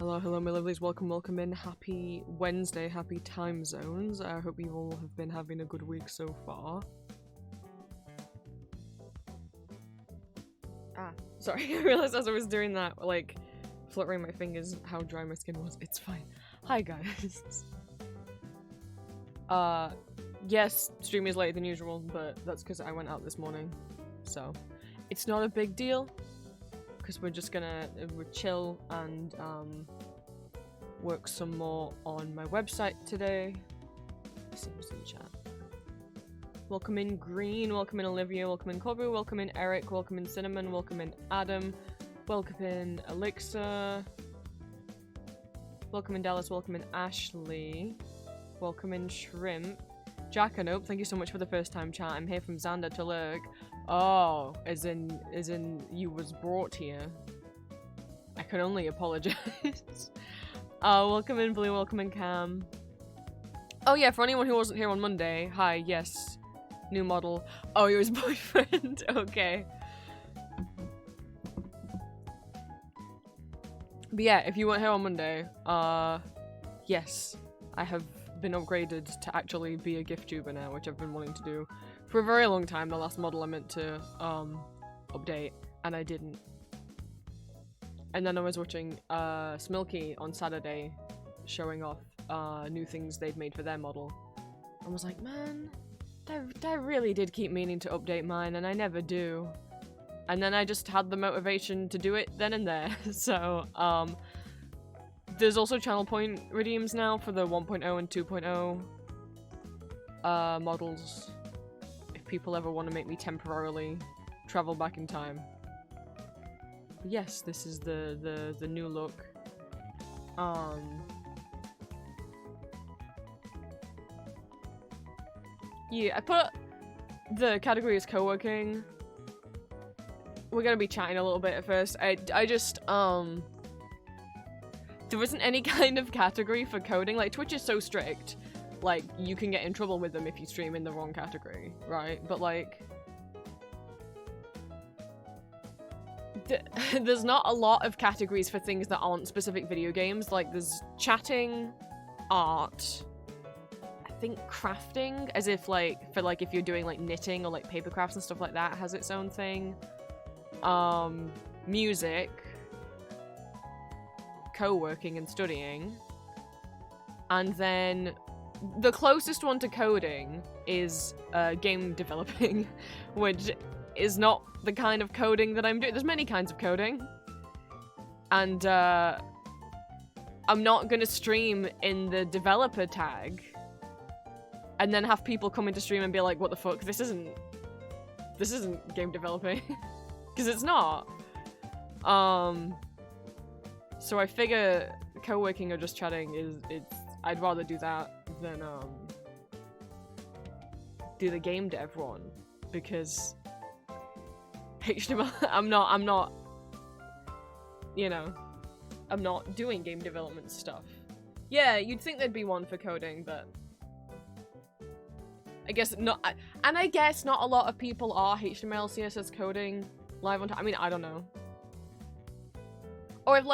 Hello, hello, my lovelies. Welcome, welcome in. Happy Wednesday, happy time zones. I hope you all have been having a good week so far. Ah, sorry, I realized as I was doing that, like, fluttering my fingers, how dry my skin was. It's fine. Hi, guys. Yes, stream is later than usual, but that's because I went out this morning. So, it's not a big deal. Because we're just gonna chill and work some more on my website today. Let's see who's in chat. Welcome in Green, welcome in Olivia, welcome in Kobu, welcome in Eric, welcome in Cinnamon, welcome in Adam, welcome in Elixir, welcome in Dallas, welcome in Ashley, welcome in Shrimp. Jack and Ope, thank you so much for the first time chat. I'm here from Xander to lurk. Oh, as in you was brought here. I can only apologize. Welcome in Blue, welcome in Cam. Oh yeah, for anyone who wasn't here on Monday, hi, yes. New model. Oh, you're his boyfriend. Okay. But yeah, if you weren't here on Monday, yes, I have been upgraded to actually be a GIF-tuber now, which I've been wanting to do for a very long time. The last model I meant to update, and I didn't. And then I was watching Smilky on Saturday showing off new things they'd made for their model. I was like, man, I really did keep meaning to update mine, and I never do. And then I just had the motivation to do it then and there. So, there's also channel point redeems now for the 1.0 and 2.0 models. If people ever want to make me temporarily travel back in time. Yes, this is the new look. Yeah, I put the category as co-working. We're gonna be chatting a little bit at first. I just, there wasn't any kind of category for coding. Like, Twitch is so strict. Like, you can get in trouble with them if you stream in the wrong category, right? But, like, there's not a lot of categories for things that aren't specific video games. Like, there's chatting, art, I think crafting, as if, like, for, like, if you're doing, like, knitting or, like, paper crafts and stuff like that has its own thing. Music, co-working and studying, and then the closest one to coding is game developing, which is not the kind of coding that I'm doing. There's many kinds of coding, and I'm not gonna stream in the developer tag and then have people come into stream and be like, what the fuck, this isn't game developing. Because it's not. So I figure co-working or just chatting I'd rather do that than do the game dev one, because HTML I'm not you know, I'm not doing game development stuff. Yeah, you'd think there'd be one for coding, but I guess not. And I guess not a lot of people are HTML CSS coding live on time. I mean, I don't know. Or if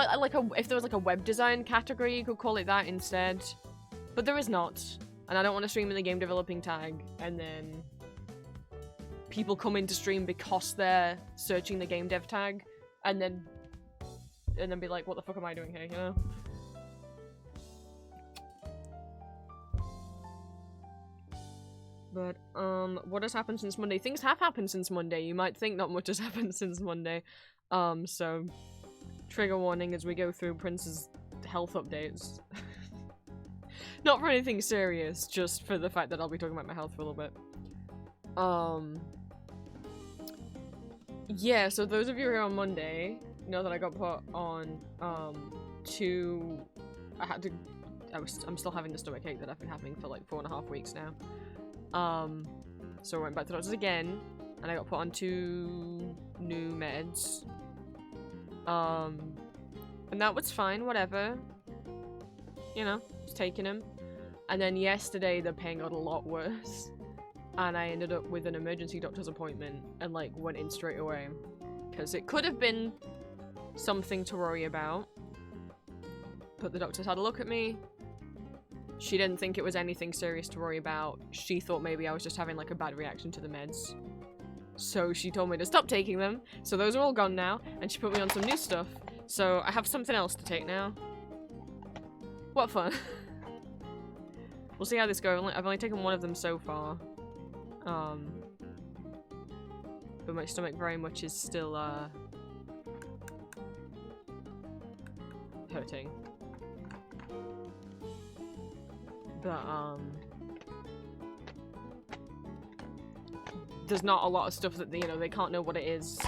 there was like a web design category, you could call it that instead. But there is not. And I don't want to stream in the game developing tag and then people come into stream because they're searching the game dev tag and then be like, what the fuck am I doing here, you know? But, what has happened since Monday? Things have happened since Monday. You might think not much has happened since Monday. So, trigger warning as we go through Prince's health updates. Not for anything serious, just for the fact that I'll be talking about my health for a little bit. Yeah, so those of you who are on Monday know that I got put on, I'm still having the stomachache that I've been having for like 4.5 weeks now. So I went back to the doctors again, and I got put on 2 new meds. And that was fine, whatever. You know, just taking them. And then yesterday, the pain got a lot worse. And I ended up with an emergency doctor's appointment and, like, went in straight away. Because it could have been something to worry about. But the doctors had a look at me. She didn't think it was anything serious to worry about. She thought maybe I was just having like a bad reaction to the meds. So she told me to stop taking them. So those are all gone now. And she put me on some new stuff. So I have something else to take now. What fun. We'll see how this goes. I've only taken one of them so far. But my stomach very much is still hurting. But there's not a lot of stuff that they can't know what it is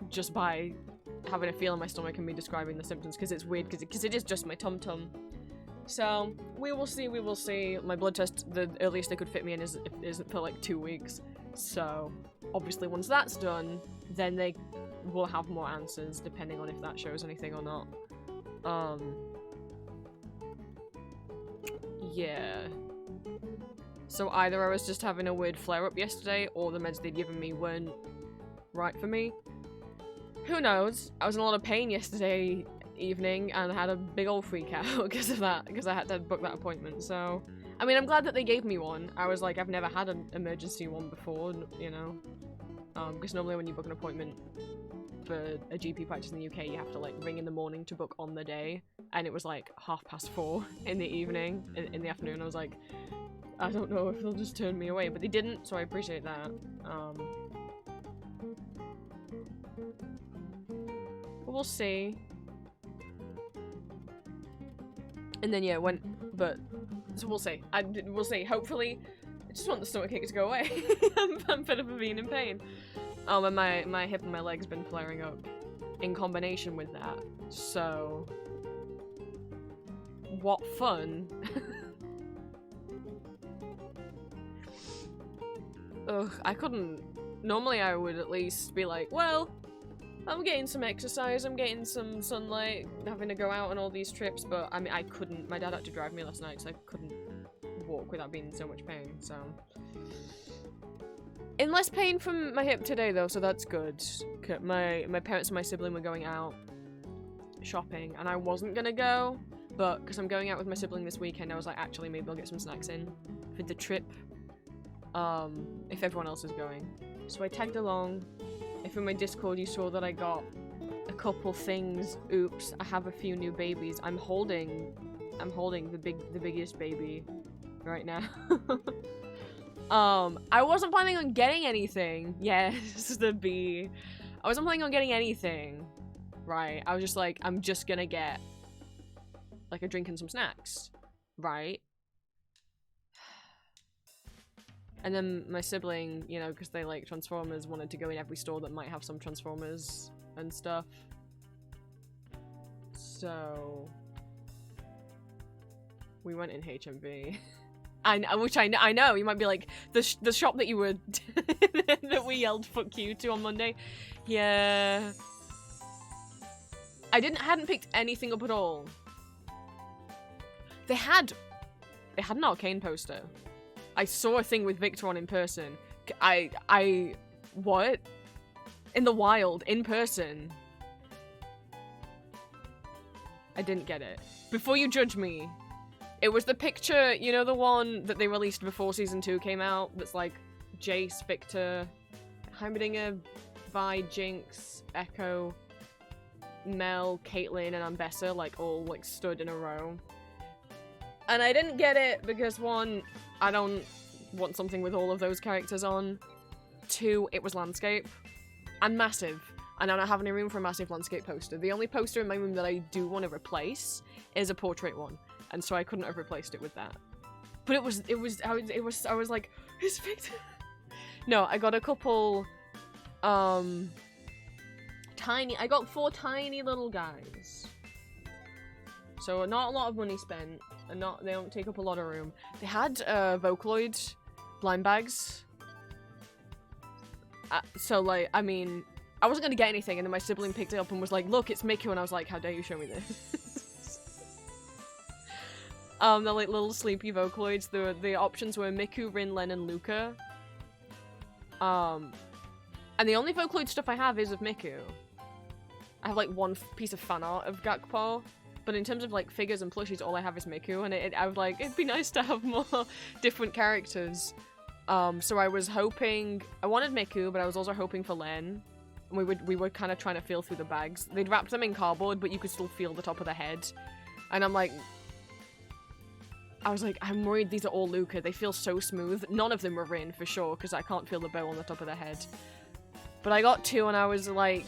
just by having a feel in my stomach and me describing the symptoms, because it's weird because it is just my tum-tum. So we will see, we will see. My blood test, the earliest they could fit me in isn't for like 2 weeks. So obviously once that's done, then they will have more answers depending on if that shows anything or not. Yeah. So either I was just having a weird flare-up yesterday, or the meds they'd given me weren't right for me. Who knows? I was in a lot of pain yesterday evening and had a big old freak out because of that, because I had to book that appointment. So, I mean, I'm glad that they gave me one. I was like, I've never had an emergency one before, you know? Because normally when you book an appointment for a GP practice in the UK, you have to like ring in the morning to book on the day, and it was like 4:30 in the evening, in the afternoon. I was like, I don't know if they'll just turn me away, but they didn't, so I appreciate that. But we'll see. And then yeah, so we'll see. We'll see. Hopefully, I just want the stomachache to go away. I'm fed up of being in pain. And my hip and my leg's been flaring up in combination with that. So, what fun. Ugh, I couldn't. Normally I would at least be like, well, I'm getting some exercise, I'm getting some sunlight, having to go out on all these trips, but I mean, I couldn't. My dad had to drive me last night, so I couldn't walk without being in so much pain, so. In less pain from my hip today, though, so that's good. My parents and my sibling were going out shopping, and I wasn't gonna go, but because I'm going out with my sibling this weekend, I was like, actually, maybe I'll get some snacks in for the trip, if everyone else is going. So I tagged along. If in my Discord you saw that I got a couple things, oops, I have a few new babies. I'm holding the biggest baby right now. I wasn't planning on getting anything. Yes, the bee. I wasn't planning on getting anything, right? I was just like, I'm just gonna get like a drink and some snacks, right? And then my sibling, you know, because they like Transformers, wanted to go in every store that might have some Transformers and stuff. So we went in HMV. Which I know, you might be like, the shop that you were, that we yelled fuck you to on Monday. Yeah. I hadn't picked anything up at all. They had an Arcane poster. I saw a thing with Victor on in person. What? In the wild, in person. I didn't get it. Before you judge me, it was the picture, you know, the one that they released before Season 2 came out, that's like Jace, Victor, Heimerdinger, Vi, Jinx, Echo, Mel, Caitlyn, and Ambessa, like, all, like, stood in a row. And I didn't get it because, one, I don't want something with all of those characters on. Two, it was landscape. And massive. And I don't have any room for a massive landscape poster. The only poster in my room that I do want to replace is a portrait one. And so I couldn't have replaced it with that. But I was like, who's Victor? No, I got a couple, I got 4 tiny little guys. So not a lot of money spent, and they don't take up a lot of room. They had, Vocaloid blind bags. So, like, I mean, I wasn't gonna get anything, and then my sibling picked it up and was like, look, it's Miku, and I was like, how dare you show me this? They're like little sleepy Vocaloids. The options were Miku, Rin, Len, and Luca. And the only Vocaloid stuff I have is of Miku. I have like one piece of fan art of Gakpo, but in terms of like figures and plushies, all I have is Miku, and I was like, it'd be nice to have more different characters. So I was hoping, I wanted Miku, but I was also hoping for Len. And we were kind of trying to feel through the bags. They'd wrapped them in cardboard, but you could still feel the top of the head. And I'm like, I'm worried these are all Luca. They feel so smooth. None of them were Rin for sure, because I can't feel the bow on the top of the head. But I got 2 and I was like,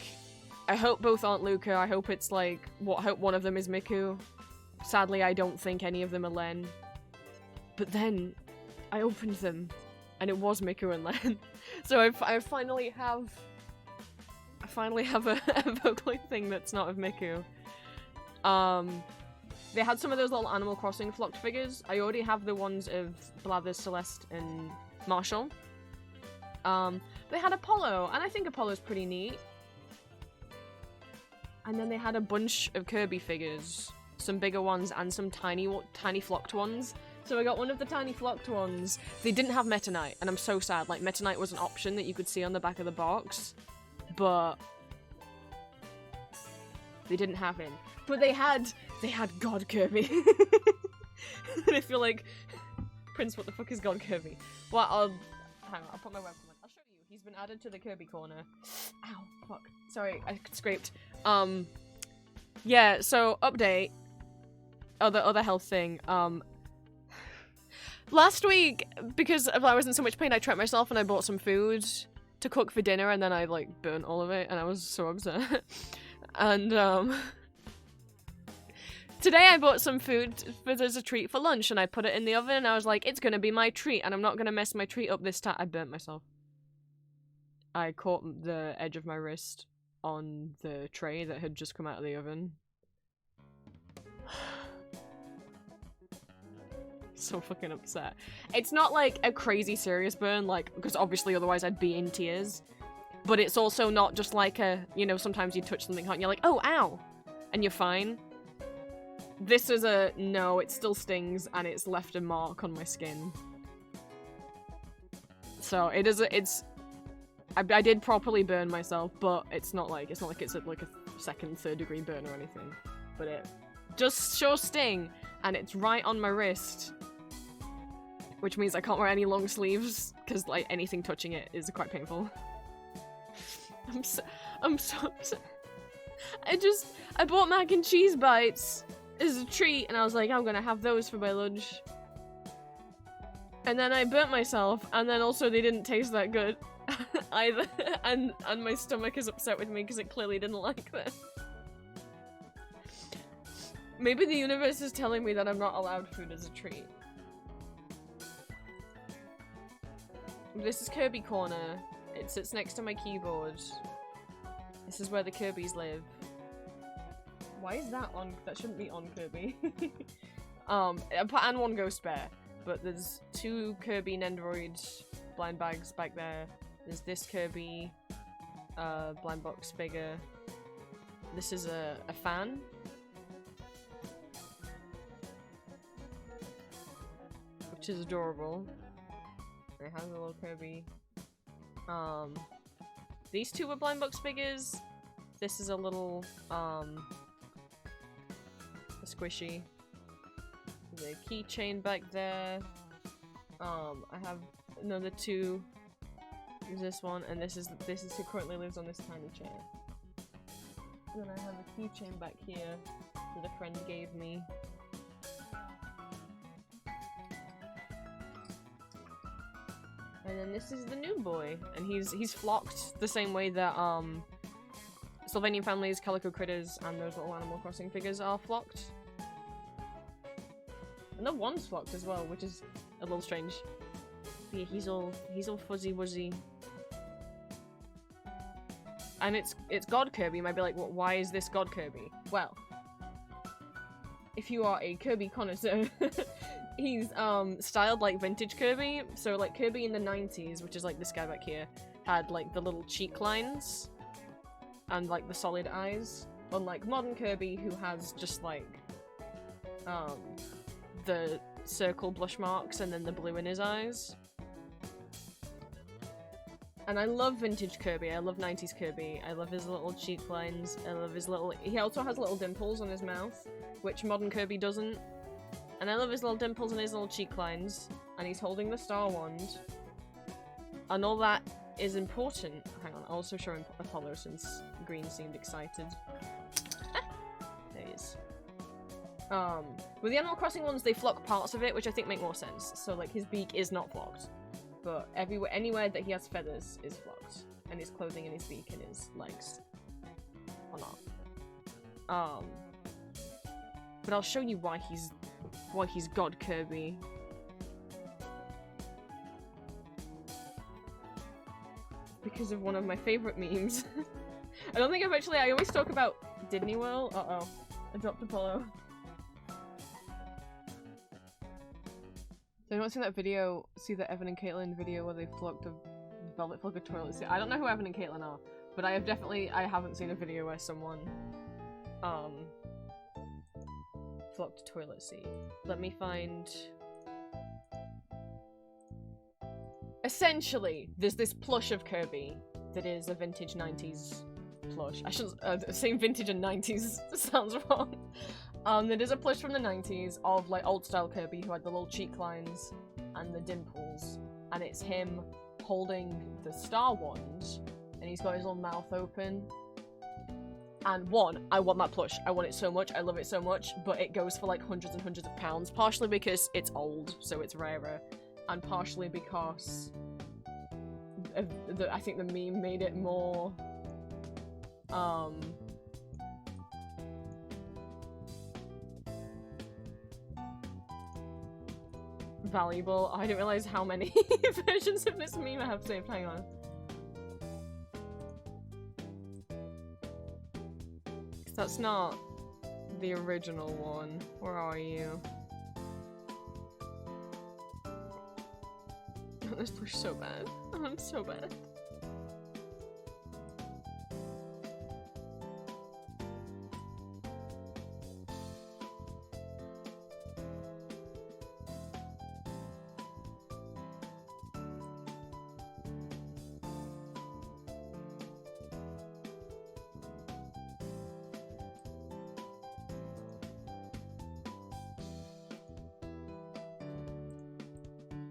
I hope both aren't Luca. I hope it's like, I hope one of them is Miku. Sadly, I don't think any of them are Len. But then I opened them and it was Miku and Len. So I finally have a Vocaloid thing that's not of Miku. They had some of those little Animal Crossing flocked figures. I already have the ones of Blathers, Celeste, and Marshall. They had Apollo, and I think Apollo's pretty neat. And then they had a bunch of Kirby figures. Some bigger ones and some tiny flocked ones. So I got one of the tiny flocked ones. They didn't have Meta Knight, and I'm so sad. Like, Meta Knight was an option that you could see on the back of the box. But they didn't have him. But they had God Kirby. And I feel like, Prince, what the fuck is God Kirby? Well, hang on, I'll put my webcam on. I'll show you. He's been added to the Kirby corner. Ow, fuck. Sorry, I scraped. Yeah, so, update. Other health thing. Last week, because I was in so much pain, I trapped myself and I bought some food to cook for dinner, and then I, like, burnt all of it, and I was so upset. And, today I bought some food as a treat for lunch, and I put it in the oven, and I was like, it's gonna be my treat, and I'm not gonna mess my treat up this time. I burnt myself. I caught the edge of my wrist on the tray that had just come out of the oven. So fucking upset. It's not like a crazy serious burn, like, because obviously otherwise I'd be in tears. But it's also not just like a, you know, sometimes you touch something hot and you're like, oh, ow! And you're fine. This is a, no, it still stings and it's left a mark on my skin. So it is I did properly burn myself, but it's not like it's like a second, third degree burn or anything. But it just sure sting, and it's right on my wrist. Which means I can't wear any long sleeves, because like anything touching it is quite painful. I'm so upset. I bought mac and cheese bites as a treat, and I was like, I'm gonna have those for my lunch. And then I burnt myself, and then also they didn't taste that good either. And my stomach is upset with me because it clearly didn't like them. Maybe the universe is telling me that I'm not allowed food as a treat. This is Kirby Corner. It sits next to my keyboard. This is where the Kirbys live. Why is that on? That shouldn't be on Kirby. And one Ghost Bear. But there's 2 Kirby Nendoroid blind bags back there. There's this Kirby blind box figure. This is a fan. Which is adorable. It has a little Kirby. These 2 were blind box figures. This is a little, a squishy. There's a keychain back there. I have another 2. There's this one, and this is who currently lives on this tiny chair. Then I have a keychain back here that a friend gave me. And then this is the new boy, and he's flocked the same way that Sylvanian Families, Calico Critters, and those little Animal Crossing figures are flocked. And the one's flocked as well, which is a little strange. But yeah, he's all fuzzy wuzzy. And it's God Kirby. You might be like, well, why is this God Kirby? Well, if you are a Kirby connoisseur, he's styled like vintage Kirby. So like Kirby in the 90s, which is like this guy back here, had like the little cheek lines and like the solid eyes. Unlike modern Kirby, who has just like the circle blush marks and then the blue in his eyes. And I love vintage Kirby. I love 90s Kirby. I love his little cheek lines. I love his little... He also has little dimples on his mouth, which modern Kirby doesn't. And I love his little dimples and his little cheek lines. And he's holding the Star Wand. And all that is important. Hang on, I'll also show him Apollo since Green seemed excited. There he is. With the Animal Crossing ones, they flock parts of it, which I think make more sense. So, like, his beak is not flocked. But anywhere that he has feathers is flocked. And his clothing and his beak and his legs are not. But I'll show you why he's God Kirby. Because of one of my favorite memes. I don't think I always talk about Disney World. Uh-oh. I dropped Apollo. So anyone seen that video, see the Evan and Caitlin video where they flocked a velvet flock of toilet seat? I don't know who Evan and Caitlin are, but I haven't seen a video where someone, flocked a toilet seat. Let me find... Essentially, there's this plush of Kirby that is a vintage 90s plush. I shouldn't, saying vintage and 90s sounds wrong. There is a plush from the 90s of, like, old-style Kirby who had the little cheek lines and the dimples, and it's him holding the Star Wand, and he's got his little mouth open. And one, I want that plush. I want it so much. I love it so much, but it goes for, like, hundreds and hundreds of pounds, partially because it's old, so it's rarer, and partially because I think the meme made it more, valuable. I didn't realize how many versions of this meme I have saved. Hang on. That's not the original one. Where are you? Oh, this push so bad. Oh, I'm so bad.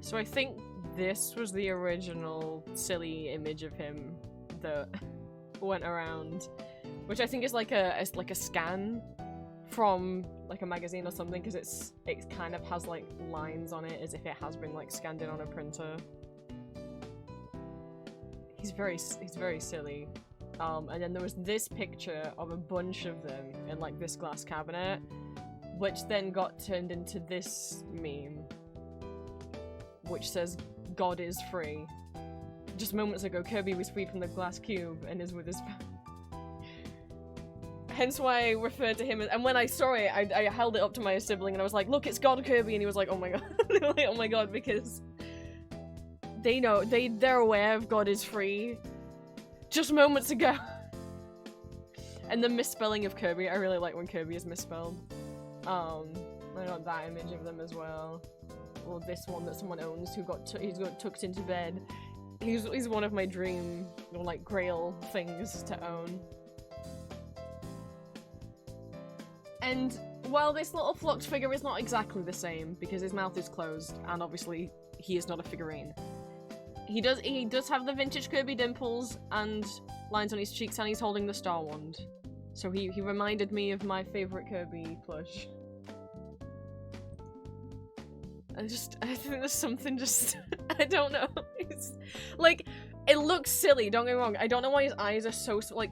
So I think this was the original silly image of him that went around, which I think is like a scan from like a magazine or something, because it kind of has like lines on it as if it has been like scanned in on a printer. He's very silly. And then there was this picture of a bunch of them in like this glass cabinet, which then got turned into this meme, which says, "God is free." Just moments ago, Kirby was freed from the glass cube and is with his hence why I referred to him as— and when I saw it, I held it up to my sibling and I was like, "Look, it's God Kirby," and he was like, "Oh my god." They were like, "Oh my god," because they know, they're aware of God is free just moments ago. And the misspelling of Kirby, I really like when Kirby is misspelled. I got that image of them as well. Or this one that someone owns who he's got tucked into bed. He's one of my dream, like, grail things to own. And while this little flocked figure is not exactly the same, because his mouth is closed, and obviously he is not a figurine, he does have the vintage Kirby dimples and lines on his cheeks, and he's holding the Star Wand. So he reminded me of my favorite Kirby plush. I think there's something just— I don't know. It's, like, it looks silly, don't get me wrong. I don't know why his eyes are so, like—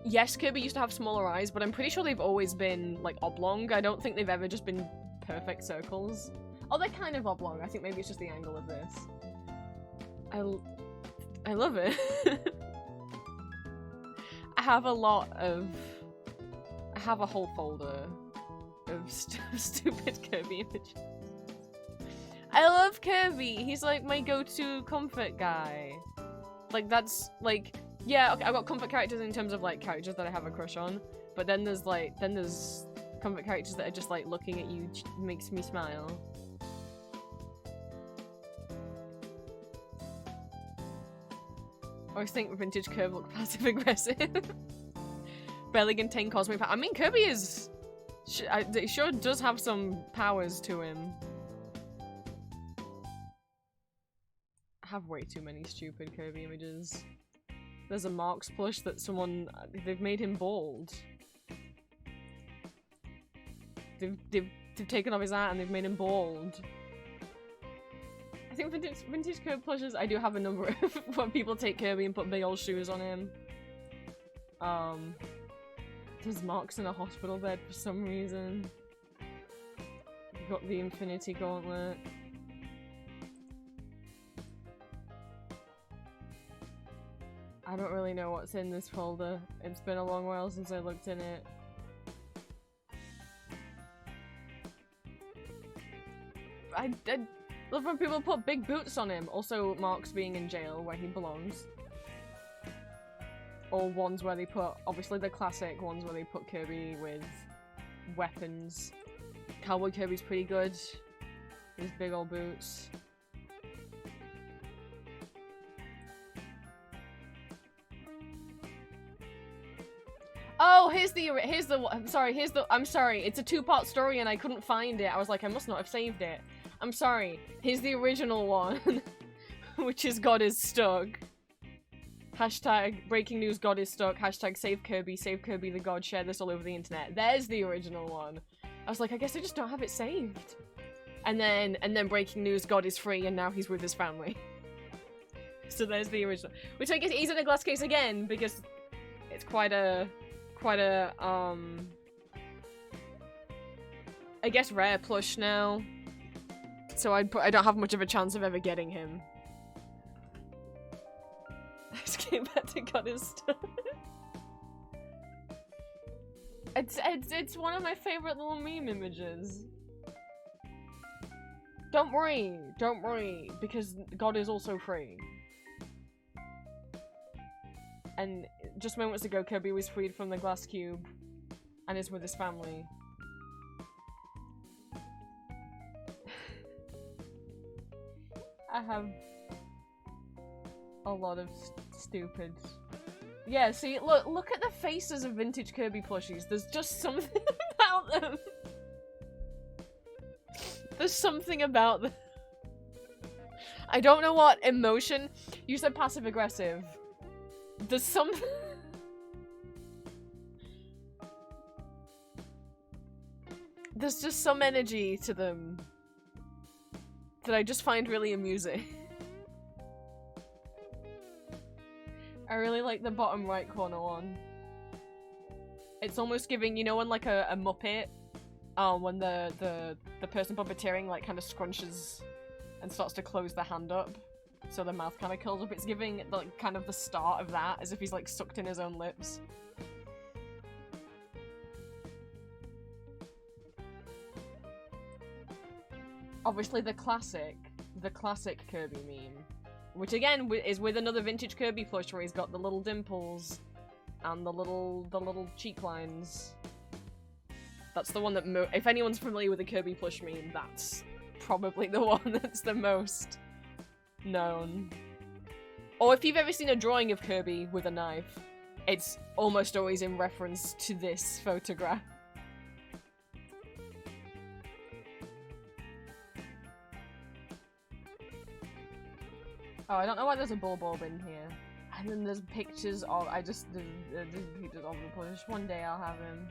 yes, Kirby used to have smaller eyes, but I'm pretty sure they've always been, like, oblong. I don't think they've ever just been perfect circles. Oh, they're kind of oblong. I think maybe it's just the angle of this. I love it. I have a whole folder of stupid Kirby images. I love Kirby! He's like my go-to comfort guy. Like, that's, like, yeah, okay, I've got comfort characters in terms of, like, characters that I have a crush on, but then there's, like, comfort characters that are just, like, looking at you makes me smile. I always think vintage Kirby look passive aggressive. Barely contain cosmic power. I mean, Kirby is... it sure does have some powers to him. I have way too many stupid Kirby images. There's a Marks plush that someone... they've made him bald. They've taken off his hat and they've made him bald. I think vintage Kirby plushes, I do have a number of when people take Kirby and put big old shoes on him. There's Marks in a hospital bed for some reason. You've got the Infinity Gauntlet. I don't really know what's in this folder. It's been a long while since I looked in it. I love when people put big boots on him. Also, Marks being in jail where he belongs. Or ones where they put, obviously the classic ones where they put Kirby with weapons. Cowboy Kirby's pretty good. His big old boots. Oh, here's the, I'm sorry, it's a two-part story and I couldn't find it. I was like, I must not have saved it. I'm sorry. Here's the original one, which is God is stuck. Hashtag breaking news, God is stuck. Hashtag save Kirby the God, share this all over the internet. There's the original one. I was like, I guess I just don't have it saved. And then breaking news, God is free and now he's with his family. So there's the original. Which I guess he's in a glass case again because it's quite a I guess rare plush now. So I don't have much of a chance of ever getting him. I just came back to God is stuck. It's one of my favorite little meme images. Don't worry, because God is also free. And just moments ago, Kirby was freed from the glass cube and is with his family. I have a lot of stupid... Yeah, see, look at the faces of vintage Kirby plushies. There's just something about them. There's something about them. I don't know what emotion. You said passive aggressive. There's something. There's just some energy to them that I just find really amusing. I really like the bottom right corner one. It's almost giving, you know, when like a Muppet, when the person puppeteering like kind of scrunches and starts to close the hand up, so the mouth kind of curls up. It's giving like kind of the start of that, as if he's like sucked in his own lips. Obviously the classic Kirby meme, which again is with another vintage Kirby plush where he's got the little dimples and the little cheek lines. That's the one that if anyone's familiar with the Kirby plush meme, that's probably the one that's the most known. Or if you've ever seen a drawing of Kirby with a knife, it's almost always in reference to this photograph. Oh, I don't know why there's a bulb in here. And then there's pictures of, there's pictures of the plush. One day I'll have him.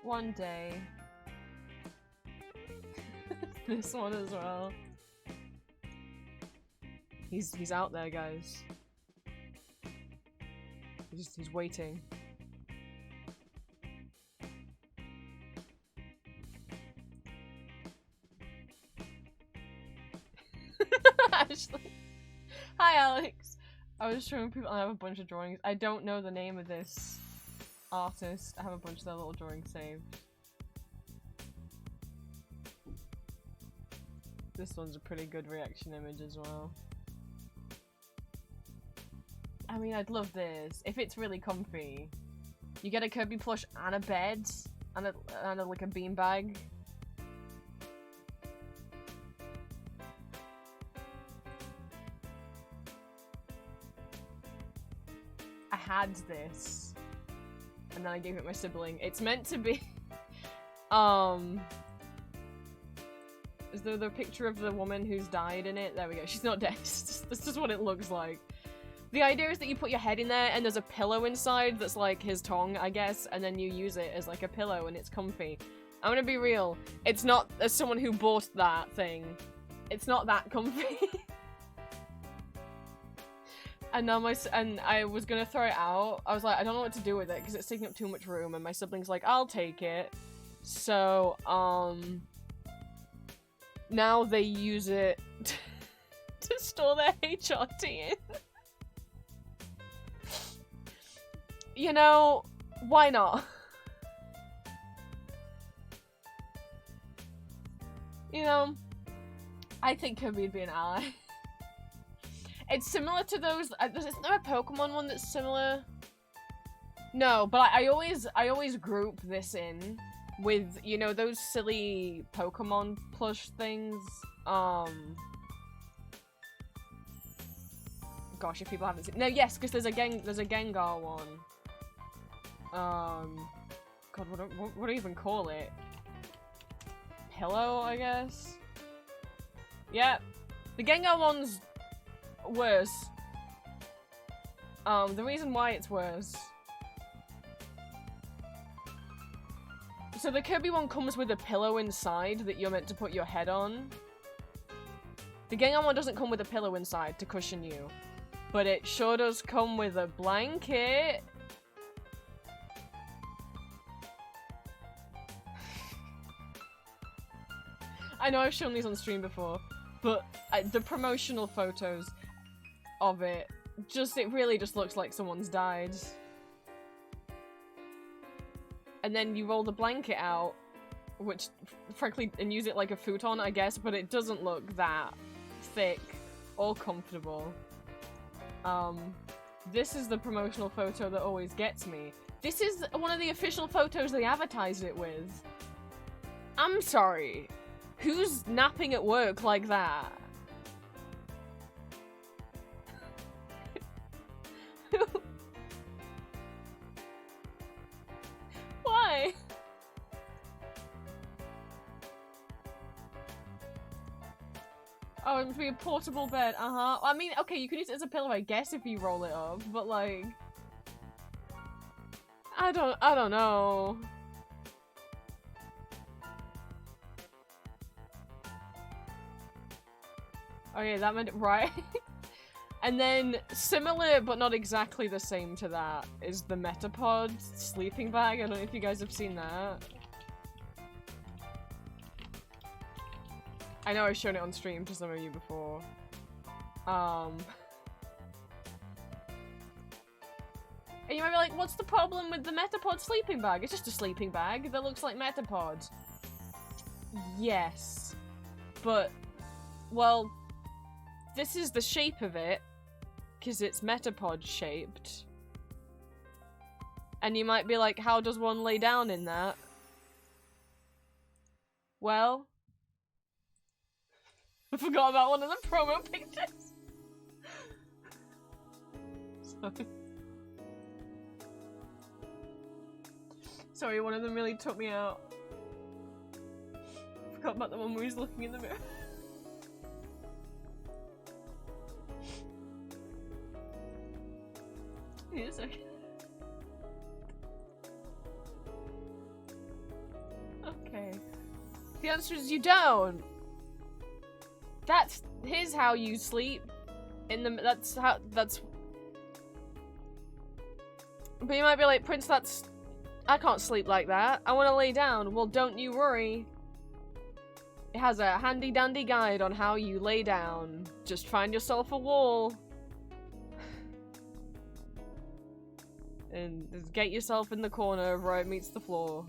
One day. This one as well. He's out there, guys. He's waiting. Ashley. Hi, Alex. I was showing people. I have a bunch of drawings. I don't know the name of this artist. I have a bunch of their little drawings saved. This one's a pretty good reaction image as well. I mean, I'd love this. If it's really comfy. You get a Kirby plush and a bed. And like a beanbag. had this, and then I gave it my sibling. It's meant to be, is there the picture of the woman who's died in it? There we go. She's not dead. This is what it looks like. The idea is that you put your head in there and there's a pillow inside that's like his tongue, I guess, and then you use it as like a pillow and it's comfy. I'm gonna be real. It's not, as someone who bought that thing, it's not that comfy. And now and I was gonna throw it out. I was like, I don't know what to do with it because it's taking up too much room, and my sibling's like, I'll take it. So, now they use it to store their HRT in. You know, why not? You know, I think Kirby'd be an ally. It's similar to those. Isn't there a Pokemon one that's similar? No, but I always group this in with, you know, those silly Pokemon plush things. Gosh, if people haven't seen, no, yes, because there's a Gengar one. God, what do I even call it? Pillow, I guess. Yeah, the Gengar one's worse. The reason why it's worse. So the Kirby one comes with a pillow inside that you're meant to put your head on. The Gengar one doesn't come with a pillow inside to cushion you, but it sure does come with a blanket. I know I've shown these on stream before, but the promotional photos of it, it really just looks like someone's died. And then you roll the blanket out, which, frankly, and use it like a futon, I guess, but it doesn't look that thick or comfortable. This is the promotional photo that always gets me. This is one of the official photos they advertised it with. I'm sorry. Who's napping at work like that? Why? Oh, it must be a portable bed. Uh-huh. I mean, okay, you can use it as a pillow, I guess, if you roll it up, but like, I don't know. Okay, that meant right. And then, similar but not exactly the same to that, is the Metapod sleeping bag. I don't know if you guys have seen that. I know I've shown it on stream to some of you before. And you might be like, what's the problem with the Metapod sleeping bag? It's just a sleeping bag that looks like Metapod. Yes. But, well, this is the shape of it, because it's Metapod shaped. And you might be like, how does one lay down in that? Well, I forgot about one of the promo pictures. Sorry. Sorry, one of them really took me out. Forgot about the one where he's looking in the mirror. Wait a second. Okay. The answer is you don't. Here's how you sleep. But you might be like, Prince, I can't sleep like that. I want to lay down. Well, don't you worry. It has a handy dandy guide on how you lay down. Just find yourself a wall. And just get yourself in the corner where it meets the floor.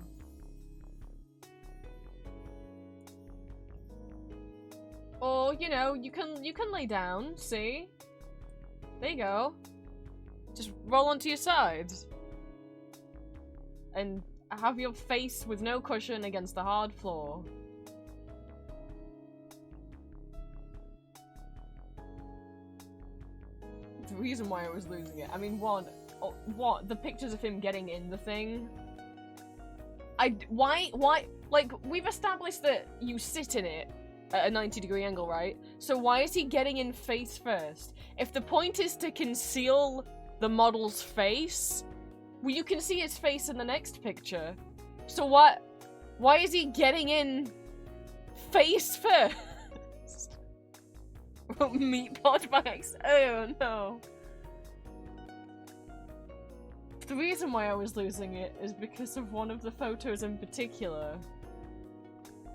Or, you know, you can lay down, see? There you go. Just roll onto your side. And have your face with no cushion against the hard floor. The reason why I was losing it. I mean, one, what? The pictures of him getting in the thing? Why? Like, we've established that you sit in it at a 90-degree angle, right? So why is he getting in face first? If the point is to conceal the model's face, well, you can see his face in the next picture. So why is he getting in face first? Meat pod bags. Oh no. The reason why I was losing it is because of one of the photos in particular.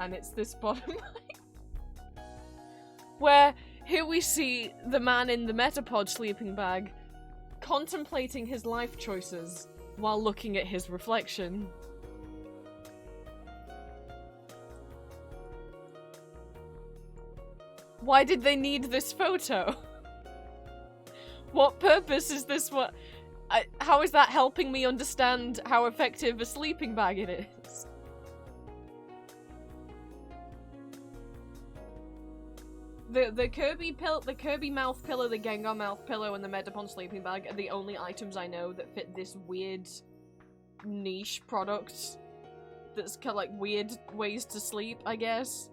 And it's this bottom line. Where here we see the man in the Metapod sleeping bag contemplating his life choices while looking at his reflection. Why did they need this photo? What purpose is this? How is that helping me understand how effective a sleeping bag it is? The Kirby mouth pillow, the Gengar mouth pillow, and the Metapod sleeping bag are the only items I know that fit this weird niche product that's kind of like weird ways to sleep, I guess.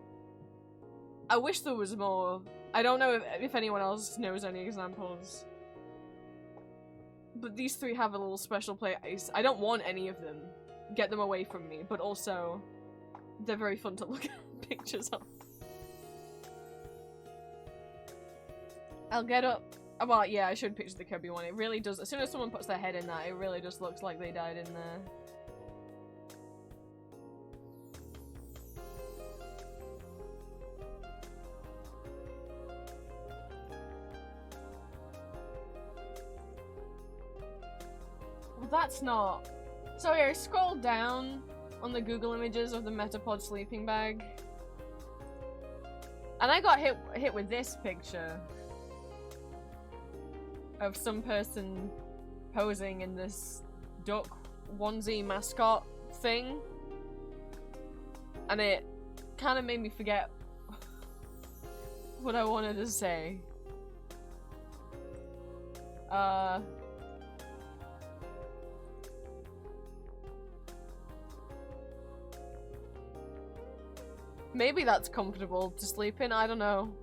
I wish there was more. I don't know if anyone else knows any examples. But these three have a little special place. I don't want any of them. Get them away from me. But also, they're very fun to look at pictures of. I'll get up. Well, yeah, I showed pictures of the Kirby one. It really does. As soon as someone puts their head in that, it really just looks like they died in there. Well, that's not... So yeah, I scrolled down on the Google images of the Metapod sleeping bag. And I got hit with this picture. Of some person posing in this duck onesie mascot thing. And it kind of made me forget what I wanted to say. Maybe that's comfortable to sleep in, I don't know.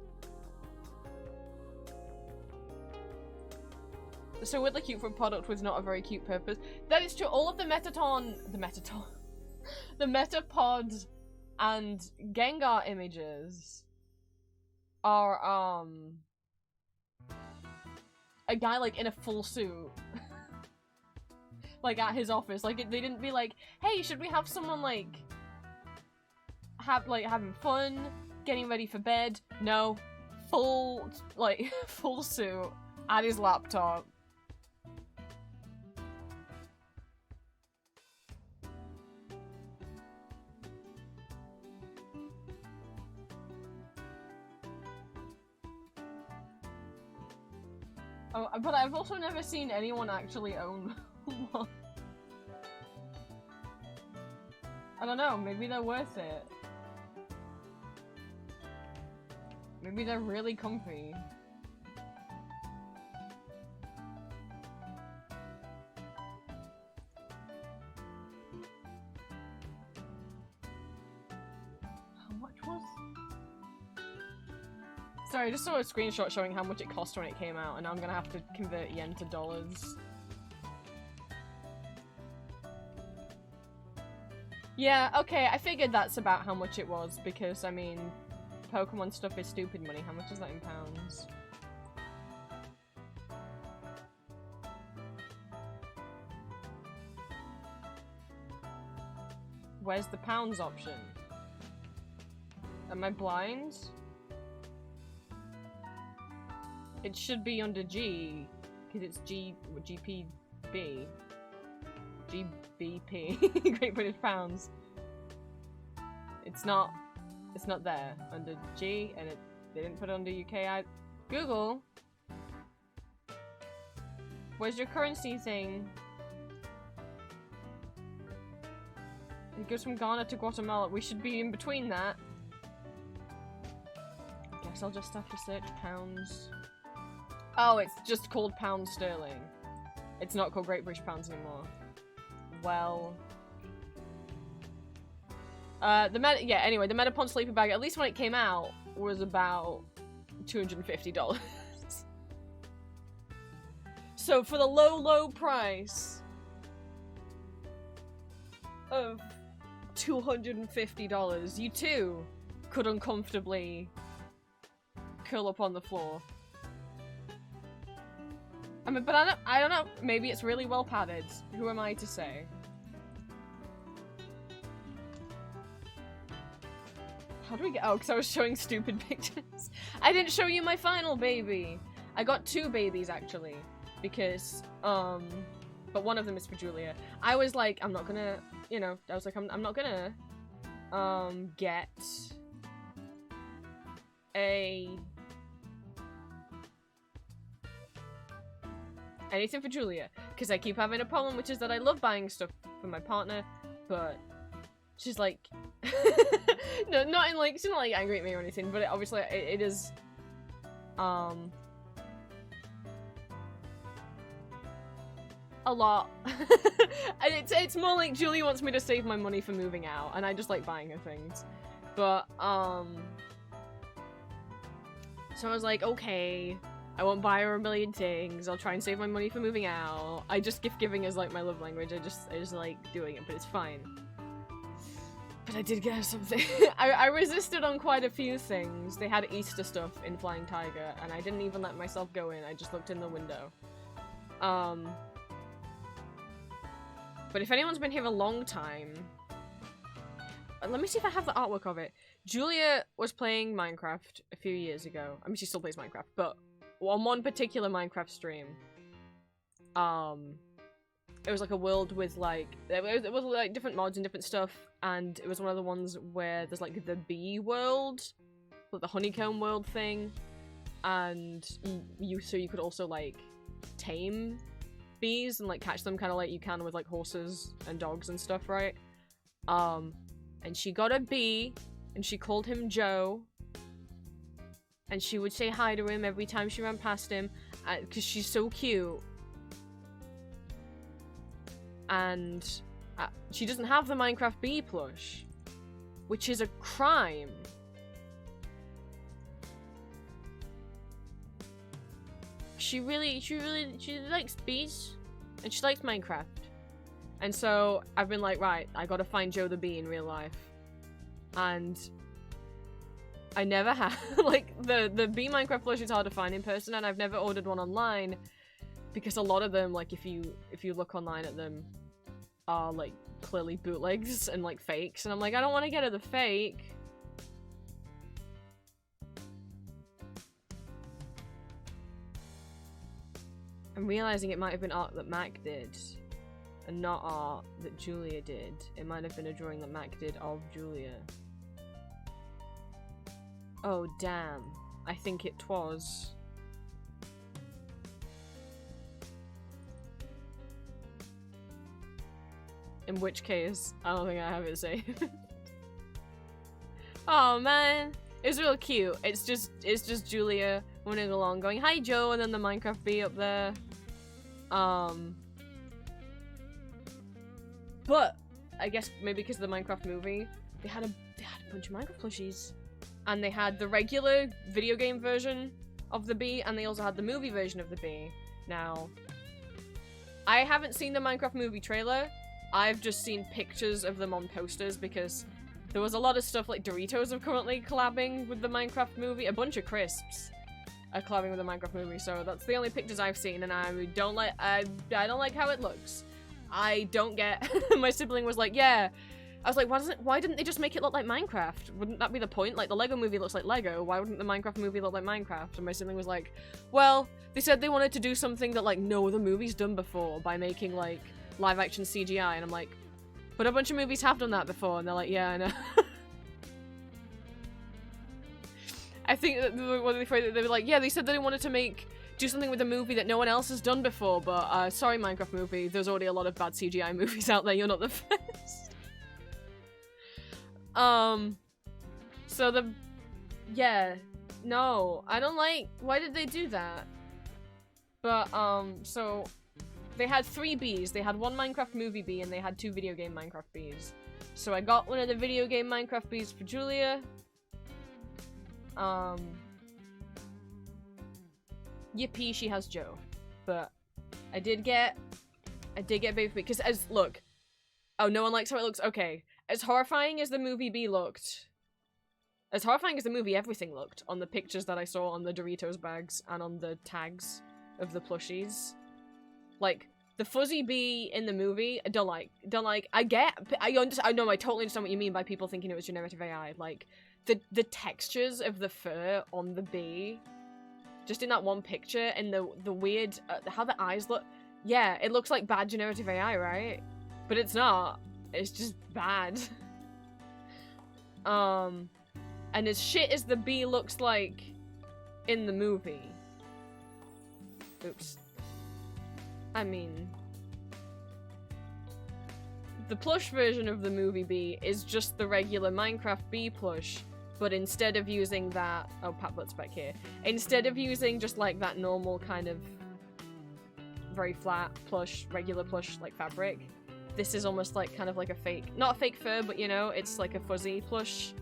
So weirdly cute for a product with not a very cute purpose. That is true. All of the Metapod and Gengar images are a guy like in a full suit, like at his office. Like they didn't be like, hey, should we have someone like having fun, getting ready for bed? No, full full suit at his laptop. Oh, but I've also never seen anyone actually own one. I don't know, maybe they're worth it. Maybe they're really comfy. How much was... Sorry, I just saw a screenshot showing how much it cost when it came out, and now I'm gonna have to convert yen to dollars. Yeah, okay, I figured that's about how much it was, because, I mean, Pokemon stuff is stupid money. How much is that in pounds? Where's the pounds option? Am I blind? It should be under G, because it's GPB. GBP. Great British Pounds. It's not there under G, and they didn't put it under UK. Google, where's your currency thing? It goes from Ghana to Guatemala. We should be in between that. Guess I'll just have to search pounds. Oh, it's just called pound sterling. It's not called Great British Pounds anymore. Well... anyway, the Metapon sleeping bag, at least when it came out, was about $250. So for the low, low price of $250, you too could uncomfortably curl up on the floor. I mean, but I don't know, maybe it's really well padded. Who am I to say? How do we get- oh, because I was showing stupid pictures. I didn't show you my final baby! I got 2 babies, actually. Because, but one of them is for Julia. I was like, I'm not gonna, you know, I was like, I'm not gonna, get anything for Julia. Because I keep having a problem, which is that I love buying stuff for my partner, but she's like, no, not in like, she's not like angry at me or anything, but obviously it is, a lot. And it's more like Julie wants me to save my money for moving out, and I just like buying her things. But, so I was like, okay, I won't buy her a million things, I'll try and save my money for moving out. I just gift giving is like my love language, I just like doing it, but it's fine. But I did get her something. I resisted on quite a few things. They had Easter stuff in Flying Tiger, and I didn't even let myself go in, I just looked in the window. But if anyone's been here a long time... Let me see if I have the artwork of it. Julia was playing Minecraft a few years ago. I mean, she still plays Minecraft, but on one particular Minecraft stream, it was like a world with like... It was like different mods and different stuff, and it was one of the ones where there's like the bee world, like the honeycomb world thing, and so you could also like tame bees and like catch them kind of like you can with like horses and dogs and stuff, right? And she got a bee and she called him Joe, and she would say hi to him every time she ran past him because she's so cute. And she doesn't have the Minecraft bee plush, which is a crime. She likes bees, and she likes Minecraft. And so I've been like, right, I gotta find Joe the bee in real life. And I never have. Like, the bee Minecraft plush is hard to find in person, and I've never ordered one online, because a lot of them, like, if you look online at them, are, like, clearly bootlegs and, like, fakes. And I'm like, I don't want to get her the fake. I'm realizing it might have been art that Mac did, and not art that Julia did. It might have been a drawing that Mac did of Julia. Oh, damn. I think it was. In which case, I don't think I have it saved. Oh man, it's real cute. It's just Julia running along going, "Hi Joe," and then the Minecraft bee up there. But I guess maybe because of the Minecraft movie, they had a bunch of Minecraft plushies, and they had the regular video game version of the bee, and they also had the movie version of the bee. Now, I haven't seen the Minecraft movie trailer. I've just seen pictures of them on posters because there was a lot of stuff like Doritos are currently collabing with the Minecraft movie. A bunch of crisps are collabing with the Minecraft movie, so that's the only pictures I've seen, and I don't like how it looks. I don't get. My sibling was like, yeah. I was like, why didn't they just make it look like Minecraft? Wouldn't that be the point? Like, the Lego movie looks like Lego. Why wouldn't the Minecraft movie look like Minecraft? And my sibling was like, well, they said they wanted to do something that, like, no other movie's done before by making, like, live-action CGI. And I'm like, but a bunch of movies have done that before. And they're like, yeah, I know. I think that they were like, yeah, they said they wanted to do something with a movie that no one else has done before, but, sorry, Minecraft movie, there's already a lot of bad CGI movies out there, you're not the first. So yeah, no, I don't like, why did they do that? But, so, they had 3 Bs. They had 1 Minecraft movie Bee and they had 2 video game Minecraft Bs. So I got one of the video game Minecraft Bs for Julia. Yippee, she has Joe. But I did get Baby Bee, because look. Oh, no one likes how it looks? Okay. As horrifying as the movie Bee looked, as horrifying as the movie everything looked on the pictures that I saw on the Doritos bags and on the tags of the plushies, like, the fuzzy bee in the movie, I don't like. I know, I totally understand what you mean by people thinking it was generative AI. Like, the textures of the fur on the bee, just in that one picture, and the weird, how the eyes look. Yeah, it looks like bad generative AI, right? But it's not. It's just bad. And as shit as the bee looks like in the movie. Oops. I mean, the plush version of the movie bee is just the regular Minecraft bee plush, but instead of using that— oh, Patbutt's back here. Instead of using just like that normal kind of very flat plush, regular plush like fabric, this is almost like kind of like a fake— not a fake fur, but you know, it's like a fuzzy plush.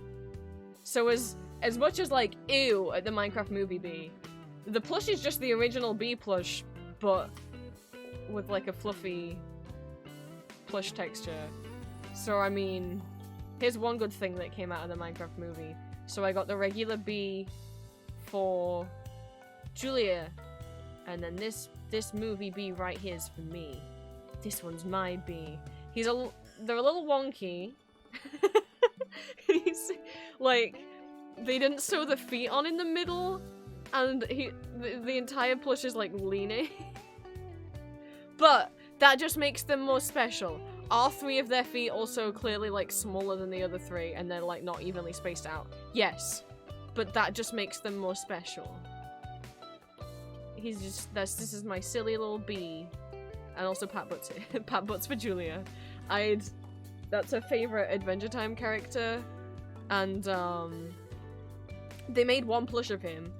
So as much as like, ew, at the Minecraft movie bee, the plush is just the original bee plush, but with like a fluffy plush texture. So I mean, here's one good thing that came out of the Minecraft movie. So I got the regular bee for Julia, and then this movie bee right here is for me. This one's my bee. They're a little wonky. He's like, they didn't sew the feet on in the middle, and the entire plush is like leaning. But that just makes them more special. Are 3 of their feet also clearly like smaller than the other 3, and they're like not evenly spaced out? Yes, but that just makes them more special. He's just— this is my silly little bee. And also Patbutt's Patbutt's for Julia. That's her favorite Adventure Time character, and they made 1 plush of him,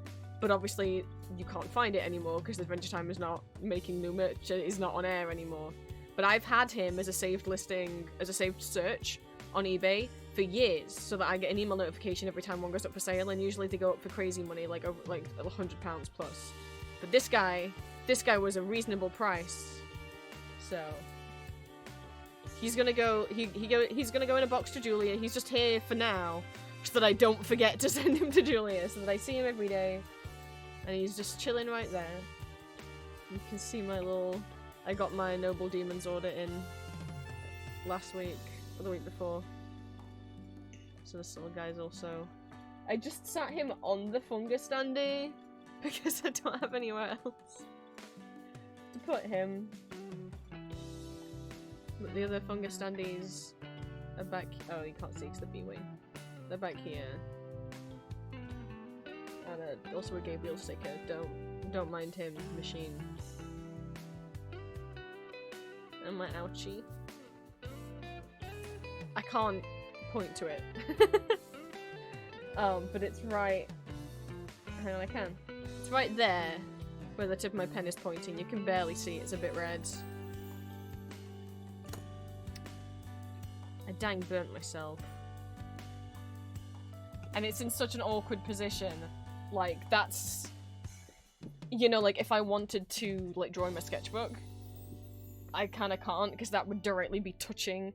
but obviously you can't find it anymore because Adventure Time is not making new merch, is not on air anymore. But I've had him as a saved listing, as a saved search on eBay for years, so that I get an email notification every time one goes up for sale, and usually they go up for crazy money, like over like £100 plus. But this guy was a reasonable price. So he's gonna go. He's gonna go in a box to Julia. He's just here for now, so that I don't forget to send him to Julia, so that I see him every day, and he's just chilling right there. You can see my little— I got my Noble Demon's order in last week or the week before. So this little guy's also— I just sat him on the fungus standee because I don't have anywhere else to put him. But the other fungus standees are back— oh, you can't see because the bee-wing. They're back here. And also a Gabriel sticker. Don't mind him, machine. And my ouchie. I can't point to it. But it's right— hang on, I can. It's right there, where the tip of my pen is pointing. You can barely see, it's a bit red. I dang burnt myself. And it's in such an awkward position. Like, that's— you know, like, if I wanted to, like, draw in my sketchbook, I kinda can't, because that would directly be touching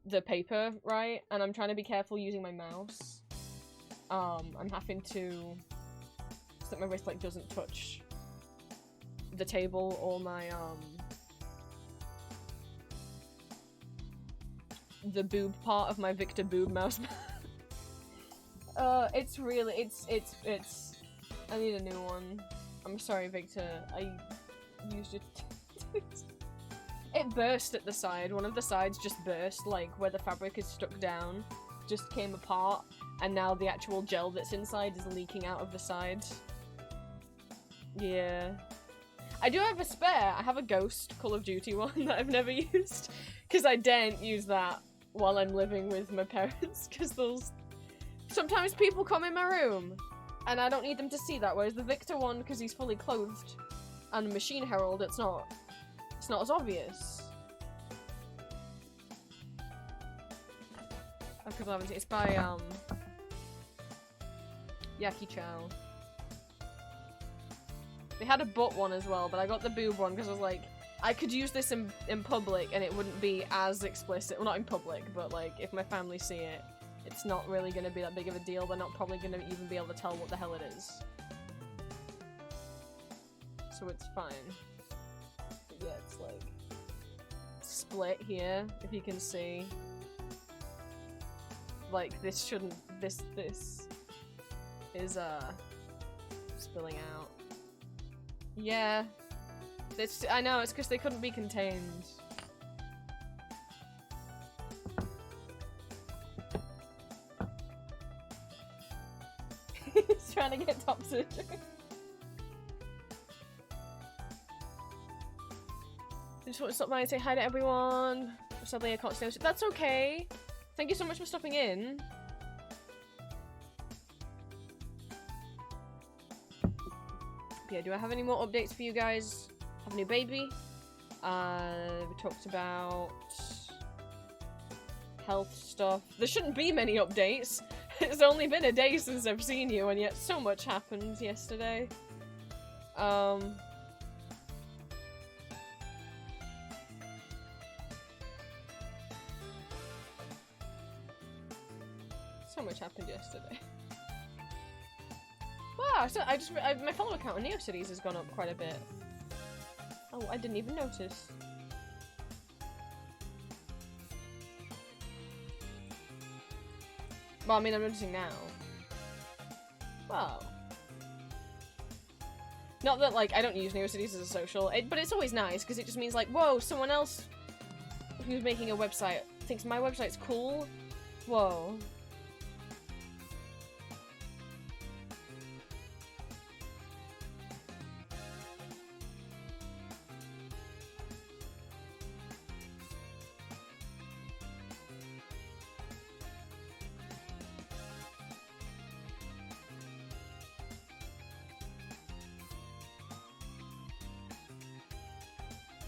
the paper, right? And I'm trying to be careful using my mouse. I'm having to— so that my wrist, like, doesn't touch the table or my, the boob part of my Victor Boob mouse. It's really— it's— I need a new one. I'm sorry, Victor. I used it. It burst at the side. One of the sides just burst, like, where the fabric is stuck down, just came apart, and now the actual gel that's inside is leaking out of the side. Yeah. I do have a spare. I have a Ghost Call of Duty one that I've never used, because I daren't use that while I'm living with my parents, because those— sometimes people come in my room, and I don't need them to see that, whereas the Victor one, because he's fully clothed, and Machine Herald, it's not as obvious. People haven't seen it's by Yaki Chow. They had a butt one as well, but I got the boob one because I was like, I could use this in public and it wouldn't be as explicit. Well, not in public, but like if my family see it, it's not really going to be that big of a deal. They're not probably going to even be able to tell what the hell it is. So it's fine. But yeah, it's like split here, if you can see. Like this shouldn't. This is spilling out. Yeah. This, I know, it's because they couldn't be contained. He's trying to get top surgery. I just want to stop by and say hi to everyone. Sadly, I can't stay. That's okay. Thank you so much for stopping in. Yeah, do I have any more updates for you guys? Have a new baby. We talked about health stuff. There shouldn't be many updates. It's only been a day since I've seen you, and yet so much happened yesterday. So much happened yesterday. Wow, so my follower count on NeoCities has gone up quite a bit. Oh, I didn't even notice. Well, I mean, I'm noticing now. Wow. Not that, like, I don't use NeoCities as a social, but it's always nice, because it just means, like, whoa, someone else who's making a website thinks my website's cool? Whoa.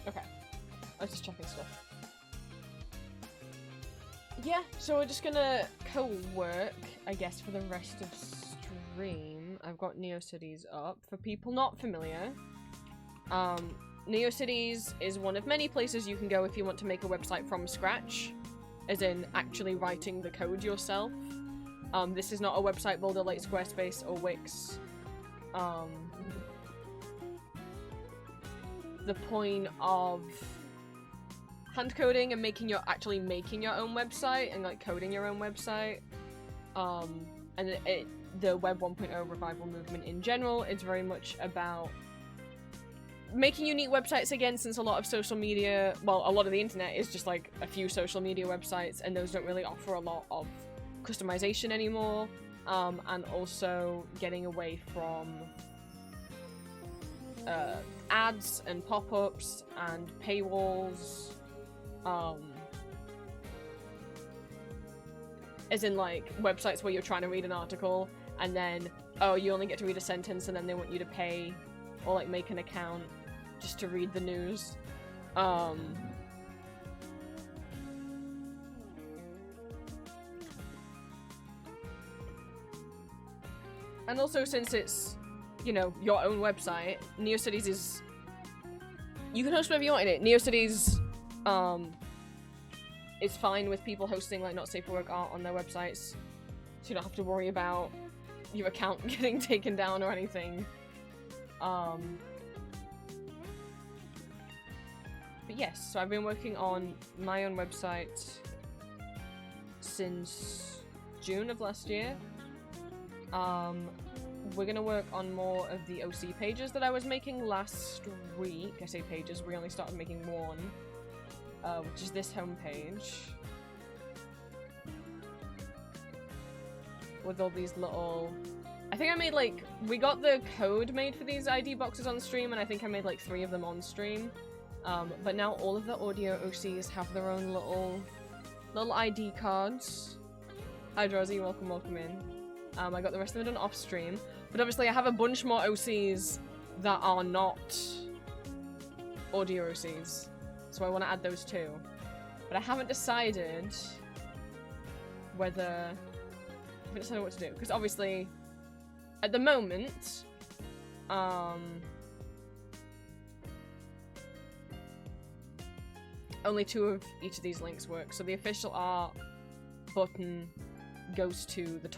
Okay. I was just checking stuff. Yeah, so we're just gonna co-work, I guess, for the rest of stream. I've got NeoCities up. For people not familiar, NeoCities is one of many places you can go if you want to make a website from scratch, as in actually writing the code yourself. This is not a website builder like Squarespace or Wix. The point of hand coding and actually making your own website and like coding your own website, and the Web 1.0 revival movement in general, it's very much about making unique websites again, since a lot of social media, well, a lot of the internet is just like a few social media websites, and those don't really offer a lot of customization anymore, and also getting away from ads and pop-ups and paywalls, as in like websites where you're trying to read an article and then, oh, you only get to read a sentence and then they want you to pay or like make an account just to read the news. And also, since it's, you know, your own website, NeoCities is... You can host whatever you want in it. NeoCities is fine with people hosting, like, not safe for work art on their websites, so you don't have to worry about your account getting taken down or anything. But yes, so I've been working on my own website since June of last year. We're gonna work on more of the OC pages that I was making last week. I say pages, we only started making one, which is this homepage. With all these little... I think I made like... We got the code made for these ID boxes on stream, and I think I made like 3 of them on stream. But now all of the audio OCs have their own little ID cards. Hi Drowsy, welcome in. I got the rest of it done off stream, but obviously I have a bunch more OCs that are not audio OCs. So I want to add those too. But I haven't decided whether... I haven't decided what to do. Because obviously, at the moment, only 2 of each of these links work. So the official art button goes to the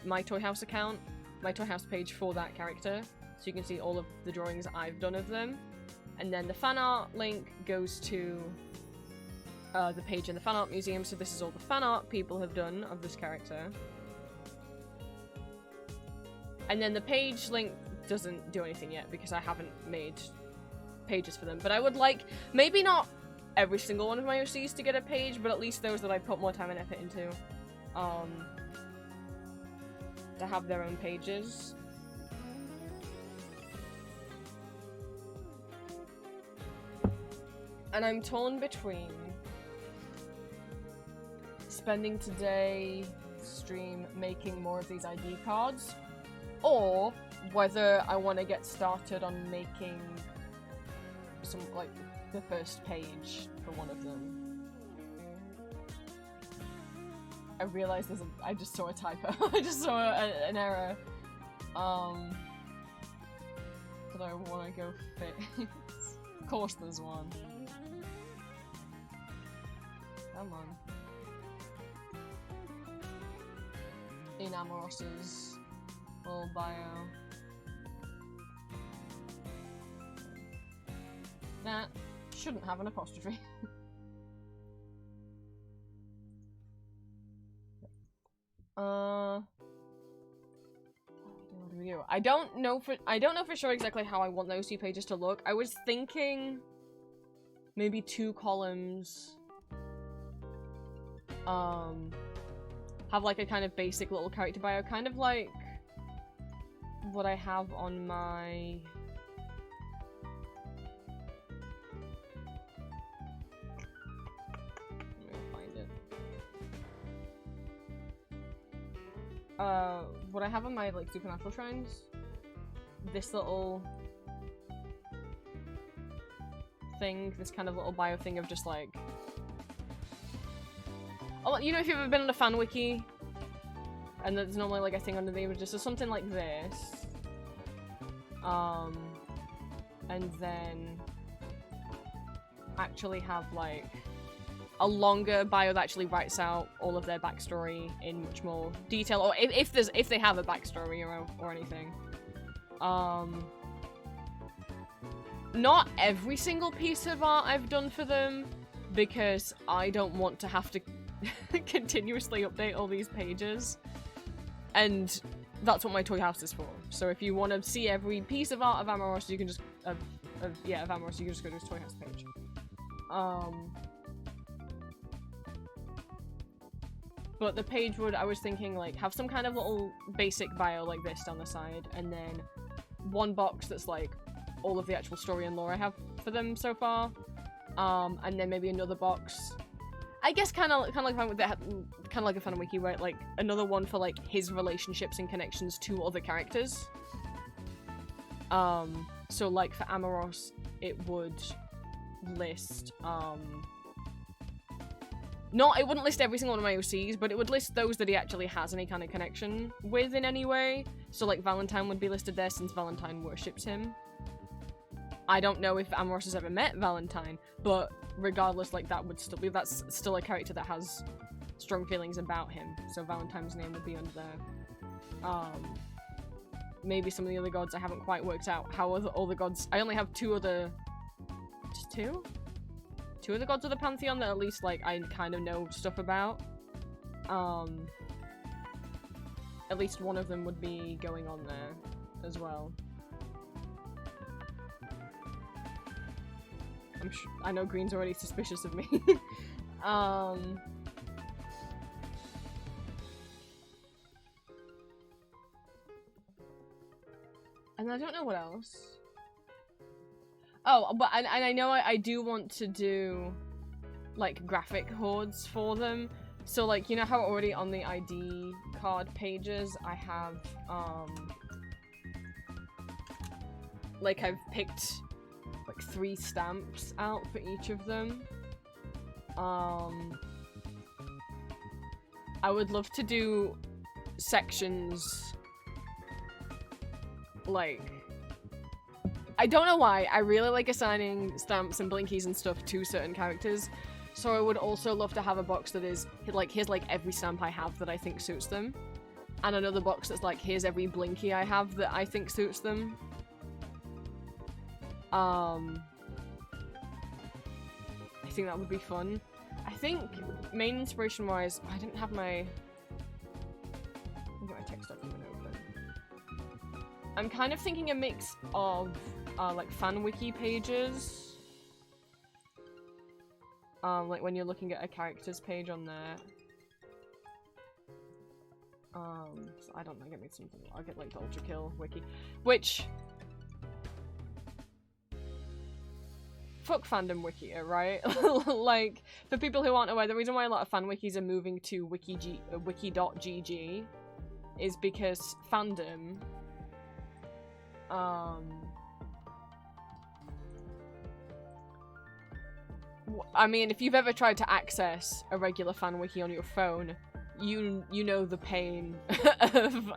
my Toy House account, my Toy House page for that character. So you can see all of the drawings I've done of them. And then the fan art link goes to the page in the fan art museum. So this is all the fan art people have done of this character. And then the page link doesn't do anything yet because I haven't made pages for them. But I would like, maybe not every single one of my OCs to get a page, but at least those that I put more time and effort into, to have their own pages. And I'm torn between spending today stream making more of these ID cards, or whether I want to get started on making some, like, the first page for one of them. I realized I just saw a typo. I just saw an error. But I want to go fix. Of course there's one. Come on. In Amoros's little bio. That shouldn't have an apostrophe. What do we do? I don't know for sure exactly how I want those 2 pages to look. I was thinking maybe 2 columns. Have like a kind of basic little character bio, kind of like what I have on my... what I have on my, like, supernatural shrines, this little thing, this kind of little bio thing of just, like... Oh, you know if you've ever been on a fan wiki, and there's normally, like, a thing under the images, so something like this. And then actually have, like, a longer bio that actually writes out all of their backstory in much more detail, or if they have a backstory or anything. Not every single piece of art I've done for them, because I don't want to have to continuously update all these pages, and that's what my Toy House is for. So if you want to see every piece of art of Amoros, you can just of Amoros, you can just go to his Toy House page. But the page would, I was thinking, like, have some kind of little basic bio like this down the side, and then one box that's, like, all of the actual story and lore I have for them so far. And then maybe another box. I guess kind of like a fan wiki, where, like, another one for, like, his relationships and connections to other characters. So, like, for Amoros, it would list, it wouldn't list every single one of my OCs, but it would list those that he actually has any kind of connection with in any way. So, like, Valentine would be listed there since Valentine worships him. I don't know if Amoros has ever met Valentine, but regardless, like, that's still a character that has strong feelings about him. So Valentine's name would be under there. Maybe some of the other gods I haven't quite worked out how all the gods. I only have two other. Just two? Two of the gods of the Pantheon that at least, like, I kind of know stuff about. At least one of them would be going on there as well. I know Green's already suspicious of me. And I don't know what else. Oh, but I know I do want to do, like, graphic hordes for them. So, like, you know how already on the ID card pages I have, like, I've picked, like, like 3 stamps out for each of them. I would love to do sections like, I don't know why, I really like assigning stamps and blinkies and stuff to certain characters, so I would also love to have a box that is like, here's like every stamp I have that I think suits them, and another box that's like, here's every blinky I have that I think suits them. I think that would be fun. I think main inspiration wise, I didn't have my, let me get my text document open. I'm kind of thinking a mix of like fan wiki pages, like when you're looking at a character's page on there. So I don't know, get me something. I'll get like the Ultra Kill wiki, which, fuck fandom wiki, right? Like, for people who aren't aware, the reason why a lot of fan wikis are moving to wiki.gg is because fandom, I mean, if you've ever tried to access a regular fan wiki on your phone, you know the pain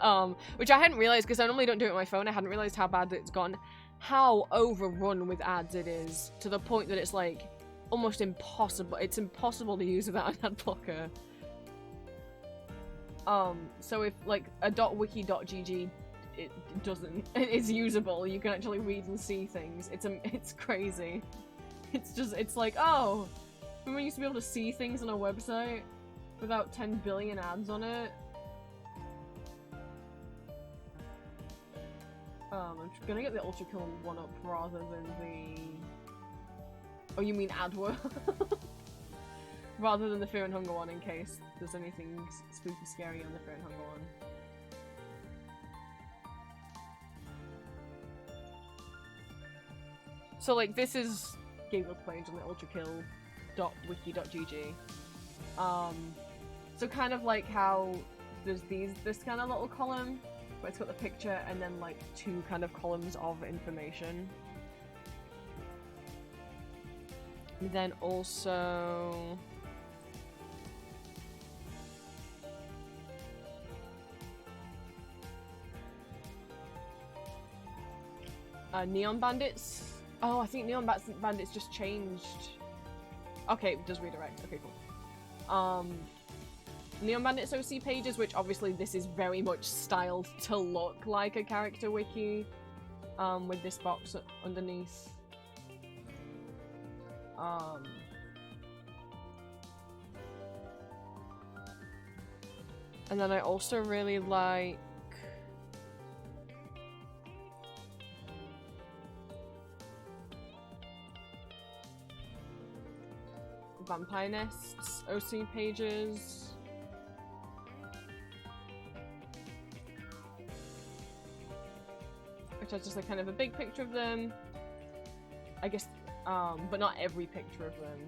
of, which I hadn't realized because I normally don't do it on my phone. I hadn't realized how bad it's gone. How overrun with ads it is, to the point that it's like almost impossible. It's impossible to use without an ad blocker. So if like a .wiki.gg it is usable, you can actually read and see things. It's crazy. It's like, oh, remember we used to be able to see things on a website without 10 billion ads on it? I'm just gonna get the Ultra Kill one up rather than the... Oh, you mean AdWorld? Rather than the Fear and Hunger one, in case there's anything spooky scary on the Fear and Hunger one. So, like, this is gameplay page on the ultrakill.wiki.gg. So kind of like how there's this kind of little column where it's got the picture and then like 2 kind of columns of information. And then also Neon Bandits. Oh, I think Neon Bandits just changed. Okay, it does redirect. Okay, cool. Neon Bandits OC pages, which obviously this is very much styled to look like a character wiki, with this box underneath. And then I also really like Vampire Nests OC pages. Which is just like kind of a big picture of them. I guess, but not every picture of them.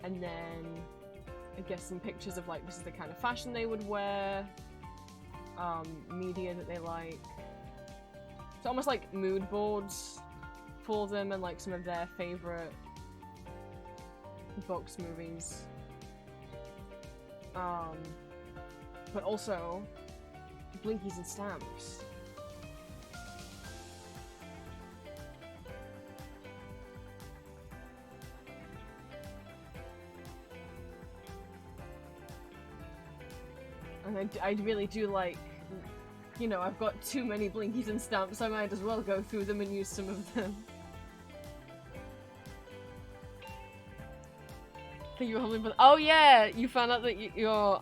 And then I guess some pictures of like, this is the kind of fashion they would wear, media that they like. So almost like mood boards for them and like some of their favorite books, movies. But also blinkies and stamps. And I really do like, you know, I've got too many blinkies and stamps, so I might as well go through them and use some of them. Oh yeah, you found out that your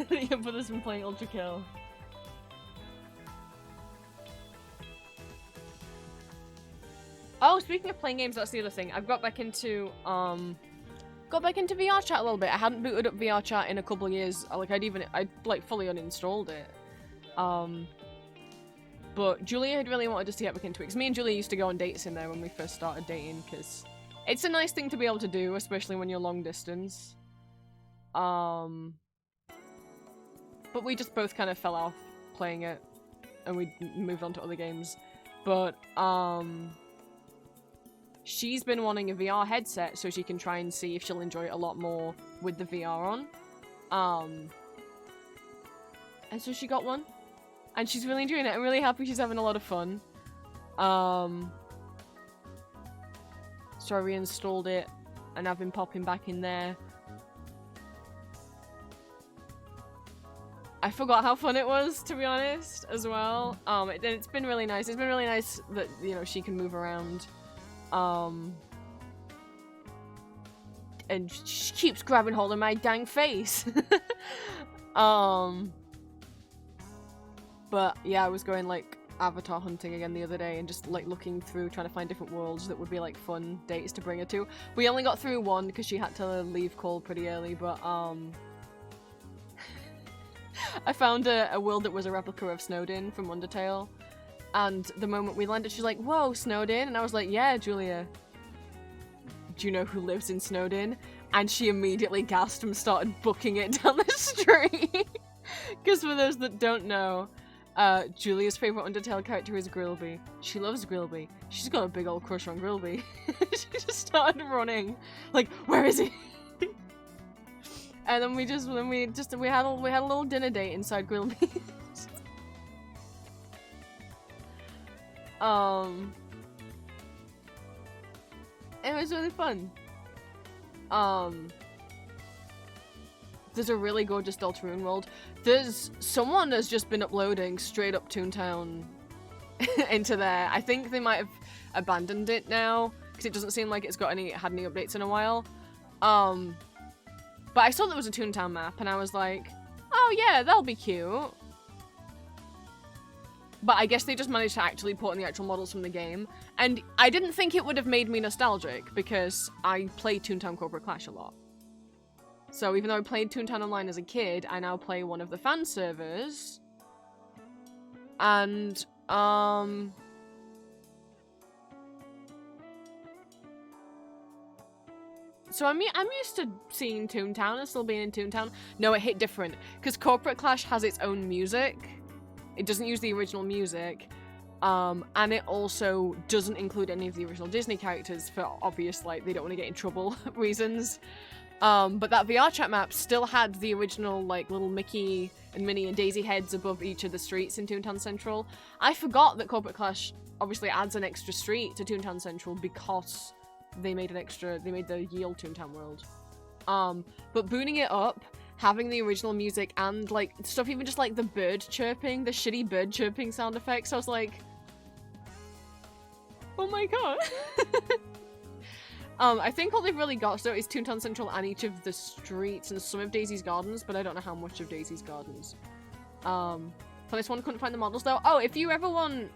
your brother's been playing Ultra Kill. Oh, speaking of playing games, that's the other thing. I've got back into VR chat a little bit. I hadn't booted up VR chat in a couple of years. Like I'd like fully uninstalled it. But Julia had really wanted us to get back into it, because me and Julia used to go on dates in there when we first started dating, because it's a nice thing to be able to do, especially when you're long distance. But we just both kind of fell off playing it, and we moved on to other games. But she's been wanting a VR headset so she can try and see if she'll enjoy it a lot more with the VR on. And so she got one. And she's really enjoying it. I'm really happy she's having a lot of fun. So I reinstalled it, and I've been popping back in there. I forgot how fun it was, to be honest, as well. It's been really nice. It's been really nice that, you know, she can move around. And she keeps grabbing hold of my dang face. But yeah, I was going like avatar hunting again the other day and just like looking through, trying to find different worlds that would be like fun dates to bring her to. We only got through one because she had to leave call pretty early, but I found a world that was a replica of Snowdin from Undertale, and the moment we landed she's like, "Whoa, Snowdin," and I was like, "Yeah, Julia, do you know who lives in Snowdin?" And she immediately gasped and started booking it down the street. Because for those that don't know, Julia's favourite Undertale character is Grilby. She loves Grilby. She's got a big old crush on Grilby. She just started running. Like, where is he? And then we had a little dinner date inside Grilby. It was really fun. There's a really gorgeous Deltarune world. Someone has just been uploading straight up Toontown into there. I think they might have abandoned it now because it doesn't seem like it's had any updates in a while. But I saw there was a Toontown map and I was like, oh yeah, that'll be cute. But I guess they just managed to actually put in the actual models from the game. And I didn't think it would have made me nostalgic because I played Toontown Corporate Clash a lot. So even though I played Toontown Online as a kid, I now play one of the fan servers. And, so I'm used to seeing Toontown and still being in Toontown. No, it hit different. Because Corporate Clash has its own music. It doesn't use the original music. And it also doesn't include any of the original Disney characters for obvious, like, they don't want to get in trouble reasons. But that VR chat map still had the original, like, little Mickey and Minnie and Daisy heads above each of the streets in Toontown Central. I forgot that Corporate Clash obviously adds an extra street to Toontown Central because they made the Yield Toontown world. But booting it up, having the original music and, like, stuff even just like the bird chirping, the shitty bird chirping sound effects, I was like, oh my god. I think all they've really got so is Toontown Central and each of the streets and some of Daisy's Gardens, but I don't know how much of Daisy's Gardens. For this one, couldn't find the models though. Oh, if you want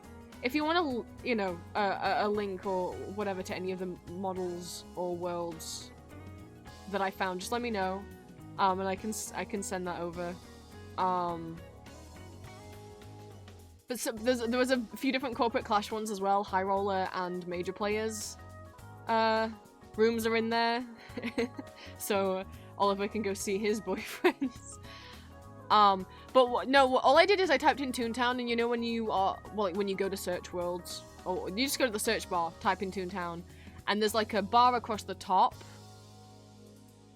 a, you know, a link or whatever to any of the models or worlds that I found, just let me know. And I can send that over. But so, there was a few different Corporate Clash ones as well, High Roller and Major Players. Rooms are in there, so Oliver can go see his boyfriends. But no, all I did is I typed in Toontown, and you know when you are, well, like when you go to search worlds, or you just go to the search bar, type in Toontown, and there's like a bar across the top,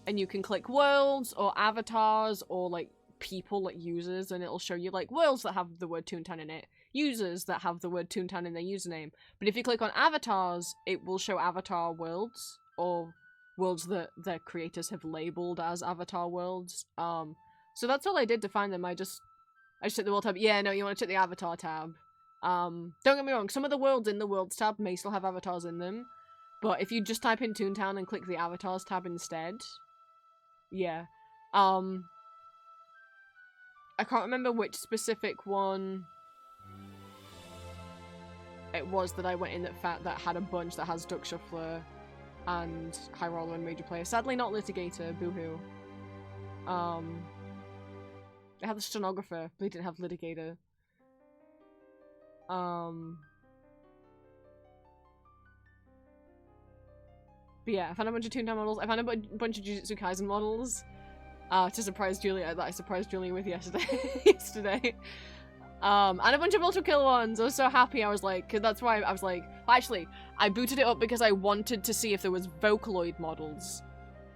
and you can click worlds or avatars or like people, like users, and it'll show you like worlds that have the word Toontown in it, users that have the word Toontown in their username. But if you click on avatars, it will show avatar worlds or worlds that their creators have labeled as avatar worlds. So that's all I did to find them. I just hit the world tab. Yeah, no, you want to check the avatar tab. Don't get me wrong, some of the worlds in the worlds tab may still have avatars in them, but if you just type in Toontown and click the avatars tab instead, yeah. I can't remember which specific one it was that I went in that had a bunch that has Duck Shuffler and High Roller and Major Player. Sadly not Litigator, boohoo. It had the Stenographer, but it didn't have Litigator. But yeah, I found a bunch of Toontown models. I found a bunch of Jujutsu Kaisen models. To surprise Julia, that I surprised Julia with yesterday. And a bunch of Ultra Kill ones. I was so happy. I was like, cause that's why I was like, well, actually, I booted it up because I wanted to see if there was Vocaloid models.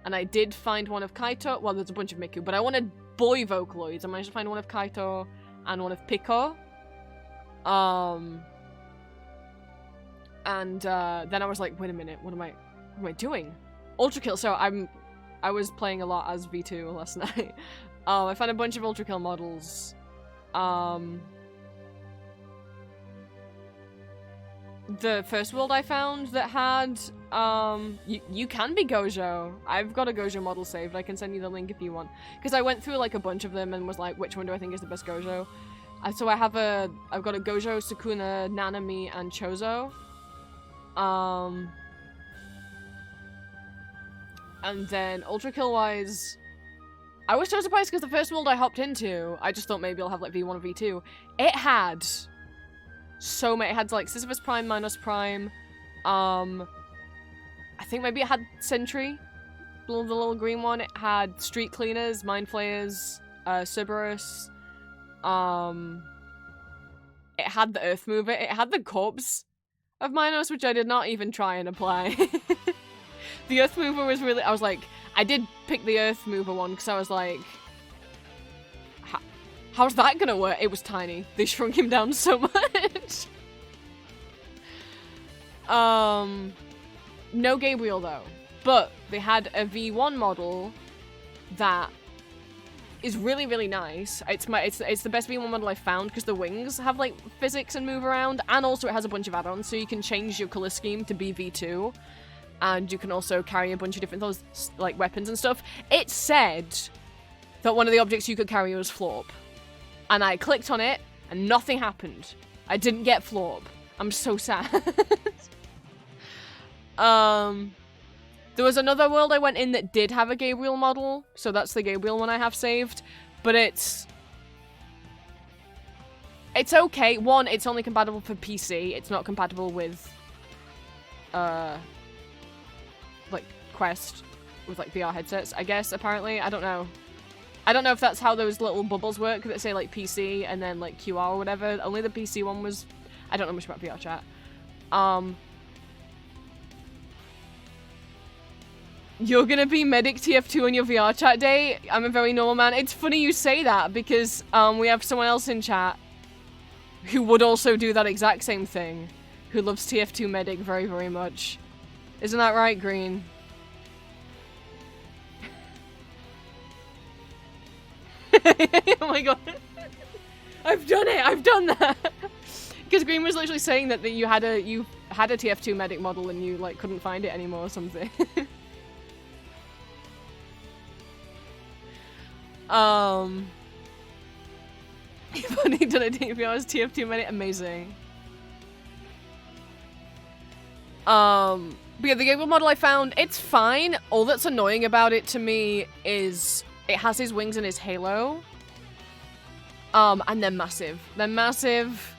And I did find one of Kaito. Well, there's a bunch of Miku, but I wanted boy Vocaloids. I managed to find one of Kaito and one of Pico. And then I was like, wait a minute, what am I doing? Ultra Kill. So I was playing a lot as V2 last night. I found a bunch of Ultra Kill models. The first world I found that had, you can be Gojo. I've got a Gojo model saved. I can send you the link if you want. Because I went through like a bunch of them and was like, which one do I think is the best Gojo? So I've got a Gojo, Sukuna, Nanami, and Chozo. And then Ultra Kill wise, I was so surprised because the first world I hopped into, I just thought maybe I'll have like V1 or V2. It had so many. It had like Sisyphus Prime, Minos Prime. I think maybe it had Sentry, the little green one. It had Street Cleaners, Mind Flayers, Cerberus. It had the Earth Mover. It had the corpse of Minos, which I did not even try and apply. The Earth Mover was really, I was like, I did pick the Earth Mover one because I was like, how's that gonna work? It was tiny. They shrunk him down so much. No Gabriel though, but they had a V1 model that is really, really nice. It's the best V1 model I found because the wings have like physics and move around, and also it has a bunch of add-ons, so you can change your color scheme to be V2, and you can also carry a bunch of different those like weapons and stuff. It said that one of the objects you could carry was Florp, and I clicked on it and nothing happened. I didn't get Florp. I'm so sad. There was another world I went in that did have a Gabriel model, so that's the Gabriel one I have saved, but it's okay. One, it's only compatible for PC. It's not compatible with, like, Quest, with, like, VR headsets, I guess, apparently. I don't know. I don't know if that's how those little bubbles work, that say, like, PC and then, like, QR or whatever. Only the PC one was... I don't know much about VR chat. You're gonna be Medic TF2 on your VR chat day? I'm a very normal man. It's funny you say that because we have someone else in chat who would also do that exact same thing, who loves TF2 Medic very, very much. Isn't that right, Green? Oh my god. I've done it! I've done that! Because Green was literally saying that you had a TF2 Medic model and you like couldn't find it anymore or something. Funny, done a TPO as TF2 Medic, amazing. But yeah, the Gabriel model I found, it's fine. All that's annoying about it to me is it has his wings and his halo. And they're massive. They're massive,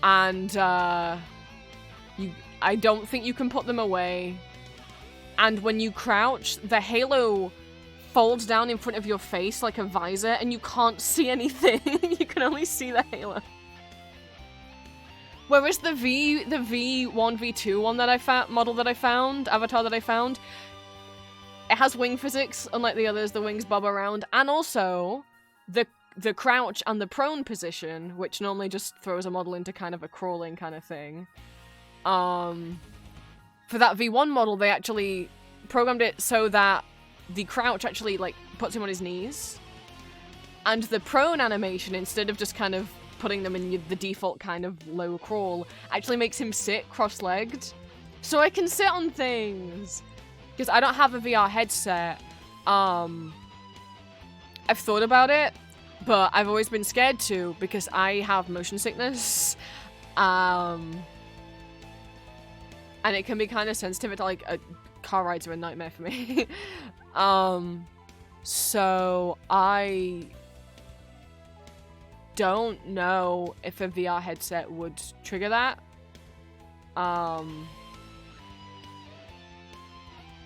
and I don't think you can put them away. And when you crouch, the halo folds down in front of your face like a visor, and you can't see anything. You can only see the halo. Whereas the V1, V2 one that I found, model that I found, avatar that I found, it has wing physics, unlike the others. The wings bob around, and also the crouch and the prone position, which normally just throws a model into kind of a crawling kind of thing. For that V1 model, they actually programmed it so that the crouch actually, like, puts him on his knees. And the prone animation, instead of just kind of putting them in the default kind of low crawl, actually makes him sit cross-legged. So I can sit on things! Because I don't have a VR headset. I've thought about it, but I've always been scared to, because I have motion sickness. And it can be kind of sensitive to, like, car rides are a nightmare for me. So I don't know if a VR headset would trigger that.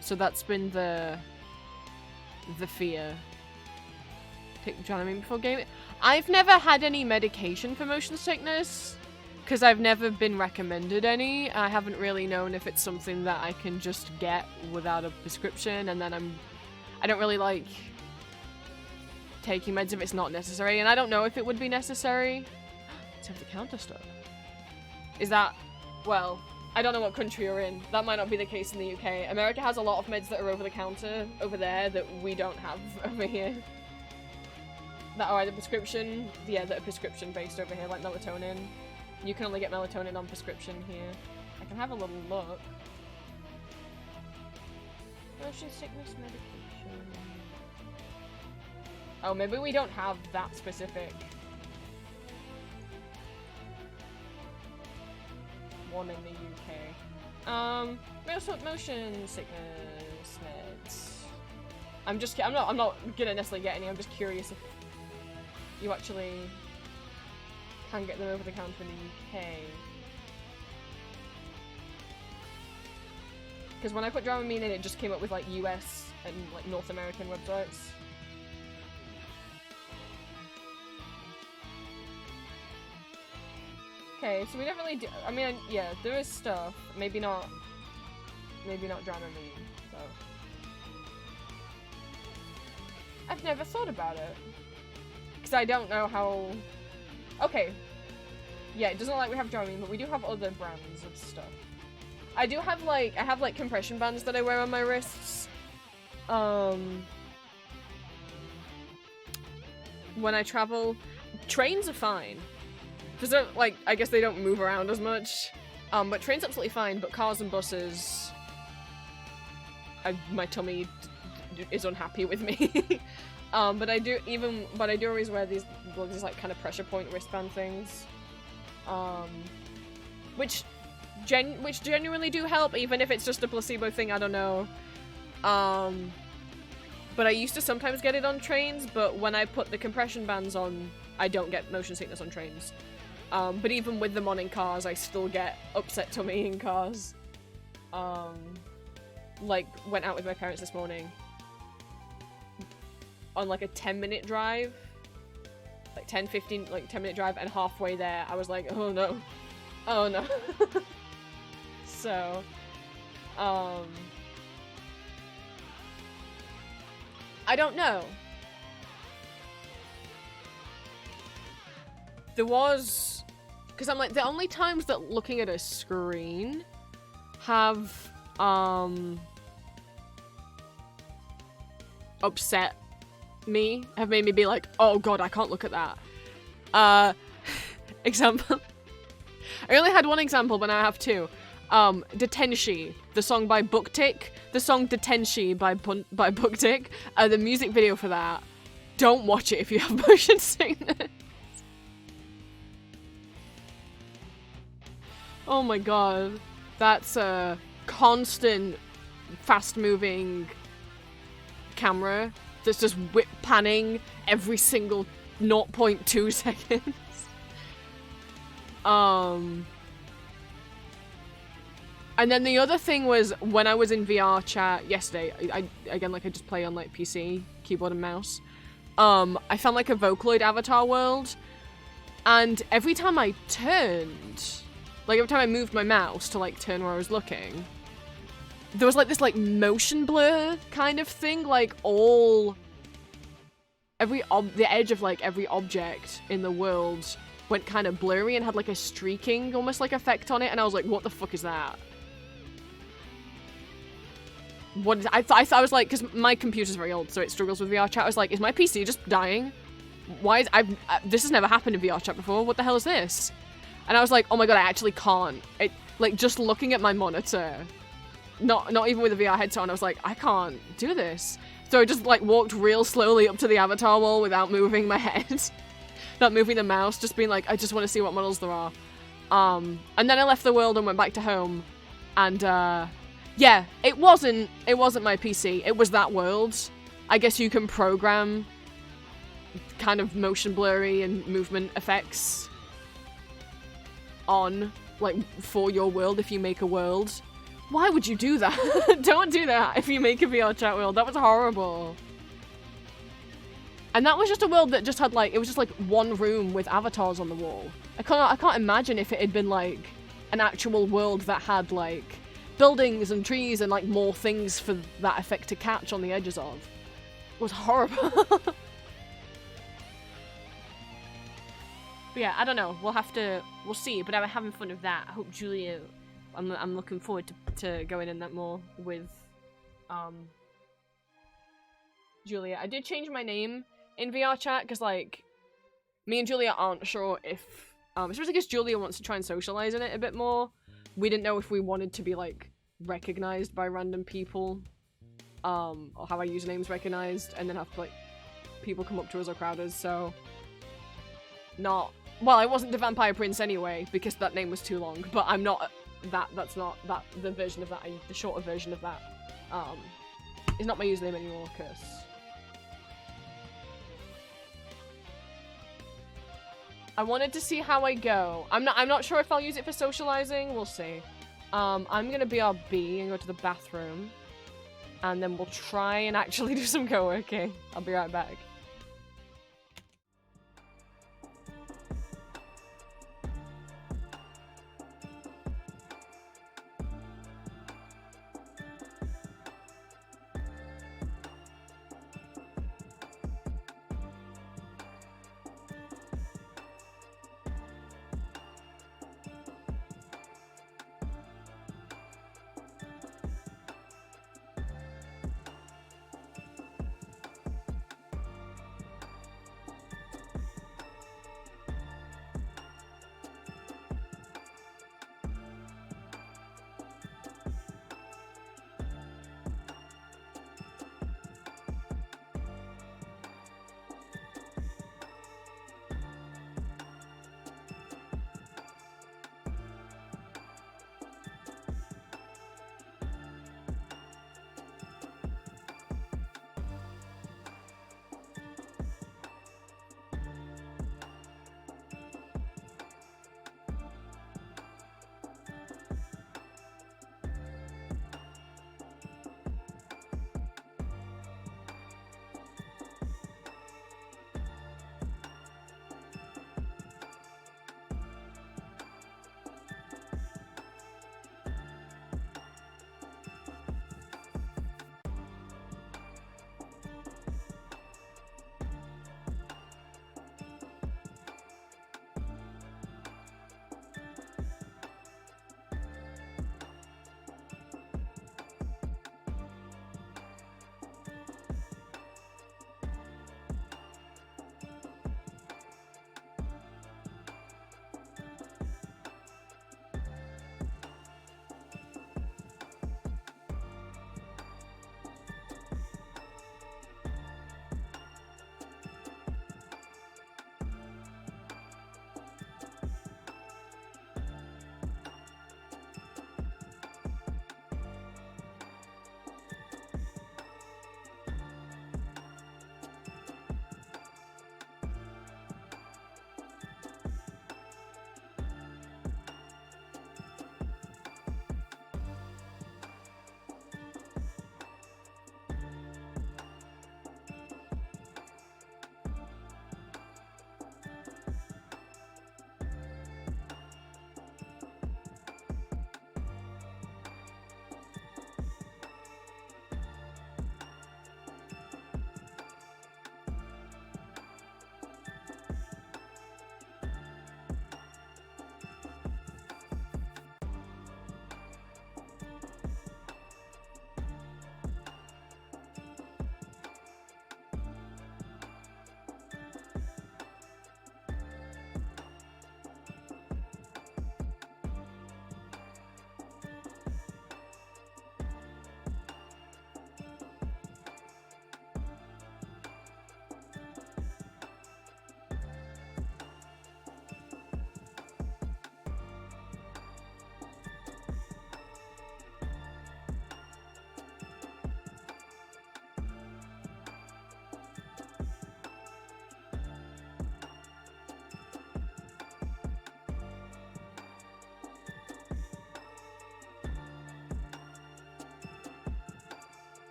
So that's been the fear. take Dramamine before gaming. I've never had any medication for motion sickness, because I've never been recommended any. I haven't really known if it's something that I can just get without a prescription, and then I don't really like taking meds if it's not necessary, and I don't know if it would be necessary. It's over-the-counter stuff. Is that... well, I don't know what country you're in. That might not be the case in the UK. America has a lot of meds that are over-the-counter over there that we don't have over here. That are either prescription... yeah, that are prescription-based over here, like melatonin. You can only get melatonin on prescription here. I can have a little look. Motion sickness medication. Oh, maybe we don't have that specific one in the UK. Motion sickness meds. I'm not gonna necessarily get any. I'm just curious if you actually can get them over the counter in the UK. Because when I put Dramamine in, it just came up with like US and like North American websites. Okay, so we don't really do- I mean, yeah, there is stuff. Maybe not Dramamine, so. I've never thought about it. Because I don't know how... okay. Yeah, it doesn't look like we have Dramamine, but we do have other brands of stuff. I do have I have like compression bands that I wear on my wrists. When I travel. Trains are fine. Because I guess they don't move around as much. But trains absolutely fine, but cars and buses... my tummy is unhappy with me. But I do always wear these like kind of pressure point wristband things. Which genuinely do help, even if it's just a placebo thing, I don't know. But I used to sometimes get it on trains, but when I put the compression bands on, I don't get motion sickness on trains. But even with them on in cars, I still get upset tummy in cars. Like, went out with my parents this morning on like a 10-minute drive. Like 10-minute drive, and halfway there, I was like, oh no. Oh no. So, I don't know. There was... because I'm like, the only times that looking at a screen have, upset me, have made me be like, oh god, I can't look at that. Example. I only had one example, but now I have two. Detenshi, the song by Booktick. The song Detenshi by Booktick. The music video for that. Don't watch it if you have motion sickness. Oh my god. That's a constant, fast-moving camera that's just whip panning every single 0.2 seconds. And then the other thing was when I was in VR chat yesterday, I just play on like PC, keyboard and mouse. I found like a Vocaloid avatar world, and every time I turned, like every time I moved my mouse to like turn where I was looking, there was like this like motion blur kind of thing, like the edge of like every object in the world went kind of blurry and had like a streaking almost like effect on it, and I was like, what the fuck is that? What is, I was like, because my computer's very old, so it struggles with VR chat. I was like, is my PC just dying? Why is this has never happened in VR chat before. What the hell is this? And I was like, oh my god, I actually can't. It like just looking at my monitor, not even with a VR headset on, I was like, I can't do this. So I just like walked real slowly up to the avatar wall without moving my head, not moving the mouse, just being like, I just want to see what models there are. And then I left the world and went back to home, and yeah, it wasn't my PC, it was that world. I guess you can program kind of motion blurry and movement effects on, like, for your world if you make a world. Why would you do that? Don't do that if you make a VR chat world. That was horrible. And that was just a world that just had like, it was just like one room with avatars on the wall. I can't imagine if it had been like an actual world that had like buildings and trees and like more things for that effect to catch on the edges of. It was horrible. But yeah, I don't know. We'll see. But I'm having fun with that. I hope Julia, I'm looking forward to going in that more with, Julia. I did change my name in VR chat because like, me and Julia aren't sure if, especially because Julia wants to try and socialize in it a bit more. We didn't know if we wanted to be like recognized by random people, or have our usernames recognized, and then have like people come up to us or crowd us. So, well, I wasn't the Vampire Prince anyway because that name was too long. But I'm not that. That's not that. The version of that. The shorter version of that. Is not my username anymore. Curse. I wanted to see how I go. I'm not sure if I'll use it for socializing. We'll see. I'm gonna BRB and go to the bathroom. And then we'll try and actually do some co-working. I'll be right back.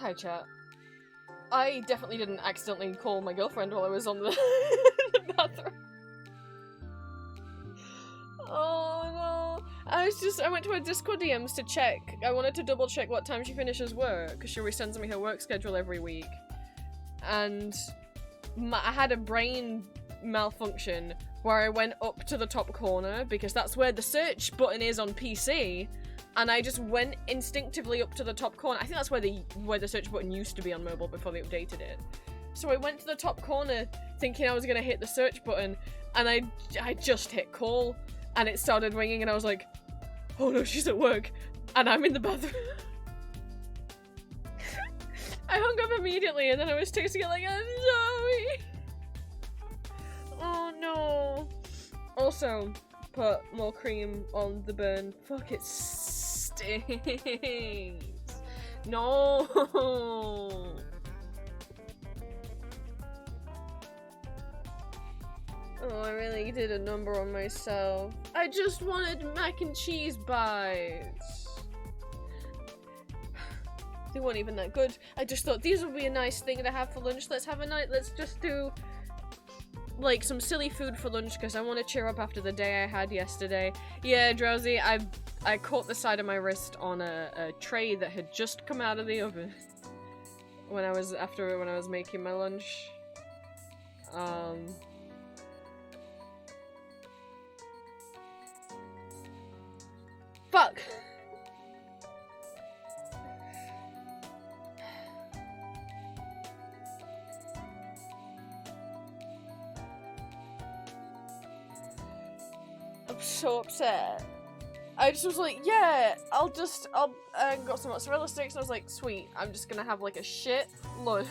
Hi, chat. I definitely didn't accidentally call my girlfriend while I was on the, the bathroom. Oh no. I went to her Discord DMs to check. I wanted to double check what time she finishes work, because she resends me her work schedule every week. And I had a brain malfunction where I went up to the top corner, because that's where the search button is on PC, and I just went instinctively up to the top corner. I think that's where the search button used to be on mobile before they updated it. So I went to the top corner thinking I was gonna hit the search button, and I just hit call, and it started ringing, and I was like, oh no, she's at work, and I'm in the bathroom. I hung up immediately, and then I was texting it like, I'm sorry. Oh no. Also, put more cream on the burn. Fuck, it stinks. No. Oh, I really did a number on myself. I just wanted mac and cheese bites. They weren't even that good. I just thought these would be a nice thing to have for lunch. Let's just do like some silly food for lunch because I want to cheer up after the day I had yesterday. Yeah, Drowsy, I caught the side of my wrist on a tray that had just come out of the oven when I was making my lunch. Fuck! I'm so upset. I just was like, yeah, I'll got some mozzarella sticks, and I was like, sweet, I'm just gonna have like a shit lunch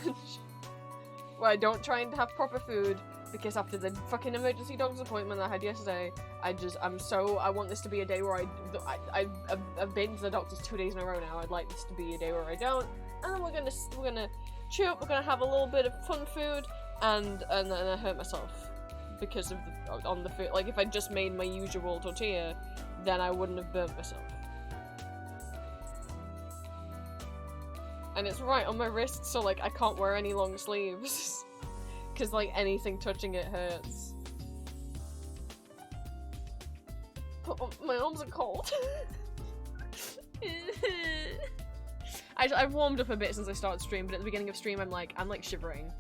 where I don't try and have proper food, because after the fucking emergency doctor's appointment I had yesterday, I want this to be a day where I've been to the doctor's 2 days in a row now. I'd like this to be a day where I don't, and then we're gonna cheer up, we're gonna have a little bit of fun food, and then I hurt myself because of the food. Like, if I just made my usual tortilla, then I wouldn't have burnt myself. And it's right on my wrist, so like I can't wear any long sleeves. Because like anything touching it hurts. Oh, my arms are cold. I've warmed up a bit since I started stream, but at the beginning of stream I'm like shivering.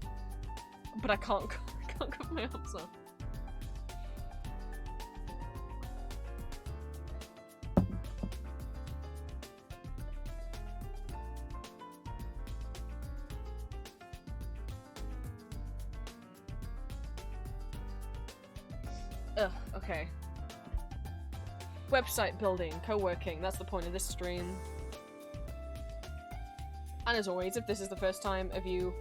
But I can't cover my arms up. Ugh, okay. Website building, co-working, that's the point of this stream. And as always, if this is the first time of you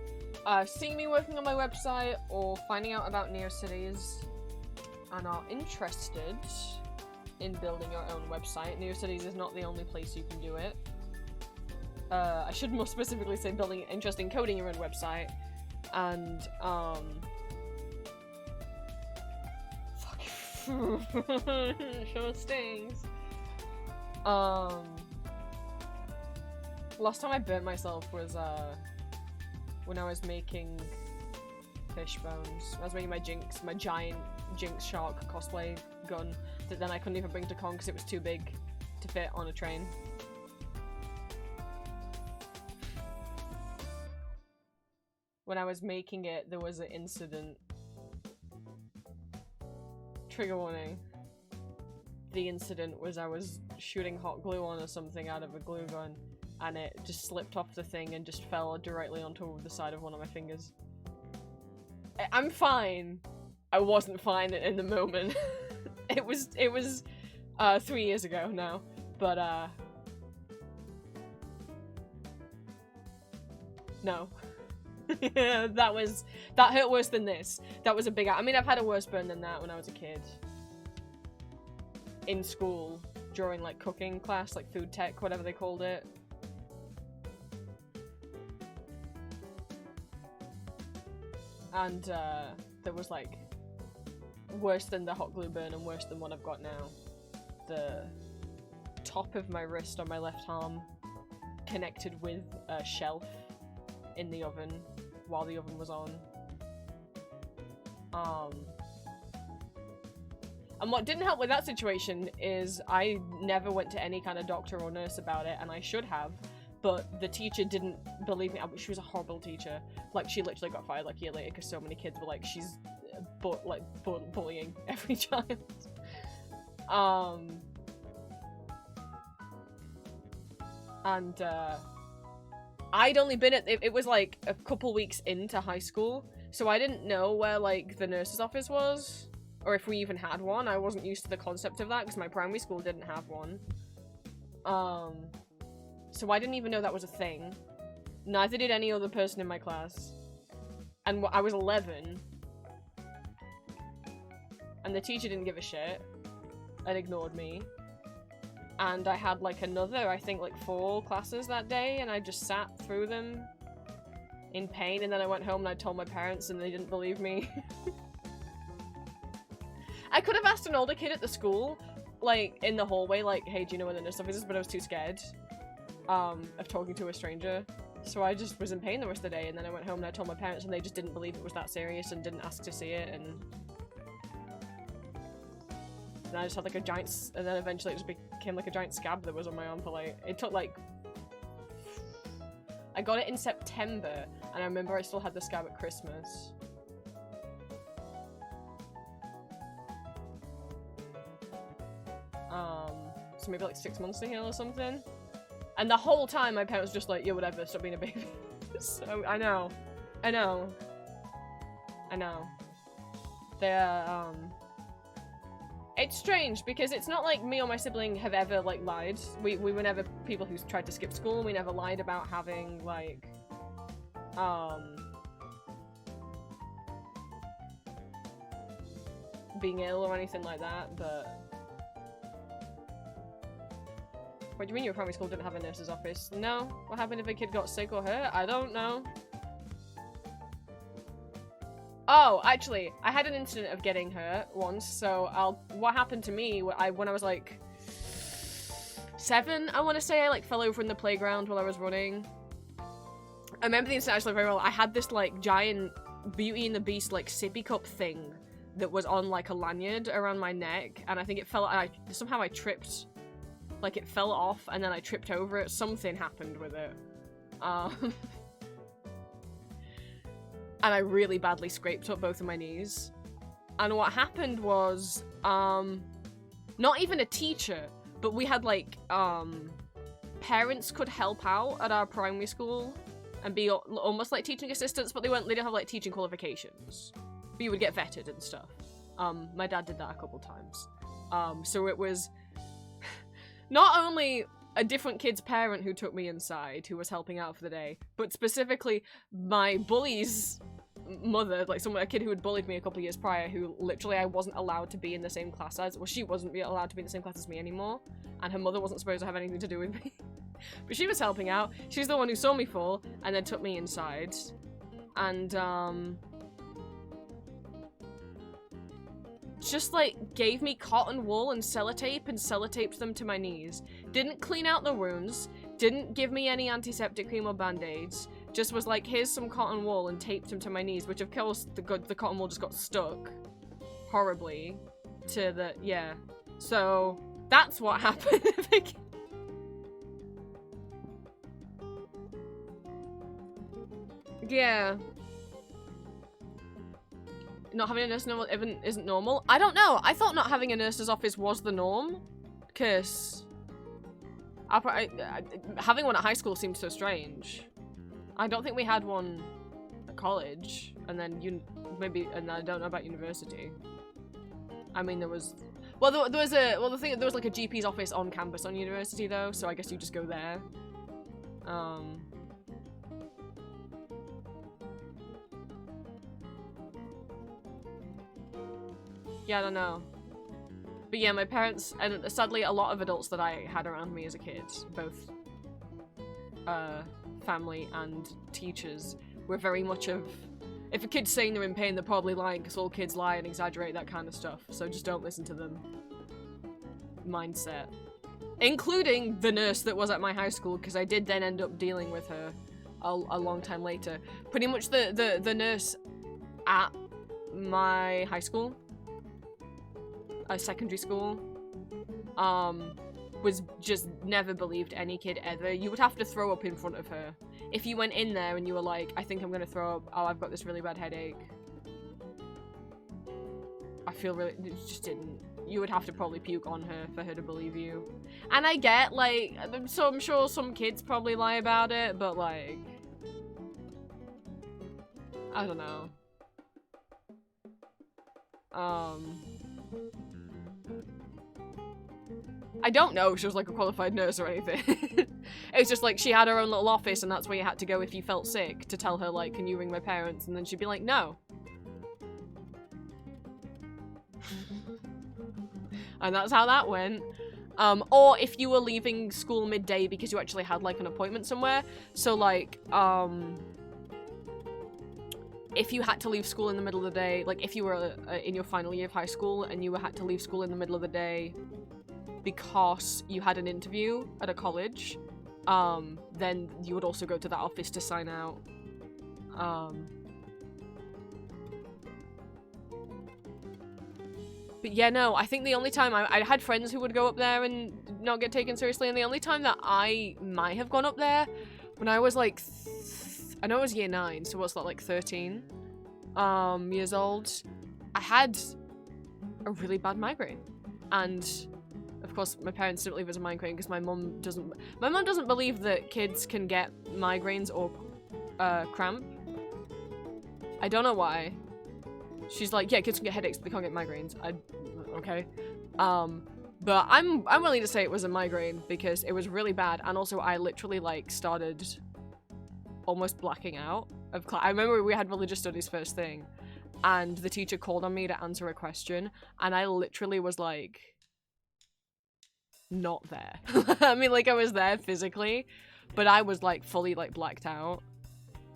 seeing me working on my website or finding out about NeoCities and are interested in building your own website, NeoCities is not the only place you can do it. I should more specifically say interested in coding your own website, and sure stings. Last time I burnt myself was when I was making fish bones. I was making my giant Jinx shark cosplay gun that then I couldn't even bring to con because it was too big to fit on a train. When I was making it, there was an incident. Trigger warning. The incident was I was shooting hot glue on or something out of a glue gun, and it just slipped off the thing and just fell directly onto the side of one of my fingers. I'm fine. I wasn't fine in the moment. It was 3 years ago now, but no. That hurt worse than this. That was a big... I mean, I've had a worse burn than that when I was a kid. In school, during, like, cooking class, like, food tech, whatever they called it. And, there was, like, worse than the hot glue burn and worse than what I've got now. The top of my wrist on my left arm connected with a shelf in the oven while the oven was on. And what didn't help with that situation is I never went to any kind of doctor or nurse about it, and I should have, but the teacher didn't believe me. She was a horrible teacher. Like, she literally got fired like a year later because so many kids were like, she's bullying every child. I'd only been at it was like a couple weeks into high school, so I didn't know where like the nurse's office was, or if we even had one. I wasn't used to the concept of that because my primary school didn't have one. So I didn't even know that was a thing. Neither did any other person in my class. And I was 11. And the teacher didn't give a shit and ignored me. And I had like another, I think like 4 classes that day, and I just sat through them in pain, and then I went home and I told my parents and they didn't believe me. I could have asked an older kid at the school, like in the hallway, like, hey, do you know where the nurse office is? But I was too scared of talking to a stranger. So I just was in pain the rest of the day, and then I went home and I told my parents, and they just didn't believe it was that serious and didn't ask to see it, and I just had like a giant, and then eventually it just became like a giant scab that was on my arm for like, it took like, I got it in September, and I remember I still had the scab at Christmas. So maybe like 6 months to heal or something. And the whole time my parents were just like, yeah, whatever, stop being a baby. So, I know. They're, it's strange because it's not like me or my sibling have ever like lied. We were never people who tried to skip school. We never lied about having like being ill or anything like that, but what do you mean your primary school didn't have a nurse's office? No. What happened if a kid got sick or hurt? I don't know. Oh, actually, I had an incident of getting hurt once, so what happened to me, when I was like 7, I want to say, I like fell over in the playground while I was running. I remember the incident actually very well. I had this like giant Beauty and the Beast like sippy cup thing that was on like a lanyard around my neck, and I think it fell, somehow I tripped, like it fell off and then I tripped over it. Something happened with it. And I really badly scraped up both of my knees. And what happened was, not even a teacher, but we had like, parents could help out at our primary school and be almost like teaching assistants, but they didn't have like teaching qualifications. But you would get vetted and stuff. My dad did that a couple times. So it was not only a different kid's parent who took me inside, who was helping out for the day, but specifically my bully's mother, like a kid who had bullied me a couple of years prior, who literally I wasn't allowed to be in the same class as, well, she wasn't allowed to be in the same class as me anymore, and her mother wasn't supposed to have anything to do with me. But she was helping out. She's the one who saw me fall, and then took me inside, and, just like gave me cotton wool and sellotaped them to my knees. Didn't clean out the wounds, didn't give me any antiseptic cream or band-aids, just was like, here's some cotton wool, and taped them to my knees, which of course the cotton wool just got stuck horribly to the, yeah. So that's what happened. Yeah. Not having a nurse isn't normal? I don't know. I thought not having a nurse's office was the norm, because having one at high school seemed so strange. I don't think we had one at college, and then and I don't know about university. I mean, there was, well, there was like a GP's office on campus on university though, so I guess you just go there. Yeah, I don't know. But yeah, my parents, and sadly a lot of adults that I had around me as a kid, both family and teachers, were very much of, if a kid's saying they're in pain, they're probably lying, because all kids lie and exaggerate that kind of stuff, so just don't listen to them. Mindset. Including the nurse that was at my high school, because I did then end up dealing with her a long time later. Pretty much the nurse at my high school, secondary school, was just never believed any kid ever. You would have to throw up in front of her. If you went in there and you were like, I think I'm gonna throw up, oh, I've got this really bad headache, I feel really, it just didn't. You would have to probably puke on her for her to believe you. And I get, like, so I'm sure some kids probably lie about it, but, like, I don't know. I don't know if she was, like, a qualified nurse or anything. It was just, like, she had her own little office, and that's where you had to go if you felt sick, to tell her, like, can you ring my parents? And then she'd be like, no. And that's how that went. Or if you were leaving school midday because you actually had, like, an appointment somewhere. So, like, if you had to leave school in the middle of the day, like, if you were in your final year of high school and you had to leave school in the middle of the day because you had an interview at a college, then you would also go to that office to sign out. But yeah, no, I think the only time I had friends who would go up there and not get taken seriously, and the only time that I might have gone up there when I was like, I know it was year 9, so what's that, like 13 years old, I had a really bad migraine. And of course my parents didn't believe it was a migraine because my mum doesn't believe that kids can get migraines or cramp. I don't know why. She's like, yeah, kids can get headaches, but they can't get migraines. Okay. But I'm willing to say it was a migraine because it was really bad, and also I literally, like, started almost blacking out of class. I remember we had religious studies first thing, and the teacher called on me to answer a question, and I literally was, like, not there. I mean, like, I was there physically, but I was, like, fully, like, blacked out.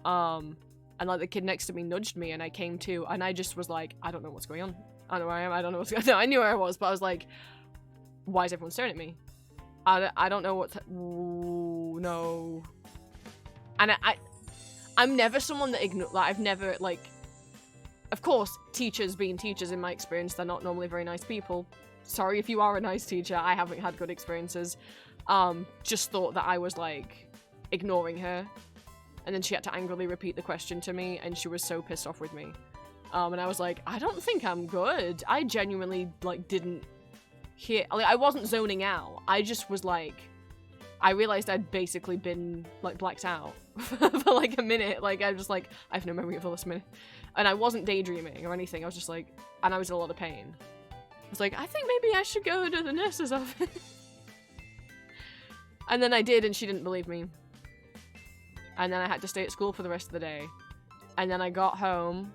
And, like, the kid next to me nudged me, and I came to, and I just was like, I don't know what's going on. I don't know where I am, I don't know what's going on. I knew where I was, but I was like, why is everyone staring at me? I don't know what's... Ooh, no. And I'm never someone that like, I've never, like... Of course, teachers being teachers, in my experience, they're not normally very nice people. Sorry if you are a nice teacher, I haven't had good experiences. Just thought that I was, like, ignoring her. And then she had to angrily repeat the question to me, and she was so pissed off with me. And I was like, I don't think I'm good. I genuinely, like, didn't hear... Like, I wasn't zoning out. I just was, like... I realized I'd basically been, like, blacked out for, like, a minute. Like, I was just like, I have no memory of the last minute. And I wasn't daydreaming or anything. I was just like... And I was in a lot of pain. I was like, I think maybe I should go to the nurse's office. And then I did, and she didn't believe me. And then I had to stay at school for the rest of the day. And then I got home,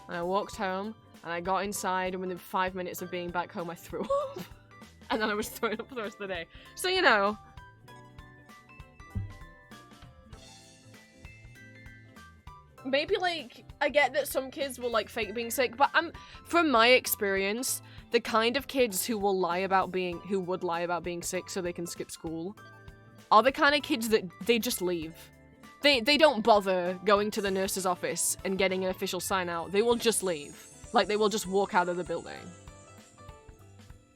and I walked home, and I got inside, and within 5 minutes of being back home, I threw up. And then I was throwing up for the rest of the day. So, you know. Maybe, like, I get that some kids will, like, fake being sick, but from my experience, the kind of kids who would lie about being sick so they can skip school are the kind of kids that they just leave. They don't bother going to the nurse's office and getting an official sign out. They will just leave. Like, they will just walk out of the building.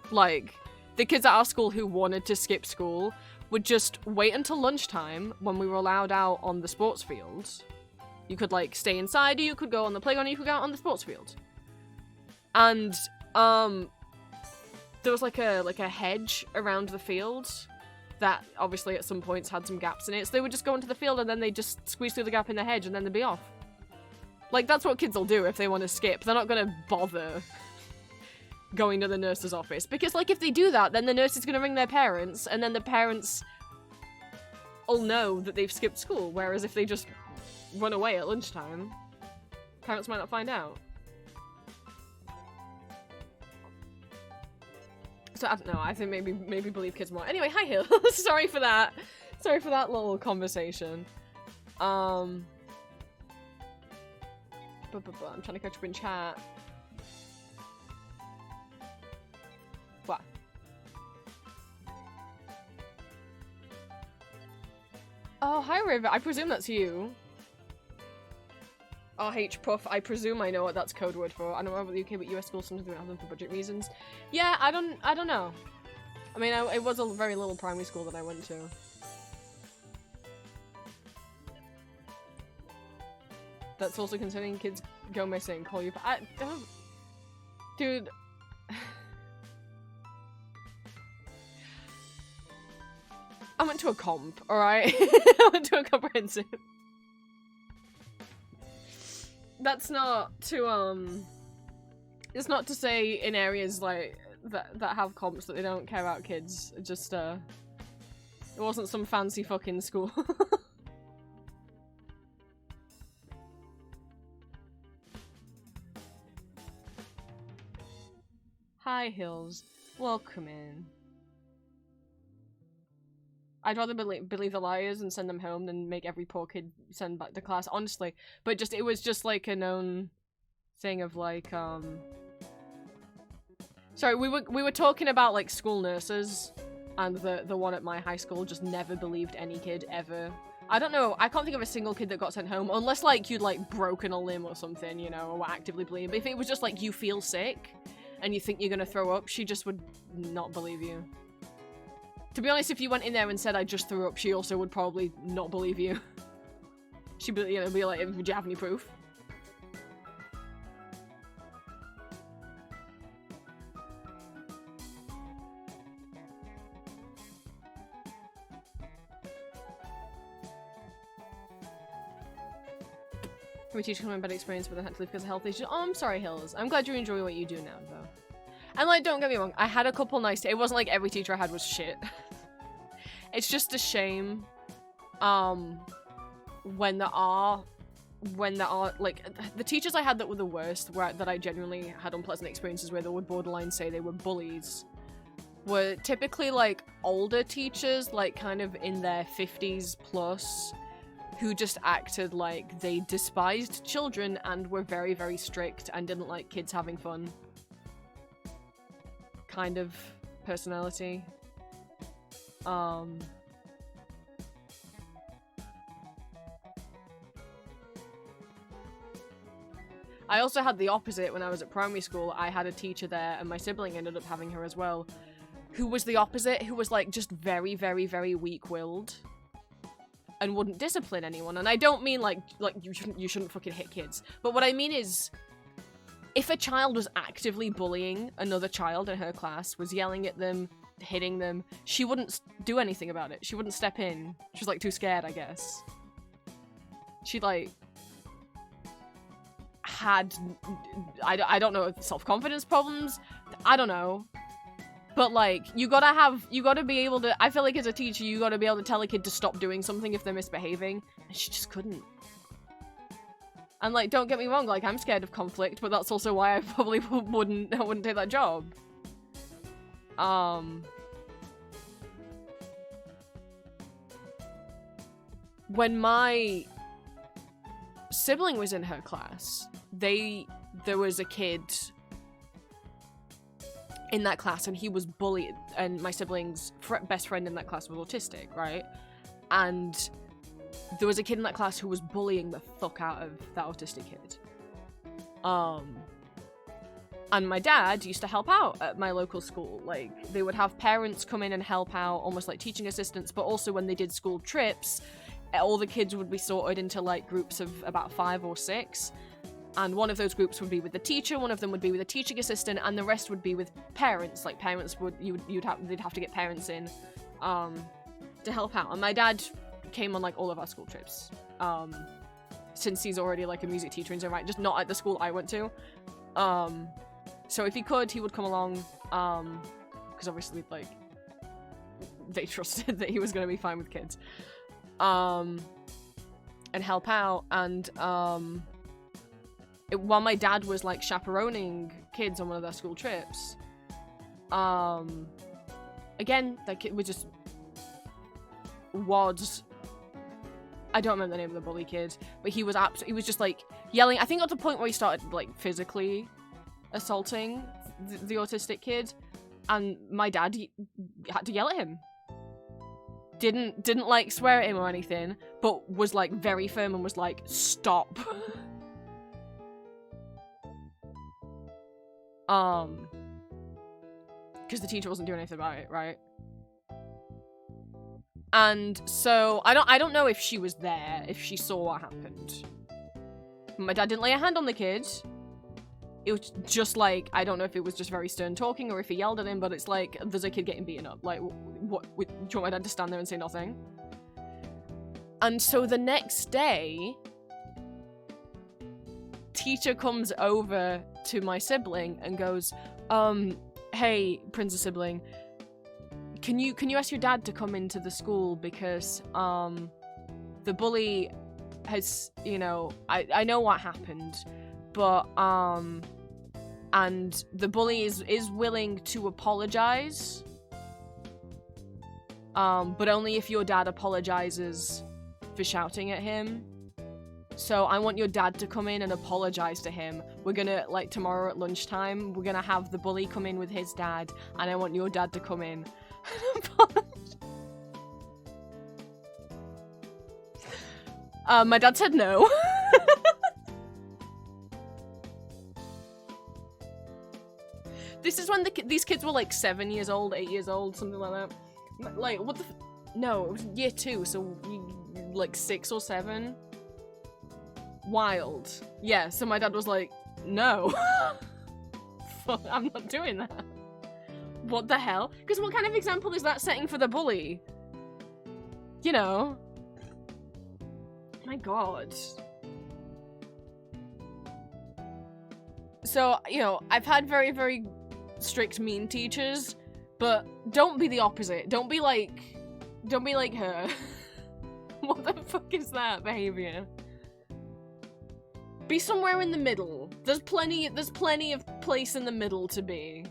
Like, the kids at our school who wanted to skip school would just wait until lunchtime when we were allowed out on the sports fields. You could, like, stay inside, or you could go on the playground, or you could go out on the sports field. And, there was, like a hedge around the field that obviously at some points had some gaps in it, so they would just go into the field and then they'd just squeeze through the gap in the hedge and then they'd be off. Like, that's what kids will do if they want to skip. They're not gonna bother going to the nurse's office, because, like, if they do that, then the nurse is gonna ring their parents, and then the parents will know that they've skipped school, whereas if they just run away at lunchtime, parents might not find out. So, I don't know, I think maybe believe kids more. Anyway, hi Hill. Sorry for that. Sorry for that little conversation. I'm trying to catch up in chat. What? Oh, hi, River. I presume that's you. RH Puff, I presume I know what that's code word for. I don't know about the UK, but US schools sometimes don't have them for budget reasons. Yeah, I don't know. I mean, it was a very little primary school that I went to. That's also concerning. Kids go missing. Call you. I don't. Dude. I went to a comp, alright? I went to a comprehensive. That's not to, it's not to say in areas like that have comps that they don't care about kids. It just, it wasn't some fancy fucking school. Hi, Hills. Welcome in. I'd rather believe the liars and send them home than make every poor kid send back to class, honestly. But just, it was just like a known thing of like, sorry, we were talking about like school nurses, and the one at my high school just never believed any kid ever. I don't know, I can't think of a single kid that got sent home, unless like you'd like broken a limb or something, you know, or were actively bleeding. But if it was just like you feel sick and you think you're gonna throw up, she just would not believe you. To be honest, if you went in there and said I just threw up, she also would probably not believe you. She'd be, you know, be like, "Would you have any proof?" My teacher had a bad experience, but I had to leave because of health issues. Oh, I'm sorry, Hills. I'm glad you enjoy what you do now, though. And like, don't get me wrong, I had a couple nice. It wasn't like every teacher I had was shit. It's just a shame, when there are like the teachers I had that were the worst, that I genuinely had unpleasant experiences with, or would borderline say they were bullies, were typically like older teachers, like kind of in their 50s plus, who just acted like they despised children and were very, very strict and didn't like kids having fun. Kind of personality. I also had the opposite when I was at primary school. I had a teacher there, and my sibling ended up having her as well, who was the opposite, who was like just very, very, very weak-willed and wouldn't discipline anyone. And I don't mean like you shouldn't fucking hit kids, but what I mean is, if a child was actively bullying another child in her class, was yelling at them, hitting them, she wouldn't do anything about it. She wouldn't step in. She was like too scared, I guess. She like had, I don't know, self-confidence problems. I don't know. But like, you gotta be able to, I feel like as a teacher, you gotta be able to tell a kid to stop doing something if they're misbehaving. And she just couldn't. And like, don't get me wrong, like, I'm scared of conflict, but that's also why I probably wouldn't take that job. When my sibling was in her class, there was a kid in that class, and he was bullied, and my sibling's best friend in that class was autistic, right? And there was a kid in that class who was bullying the fuck out of that autistic kid. And my dad used to help out at my local school. Like, they would have parents come in and help out, almost like teaching assistants, but also when they did school trips, all the kids would be sorted into like groups of about 5 or 6. And one of those groups would be with the teacher, one of them would be with a teaching assistant, and the rest would be with parents. Like, parents would, they'd have to get parents in, to help out. And my dad came on like all of our school trips, since he's already like a music teacher in his own right, just not at the school I went to. So if he could, he would come along, because obviously, like, they trusted that he was going to be fine with kids, and help out. And while my dad was like chaperoning kids on one of their school trips, again, that kid was I don't remember the name of the bully kid, but he was just like yelling. I think got to the point where he started like physically assaulting the autistic kid, and my dad had to yell at him didn't like swear at him or anything, but was like very firm and was like, stop. Because the teacher wasn't doing anything about it, right? And so I don't know if she was there, if she saw what happened. My dad didn't lay a hand on the kid. It was just like, I don't know if it was just very stern talking or if he yelled at him, but it's like, there's a kid getting beaten up. Like, what do you want my dad to stand there and say nothing? And so the next day, teacher comes over to my sibling and goes, hey, Princess sibling, can you ask your dad to come into the school because, the bully has, you know, I know what happened, but, and the bully is willing to apologize, but only if your dad apologizes for shouting at him. So I want your dad to come in and apologize to him. We're gonna, like, tomorrow at lunchtime, we're gonna have the bully come in with his dad, and I want your dad to come in and apologize. My dad said no. This is when these kids were like 7 years old, 8 years old, something like that. Like, what the no, it was year 2, so like 6 or 7. Wild. Yeah, so my dad was like, no. Fuck, I'm not doing that. What the hell? Because what kind of example is that setting for the bully? You know? My god. So, you know, I've had very, very strict, mean teachers, but don't be the opposite. Don't be like her. What the fuck is that behavior? Be somewhere in the middle. There's plenty of place in the middle to be.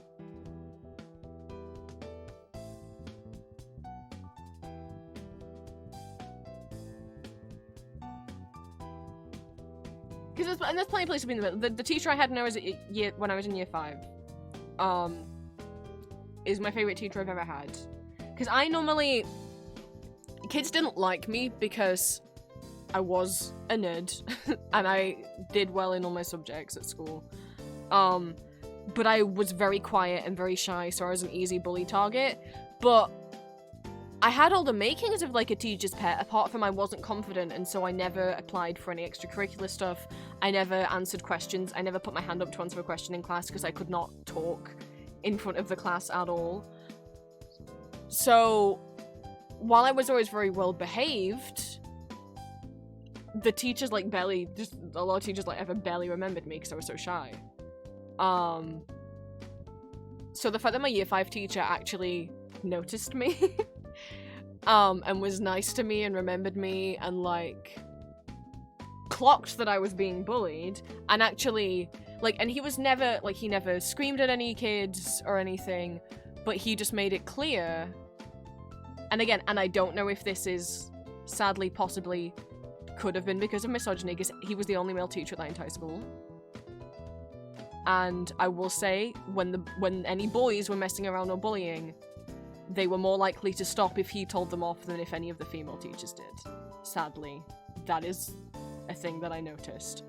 Because there's plenty of places to be in the middle. The teacher I had when I was in year 5, is my favorite teacher I've ever had. Because kids didn't like me because I was a nerd and I did well in all my subjects at school. But I was very quiet and very shy, so I was an easy bully target. But I had all the makings of like a teacher's pet, apart from I wasn't confident, and so I never applied for any extracurricular stuff. I never answered questions. I never put my hand up to answer a question in class because I could not talk in front of the class at all. So while I was always very well behaved, the teachers like a lot of teachers like ever barely remembered me because I was so shy. So the fact that my year 5 teacher actually noticed me and was nice to me and remembered me and like clocked that I was being bullied and actually like, and he was never like, he never screamed at any kids or anything, but he just made it clear. And again, and I don't know if this is sadly possibly could have been because of misogyny, because he was the only male teacher at that entire school. And I will say, when any boys were messing around or bullying, they were more likely to stop if he told them off than if any of the female teachers did. Sadly, that is a thing that I noticed.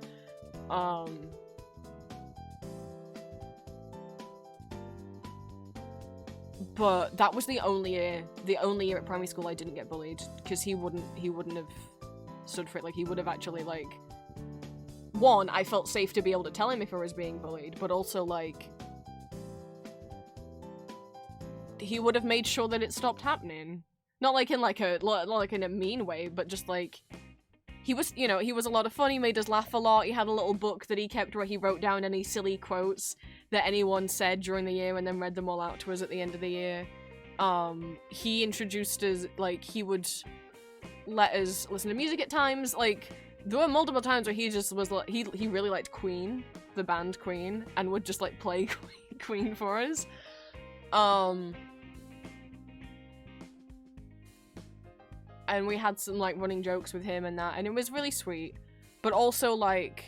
But that was the only year at primary school I didn't get bullied, because he wouldn't have stood for it. Like, he would have actually, like, one, I felt safe to be able to tell him if I was being bullied, but also, like, he would have made sure that it stopped happening. Not like in a mean way, but just like, he was, you know, he was a lot of fun, he made us laugh a lot, he had a little book that he kept where he wrote down any silly quotes that anyone said during the year and then read them all out to us at the end of the year. He introduced us, like, he would let us listen to music at times. Like, there were multiple times where he just was like, he really liked Queen, the band Queen, and would just like play Queen for us. And we had some like running jokes with him and that, and it was really sweet. But also, like,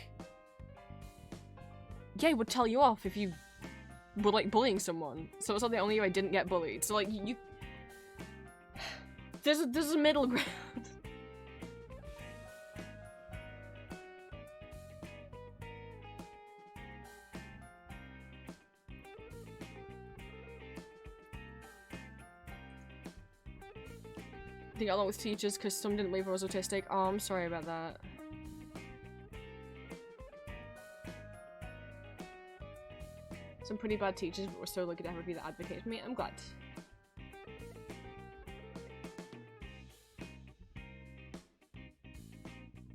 yeah, he would tell you off if you were like bullying someone. So it's not the only year I didn't get bullied. So like, there's a middle ground. They got along with teachers because some didn't believe I was autistic. Oh, I'm sorry about that. Some pretty bad teachers, but were so lucky to have people that advocated for me. I'm glad.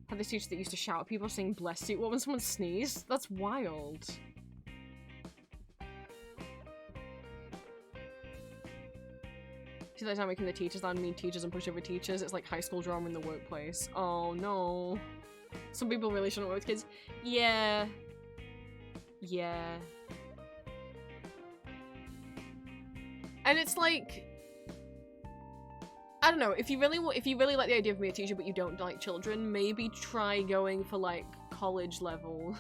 Had this teacher that used to shout at people saying bless you. What when someone sneezed? That's wild. See that time making the teachers down, mean teachers and push over teachers. It's like high school drama in the workplace. Oh no. Some people really shouldn't work with kids. Yeah. Yeah. And it's like, I don't know, if you really like the idea of being a teacher but you don't like children, maybe try going for like college level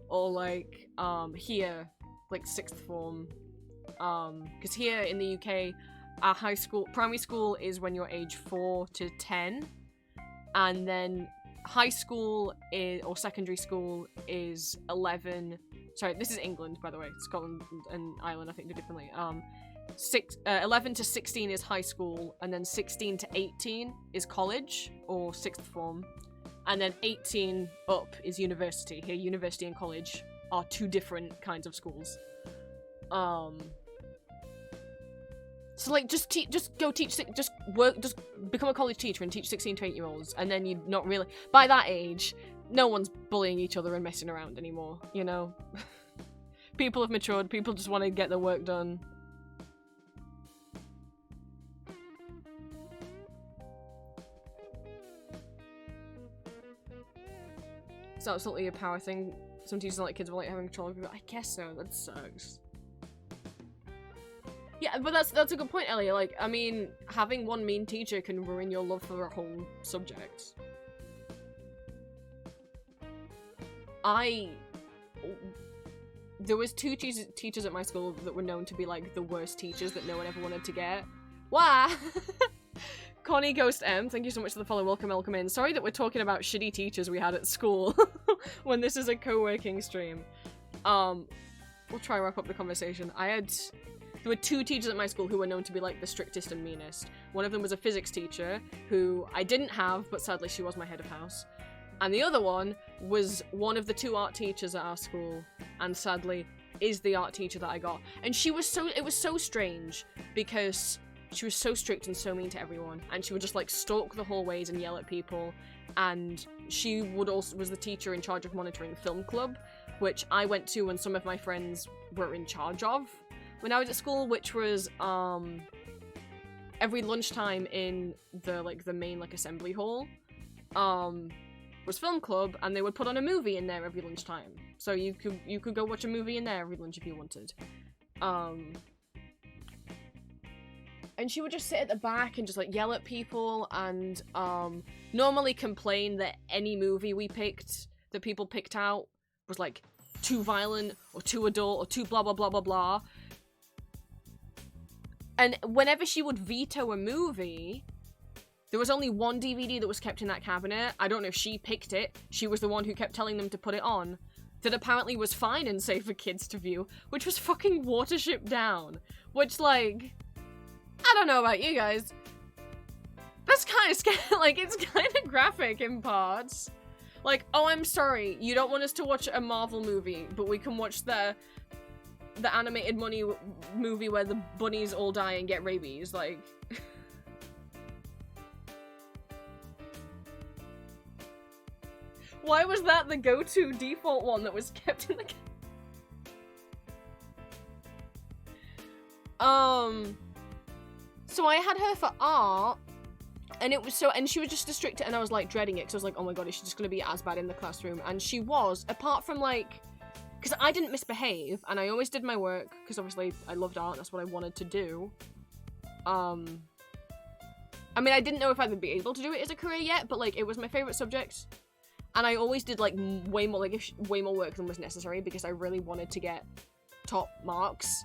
or like here, like 6th form. Because here in the UK, our primary school is when you're age 4 to 10, and then high school or secondary school is 11. Sorry, this is England, by the way. Scotland and Ireland, I think, do differently. 11 to 16 is high school, and then 16 to 18 is college or 6th form, and then 18 up is university. Here, university and college are 2 different kinds of schools. So like, just become a college teacher and teach 16 to 8-year-olds, and then you're not really, by that age, no one's bullying each other and messing around anymore, you know? People have matured, people just want to get their work done. It's absolutely a power thing. Some teachers don't like kids, but like having control of people. I guess so, that sucks. Yeah, but that's a good point, Elliot. Like, I mean, having one mean teacher can ruin your love for a whole subject. There was 2 teachers at my school that were known to be like the worst teachers that no one ever wanted to get. Why? Connie Ghost M, thank you so much for the follow. Welcome in. Sorry that we're talking about shitty teachers we had at school when this is a co-working stream. We'll try and wrap up the conversation. There were 2 teachers at my school who were known to be like the strictest and meanest. One of them was a physics teacher who I didn't have, but sadly she was my head of house. And the other one was one of the 2 art teachers at our school, and sadly is the art teacher that I got. And it was so strange because she was so strict and so mean to everyone, and she would just like stalk the hallways and yell at people. And she was the teacher in charge of monitoring film club, which I went to and some of my friends were in charge of when I was at school, which was every lunchtime in the main like assembly hall was film club, and they would put on a movie in there every lunchtime, so you could go watch a movie in there every lunch if you wanted. And she would just sit at the back and just like yell at people, and normally complain that any movie we picked that people picked out was like too violent or too adult or too blah blah blah blah blah. And whenever she would veto a movie, there was only one DVD that was kept in that cabinet. I don't know if she picked it. She was the one who kept telling them to put it on. That apparently was fine and safe for kids to view, which was fucking Watership Down. Which, like, I don't know about you guys. That's kind of scary. Like, it's kind of graphic in parts. Like, oh, I'm sorry, you don't want us to watch a Marvel movie, but we can watch the animated movie where the bunnies all die and get rabies, like... Why was that the go-to default one that was kept in the... So I had her for art, and she was just a strict, and I was like dreading it, because I was like, oh my god, is she just gonna be as bad in the classroom? And she was, apart from like, because I didn't misbehave, and I always did my work, because obviously I loved art, and that's what I wanted to do. I mean, I didn't know if I would be able to do it as a career yet, but like, it was my favorite subject, and I always did like way more work than was necessary, because I really wanted to get top marks.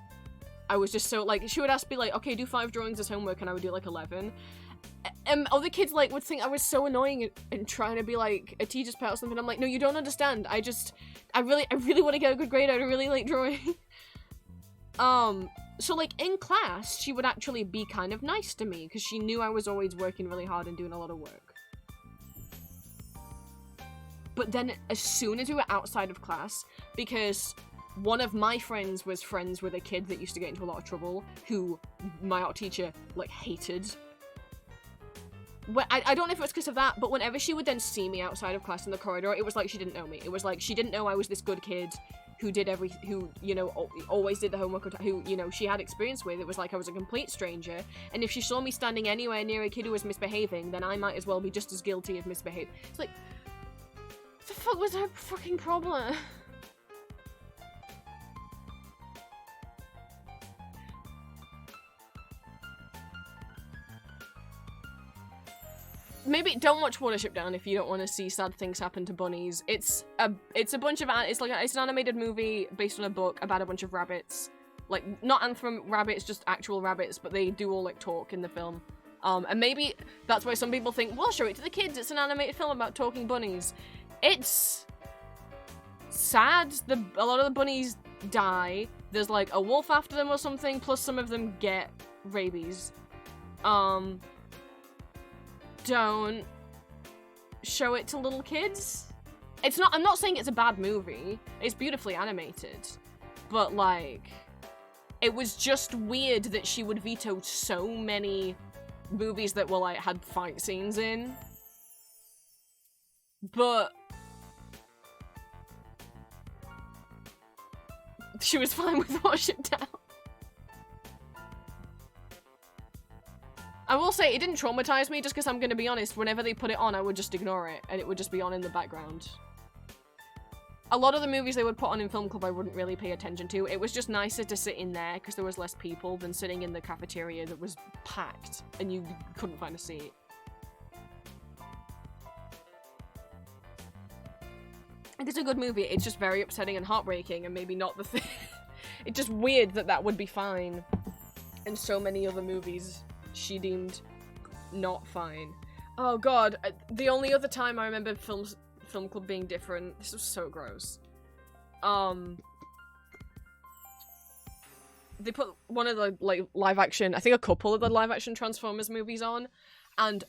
I was just so, like, she would ask me, like, okay, do 5 drawings as homework, and I would do, like, 11. other kids, like, would think I was so annoying and trying to be, like, a teacher's pet or something. I'm like, no, you don't understand. I really want to get a good grade. I really like drawing. So, like, in class, she would actually be kind of nice to me, because she knew I was always working really hard and doing a lot of work. But then, as soon as we were outside of class, because one of my friends was friends with a kid that used to get into a lot of trouble, who my art teacher, like, hated. I don't know if it was because of that, but whenever she would then see me outside of class in the corridor, it was like she didn't know me. It was like she didn't know I was this good kid who did who, you know, always did the homework, who, you know, she had experience with. It was like I was a complete stranger, and if she saw me standing anywhere near a kid who was misbehaving, then I might as well be just as guilty of misbehaving. It's like, what the fuck was her fucking problem? Maybe don't watch Watership Down if you don't want to see sad things happen to bunnies. It's a bunch of it's an animated movie based on a book about a bunch of rabbits, like not anthem rabbits, just actual rabbits, but they do all like talk in the film. And maybe that's why some people think, well, show it to the kids. It's an animated film about talking bunnies. It's sad. A lot of the bunnies die. There's like a wolf after them or something. Plus some of them get rabies. Don't show it to little kids. I'm not saying it's a bad movie. It's beautifully animated. But, like, it was just weird that she would veto so many movies that were, like, had fight scenes in. But she was fine with Watership Down. I will say, it didn't traumatize me, just because I'm gonna be honest, whenever they put it on, I would just ignore it, and it would just be on in the background. A lot of the movies they would put on in film club I wouldn't really pay attention to. It was just nicer to sit in there, because there was less people, than sitting in the cafeteria that was packed, and you couldn't find a seat. It's a good movie, it's just very upsetting and heartbreaking, and maybe not the thing. It's just weird that that would be fine, and so many other movies she deemed not fine. Oh god, the only other time I remember film club being different, this was so gross. They put one of the like live action, I think a couple of the live action Transformers movies on, and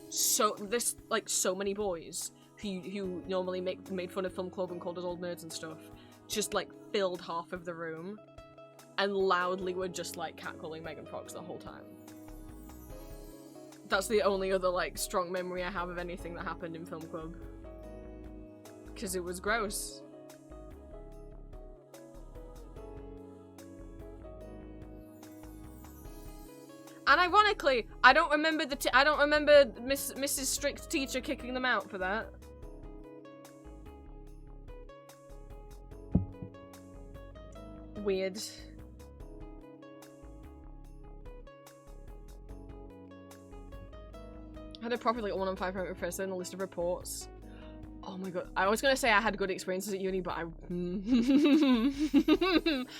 so many boys who normally made fun of film club and called us old nerds and stuff, just like filled half of the room and loudly were just like catcalling Megan Fox the whole time. That's the only other, like, strong memory I have of anything that happened in film club. Because it was gross. And ironically, I don't remember Mrs. Strict teacher kicking them out for that. Weird. I had a proper, like, 1 on 5 professor in a list of reports. Oh my god. I was gonna say I had good experiences at uni, but I...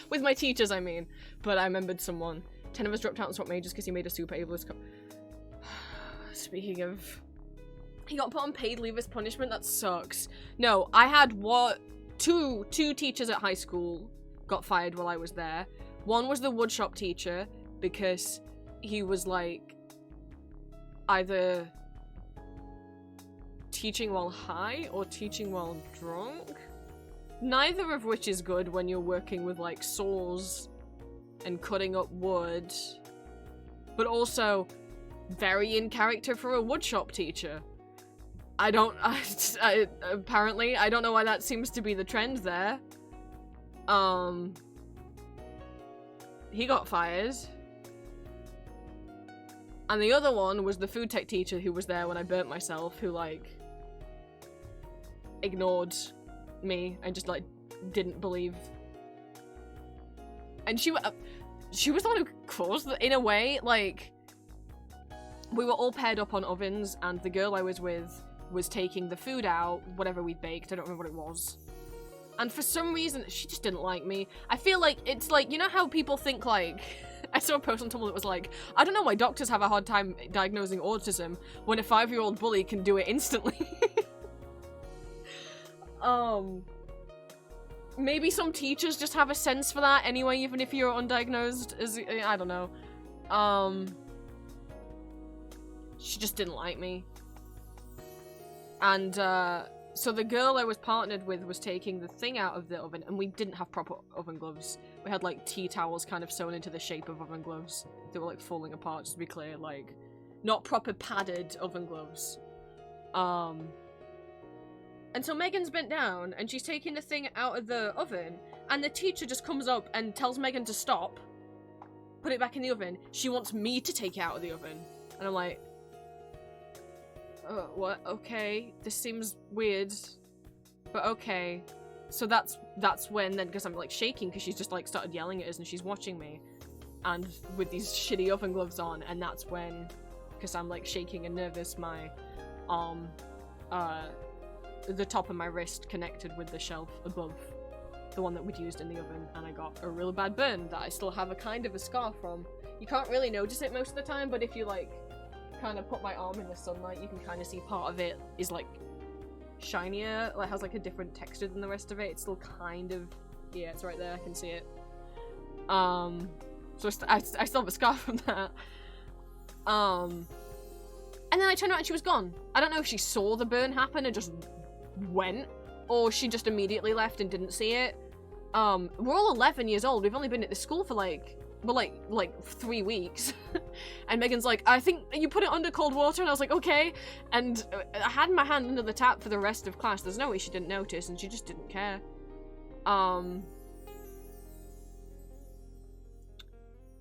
with my teachers, I mean. But I remembered someone. 10 of us dropped out and swapped majors because he made a super ableist Speaking of... He got put on paid leave as punishment? That sucks. No, I had two teachers at high school got fired while I was there. One was the woodshop teacher, because he was, like, either teaching while high or teaching while drunk. Neither of which is good when you're working with, like, saws and cutting up wood. But also, very in character for a woodshop teacher. Apparently, I don't know why that seems to be the trend there. He got fired. And the other one was the food tech teacher who was there when I burnt myself, who, like, ignored me and just, like, didn't believe. And she was the one who caused it, in a way. Like, we were all paired up on ovens, and the girl I was with was taking the food out, whatever we baked, I don't remember what it was. And for some reason, she just didn't like me. I feel like it's like, you know how people think, like, I saw a post on Tumblr that was like, I don't know why doctors have a hard time diagnosing autism when a 5-year-old bully can do it instantly. Maybe some teachers just have a sense for that anyway, even if you're undiagnosed. I don't know. She just didn't like me. And, so the girl I was partnered with was taking the thing out of the oven, and we didn't have proper oven gloves. We had, like, tea towels kind of sewn into the shape of oven gloves. They were, like, falling apart, just to be clear, like, not proper padded oven gloves. And so Megan's bent down, and she's taking the thing out of the oven, and the teacher just comes up and tells Megan to stop, put it back in the oven. She wants me to take it out of the oven. And I'm like, what? Okay, this seems weird, but okay. So that's when then, because I'm like shaking because she's just like started yelling at us and she's watching me, and with these shitty oven gloves on, and that's when, because I'm like shaking and nervous, my the top of my wrist connected with the shelf above the one that we'd used in the oven, and I got a really bad burn that I still have a kind of a scar from. You can't really notice it most of the time, but if you like kind of put my arm in the sunlight, you can kind of see part of it is like shinier, like has like a different texture than the rest of it. It's still kind of, yeah, it's right there, I can see it. So I still have a scar from that. And then I turned around and she was gone. I don't know if she saw the burn happen and just went, or she just immediately left and didn't see it. We're all 11 years old. We've only been at this school for like 3 weeks. And Megan's like, I think you put it under cold water, and I was like, okay. And I had my hand under the tap for the rest of class. There's no way she didn't notice, and she just didn't care.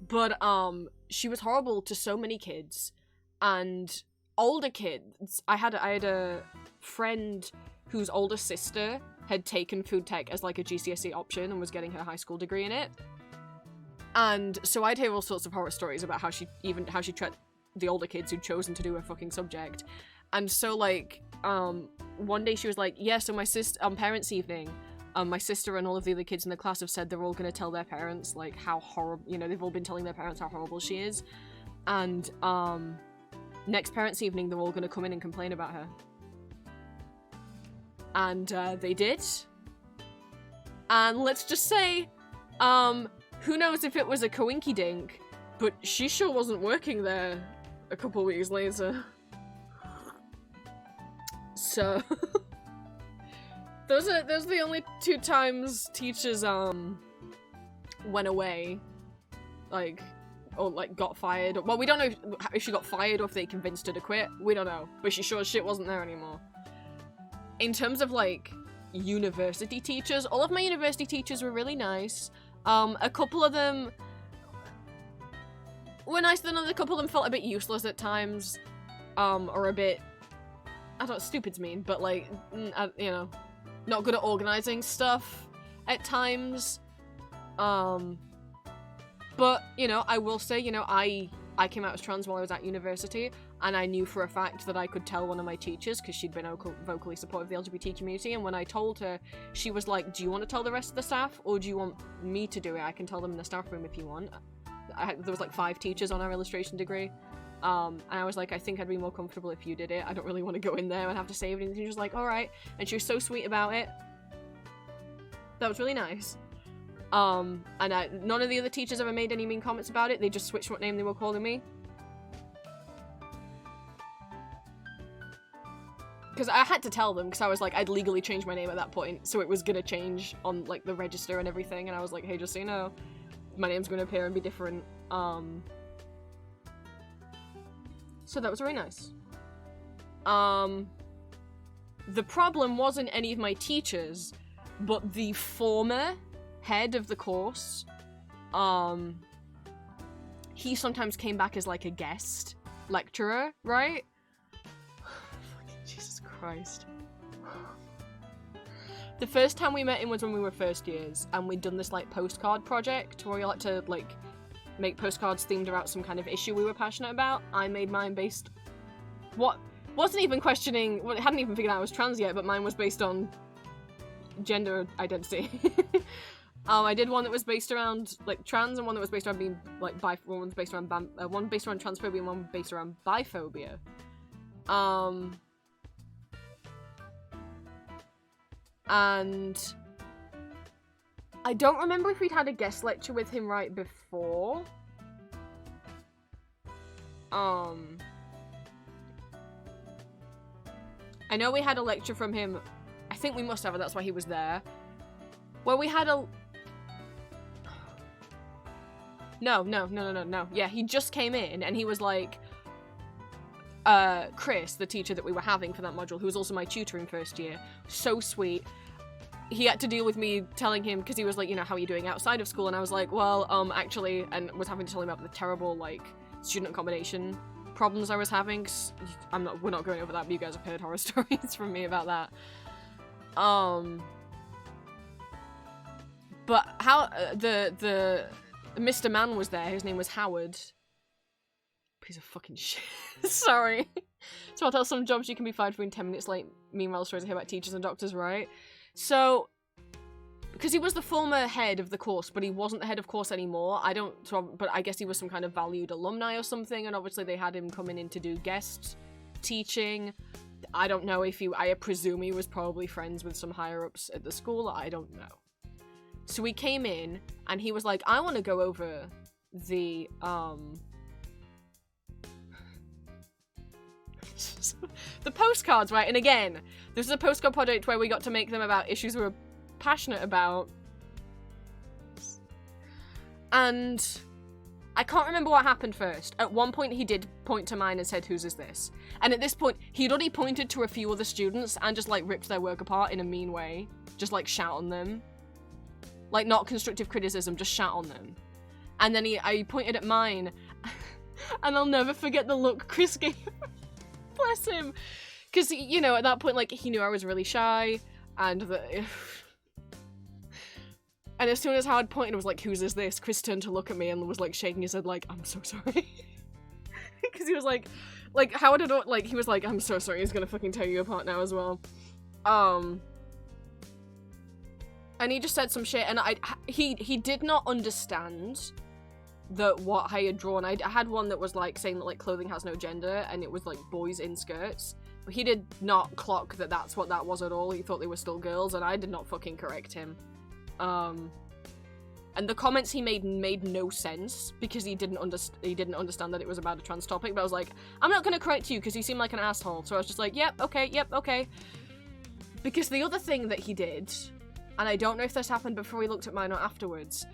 But she was horrible to so many kids, and older kids. I had a friend whose older sister had taken food tech as like a GCSE option and was getting her high school degree in it. And so I'd hear all sorts of horror stories about how she treated the older kids who'd chosen to do a fucking subject. And so like, one day she was like, yeah, so my sister, on parents' evening, my sister and all of the other kids in the class have said they're all gonna tell their parents, like, how horrible, you know, they've all been telling their parents how horrible she is. And, next parents' evening, they're all gonna come in and complain about her. And, they did. And let's just say, who knows if it was a coinky-dink, but she sure wasn't working there a couple weeks later. So, those are the only 2 times teachers, went away, like, or, like, got fired. Well, we don't know if she got fired or if they convinced her to quit. We don't know. But she sure as shit wasn't there anymore. In terms of, like, university teachers, all of my university teachers were really nice. A couple of them were nice, then a couple of them felt a bit useless at times, or a bit, I don't know, stupid's mean, but like, you know, not good at organizing stuff at times. But, you know, I will say, you know, I came out as trans while I was at university, and I knew for a fact that I could tell one of my teachers, because she'd been vocally supportive of the LGBT community, and when I told her, she was like, do you want to tell the rest of the staff, or do you want me to do it? I can tell them in the staff room if you want. There was like 5 teachers on our illustration degree, and I was like, I think I'd be more comfortable if you did it. I don't really want to go in there and have to say everything. And she was like, alright, and she was so sweet about it. That was really nice. And none of the other teachers ever made any mean comments about it. They just switched what name they were calling me. Because I had to tell them, because I was like, I'd legally changed my name at that point, so it was gonna change on, like, the register and everything, and I was like, hey, just so you know, my name's gonna appear and be different. So that was really nice. The problem wasn't any of my teachers, but the former head of the course, he sometimes came back as, like, a guest lecturer, right? Jesus Christ. The first time we met him was when we were first years, and we'd done this, like, postcard project where we like to, like, make postcards themed around some kind of issue we were passionate about. I made mine based... what? Wasn't even questioning... well, hadn't even figured out I was trans yet, but mine was based on gender identity. I did one that was based around like trans, and one that was based around being like one was based around one based around transphobia, and one based around biphobia. And I don't remember if we'd had a guest lecture with him right before. I know we had a lecture from him. I think we must have, that's why he was there. Well, we had a... No. Yeah, he just came in and he was like, Chris, the teacher that we were having for that module, who was also my tutor in first year, so sweet. He had to deal with me telling him, because he was like, you know, how are you doing outside of school? And I was like, well, actually, and was having to tell him about the terrible, like, student accommodation problems I was having. We're not going over that, but you guys have heard horror stories from me about that. But how, the Mr. Man was there, his name was Howard. Piece of fucking shit. Sorry. So I'll tell some jobs you can be fired for in 10 minutes late. Meanwhile, stories I hear about teachers and doctors, right? So, because he was the former head of the course, but he wasn't the head of course anymore. But I guess he was some kind of valued alumni or something, and obviously they had him coming in to do guest teaching. I don't know if I presume he was probably friends with some higher-ups at the school. I don't know. So he came in, and he was like, I want to go over the, the postcards, right? And again, this is a postcard project where we got to make them about issues we were passionate about. And I can't remember what happened first. At one point, he did point to mine and said, whose is this? And at this point, he'd already pointed to a few other students and just, like, ripped their work apart in a mean way. Just, like, shout on them. Like, not constructive criticism, just shout on them. And then I pointed at mine, and I'll never forget the look Chris gave. Bless him. Because, you know, at that point, like, he knew I was really shy, and and as soon as Howard pointed and was like, whose is this? Chris turned to look at me and was, like, shaking his head like, I'm so sorry. Because he was like, Howard had, like, he was like, I'm so sorry, he's gonna fucking tear you apart now as well. And he just said some shit, and he did not understand what I had drawn. I had one that was like saying that like clothing has no gender, and it was like boys in skirts. But he did not clock that that's what that was at all. He thought they were still girls, and I did not fucking correct him. And the comments he made no sense because he didn't understand that it was about a trans topic. But I was like, I'm not gonna correct you because you seem like an asshole. So I was just like, yep, okay. Because the other thing that he did, and I don't know if this happened before we looked at mine or afterwards,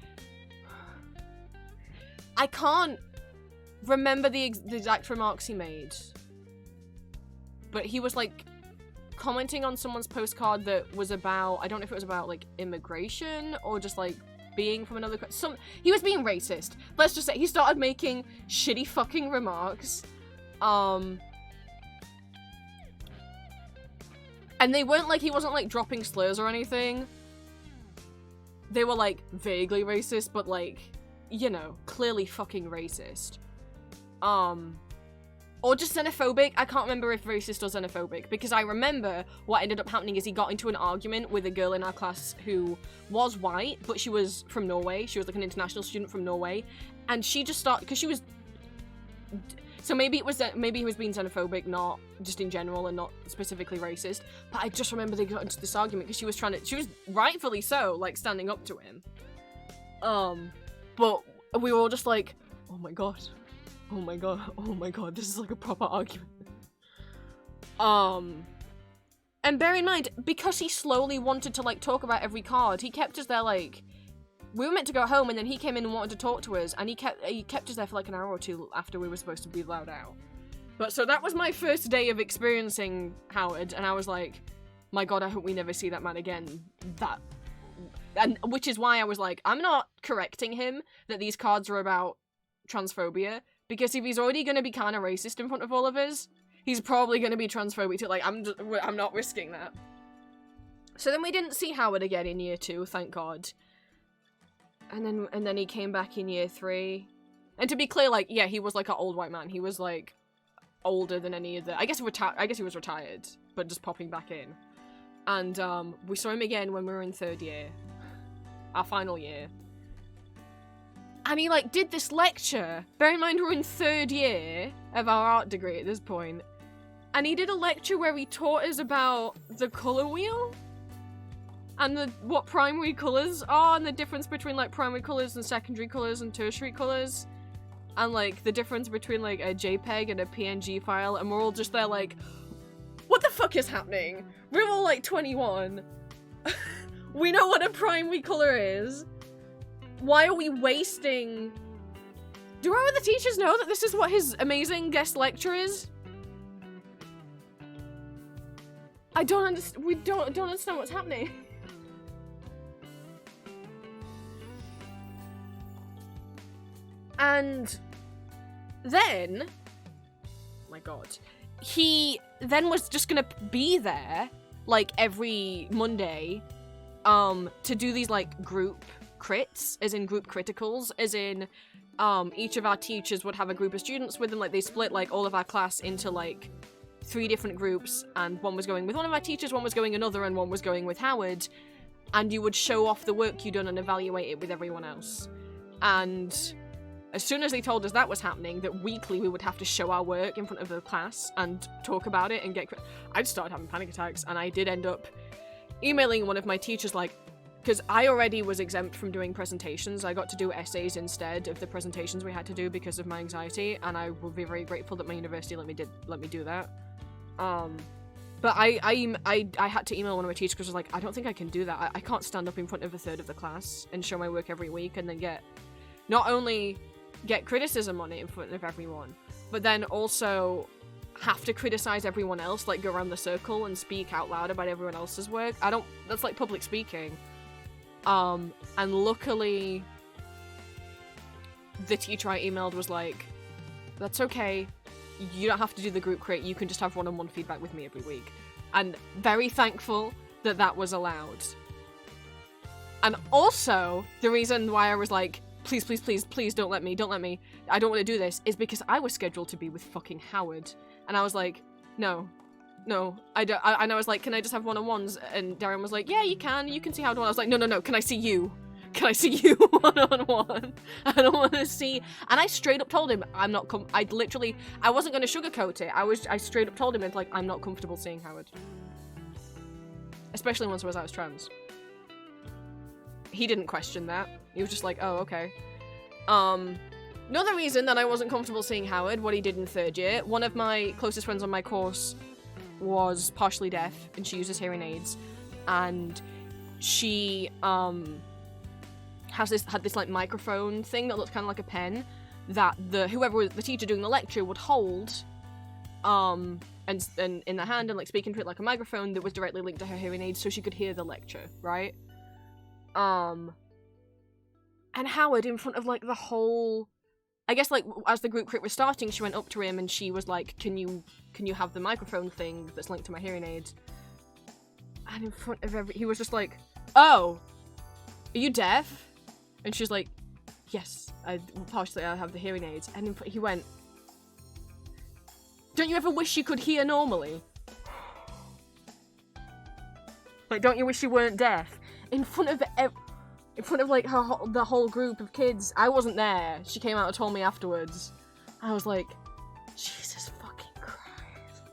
I can't remember the exact remarks he made, but he was like commenting on someone's postcard that was about, I don't know if it was about like immigration or just like being from another he was being racist. Let's just say he started making shitty fucking remarks. And they weren't like, he wasn't like dropping slurs or anything. They were like vaguely racist, but like, you know, clearly fucking racist. Or just xenophobic. I can't remember if racist or xenophobic, because I remember what ended up happening is he got into an argument with a girl in our class who was white, but she was from Norway. She was like an international student from Norway, and she just started, because she was, so maybe he was being xenophobic, not just in general and not specifically racist, but I just remember they got into this argument because she was rightfully so, like, standing up to him. But we were all just like, oh my god, this is like a proper argument. And bear in mind, because he slowly wanted to, like, talk about every card, he kept us there, like, we were meant to go home, and then he came in and wanted to talk to us, and he kept us there for, like, an hour or two after we were supposed to be allowed out. But, so that was my first day of experiencing Howard, and I was like, my god, I hope we never see that man again. And which is why I was like, I'm not correcting him that these cards are about transphobia, because if he's already going to be kind of racist in front of all of us, he's probably going to be transphobic too. Like, I'm not risking that. So then we didn't see Howard again in year 2, thank god. And then he came back in year 3. And to be clear, like, yeah, he was like an old white man. He was like older than any of the, I guess he was retired, but just popping back in. And we saw him again when we were in 3rd year. our final year. And he, like, did this lecture. Bear in mind, we're in 3rd year of our art degree at this point. And he did a lecture where he taught us about the colour wheel. And what primary colours are, and the difference between, like, primary colours and secondary colours and tertiary colours. And, like, the difference between, like, a JPEG and a PNG file. And we're all just there, like, what the fuck is happening? We're all, like, 21. We know what a primary colour is. Why are we wasting... Do our other teachers know that this is what his amazing guest lecture is? I don't understand. We don't understand what's happening. And then, oh my god, he then was just gonna be there, like, every Monday, to do these, like, group crits, as in group criticals, as in, each of our teachers would have a group of students with them, like, they split, like, all of our class into, like, 3 different groups, and one was going with one of our teachers, one was going another, and one was going with Howard, and you would show off the work you'd done and evaluate it with everyone else. And as soon as they told us that was happening, that weekly we would have to show our work in front of the class and talk about it and get... I just started having panic attacks, and I did end up emailing one of my teachers, like, because I already was exempt from doing presentations. I got to do essays instead of the presentations we had to do because of my anxiety, and I will be very grateful that my university let me do that. But I had to email one of my teachers because I was like, I don't think I can do that. I can't stand up in front of a third of the class and show my work every week and then not only get criticism on it in front of everyone, but then also have to criticize everyone else, like go around the circle and speak out loud about everyone else's work. That's like public speaking. And luckily the teacher I emailed was like, that's okay, you don't have to do the group crit, you can just have one-on-one feedback with me every week. And very thankful that that was allowed. And also, the reason why I was like, please, please, please, please don't let me, I don't want to do this, is because I was scheduled to be with fucking Howard. And I was like, no, I don't, and I was like, can I just have one-on-ones? And Darren was like, yeah, you can see Howard one. I was like, no, can I see you? Can I see you one-on-one? I don't want to see... And I straight up told him, I wasn't going to sugarcoat it. I straight up told him, it's like, I'm not comfortable seeing Howard. Especially once I was trans. He didn't question that. He was just like, oh, okay. Another reason that I wasn't comfortable seeing Howard, what he did in 3rd year, one of my closest friends on my course was partially deaf, and she uses hearing aids, and she, had this like microphone thing that looked kind of like a pen that whoever was the teacher doing the lecture would hold and in their hand and like speak into it like a microphone that was directly linked to her hearing aids so she could hear the lecture, right? And Howard, in front of like the whole, I guess like as the group crit was starting, she went up to him and she was like, can you have the microphone thing that's linked to my hearing aids? And in front of he was just like, oh, are you deaf? And she's like, yes, I have the hearing aids. And he went, don't you ever wish you could hear normally? Like, don't you wish you weren't deaf? In front of like the whole group of kids. I wasn't there. She came out and told me afterwards. I was like, Jesus fucking Christ.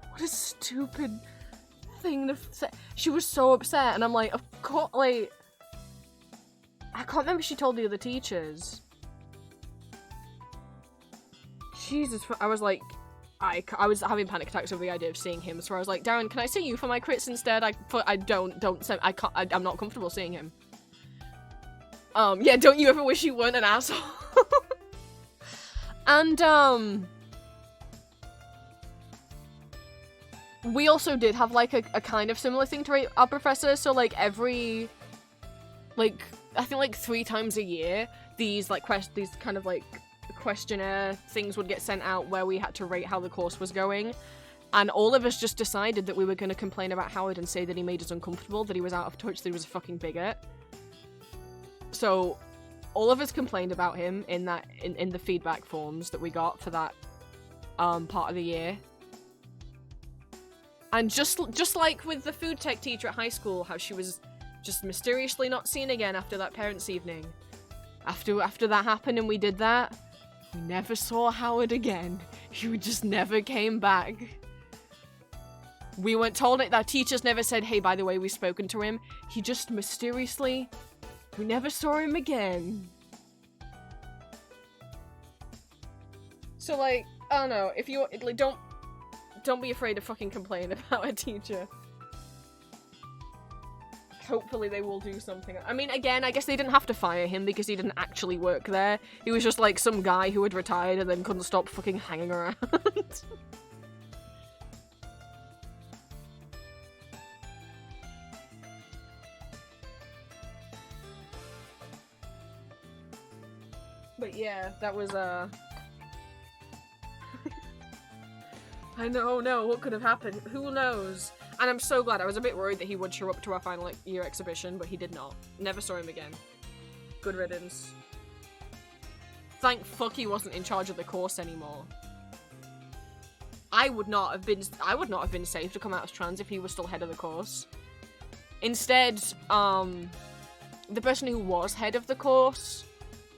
What a stupid thing to say. She was so upset, and I'm like, of course, like, I can't remember if she told the other teachers. Jesus, I was like, I was having panic attacks over the idea of seeing him, so I was like, Darren, can I see you for my crits instead? I'm not comfortable seeing him. Yeah, don't you ever wish you weren't an asshole? And, we also did have, like, a kind of similar thing to our professor, so, like, every, like, I think, like, 3 times a year, these kind of, like, questionnaire things would get sent out where we had to rate how the course was going, and all of us just decided that we were going to complain about Howard and say that he made us uncomfortable, that he was out of touch, that he was a fucking bigot. So, all of us complained about him in the feedback forms that we got for that, part of the year. And just like with the food tech teacher at high school, how she was just mysteriously not seen again after that parents' evening. After that happened and we did that, we never saw Howard again. He just never came back. We weren't told it. Our teachers never said, hey, by the way, we've spoken to him. He just mysteriously, we never saw him again. So, like, I don't know. If you, like, don't be afraid to fucking complain about a teacher. Hopefully they will do something. I mean, again, I guess they didn't have to fire him because he didn't actually work there. He was just, like, some guy who had retired and then couldn't stop fucking hanging around. But yeah, that was, I know, no, what could have happened? Who knows? And I'm so glad. I was a bit worried that he would show up to our final year exhibition, but he did not. Never saw him again. Good riddance. Thank fuck he wasn't in charge of the course anymore. I would not have been safe to come out as trans if he was still head of the course. Instead, the person who was head of the course,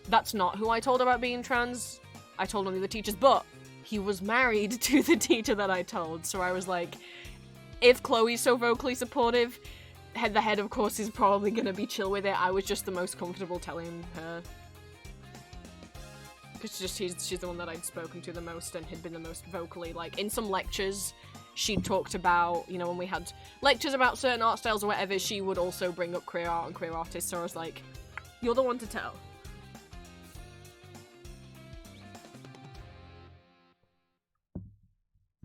that's not who I told about being trans. I told only the teachers, but he was married to the teacher that I told, so I was like, if Chloe's so vocally supportive, the head of course is probably gonna be chill with it. I was just the most comfortable telling her. Because she's the one that I'd spoken to the most and had been the most vocally, like, in some lectures, she talked about, you know, when we had lectures about certain art styles or whatever, she would also bring up queer art and queer artists, so I was like, you're the one to tell.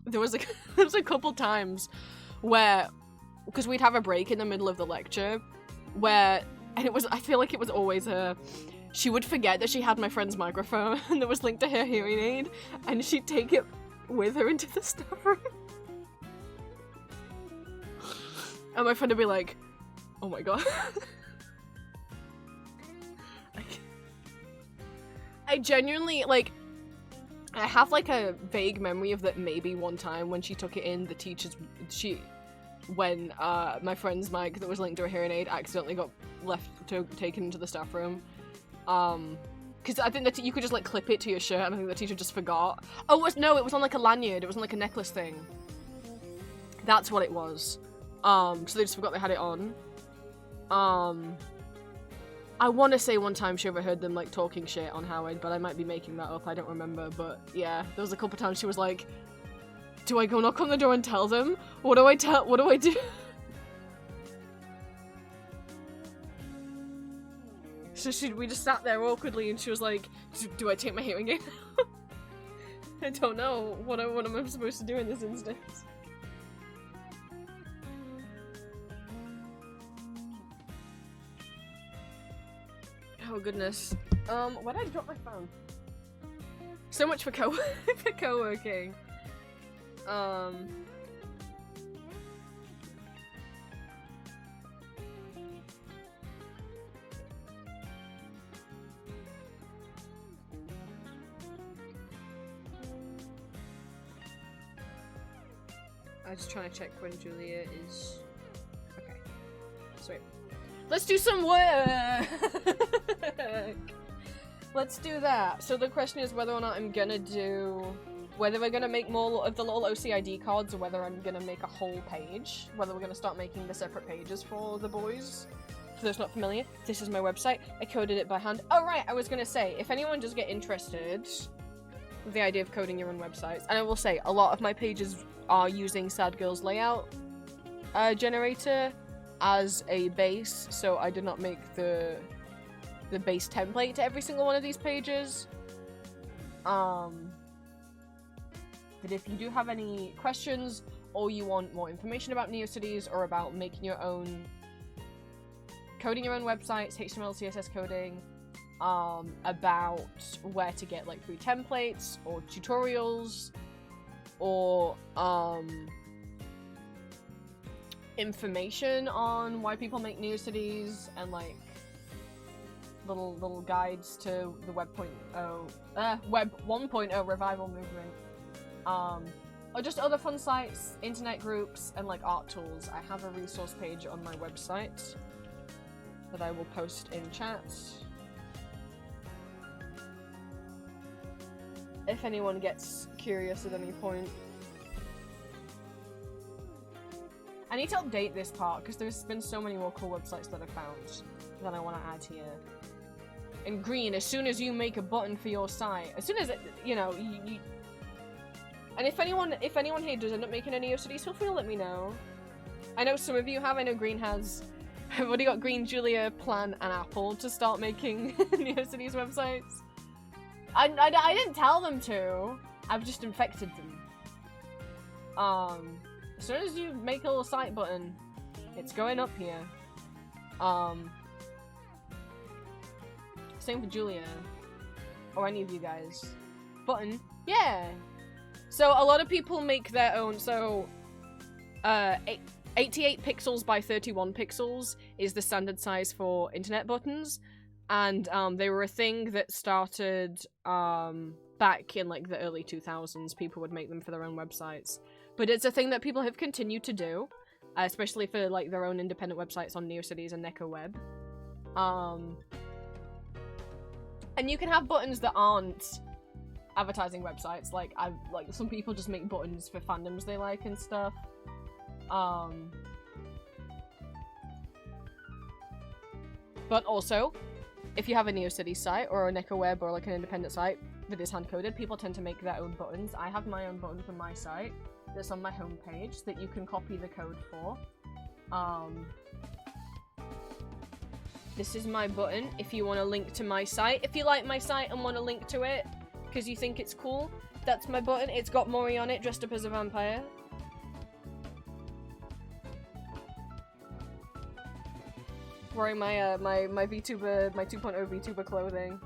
There was a couple times where, because we'd have a break in the middle of the lecture, where, and I feel like it was always her, she would forget that she had my friend's microphone that was linked to her hearing aid, and she'd take it with her into the staff room. And my friend would be like, oh my god. I genuinely, like, I have, like, a vague memory of that maybe one time when she took it in, the teachers, when my friend's mic that was linked to a hearing aid accidentally got taken into the staff room. Because I think that you could just, like, clip it to your shirt, and I think the teacher just forgot. Oh, it was on, like, a lanyard, it was on, like, a necklace thing. That's what it was. So they just forgot they had it on. I want to say one time she overheard them, like, talking shit on Howard, but I might be making that up, I don't remember, but yeah, there was a couple times she was like, do I go knock on the door and tell them? What do I do? So we just sat there awkwardly and she was like, do I take my hearing aid out? I don't know, what am I supposed to do in this instance? Oh goodness. Why did I drop my phone? So much for co-working. I'm just trying to check when Julia is... Okay. Sweet. Let's do some work! Let's do that. So the question is whether or not I'm gonna do... Whether we're gonna make more of the little OCID cards or whether I'm gonna make a whole page. Whether we're gonna start making the separate pages for the boys. For those not familiar, this is my website. I coded it by hand. Oh right, I was gonna say, if anyone does get interested with the idea of coding your own websites, and I will say, a lot of my pages are using Sad Girl's layout generator as a base, so I did not make the base template to every single one of these pages. But if you do have any questions, or you want more information about NeoCities, or about making your own, coding your own websites, HTML, CSS coding, about where to get, like, free templates, or tutorials, or, information on why people make NeoCities, and, like, little guides to the Web 1.0 revival movement, or just other fun sites, internet groups, and, like, art tools. I have a resource page on my website that I will post in chat. If anyone gets curious at any point. I need to update this part because there's been so many more cool websites that I've found that I want to add here. In green, as soon as you make a button for your site, as soon as it, you know, you and if anyone here does end up making any NeoCities, feel free to let me know. I know some of you have. I know Green has. I've already got Green, Julia, Plan, and Apple to start making NeoCities websites. I didn't tell them to. I've just infected them. As soon as you make a little site button, it's going up here. Same for Julia. Or any of you guys. Button. Yeah! So a lot of people make their own, so 88 pixels by 31 pixels is the standard size for internet buttons, and they were a thing that started back in like the early 2000s. People would make them for their own websites, but it's a thing that people have continued to do, especially for like their own independent websites on NeoCities and NecoWeb. And you can have buttons that aren't advertising websites, like some people just make buttons for fandoms they like and stuff. But also, if you have a NeoCities site or a NecoWeb or like an independent site that is hand-coded, people tend to make their own buttons. I have my own button for my site that's on my homepage that you can copy the code for. This is my button if you want to link to my site. If you like my site and want to link to it because you think it's cool, that's my button. It's got Mori on it dressed up as a vampire. Wearing my my VTuber, my 2.0 VTuber clothing.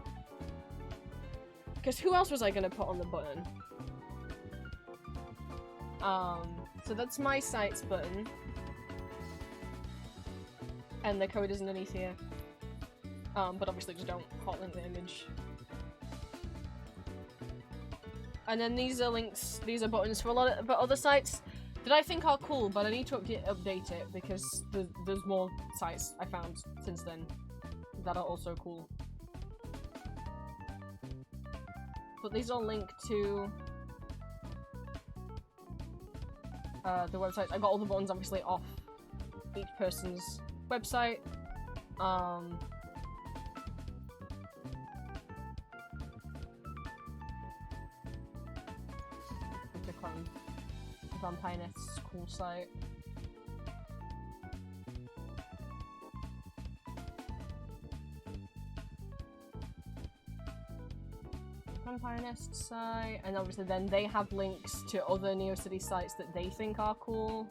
Because who else was I gonna put on the button? So that's my site's button. And the code is underneath here. But obviously just don't hot link the image. And then these are links, these are buttons for a lot of other sites that I think are cool, but I need to update it because there's more sites I found since then that are also cool. But these all link to the websites. I got all the buttons obviously off each person's website. Click on Vampire Nest's cool site. Vampire Nest site, and obviously then they have links to other NeoCities sites that they think are cool.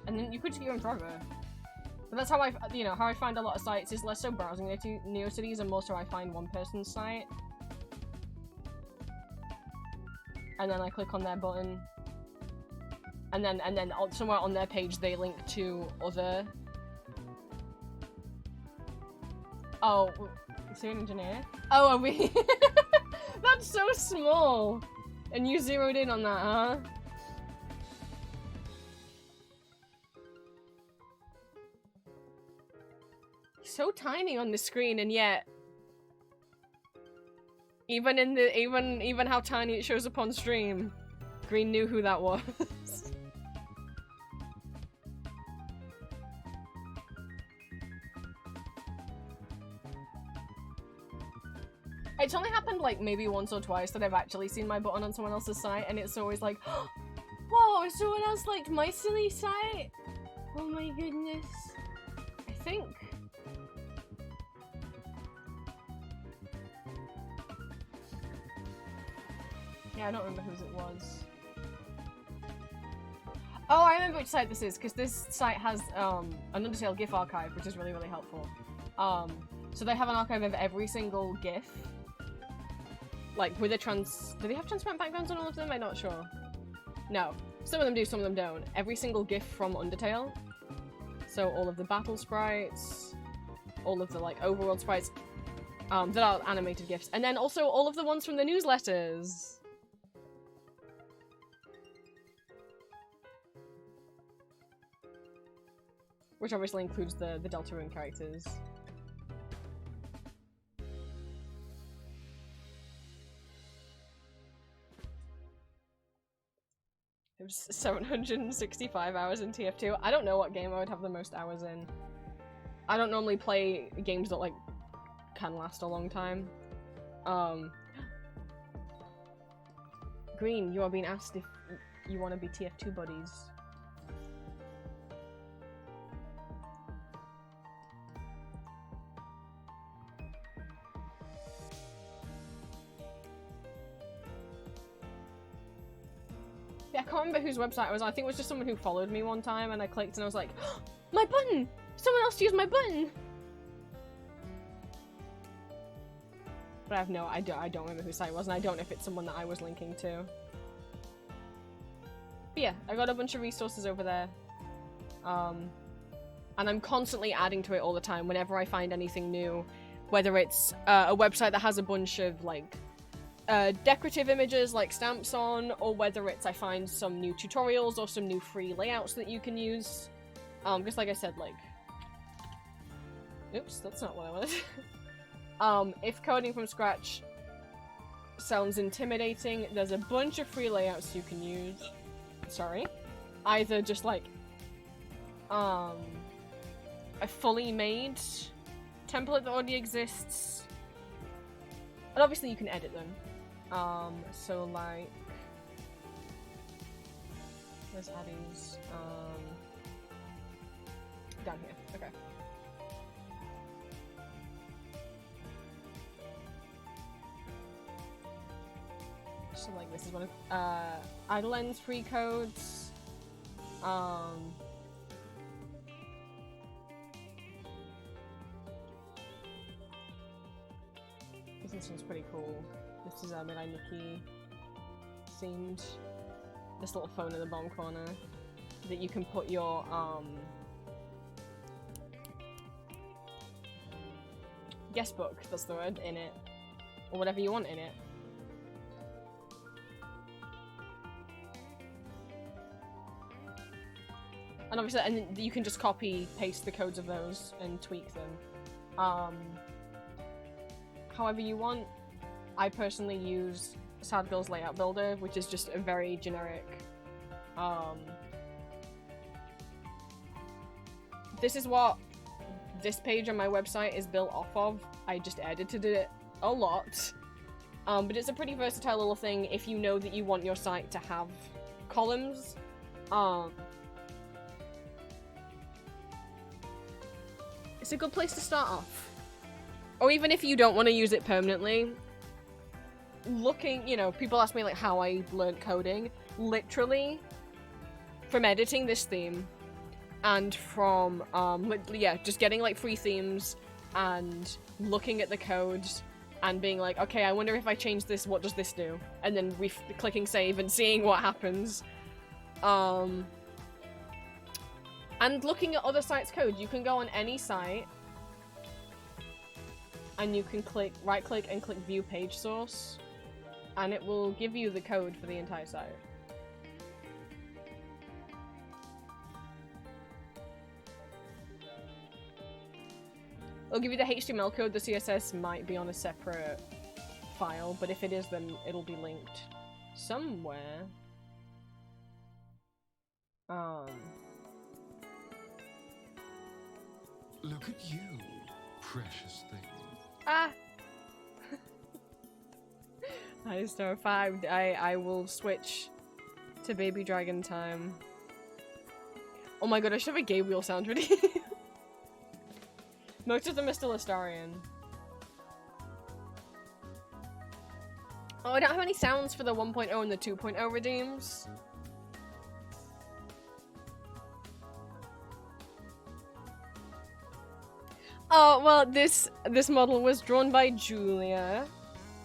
And then you could just get your own forever. But that's how how I find a lot of sites is less so browsing NeoCities and more so I find one person's site. And then I click on their button. And then somewhere on their page they link to other... Oh, is he an engineer? Oh, are we? That's so small! And you zeroed in on that, huh? So tiny on the screen, and yet even how tiny it shows up on stream, Green knew who that was. It's only happened like maybe once or twice that I've actually seen my button on someone else's site, and it's always like, whoa, someone else liked my silly site? Oh my goodness. I think. Yeah, I don't remember whose it was. Oh, I remember which site this is, because this site has an Undertale GIF archive, which is really, really helpful. So they have an archive of every single GIF. Like, with a do they have transparent backgrounds on all of them? I'm not sure. No. Some of them do, some of them don't. Every single GIF from Undertale. So all of the battle sprites, all of the, like, overworld sprites, that are animated GIFs. And then also all of the ones from the newsletters. which obviously includes the Deltarune characters. It was 765 hours in TF2. I don't know what game I would have the most hours in. I don't normally play games that, like, can last a long time. Green, you are being asked if you want to be TF2 buddies. Yeah, I can't remember whose website it was on. I think it was just someone who followed me one time, and I clicked and I was like, oh, my button! Someone else used my button! But I have no, I don't remember whose site it was, and I don't know if it's someone that I was linking to. But yeah, I got a bunch of resources over there. And I'm constantly adding to it all the time whenever I find anything new. Whether it's a website that has a bunch of, like, decorative images like stamps on, or whether it's I find some new tutorials or some new free layouts that you can use. Just like I said, like... Oops, that's not what I wanted. If coding from scratch sounds intimidating, there's a bunch of free layouts you can use. Sorry. Either just like, a fully made template that already exists. And obviously you can edit them. So like... Where's Addie's? Down here. Okay. So like this is one of Idlen's free codes. This one's pretty cool. This is Midnight Nikki themed. This little phone in the bottom corner that you can put your guest book, that's the word, in it. Or whatever you want in it. And obviously, and you can just copy, paste the codes of those and tweak them. However you want. I personally use Sad Girl's Layout Builder, which is just a very generic, this is what this page on my website is built off of. I just edited it a lot. But it's a pretty versatile little thing if you know that you want your site to have columns. It's a good place to start off. Or even if you don't want to use it permanently, looking, you know, people ask me like how I learned coding. Literally, from editing this theme, and from, yeah, just getting like free themes, and looking at the codes, and being like, okay, I wonder if I change this, what does this do? And then clicking save and seeing what happens. And looking at other sites' code. You can go on any site, and you can right-click and click View Page Source, and it will give you the code for the entire site. It'll give you the HTML code. The CSS might be on a separate file, but if it is, then it'll be linked somewhere. Look at you, precious thing. Ah! I star 5. I will switch to Baby Dragon time. Oh my god, I should have a gay wheel sound ready. Most of them are still Astarian. Oh, I don't have any sounds for the 1.0 and the 2.0 redeems. Oh, well, this model was drawn by Julia,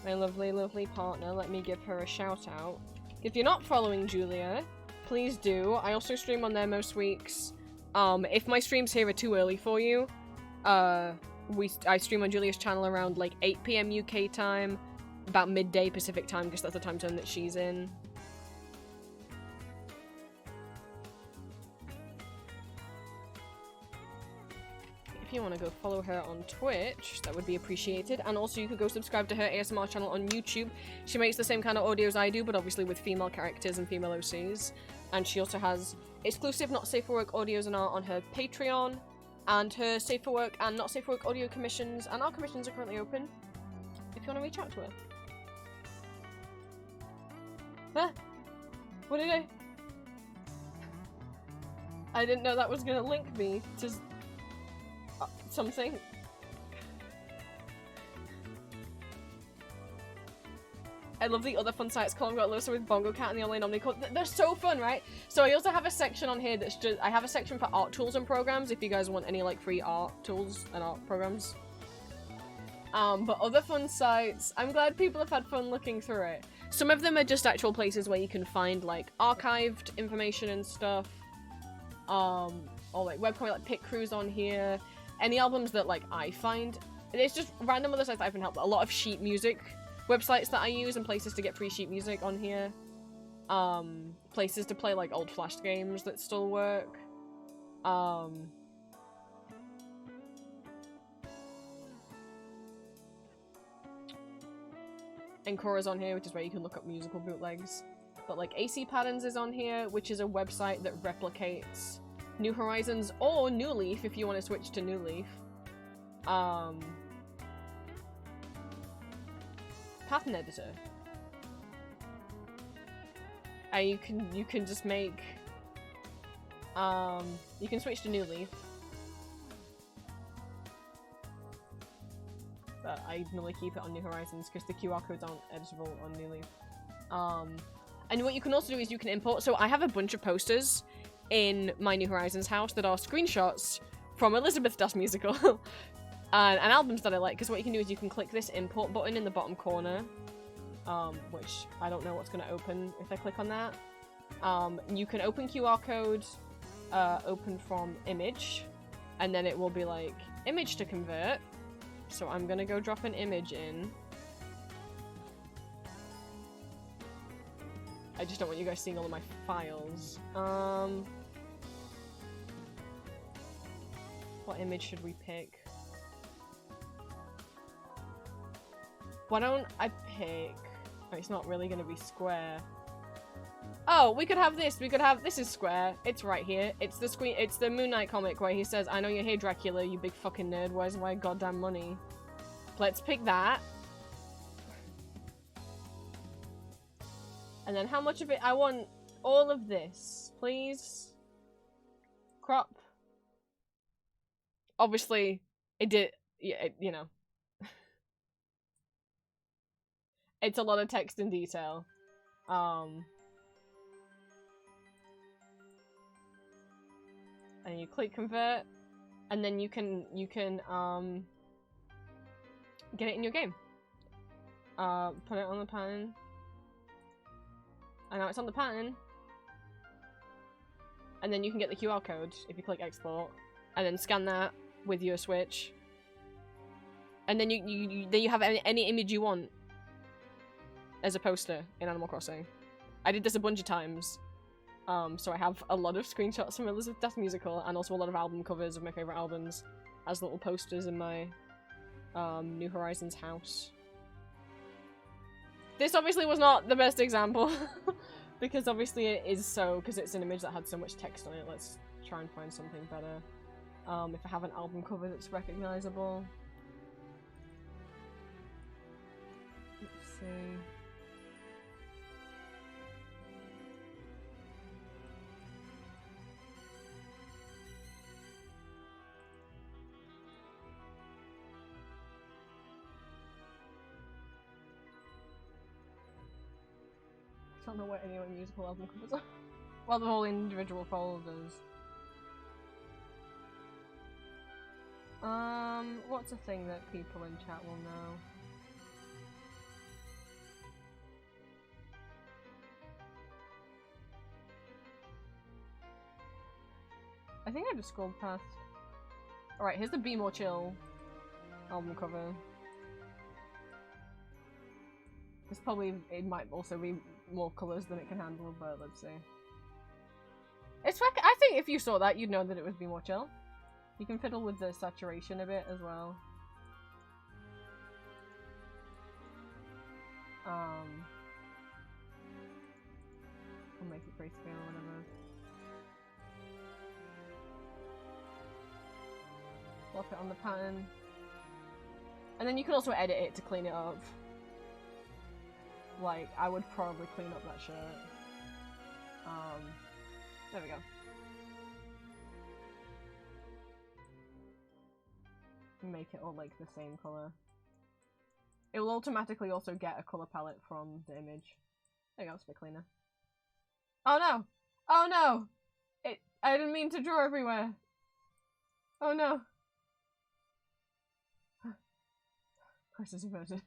my lovely, lovely partner. Let me give her a shout out. If you're not following Julia, please do. I also stream on there most weeks. If my streams here are too early for you, I stream on Julia's channel around like 8 PM UK time, about midday Pacific time, because that's the time zone that she's in. if you want to go follow her on Twitch, that would be appreciated. And also you could go subscribe to her ASMR channel on YouTube. She makes the same kind of audios I do, but obviously with female characters and female OCs. And she also has exclusive not safe for work audios and art on her Patreon. And her safe for work and not safe for work audio commissions. And our commissions are currently open if you want to reach out to her. Huh? What did I didn't know that was gonna link me to something. I love the other fun sites column got Losa with Bongo Cat and the Online Omnicode. They're so fun, right? So I also have a section on here that's just, I have a section for art tools and programs if you guys want any like free art tools and art programs. But other fun sites, I'm glad people have had fun looking through it. Some of them are just actual places where you can find like archived information and stuff. Or like webcomic, like Pit Crews on here. Any albums that like I find. It's just random other sites that I've been helped. A lot of sheet music websites that I use and places to get free sheet music on here. Places to play like old flash games that still work. Encora's on here, which is where you can look up musical bootlegs. But like AC Patterns is on here, which is a website that replicates New Horizons or New Leaf if you want to switch to New Leaf. Pattern editor. You can just make you can switch to New Leaf. But I normally keep it on New Horizons because the QR codes aren't editable on New Leaf. And what you can also do is you can import. So I have a bunch of posters in my New Horizons house that are screenshots from Elizabeth Das Musical and albums that I like. Because what you can do is you can click this import button in the bottom corner, which I don't know what's going to open if I click on that. You can open QR code, open from image, and then it will be like image to convert. So I'm going to go drop an image in. I just don't want you guys seeing all of my files. What image should we pick? Why don't I pick... Oh, it's not really going to be square. Oh, we could have this. We could have... This is square. It's right here. It's the screen. It's the Moon Knight comic where he says, I know you're here, Dracula, you big fucking nerd. Where's my goddamn money? Let's pick that. And then how much of it? I want all of this, please. Crop. Obviously, it did, yeah, you know. It's a lot of text and detail. And you click convert, and then you can get it in your game. Put it on the pattern. And now it's on the pattern. And then you can get the QR code if you click export. And then scan that with your Switch. And then you have any image you want as a poster in Animal Crossing. I did this a bunch of times. So I have a lot of screenshots from Elizabeth Das Musical and also a lot of album covers of my favourite albums as little posters in my New Horizons house. This obviously was not the best example because obviously it is so, because it's an image that had so much text on it. Let's try and find something better. If I have an album cover that's recognizable. Let's see. I don't know what any musical album covers are. Well, the whole individual folders. What's a thing that people in chat will know? I think I just scrolled past. Alright, here's the Be More Chill album cover. It's probably, it might also be more colours than it can handle, but let's see. It's I think if you saw that, you'd know that it was Be More Chill. You can fiddle with the saturation a bit as well. I'll make it grayscale or whatever. Lock it on the pattern. And then you can also edit it to clean it up. Like, I would probably clean up that shirt. There we go. Make it all like the same color. It will automatically also get a color palette from the image. There you go, it's a bit cleaner. Oh no! Oh no! I didn't mean to draw everywhere. Oh no. Of course it's inverted.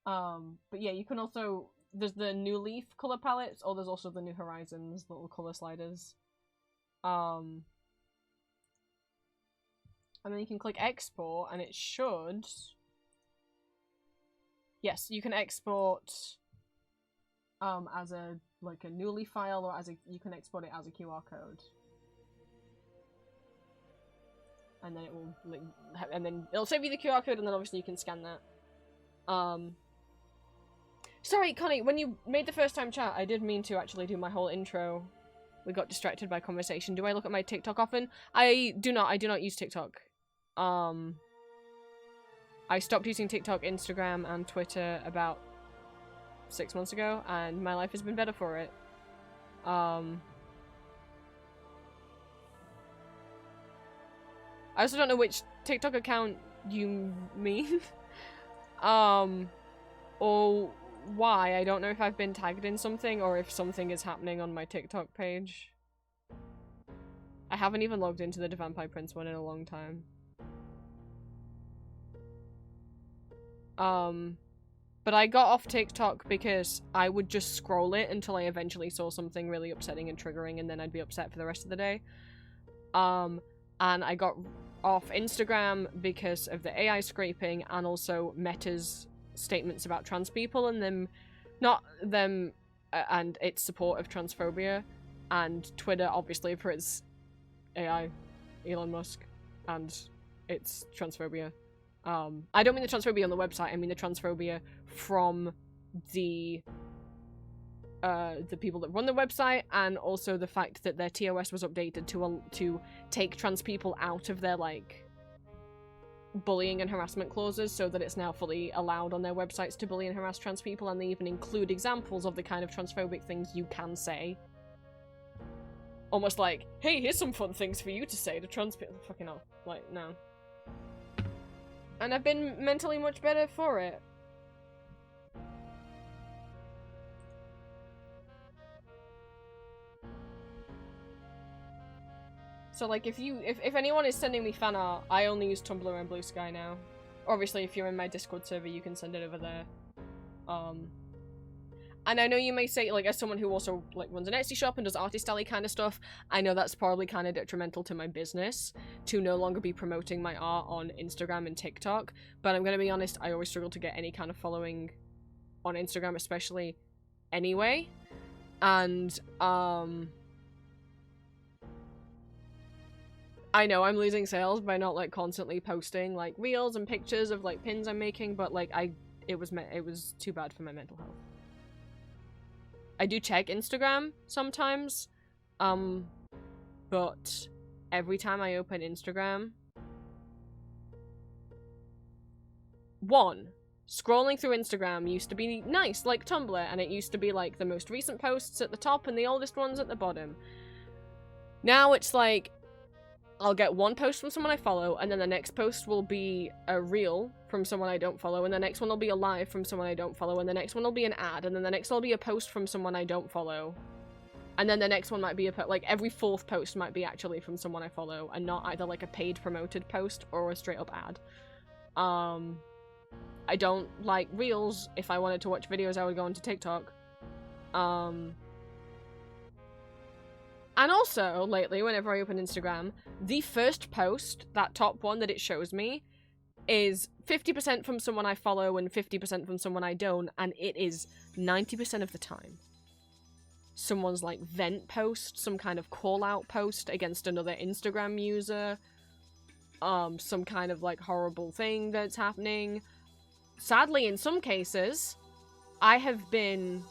But yeah, you can also, there's the New Leaf color palettes, or there's also the New Horizons little color sliders. And then you can click export, and it should... Yes, you can export as a New Leaf file, or you can export it as a QR code. And then it will, and then it'll save you the QR code, and then obviously you can scan that. Sorry, Connie, when you made the first time chat, I did mean to actually do my whole intro. We got distracted by conversation. Do I look at my TikTok often? I do not use TikTok. I stopped using TikTok, Instagram, and Twitter about 6 months ago, and my life has been better for it. I also don't know which TikTok account you mean. Or why. I don't know if I've been tagged in something or if something is happening on my TikTok page. I haven't even logged into the Vampire Prince one in a long time. But I got off TikTok because I would just scroll it until I eventually saw something really upsetting and triggering, and then I'd be upset for the rest of the day. And I got off Instagram because of the AI scraping and also Meta's statements about trans people and and its support of transphobia, and Twitter obviously for its AI, Elon Musk, and its transphobia. I don't mean the transphobia on the website, I mean the transphobia from the people that run the website, and also the fact that their TOS was updated to take trans people out of their, like, bullying and harassment clauses, so that it's now fully allowed on their websites to bully and harass trans people, and they even include examples of the kind of transphobic things you can say. Almost like, hey, here's some fun things for you to say to trans people. Fucking hell. Like, no. And I've been mentally much better for it. So, like, if anyone is sending me fan art, I only use Tumblr and Blue Sky now. Obviously, if you're in my Discord server, you can send it over there. And I know you may say, like, as someone who also, like, runs an Etsy shop and does artist alley kind of stuff, I know that's probably kind of detrimental to my business to no longer be promoting my art on Instagram and TikTok, but I'm gonna be honest, I always struggle to get any kind of following on Instagram, especially anyway. And, I know I'm losing sales by not, like, constantly posting, like, reels and pictures of, like, pins I'm making, but, like, it was too bad for my mental health. I do check Instagram sometimes, but every time I open Instagram, scrolling through Instagram used to be nice, like Tumblr, and it used to be, like, the most recent posts at the top and the oldest ones at the bottom. Now it's like, I'll get one post from someone I follow, and then the next post will be a reel from someone I don't follow, and the next one will be a live from someone I don't follow, and the next one will be an ad, and then the next one will be a post from someone I don't follow. And then the next one might be like, every fourth post might be actually from someone I follow, and not either, like, a paid promoted post or a straight up ad. I don't like reels. If I wanted to watch videos, I would go into TikTok. And also, lately, whenever I open Instagram, the first post, that top one that it shows me, is 50% from someone I follow and 50% from someone I don't, and it is 90% of the time. someone's like vent post, some kind of call out post against another Instagram user, some kind of like horrible thing that's happening. Sadly, in some cases, I've opened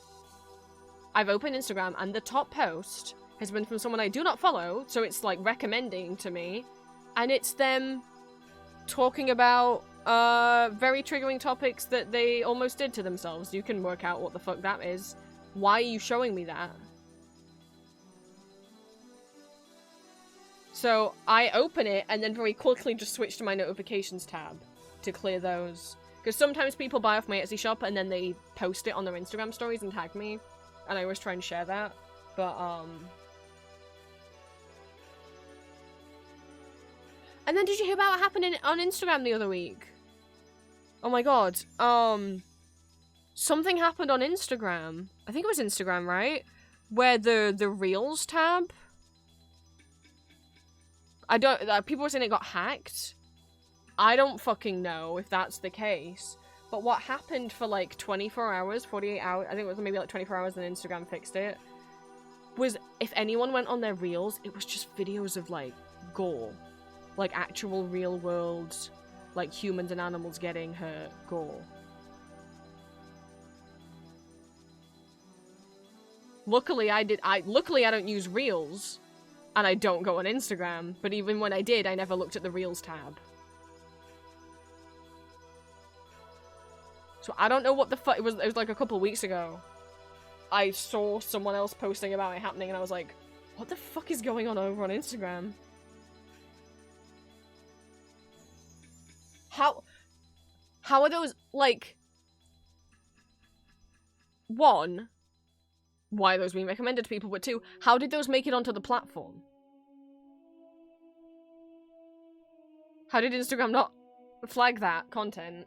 Instagram and the top post has been from someone I do not follow, so it's like recommending to me, and it's them talking about very triggering topics that they almost did to themselves. You can work out what the fuck that is. Why are you showing me that? So I open it and then very quickly just switch to my notifications tab to clear those. Because sometimes people buy off my Etsy shop and then they post it on their Instagram stories and tag me. And I always try and share that. But, and then did you hear about what happened on Instagram the other week? Oh my god. Something happened on Instagram. I think it was Instagram, right? Where the Reels tab... people were saying it got hacked. I don't fucking know if that's the case. But what happened for like 24 hours, 48 hours, I think it was maybe like 24 hours and Instagram fixed it, was if anyone went on their Reels, it was just videos of like gore. Like actual real world, like humans and animals getting hurt gore. Luckily I don't use Reels. And I don't go on Instagram, but even when I did, I never looked at the Reels tab. So I don't know what the fuck, it was like a couple weeks ago. I saw someone else posting about it happening and I was like, what the fuck is going on over on Instagram? How are those, like... One... why are those being recommended to people, but two, how did those make it onto the platform? How did Instagram not flag that content?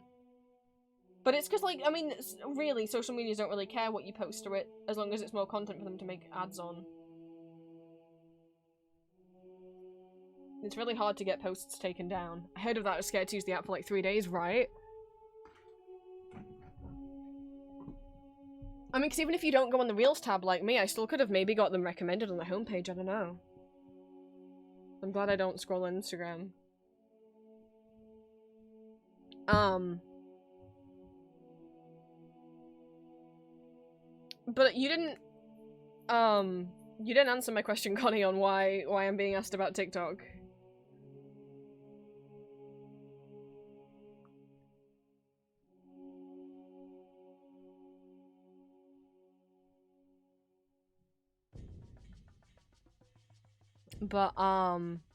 But it's because, like, I mean, really, social medias don't really care what you post to it, as long as it's more content for them to make ads on. It's really hard to get posts taken down. I heard of that, I was scared to use the app for like 3 days, right? I mean, because even if you don't go on the Reels tab like me, I still could have maybe got them recommended on the homepage, I don't know. I'm glad I don't scroll on Instagram. But you didn't answer my question, Connie, on why I'm being asked about TikTok. But,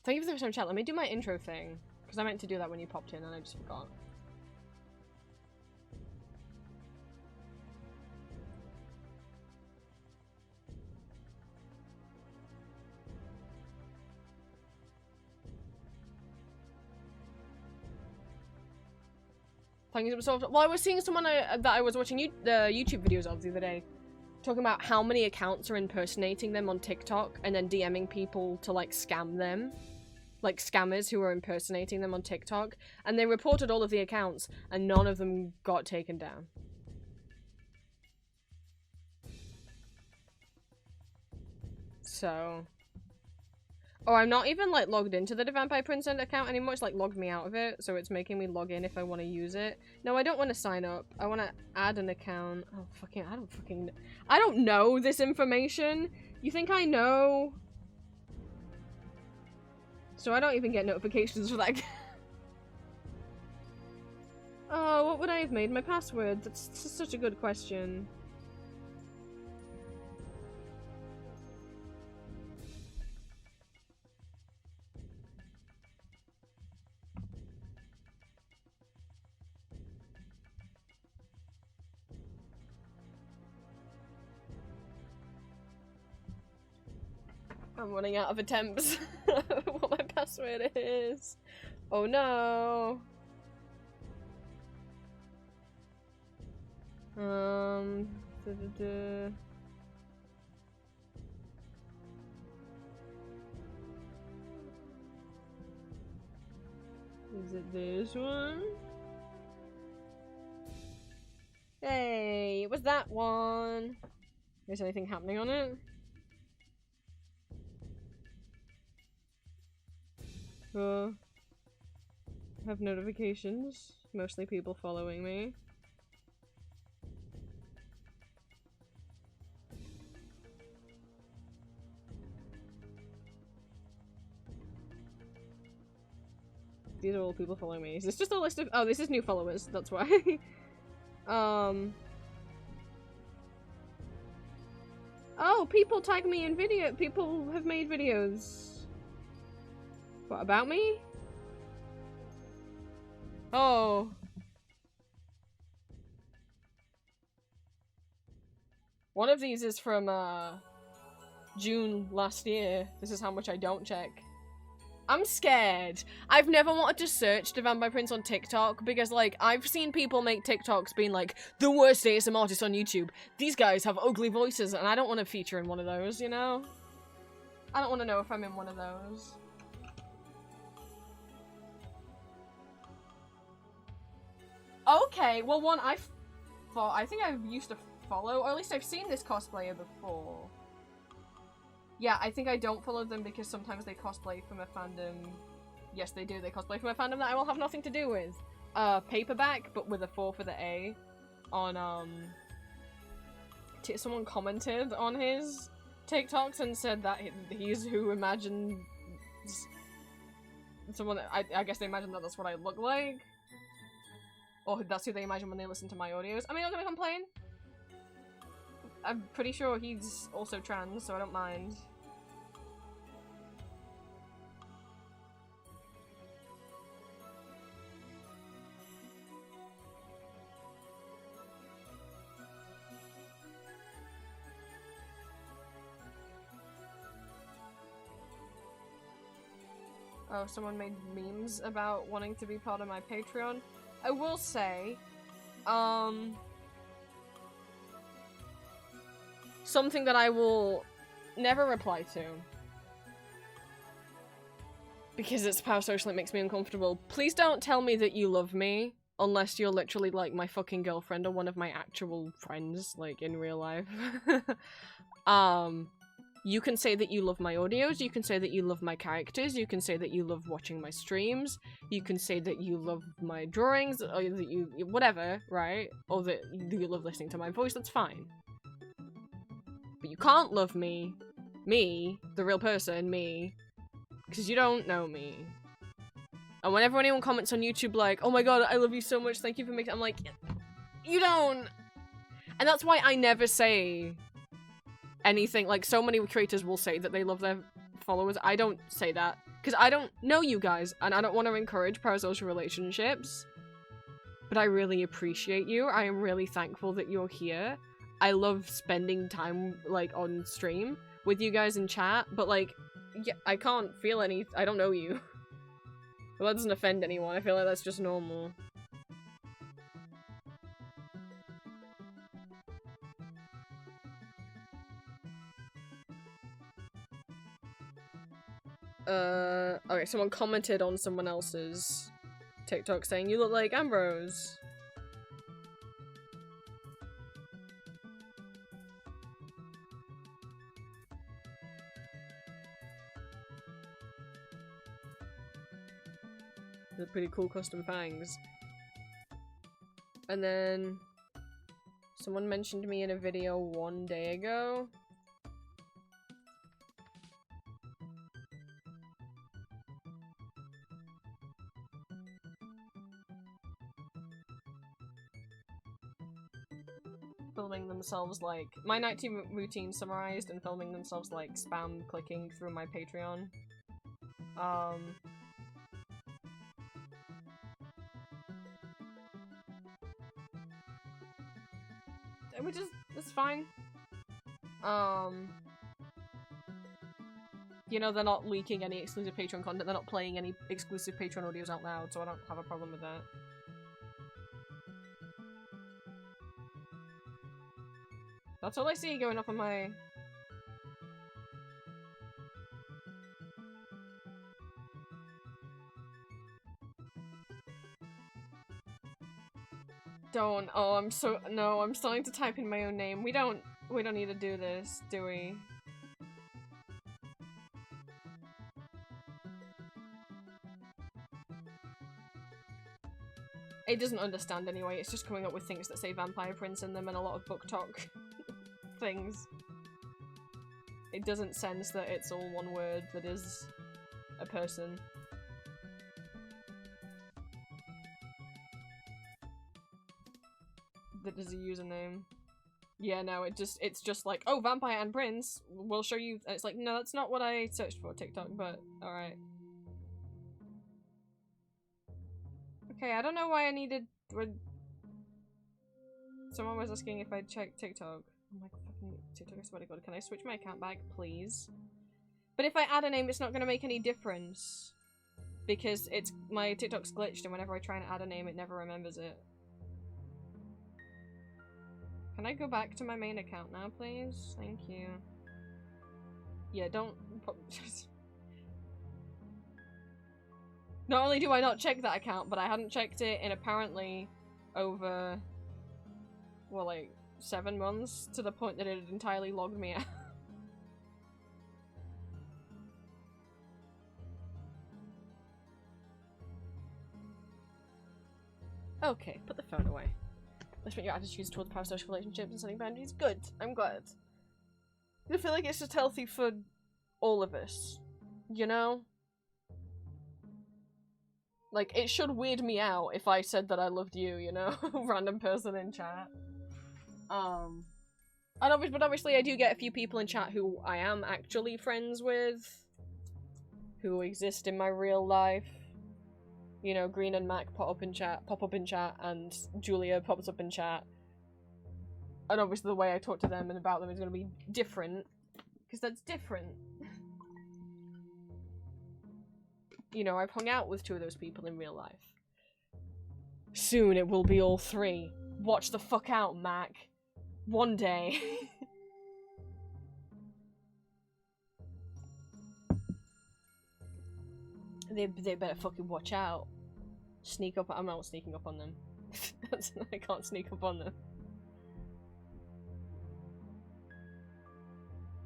thank you for the first time chat. Let me do my intro thing. Because I meant to do that when you popped in and I just forgot. Thank you so much. Well, I was seeing someone that I was watching YouTube videos of the other day, talking about how many accounts are impersonating them on TikTok and then DMing people to, like, scam them. Like, scammers who are impersonating them on TikTok. And they reported all of the accounts, and none of them got taken down. So... Oh, I'm not even, like, logged into the Vampire Princess account anymore. It's, like, logged me out of it, so it's making me log in if I want to use it. No, I don't want to sign up. I want to add an account. Oh, fucking... I don't know this information. You think I know? So I don't even get notifications for that. Oh, what would I have made my password? That's such a good question. I'm running out of attempts. What my password is. Oh no. Is it this one? Hey, it was that one. Is anything happening on it? Have notifications. Mostly people following me. These are all people following me. Is this just a list of- oh, this is new followers, that's why. Oh, people tag me in video- people have made videos. What, about me? Oh. One of these is from, June last year. This is how much I don't check. I'm scared. I've never wanted to search the Vampire Prince on TikTok because, like, I've seen people make TikToks being like, the worst ASMR artist on YouTube. These guys have ugly voices, and I don't want to feature in one of those, you know? I don't want to know if I'm in one of those. Okay, well, one I think I've used to follow, or at least I've seen this cosplayer before. Yeah, I think I don't follow them because sometimes they cosplay from a fandom. Yes, they do. They cosplay from a fandom that I will have nothing to do with. Paperback, but with a 4 for the A. On, someone commented on his TikToks and said that he's who imagined... Someone, I guess they imagined that that's what I look like. Or that's who they imagine when they listen to my audios. I mean, I'm not gonna complain. I'm pretty sure he's also trans, so I don't mind. Oh, someone made memes about wanting to be part of my Patreon. I will say, something that I will never reply to. Because it's parasocial, it makes me uncomfortable. Please don't tell me that you love me, unless you're literally like my fucking girlfriend or one of my actual friends, like in real life. You can say that you love my audios, you can say that you love my characters, you can say that you love watching my streams, you can say that you love my drawings, or that you- whatever, right? Or that you love listening to my voice, that's fine. But you can't love me, the real person, me, because you don't know me. And whenever anyone comments on YouTube like, oh my god, I love you so much, thank you for making- I'm like, you don't! And that's why I never say anything, like, so many creators will say that they love their followers. I don't say that, because I don't know you guys, and I don't want to encourage parasocial relationships. But I really appreciate you. I am really thankful that you're here. I love spending time, like, on stream with you guys in chat, but, like, yeah, I can't feel any- I don't know you. Well, that doesn't offend anyone. I feel like that's just normal. Okay, someone commented on someone else's TikTok saying, you look like Ambrose. They're pretty cool custom fangs. And then someone mentioned me in a video one day ago. Filming themselves like my nighttime routine summarized and filming themselves like spam clicking through my Patreon. Which is, it's fine. You know, they're not leaking any exclusive Patreon content, they're not playing any exclusive Patreon audios out loud, so I don't have a problem with that. That's all I see going up on my... Don't. Oh, I'm so- no, I'm starting to type in my own name. We don't need to do this, do we? It doesn't understand anyway, it's just coming up with things that say Vampire Prince in them and a lot of book talk things. It doesn't sense that it's all one word that is a person. That is a username. Yeah, no, it's just like, oh, Vampire and Prince, we'll show you. It's like, no, that's not what I searched for TikTok, but alright. Okay, I don't know why I needed. Someone was asking if I'd check TikTok. I'm like, fucking TikTok, I swear to God, can I switch my account back, please? But if I add a name, it's not gonna make any difference. Because my TikTok's glitched, and whenever I try and add a name, it never remembers it. Can I go back to my main account now, please? Thank you. Yeah, don't... Not only do I not check that account, but I hadn't checked it in apparently over... well, like, 7 months, to the point that it had entirely logged me out. Okay, put the phone away. Let's make your attitudes towards parasocial relationships and setting boundaries. Good, I'm glad. I feel like it's just healthy for all of us, you know? Like, it should weird me out if I said that I loved you, you know? Random person in chat. But obviously I do get a few people in chat who I am actually friends with. Who exist in my real life. You know, Green and Mac pop up in chat, and Julia pops up in chat. And obviously the way I talk to them and about them is going to be different. Because that's different. You know, I've hung out with 2 of those people in real life. Soon it will be all 3. Watch the fuck out, Mac. One day. They better fucking watch out. Sneak up. I'm not sneaking up on them. I can't sneak up on them.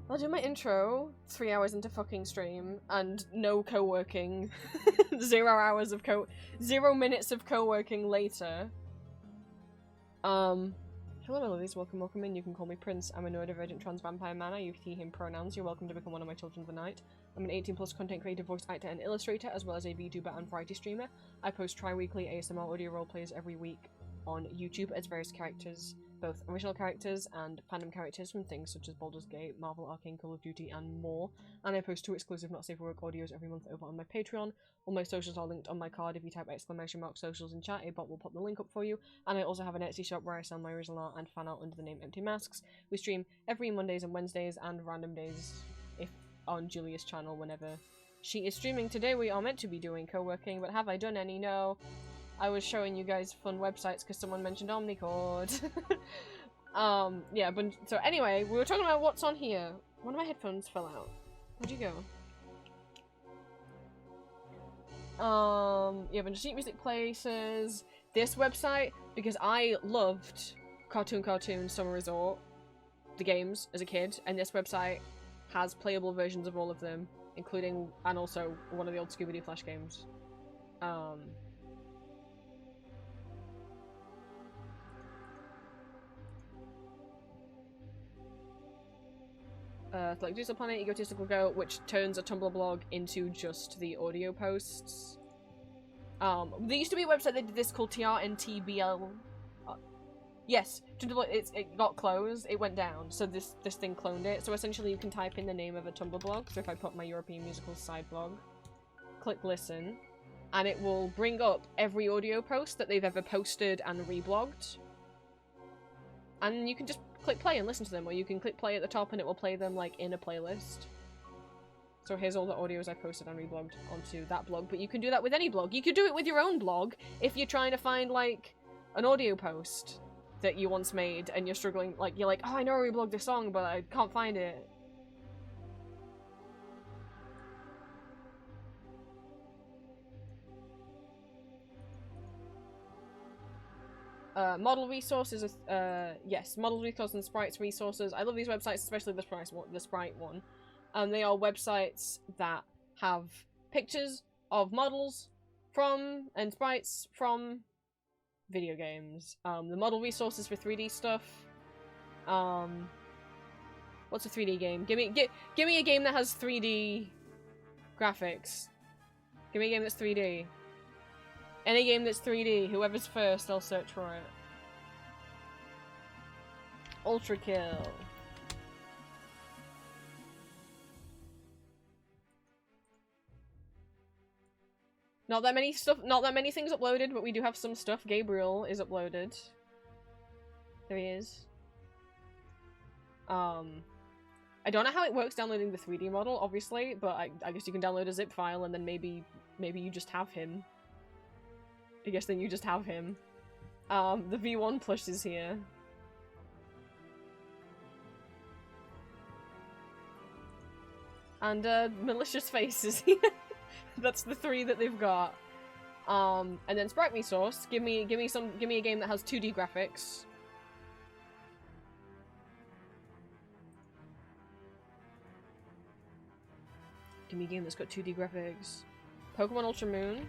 I'll do my intro 3 hours into fucking stream and no co-working. 0 minutes of co-working later. Hello my lovelies, welcome in. You can call me Prince. I'm a neurodivergent trans vampire man. I use he, him pronouns. You're welcome to become one of my children of the night. I'm an 18+ content creator, voice actor and illustrator, as well as a VTuber and variety streamer. I post tri-weekly ASMR audio roleplays every week on YouTube as various characters, both original characters and fandom characters from things such as Baldur's Gate, Marvel, Arcane, Call of Duty and more. And I post 2 exclusive Not Safe for Work audios every month over on my Patreon. All my socials are linked on my card. If you type !socials in chat, a bot will pop the link up for you. And I also have an Etsy shop where I sell my original art and fan art under the name Empty Masks. We stream every Mondays and Wednesdays and random days if on Julia's channel whenever she is streaming. Today we are meant to be doing co-working, but have I done any? No. I was showing you guys fun websites because someone mentioned Omnicord. Yeah, but so anyway, we were talking about what's on here. One of my headphones fell out. Where'd you go? Yeah, but just music places. This website, because I loved Cartoon Summer Resort, the games, as a kid, and this website has playable versions of all of them, including, and also one of the old Scooby-Doo Flash games. Like Digital Planet, Egotistical Go, which turns a Tumblr blog into just the audio posts. There used to be a website that did this called TRNTBL. Yes, it got closed, it went down, so this thing cloned it. So essentially you can type in the name of a Tumblr blog, so if I put my European Musicals side blog, click listen, and it will bring up every audio post that they've ever posted and reblogged. And you can just click play and listen to them, or you can click play at the top and it will play them like in a playlist. So here's all the audios I posted and reblogged onto that blog, but you can do that with any blog. You could do it with your own blog if you're trying to find like an audio post that you once made and you're struggling, like you're like, oh, I know I reblogged this song but I can't find it. Model resources, yes, model resources and sprites resources. I love these websites, especially the sprite one. They are websites that have pictures of models from, and sprites from video games. The model resources for 3D stuff. What's a 3D game? Give me a game that has 3D graphics. Give me a game that's 3D. Any game that's 3D. Whoever's first, I'll search for it. Ultra Kill. Not that many things uploaded, but we do have some stuff. Gabriel is uploaded. There he is. I don't know how it works downloading the 3D model, obviously, but I guess you can download a zip file and then maybe you just have him. I guess then you just have him. The V1 plush is here. And Malicious Face is here. That's the 3 that they've got. And then Sprite Resource. Give me a game that has 2D graphics. Give me a game that's got 2D graphics. Pokemon Ultra Moon.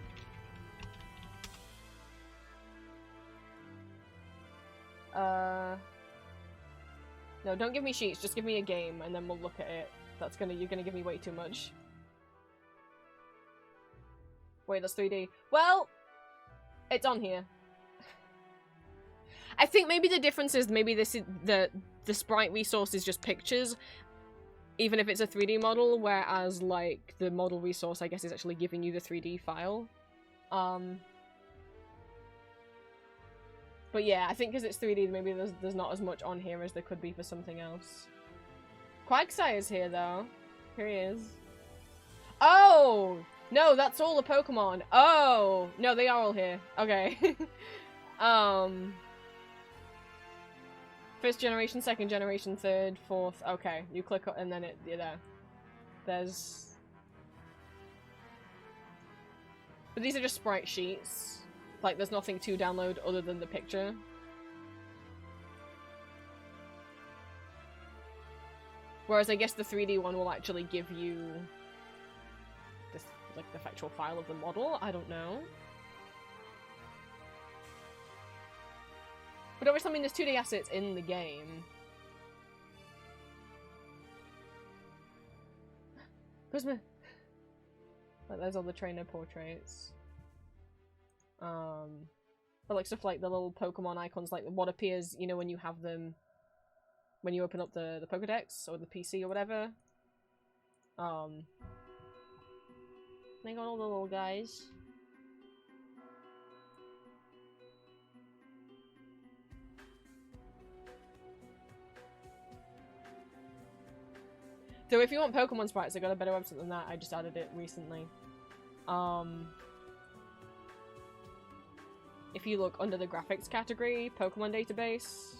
No, don't give me sheets, just give me a game and then we'll look at it. You're gonna give me way too much. Wait, that's 3D. Well, it's on here. I think maybe the difference is maybe this is the sprite resource is just pictures, even if it's a 3D model, whereas like the model resource I guess is actually giving you the 3D file. But yeah, I think because it's 3D, maybe there's not as much on here as there could be for something else. Quagsire's here though. Here he is. Oh! No, that's all the Pokemon. Oh! No, they are all here. Okay. First generation, second generation, third, fourth. Okay, you click on and then you're there. There's... But these are just sprite sheets. Like, there's nothing to download other than the picture. Whereas I guess the 3D one will actually give you this, like, the factual file of the model. I don't know. But obviously, I mean, there's 2D assets in the game. Where's my... Like, there's all the trainer portraits. But like stuff like the little Pokemon icons, like what appears, you know, when you have them, when you open up the Pokedex or the PC or whatever. They got all the little guys. So if you want Pokemon sprites, I got a better website than that. I just added it recently. If you look under the graphics category, Pokemon database,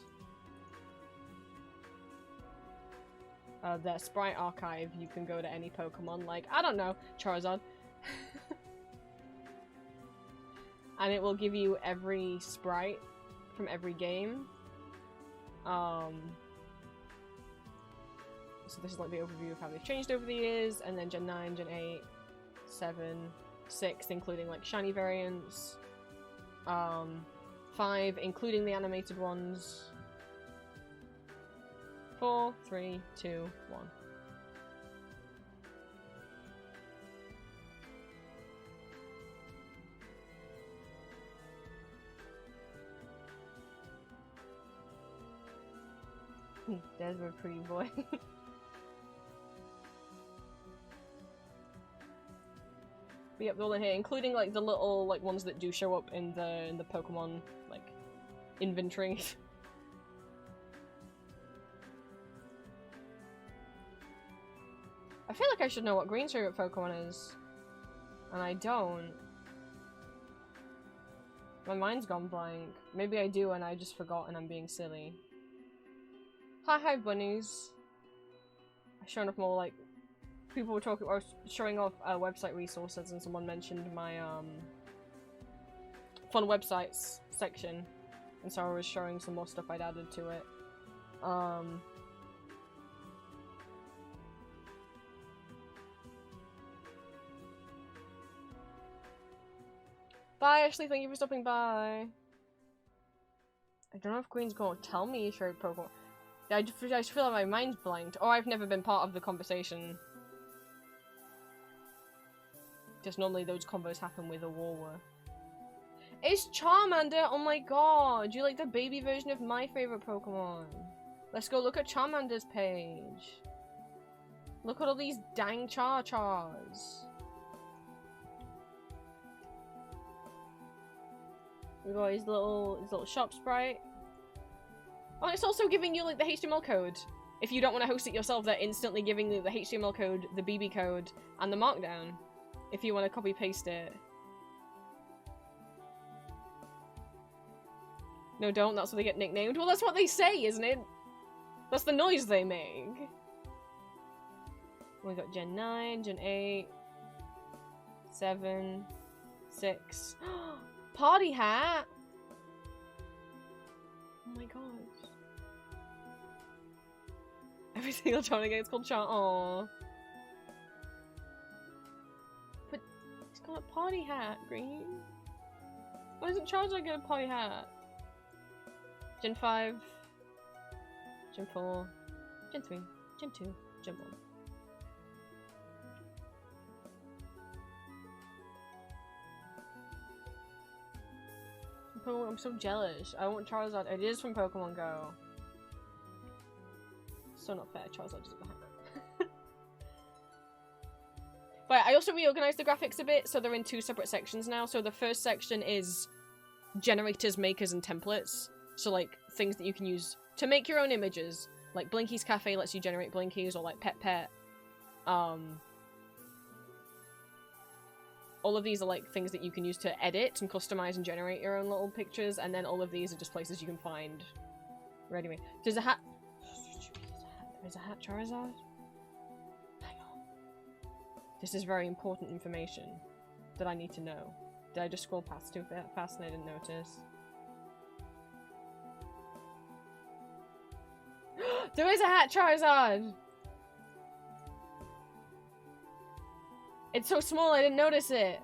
their sprite archive, you can go to any Pokemon, like, I don't know, Charizard. And it will give you every sprite from every game. So this is like the overview of how they've changed over the years, and then Gen 9, Gen 8, 7, 6, including like shiny variants. 5, including the animated ones. 4, 3, 2, 1. There's my pretty boy. But yep, they're all in here, including like the little like ones that do show up in the Pokemon like inventory. I feel like I should know what Green's favorite Pokemon is, and I don't. My mind's gone blank. Maybe I do, and I just forgot, and I'm being silly. Hi, bunnies. Showing off more like. People were talking or showing off website resources, and someone mentioned my fun websites section, and so I was showing some more stuff I'd added to it. Bye, Ashley. Thank you for stopping by. I don't know if Queen's gonna tell me your favorite Pokemon. I just feel like my mind's blanked. Or I've never been part of the conversation. Just normally those combos happen with a Warwer. It's Charmander! Oh my god! You like the baby version of my favorite Pokemon. Let's go look at Charmander's page. Look at all these dang Char-Chars. We got his little shop sprite. Oh, and it's also giving you like the HTML code. If you don't want to host it yourself, they're instantly giving you the HTML code, the BB code, and the markdown. If you want to copy paste it. No, don't. That's what they get nicknamed. Well, that's what they say, isn't it? That's the noise they make. We got Gen 9, Gen 8, 7, 6. Party hat! Oh my god. Every single Charmander game is called Char. Aww. But he's got a party hat, Green. Why doesn't Charizard get a party hat? Gen 5, Gen 4, Gen 3, Gen 2, Gen 1. I'm so jealous. I want Charizard. It is from Pokemon Go. So not fair. Charizard doesn't have it. But I also reorganized the graphics a bit, so they're in 2 separate sections now. So the first section is generators, makers, and templates. So like things that you can use to make your own images. Like Blinky's Cafe lets you generate Blinkies, or like Pet Pet. All of these are like things that you can use to edit and customize and generate your own little pictures, and then all of these are just places you can find ready-made. There's a hat. There's a hat Charizard. Hang on. This is very important information that I need to know. Did I just scroll past too fast and I didn't notice? There is a hat Charizard! It's so small I didn't notice it.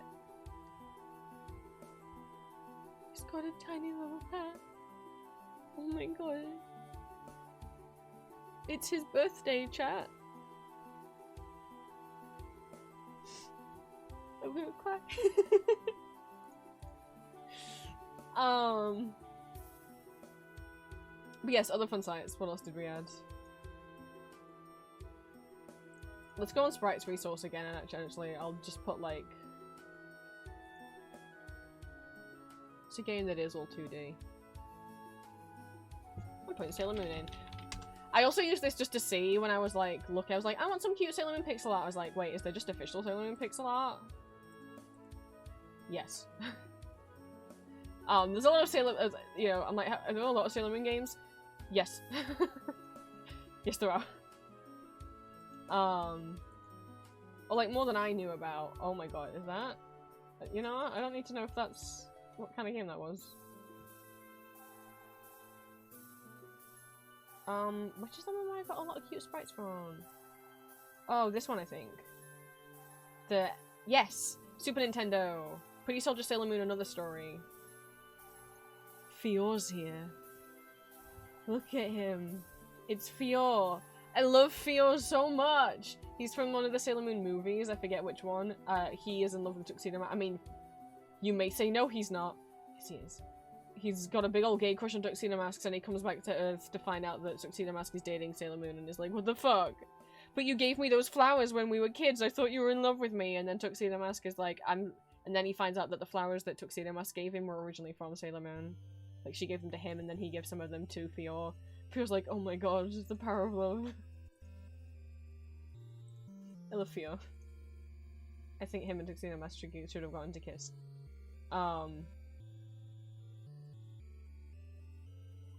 He's got a tiny little hat. Oh my god. It's his birthday, chat. I'm gonna cry. But yes, other fun sites. What else did we add? Let's go on Sprite's resource again, and actually I'll just put like... It's a game that is all 2D. I'm putting Sailor Moon in. I also used this just to see when I was like, look, I was like, I want some cute Sailor Moon pixel art. I was like, wait, is there just official Sailor Moon pixel art? Yes. There's a lot of Sailor, you know, I'm like, are there a lot of Sailor Moon games? Yes. Yes, there are. Or like more than I knew about. Oh my god, is that? You know what? I don't need to know if that's what kind of game that was. Which is the one where I got a lot of cute sprites from? Oh, this one I think. Yes! Super Nintendo! Pretty Soldier Sailor Moon, another story. Fior's here. Look at him. It's Fior. I love Fior so much! He's from one of the Sailor Moon movies, I forget which one. He is in love with Tuxedo Mask. I mean, you may say no, he's not. Yes, he is. He's got a big old gay crush on Tuxedo Mask, and he comes back to Earth to find out that Tuxedo Mask is dating Sailor Moon, and is like, what the fuck? But you gave me those flowers when we were kids, I thought you were in love with me, and then Tuxedo Mask is like, and then he finds out that the flowers that Tuxedo Mask gave him were originally from Sailor Moon. Like, she gave them to him, and then he gives some of them to Fior. Fior's like, oh my god, this is the power of love. I love Fior. I think him and Tuxedo Mask should have gotten to kiss.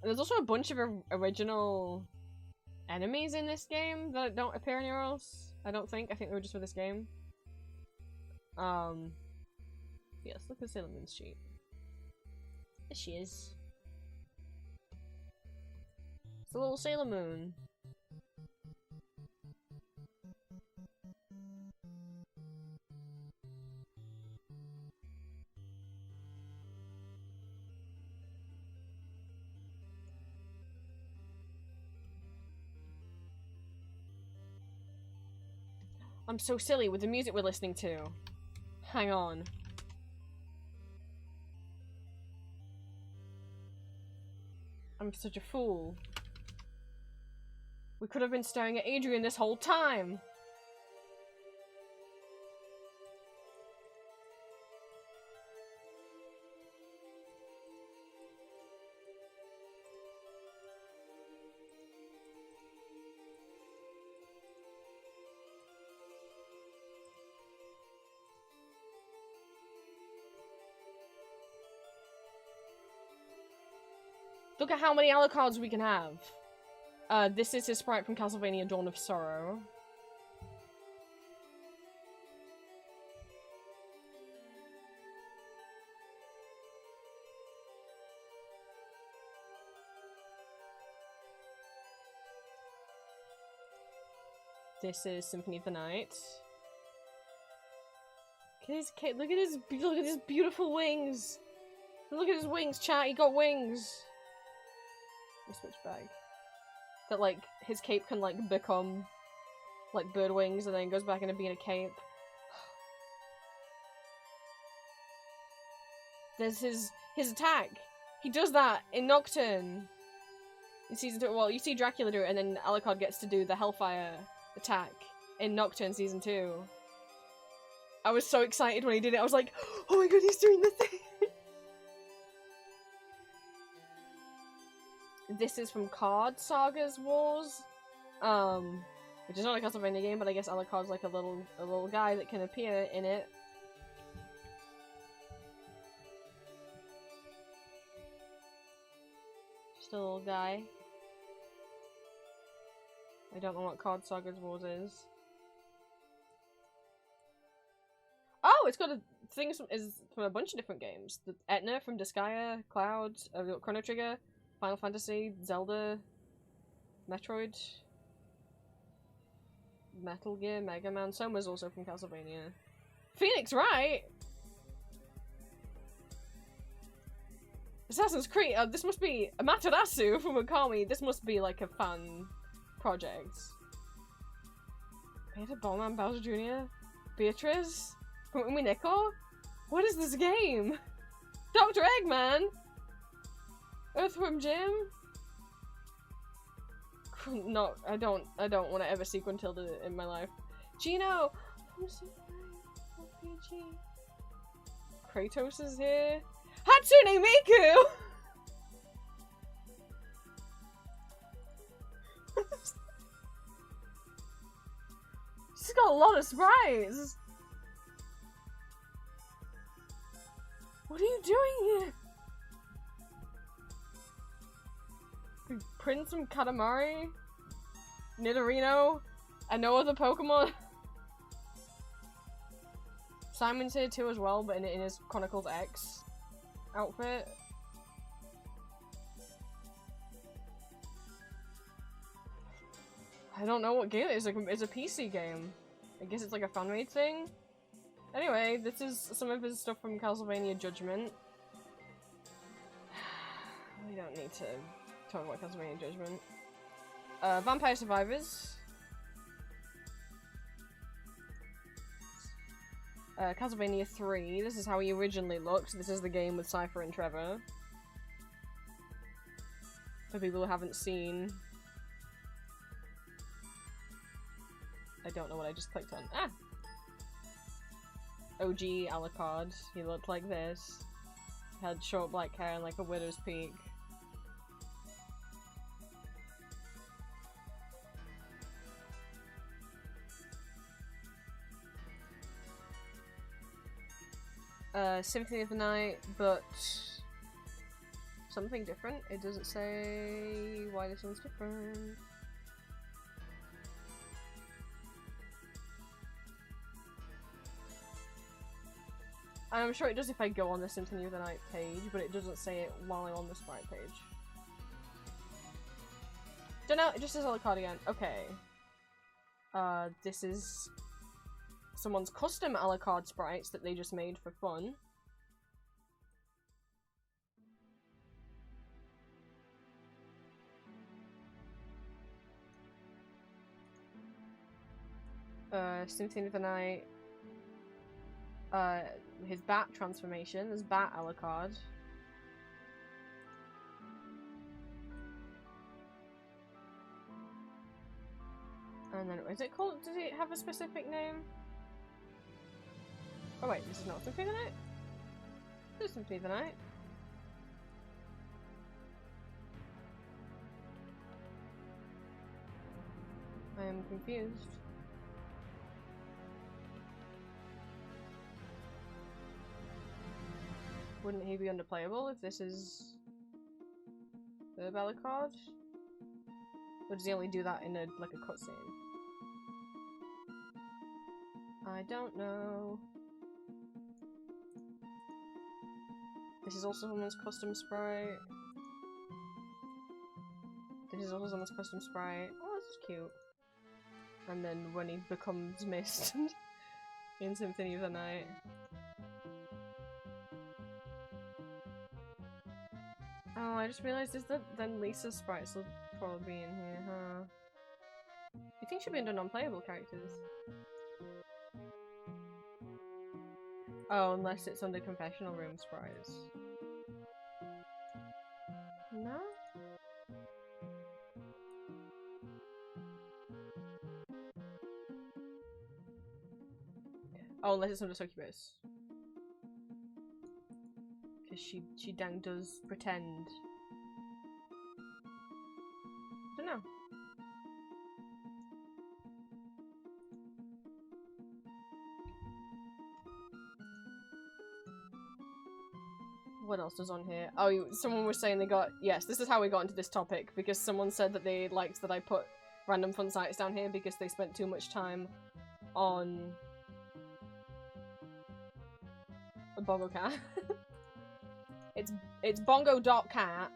There's also a bunch of original enemies in this game that don't appear anywhere else. I don't think. I think they were just for this game. Yes, look at Sailor Moon's sheet. There she is. It's a little Sailor Moon. I'm so silly with the music we're listening to. Hang on. I'm such a fool. We could have been staring at Adrian this whole time! Look at how many Alucards we can have. This is his sprite from Castlevania Dawn of Sorrow. This is Symphony of the Night. Look at his beautiful wings. Look at his wings, chat. He got wings. Let me switch back. That, like, his cape can, like, become, like, bird wings and then goes back into being a cape. There's his attack. He does that in Nocturne. In Season 2. Well, you see Dracula do it and then Alucard gets to do the Hellfire attack in Nocturne Season 2. I was so excited when he did it. I was like, oh my god, he's doing the thing! This is from Card Sagas Wars, which is not a Castlevania game, but I guess Alucard's like a little guy that can appear in it. Just a little guy. I don't know what Card Sagas Wars is. Oh, it's got things from a bunch of different games. The Etna from Disgaea, Cloud, Chrono Trigger, Final Fantasy, Zelda, Metroid, Metal Gear, Mega Man. Soma's also from Castlevania. Phoenix Wright! Assassin's Creed! This must be Amaterasu from Okami. This must be like a fan project. Peter Bowman, Bowser Jr., Beatrice from Umineko? What is this game? Dr. Eggman! Earthworm Jim? No, I don't want to ever see Gruntilda in my life. Gino! RPG. Kratos is here. Hatsune Miku! She's got a lot of sprites! What are you doing here? Prince from Katamari? Nidorino? And no other Pokemon? Simon's here too as well, but in his Chronicles X outfit. I don't know what game it is. It's a PC game. I guess it's like a fan-made thing. Anyway, this is some of his stuff from Castlevania Judgment. We don't need to talk about Castlevania Judgment. Vampire Survivors. Castlevania 3. This is how he originally looked. This is the game with Cypher and Trevor. For people who haven't seen. I don't know what I just clicked on. Ah! OG Alucard. He looked like this. Had short black hair and like a widow's peak. Symphony of the Night, but something different. It doesn't say why this one's different. I'm sure it does if I go on the Symphony of the Night page, but it doesn't say it while I'm on the Sprite page. Don't know, it just says Alucard again. Okay. This is someone's custom Alucard sprites that they just made for fun. Symphony of the Night. His bat transformation. There's Bat Alucard. And then, is it called? Does it have a specific name? Oh wait, this is not Symphony of the Night? This is Symphony of the Night. I am confused. Wouldn't he be underplayable if this is the Alucard? Or does he only do that in a like a cutscene? I don't know. This is also someone's custom sprite. This is also someone's custom sprite. Oh, this is cute. And then when he becomes Mist in Symphony of the Night. Oh, I just realised is that then Lisa's sprites will probably be in here, huh? You think she'll be under non-playable characters? Oh, unless it's under confessional room sprites. No? Oh, unless it's under Succubus. Because she dang does pretend. Don't know. What else is on here? Oh, someone was saying they got... Yes, this is how we got into this topic, because someone said that they liked that I put random fun sites down here because they spent too much time on... a Bongo Cat. It's bongo.cat.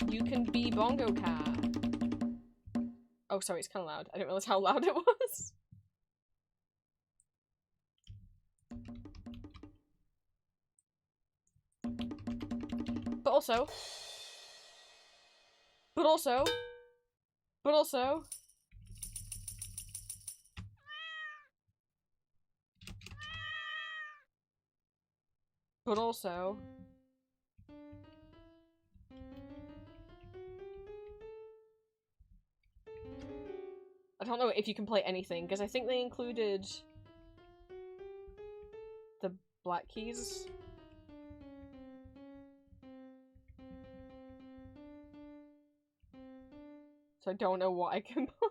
You can be Bongo Cat. Oh, sorry, it's kind of loud. I didn't realize how loud it was. But also... But also... But also... But also... I don't know if you can play anything, because I think they included... the black keys. So I don't know what I can play.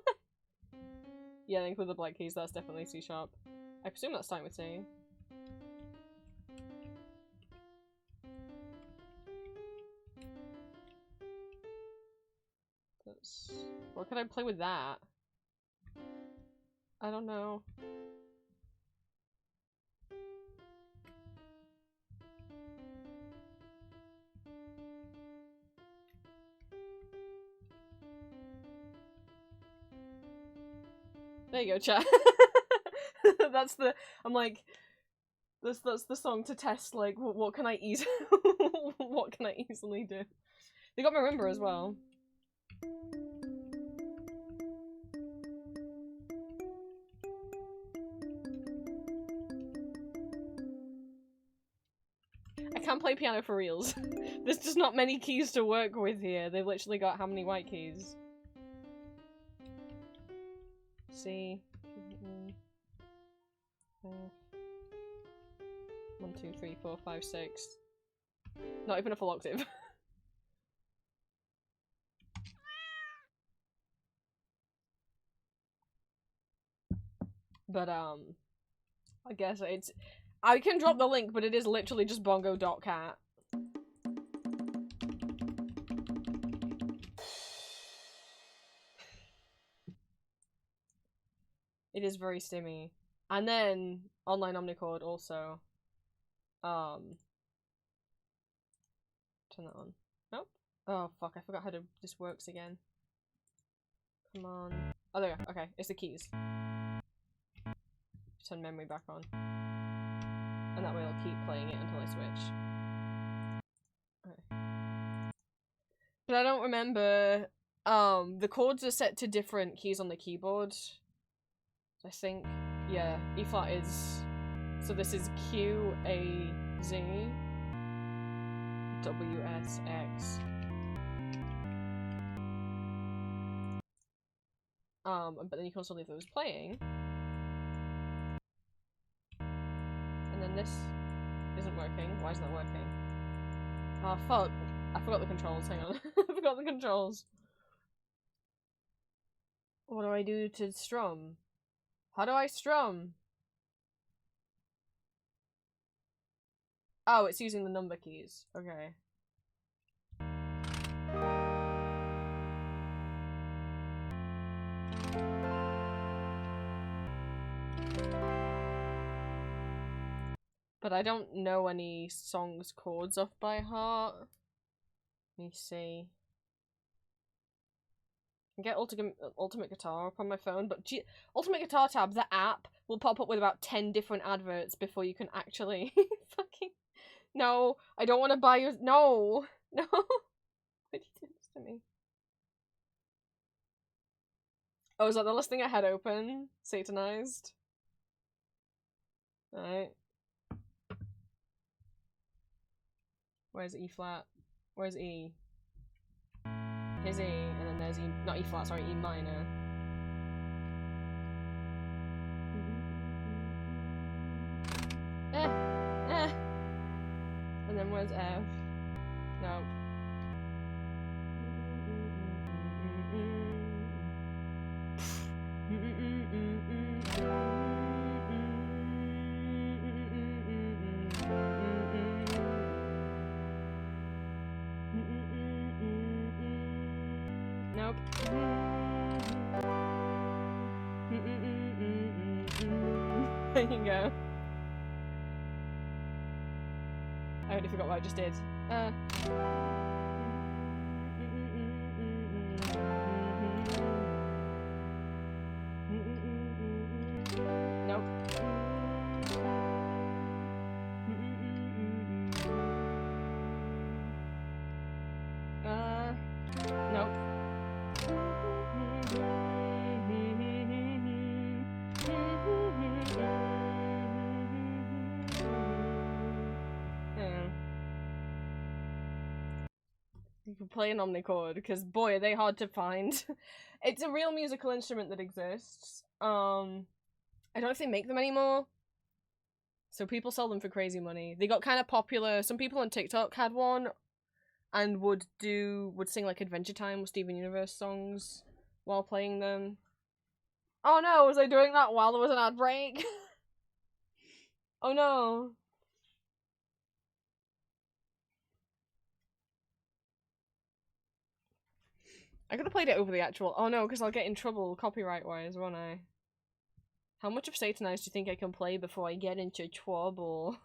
Yeah, they include the black keys, that's definitely C#. I presume that's starting with C. What could I play with that? I don't know. There you go, chat. That's the... I'm like... That's the song to test, like, what can I easily... what can I easily do? They got Marimba as well. I can't play piano for reals. There's just not many keys to work with here. They've literally got how many white keys? C. 1, 2, 3, 4, 5, 6. Not even a full octave. But I guess it's... I can drop the link, but it is literally just bongo.cat. It is very stimmy. And then online Omnichord also. Turn that on. Nope. Oh fuck, I forgot how this works again. Come on. Oh, there we go. Okay, it's the keys. Turn memory back on. And that way I'll keep playing it until I switch. But I don't remember. The chords are set to different keys on the keyboard. I think, yeah, E flat is. So this is Q, A, Z, W, S, X. But then you can also leave those playing. And then this isn't working. Why isn't that working? Oh fuck. I forgot the controls, hang on. I forgot the controls. What do I do to strum? How do I strum? Oh, it's using the number keys. Okay. But I don't know any songs chords off by heart. Let me see. I can get Ultimate Guitar up on my phone, but Ultimate Guitar tab, the app, will pop up with about 10 different adverts before you can actually fucking... No, I don't want to buy your... No! No! Why did you do this to me? Oh, is that the last thing I had open? Satanized? Alright. Where's E flat? Where's E? Here's E, and then there's E, not E flat, sorry, E minor. And then where's F? No. Nope. There you go. I already forgot what I just did. Nope. Nope. You can play an omnichord, because boy, are they hard to find. It's a real musical instrument that exists. I don't know if they make them anymore. So people sell them for crazy money. They got kind of popular. Some people on TikTok had one and would sing like Adventure Time with Steven Universe songs while playing them. Oh no, was I doing that while there was an ad break? Oh no. I could have played it over the actual. Oh no, because I'll get in trouble copyright wise, won't I? How much of Satanized do you think I can play before I get into trouble?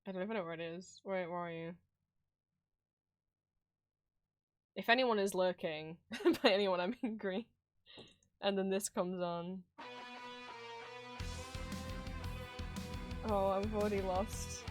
I don't even know where it is. Where are you? If anyone is lurking, by anyone I mean green. And then this comes on. Oh, I've already lost.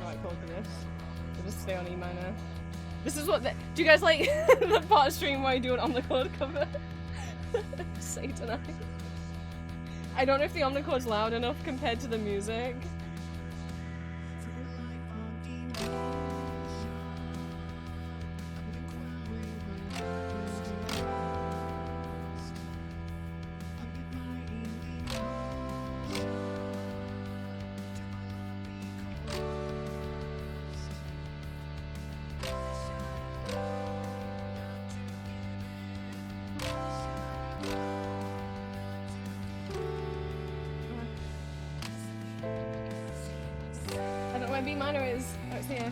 right chord for this. We'll just stay on E minor. This is what do you guys like the part of stream where I do an omnichord cover? Satanite. I don't know if the omnichord's loud enough compared to the music. B minor is. Oh, it's here.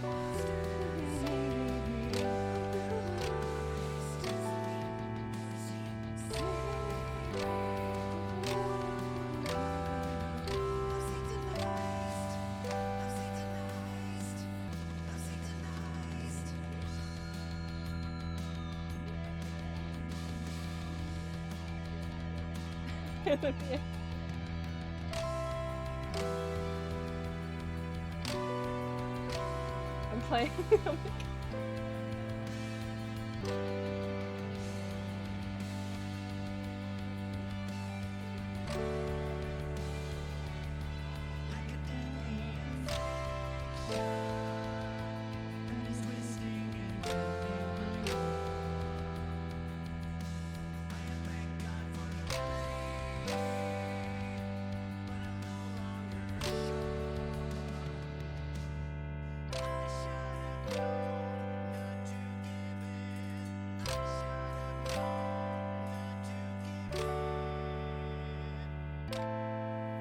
Yeah. Playing.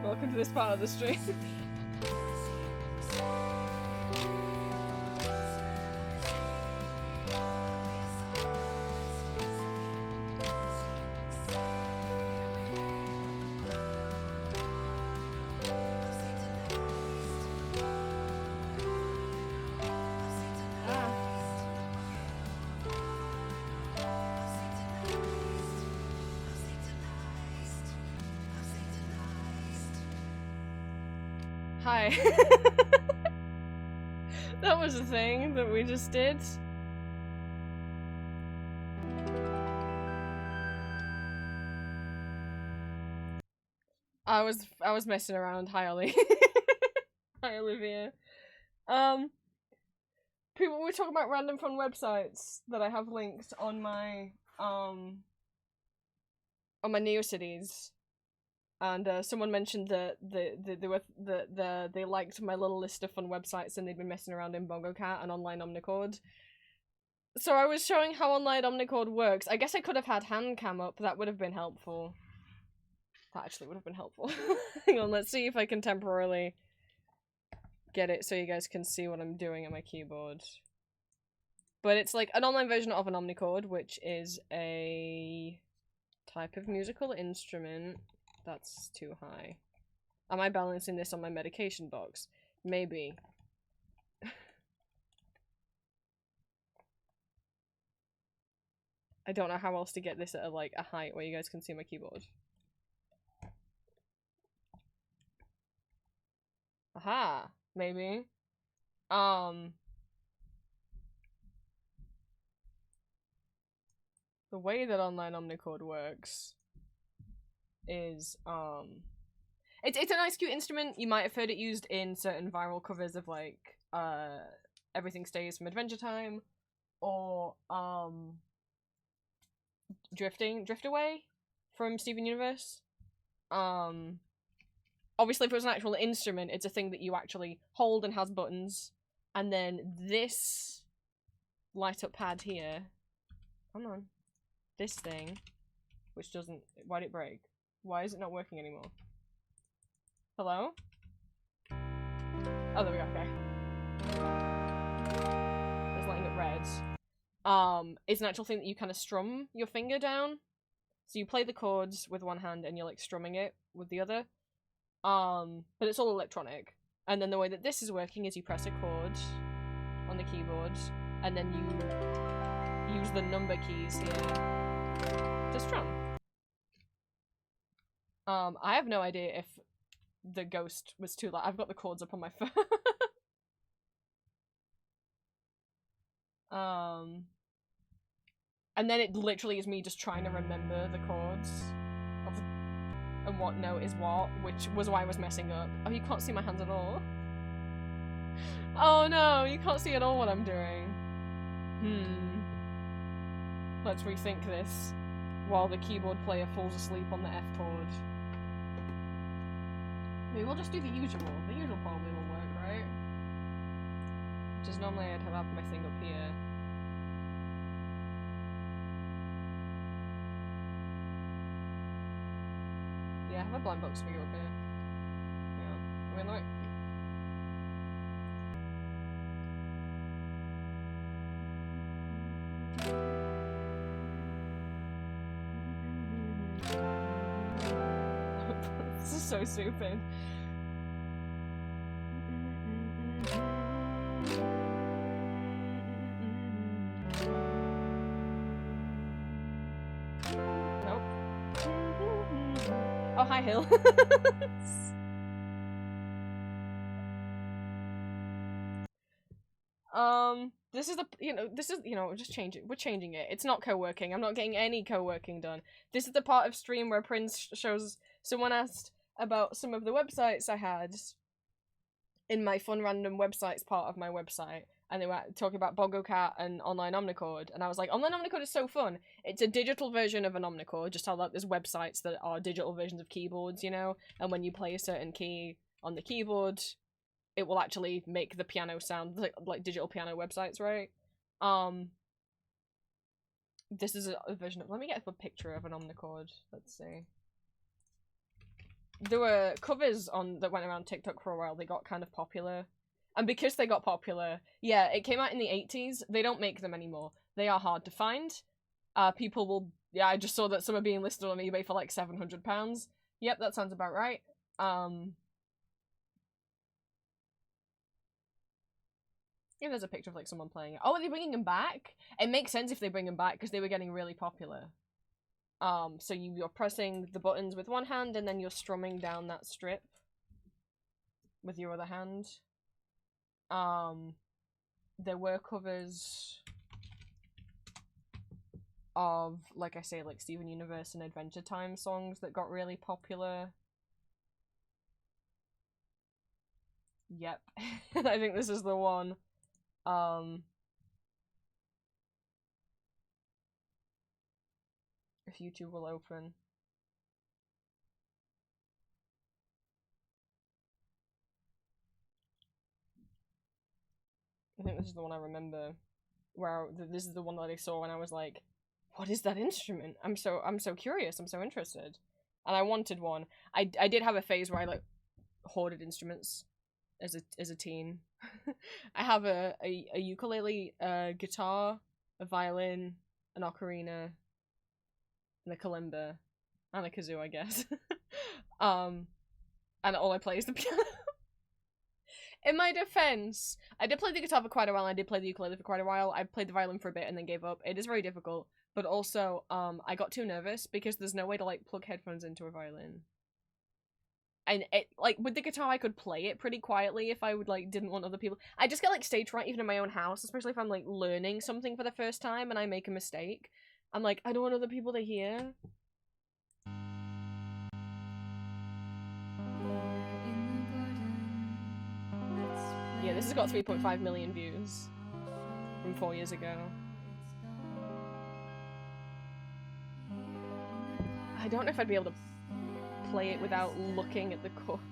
Welcome to this part of the stream. Hi. That was a thing that we just did. I was messing around. Hi, Ollie. Hi, Olivia. People were talking about random fun websites that I have linked on my NeoCities. And someone mentioned that they liked my little list of fun websites and they'd been messing around in BongoCat and Online Omnichord. So I was showing how Online Omnichord works. I guess I could have had Handcam up. That would have been helpful. That actually would have been helpful. Hang on, let's see if I can temporarily get it so you guys can see what I'm doing on my keyboard. But it's like an online version of an omnichord, which is a type of musical instrument. That's too high. Am I balancing this on my medication box? Maybe. I don't know how else to get this at a height where you guys can see my keyboard. Aha! Maybe. The way that Online Omnichord works is it's a nice cute instrument. You might have heard it used in certain viral covers of like Everything Stays from Adventure Time or Drift Away from Steven Universe. Obviously if it was an actual instrument, it's a thing that you actually hold and has buttons, and then this light up pad here, come on, this thing, which doesn't, why'd it break? Why is it not working anymore? Hello? Oh, there we go, okay. It's lighting up red. It's an actual thing that you kind of strum your finger down. So you play the chords with one hand and you're like strumming it with the other. But it's all electronic. And then the way that this is working is you press a chord on the keyboard and then you use the number keys here to strum. I have no idea if the ghost was too loud. I've got the chords up on my phone. And then it literally is me just trying to remember the chords of and what note is what, which was why I was messing up. Oh, you can't see my hands at all. Oh no, you can't see at all what I'm doing. Let's rethink this while the keyboard player falls asleep on the F chord. Maybe we'll just do the usual. The usual probably will work, right? Which is normally I'd have my thing up here. Yeah, I have a blind box figure up here. Yeah. I mean, look. This is so stupid. Nope. Oh, hi, Hill. This is just change it. We're changing it. It's not co-working. I'm not getting any co-working done. This is the part of stream where Prince shows. Someone asked about some of the websites I had in my fun random websites part of my website, and they were talking about Bongo Cat and Online Omnichord, and I was like, Online Omnichord is so fun. It's a digital version of an Omnichord, just how like there's websites that are digital versions of keyboards, you know, and when you play a certain key on the keyboard, it will actually make the piano sound like digital piano websites, right? This is a version of. Let me get a picture of an Omnichord. Let's see. There were covers on that went around TikTok for a while. They got kind of popular, and because they got popular, yeah, it came out in the 80s. They don't make them anymore. They are hard to find. People will. Yeah, I just saw that some are being listed on eBay for like £700. Yep, that sounds about right. Yeah, there's a picture of like someone playing it. Oh, are they bringing them back? It makes sense if they bring them back because they were getting really popular. So you're pressing the buttons with one hand and then you're strumming down that strip with your other hand. There were covers of, like I say, like Steven Universe and Adventure Time songs that got really popular. Yep. I think this is the one. If YouTube will open. I think this is the one I remember. Where this is the one that I saw when I was like, what is that instrument? I'm so curious, I'm so interested. And I wanted one. I did have a phase where I like hoarded instruments as a teen. I have a ukulele, a guitar, a violin, an ocarina, and a kalimba, and a kazoo, I guess. And all I play is the piano. In my defense, I did play the guitar for quite a while, I did play the ukulele for quite a while, I played the violin for a bit and then gave up. It is very difficult, but also, I got too nervous because there's no way to, like, plug headphones into a violin. And it, like, with the guitar I could play it pretty quietly if I would, like, didn't want other people. I just get, like, stage fright even in my own house, especially if I'm, like, learning something for the first time and I make a mistake. I'm like, I don't want other people to hear. Yeah, this has got 3.5 million views from 4 years ago. I don't know if I'd be able to play it without looking at the chords.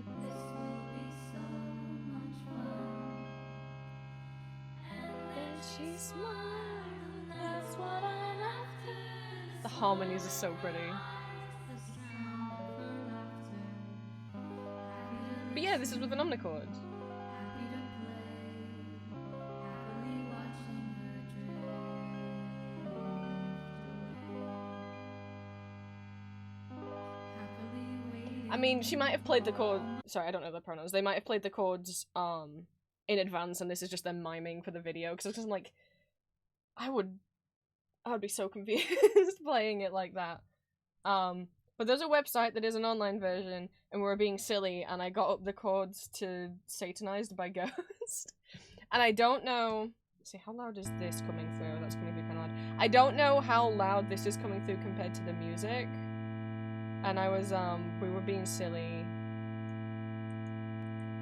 The harmonies are so pretty. But yeah, this is with an omnichord. I mean, she might have played the chord. Sorry, I don't know the pronouns. They might have played the chords in advance, and this is just them miming for the video. Because it's just like, I would be so confused playing it like that. But there's a website that is an online version, and we were being silly, and I got up the chords to Satanized by Ghost. And I don't know see, how loud is this coming through? That's gonna be kind of loud. I don't know how loud this is coming through compared to the music. And I was, we were being silly.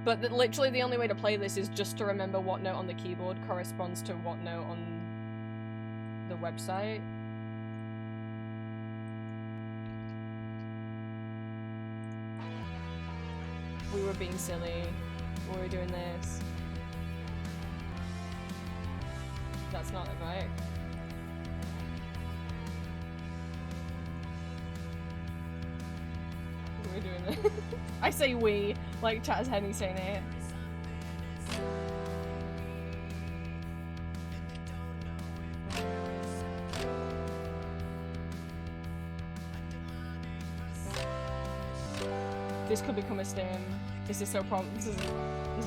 But literally the only way to play this is just to remember what note on the keyboard corresponds to what note on the website. We were being silly. We were doing this. That's not it, right? We're doing it. I say we, like Chat as Henny saying it. This could become a stim. This is so problem. This is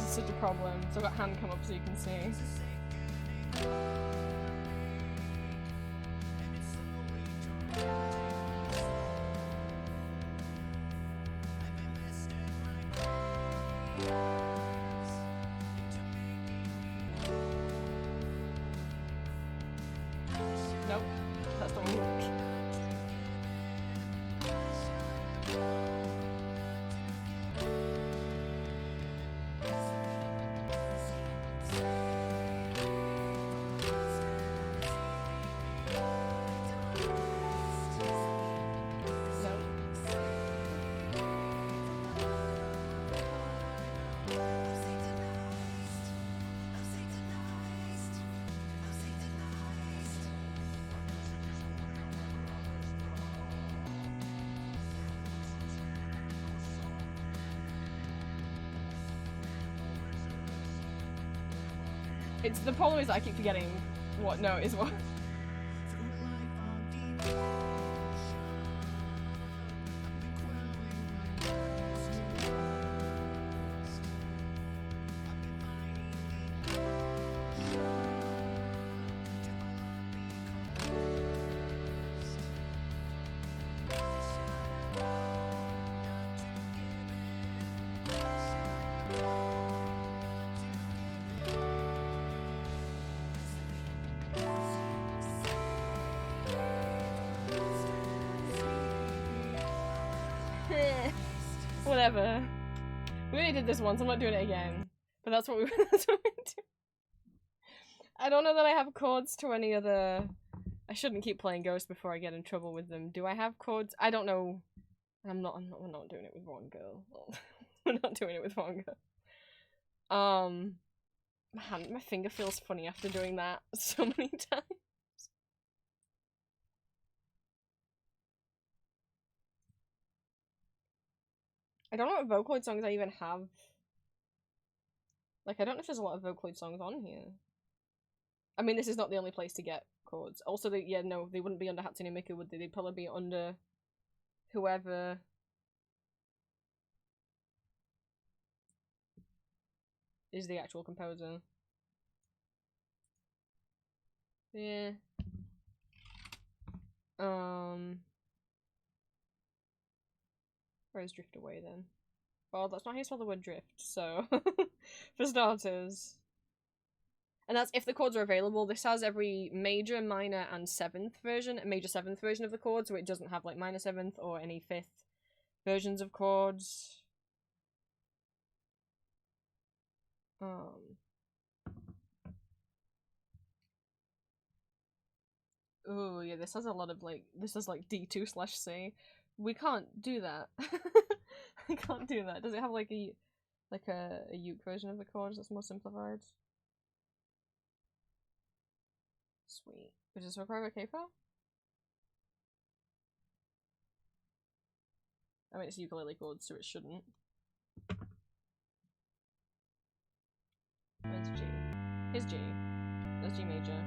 such a problem. So I've got hand come up so you can see. Nope, that's the one. It's the problem is I keep forgetting what note is what. Whatever. We already did this once, I'm not doing it again. But that's what we do. I don't know that I have chords to any other... I shouldn't keep playing Ghost before I get in trouble with them. Do I have chords? I don't know. We're not doing it with one girl. We're not doing it with one girl. Man, my finger feels funny after doing that so many times. I don't know what Vocaloid songs I even have. Like, I don't know if there's a lot of Vocaloid songs on here. I mean, this is not the only place to get chords. Also, yeah, no, they wouldn't be under Hatsune Miku, would they? They'd probably be under whoever is the actual composer. Yeah. Where's Drift Away then? Well, that's not how you spell the word drift, so for starters. And that's if the chords are available. This has every major, minor, and 7th version, a major 7th version of the chord, so it doesn't have like minor 7th or any 5th versions of chords. Oh yeah, this has a lot of like, this is like D2/C. We can't do that. I can't do that. Does it have like a uke version of the chords that's more simplified? Sweet. Is this for private K-pop? I mean, it's ukulele chords, so it shouldn't. Where's G? Here's G. That's G major.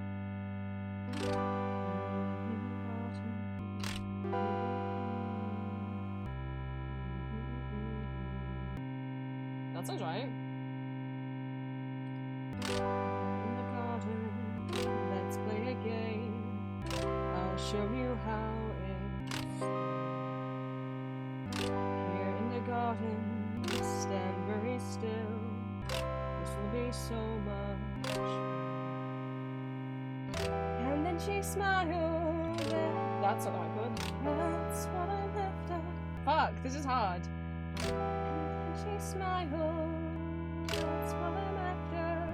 That sounds right. In the garden, let's play a game. I'll show you how it's here in the garden. Stand very still. This will be so much then she smiled. That's not my good. That's what I'm after. Fuck, this is hard. And then she smiled. That's what I'm after.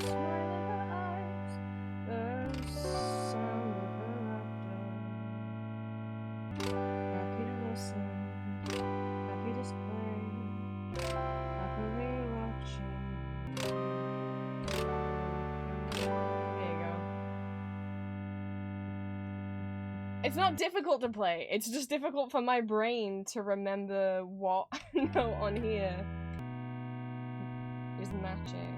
Smile in her eyes. The sound of her laughter. Happy to listen. Happy to play. Happily watching. There you go. It's not difficult to play. It's just difficult for my brain to remember what note on here is matching.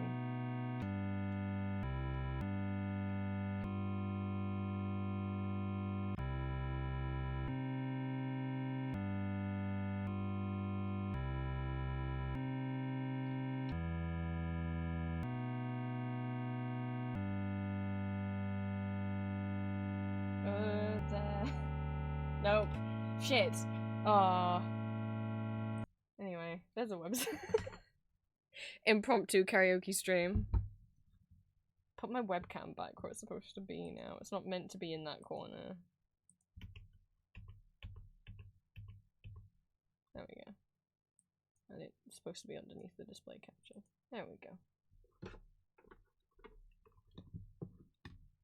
Nope. Shit. Anyway, there's a website. Impromptu karaoke stream. Put my webcam back where it's supposed to be now. It's not meant to be in that corner. There we go. And it's supposed to be underneath the display capture. There we go.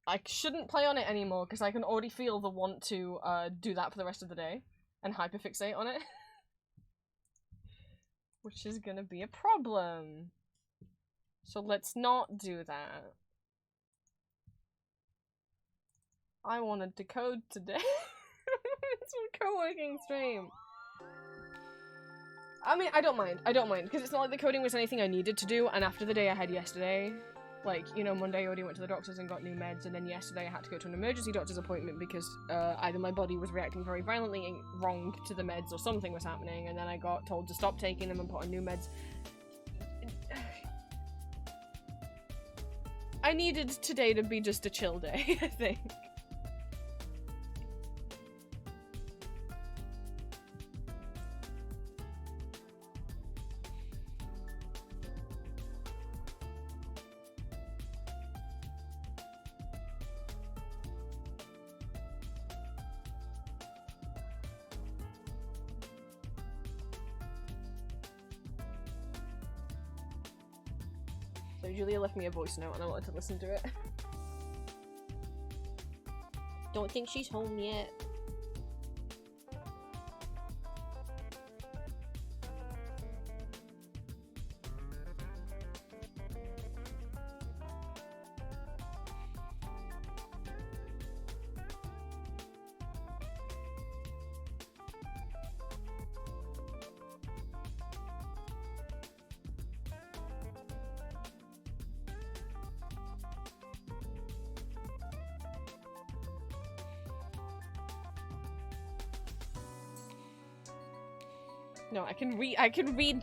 I shouldn't play on it anymore because I can already feel the want to do that for the rest of the day and hyperfixate on it. Which is gonna be a problem. So let's not do that. I wanted to code today. It's a co-working stream. I mean, I don't mind, because it's not like the coding was anything I needed to do, and after the day I had yesterday, like, you know, Monday I already went to the doctor's and got new meds, and then yesterday I had to go to an emergency doctor's appointment because either my body was reacting very violently wrong to the meds or something was happening, and then I got told to stop taking them and put on new meds. I needed today to be just a chill day, I think. So Julia left me a voice note and I wanted to listen to it. Don't think she's home yet. No, I can read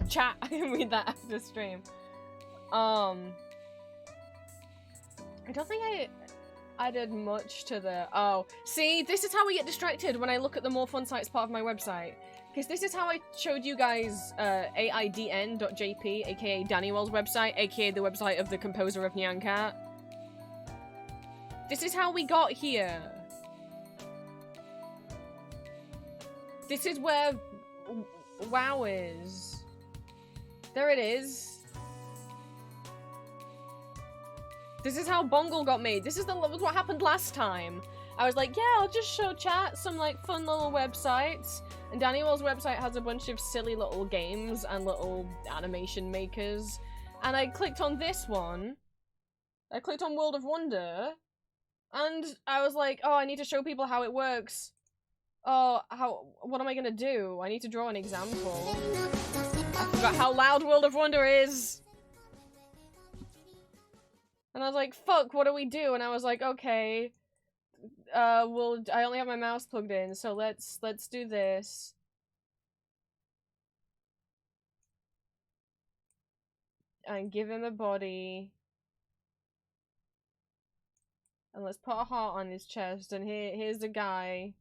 chat. I can read that after stream. I don't think I added much to the... Oh, see, this is how we get distracted when I look at the more fun sites part of my website. Because this is how I showed you guys aidn.jp, aka Dannywell's website, aka the website of the composer of Nyan Cat. This is how we got here. This is where WoW is. There it is. This is how Bungle got made. This is what happened last time. I was like, yeah, I'll just show chat some like fun little websites. And Dannywell's website has a bunch of silly little games and little animation makers. And I clicked on this one. I clicked on World of Wonder. And I was like, oh, I need to show people how it works. Oh, what am I gonna do? I need to draw an example. I forgot how loud World of Wonder is! And I was like, fuck, what do we do? And I was like, okay, I only have my mouse plugged in, so let's do this. And give him a body. And let's put a heart on his chest, and here's the guy.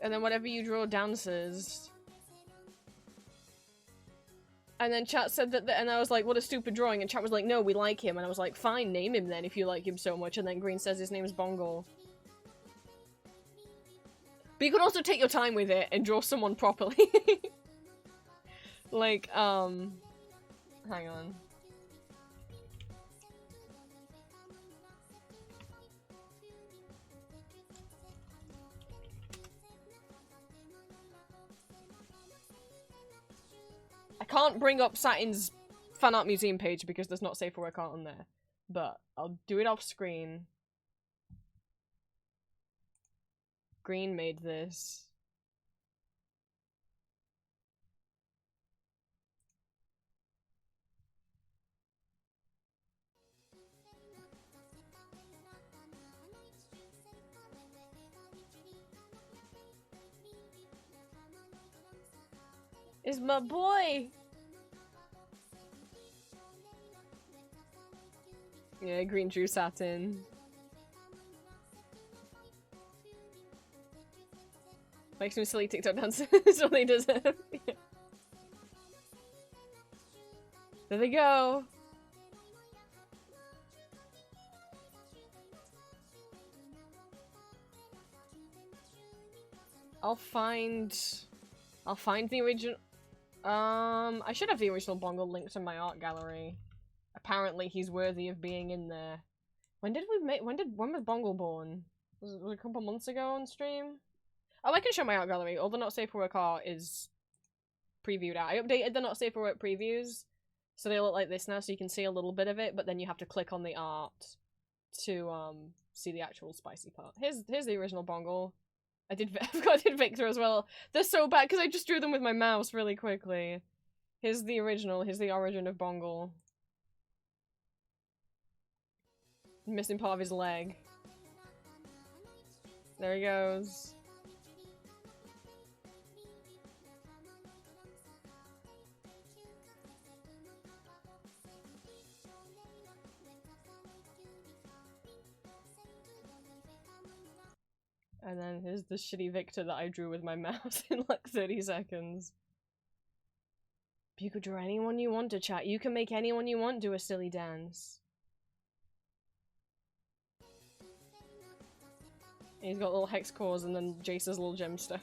And then whatever you draw dances. And then chat said that, and I was like, what a stupid drawing, and chat was like, no, we like him, and I was like, fine, name him then if you like him so much, and then Green says his name is Bongle. But you could also take your time with it and draw someone properly. Like, hang on. I can't bring up Satin's fan art museum page because there's not safe for work art on there. But I'll do it off screen. Green made this. Is my boy! Yeah, Green drew Satin. Makes me silly TikTok dances. So they deserve. Yeah. There they go. I'll find the original. I should have the original Bongle linked in my art gallery. Apparently, he's worthy of being in there. When was Bongle born? Was it a couple months ago on stream? Oh, I can show my art gallery. All the Not Safe for Work art is previewed out. I updated the Not Safe for Work previews, so they look like this now, so you can see a little bit of it, but then you have to click on the art to see the actual spicy part. Here's the original Bongle. I forgot I did Victor as well. They're so bad because I just drew them with my mouse really quickly. Here's the original. Here's the origin of Bongle. Missing part of his leg. There he goes. And then here's the shitty Victor that I drew with my mouse in like 30 seconds. You could draw anyone you want to chat. You can make anyone you want do a silly dance. And he's got little hex cores and then Jace's little gem stuff.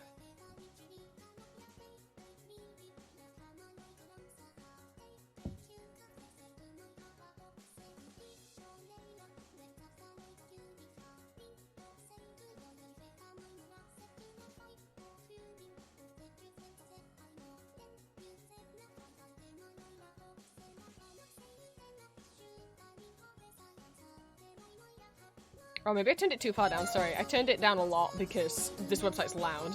Oh, maybe I turned it too far down, sorry. I turned it down a lot because this website's loud.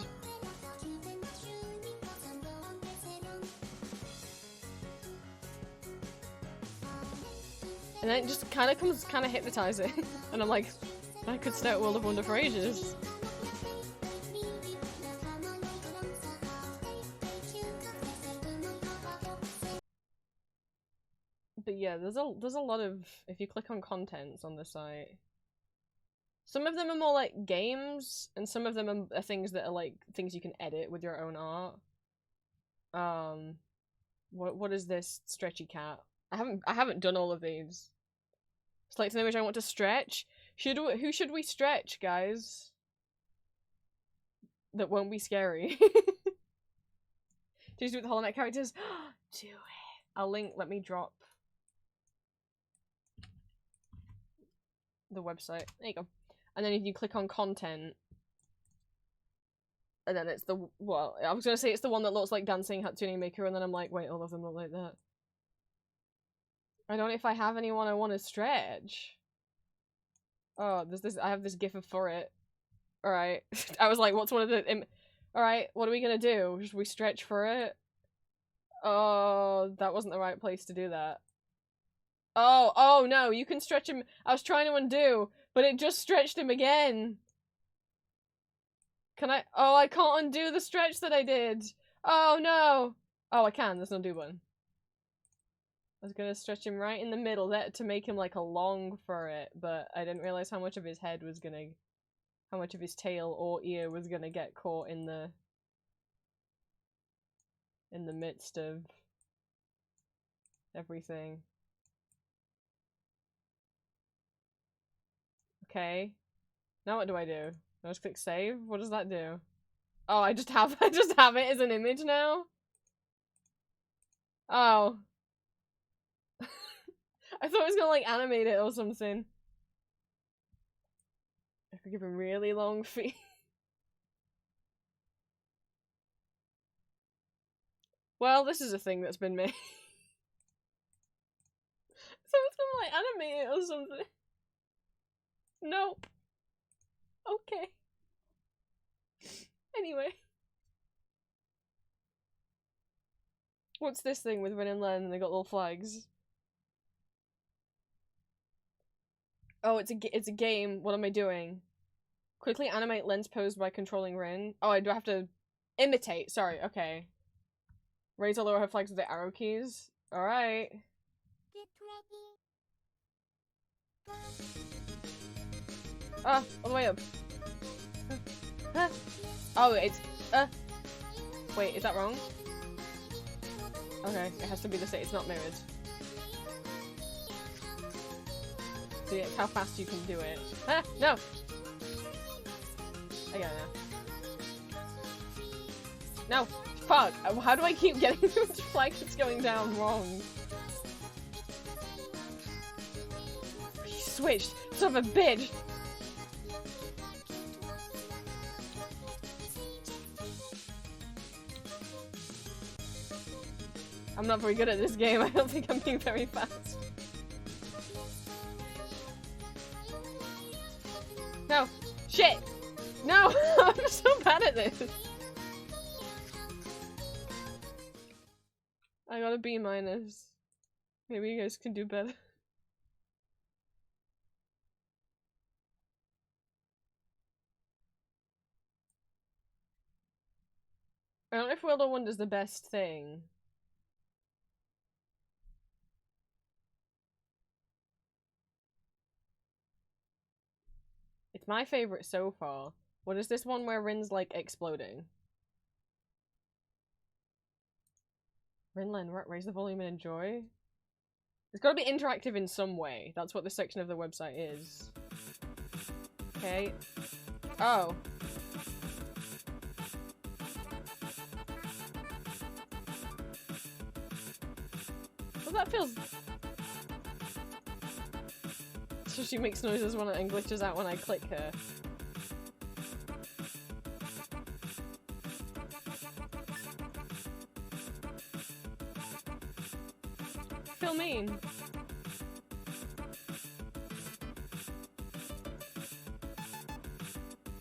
And then it just kind of hypnotizing. And I'm like, I could stay at World of Wonder for ages. But yeah, there's a lot of, if you click on contents on the site, some of them are more like games, and some of them are things that are like things you can edit with your own art. What is this stretchy cat? I haven't done all of these. Select an image I want to stretch. Who should we stretch, guys? That won't be scary. Do you do it with the Hollow Knight characters? Do it. I'll link. Let me drop the website. There you go. And then if you click on content, and then it's the, well, I was gonna say it's the one that looks like Dancing Hatsune Miku, and then I'm like, wait, all of them look like that. I don't know if I have anyone I want to stretch. Oh, there's this, I have this gif of for it. Alright. I was like, what's one of the, alright, what are we gonna do? Should we stretch for it? Oh, that wasn't the right place to do that. Oh no, you can stretch him. I was trying to undo, but it just stretched him again. Can I? Oh, I can't undo the stretch that I did. Oh no. Oh, I can. There's no undo button. I was gonna stretch him right in the middle there to make him like a long for it, but I didn't realize how much of his head was gonna, how much of his tail or ear was gonna get caught in the midst of everything. Okay. Now what do? I just click save? What does that do? Oh, I just have it as an image now? Oh. I thought it was gonna like animate it or something. I could give him really long feet. Well, this is a thing that's been made. So it's gonna like animate it or something. Nope. Okay. Anyway. What's this thing with Rin and Len and they got little flags? Oh, it's a game. What am I doing? Quickly animate Len's pose by controlling Rin. Oh, I do have to imitate. Sorry, okay. Raise or lower her flags with the arrow keys. Alright. Get ready. Ah, all the way up. Oh, it's wait, is that wrong? Okay, it has to be the same. It's not mirrored. See, it's how fast you can do it. Ah, no! I got it now. No! Fuck! How do I keep getting the flag that's going down wrong? You switched! Son of a bitch! I'm not very good at this game. I don't think I'm being very fast. No! Shit! No! I'm so bad at this! I got a B-. Maybe you guys can do better. I don't know if World of Wonder's the best thing. It's my favorite so far. What is this one where Rin's like exploding? Rinlen, raise the volume and enjoy? It's gotta be interactive in some way. That's what this section of the website is. Okay. Oh. Well, that feels... So she makes noises when and glitches out when I click her. Feel mean.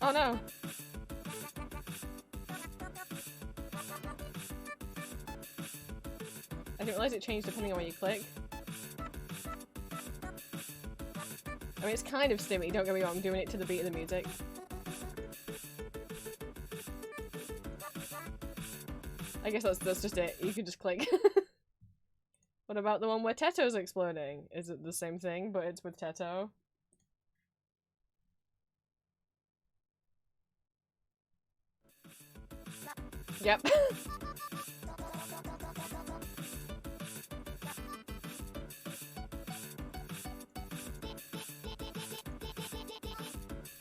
Oh no. I didn't realize it changed depending on where you click. I mean, it's kind of stimmy, don't get me wrong, I'm doing it to the beat of the music. I guess that's just it, you can just click. What about the one where Teto's exploding? Is it the same thing, but it's with Teto? Yep.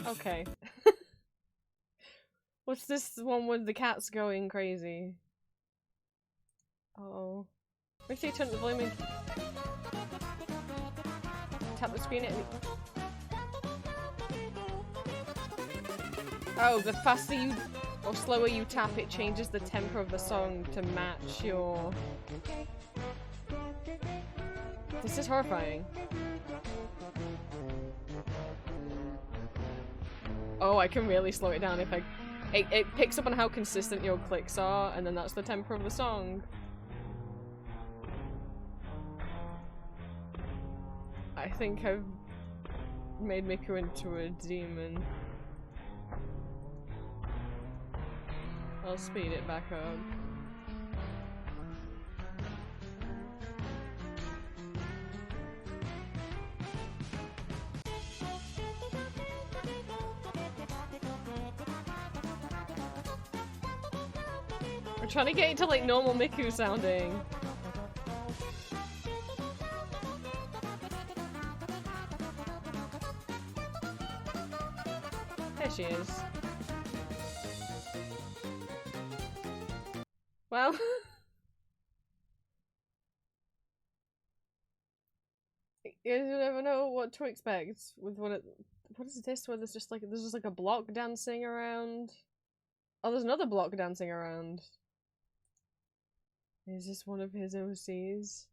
Okay. What's this one with the cats going crazy? Uh-oh. Make sure you turn the volume in. Tap the screen and... Oh, the faster you or slower you tap, it changes the tempo of the song to match your... This is horrifying. Oh, I can really slow it down if I... It picks up on how consistent your clicks are, and then that's the tempo of the song. I think I've made Miku into a demon. I'll speed it back up. We're trying to get it to like normal Miku sounding. she is. Well. You never know what to expect with what is this? Where there's just like a block dancing around. Oh, there's another block dancing around. Is this one of his OCs?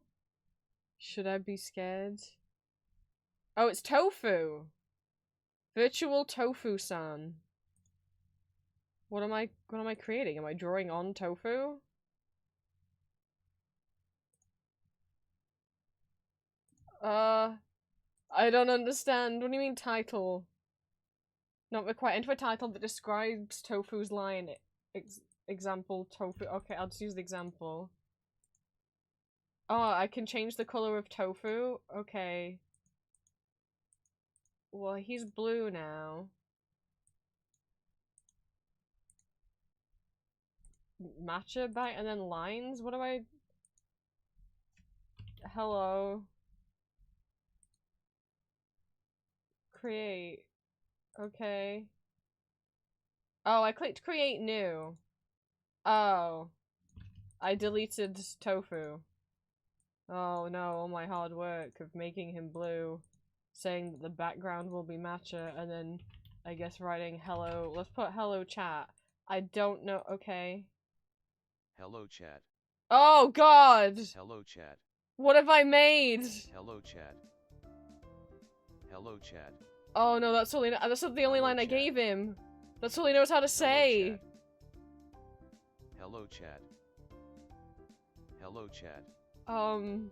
Should I be scared? Oh, it's Tofu! Virtual Tofu-san. What am I creating? Am I drawing on Tofu? I don't understand. What do you mean title? Not required. Enter a title that describes Tofu's line. Example, Tofu. Okay, I'll just use the example. Oh, I can change the color of Tofu? Okay. Well, he's blue now. Matcha back and then lines? What do I... Hello. Create. Okay. Oh, I clicked create new. Oh. I deleted Tofu. Oh no, all my hard work of making him blue, saying that the background will be matcha, and then I guess writing hello. Let's put hello chat. I don't know. Okay. Hello chat. Oh god! Hello chat. What have I made? Hello chat. Hello chat. Oh no, that's the only line I gave him. That's all he knows how to say. Hello chat. Hello chat. Hello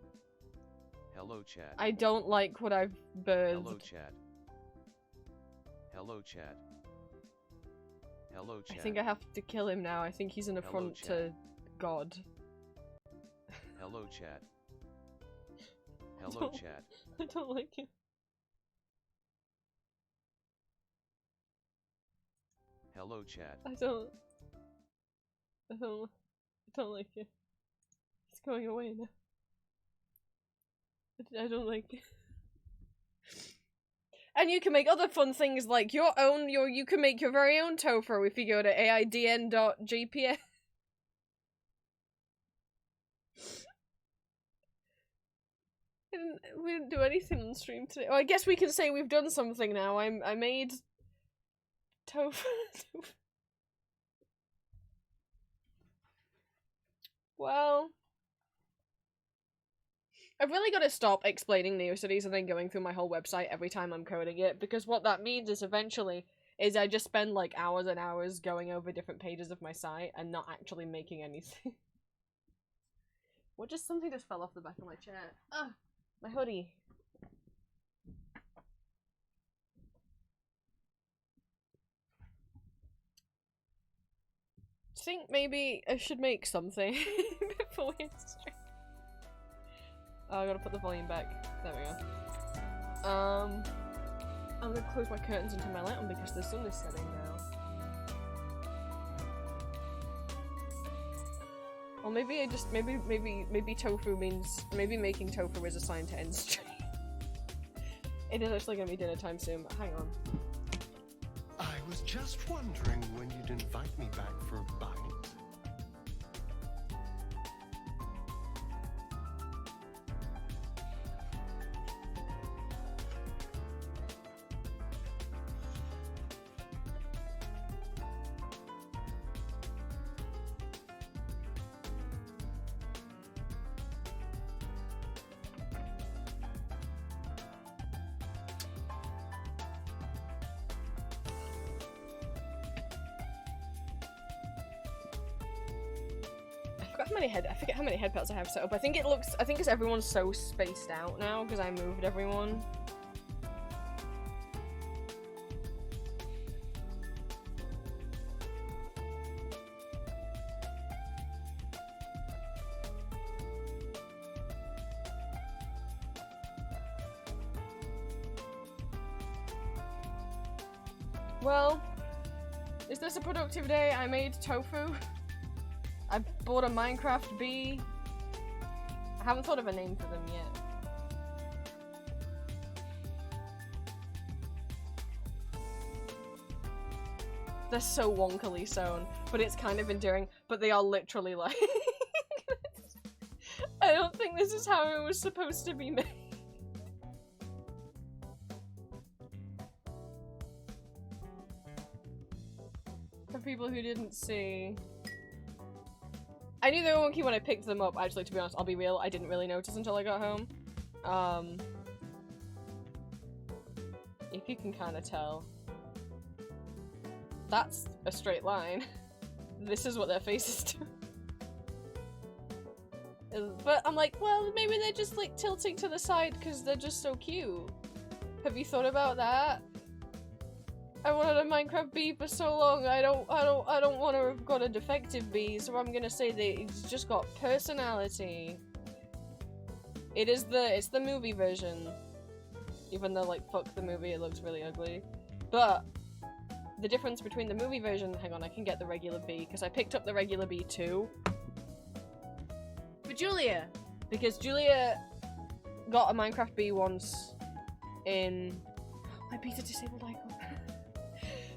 chat. I don't like what I've birthed. Hello chat. Hello chat. Hello chat. I think I have to kill him now. I think he's an affront to God. Hello chat. Hello chat. I don't like him. Hello chat. I don't like it. It's going away now. I don't like it. And you can make other fun things like you can make your very own tofu if you go to aidn.gps. We didn't do anything on stream today. Oh, I guess we can say we've done something now. I made tofu. Well, I've really got to stop explaining Neocities and then going through my whole website every time I'm coding it, because what that means is eventually I just spend like hours and hours going over different pages of my site and not actually making anything. Something just fell off the back of my chair. Ah, my hoodie. I think maybe I should make something before we stream. Oh, I gotta put the volume back. There we go. I'm gonna close my curtains until my light on because the sun is setting now. Or maybe maybe tofu means making tofu is a sign to end stream. It is actually gonna be dinner time soon, but hang on. I was just wondering when you'd invite me back for a bite. I forget how many head parts I have set up. I think it's everyone's so spaced out now because I moved everyone. Well, is this a productive day? I made tofu. I bought a Minecraft bee. I haven't thought of a name for them yet. They're so wonkily sewn, but it's kind of endearing. But they are literally like... I don't think this is how it was supposed to be made. For people who didn't see... I knew they were wonky when I picked them up, actually, to be honest, I'll be real, I didn't really notice until I got home. If you can kind of tell. That's a straight line. This is what their faces do. But I'm like, well, maybe they're just like tilting to the side because they're just so cute. Have you thought about that? I wanted a Minecraft bee for so long. I don't want to have got a defective bee, so I'm gonna say that it's just got personality. It's the movie version. Even though, like, fuck the movie, it looks really ugly. But the difference between the movie version, hang on, I can get the regular bee because I picked up the regular bee too. For Julia, because Julia got a Minecraft bee once in my beta disabled icon.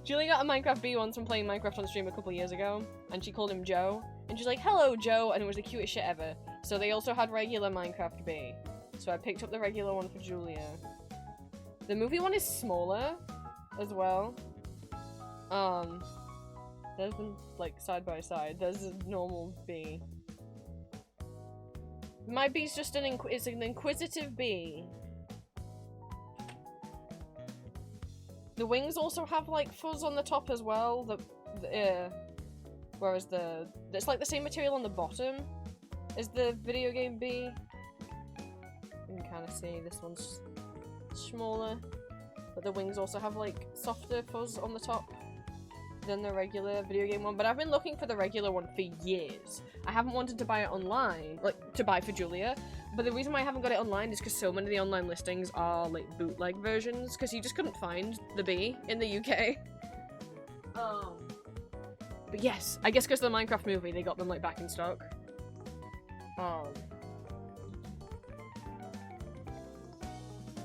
Julie got a Minecraft bee once from playing Minecraft on stream a couple years ago, and she called him Joe, and she's like, hello Joe, and it was the cutest shit ever. So they also had regular Minecraft bee, so I picked up the regular one for Julia. The movie one is smaller as well. There's them like side by side. There's a normal bee. My bee's just an inquisitive bee. The wings also have like fuzz on the top as well. Whereas it's like the same material on the bottom as the video game bee. You can kind of see this one's smaller, but the wings also have like softer fuzz on the top than the regular video game one. But I've been looking for the regular one for years. I haven't wanted to buy it online, like to buy for Julia. But the reason why I haven't got it online is because so many of the online listings are like bootleg versions, because you just couldn't find the bee in the UK. But yes, I guess because of the Minecraft movie, they got them like back in stock.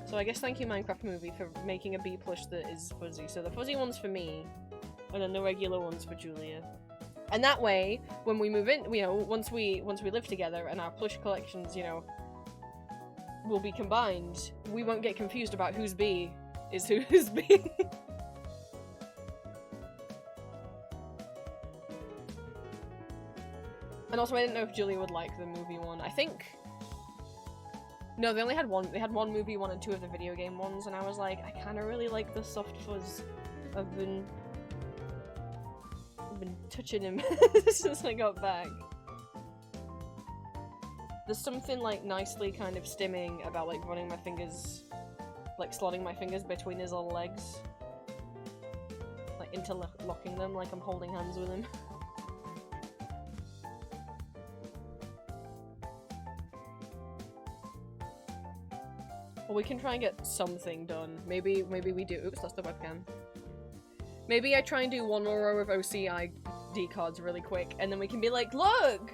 So I guess thank you Minecraft movie for making a bee plush that is fuzzy. So the fuzzy one's for me, and then the regular one's for Julia. And that way, when we move in, you know, once we live together and our plush collections, you know, will be combined, we won't get confused about whose bee is whose bee. And also, I didn't know if Julia would like the movie one. I think... No, they only had one. They had one movie one and two of the video game ones, and I was like, I kind of really like the soft fuzz. I've been touching him since I got back. There's something like nicely kind of stimming about like running my fingers, like slotting my fingers between his little legs, like interlocking them like I'm holding hands with him. Well, we can try and get something done. Maybe we do. Oops, that's the webcam. Maybe I try and do one more row of OCI cards really quick, and then we can be like, look!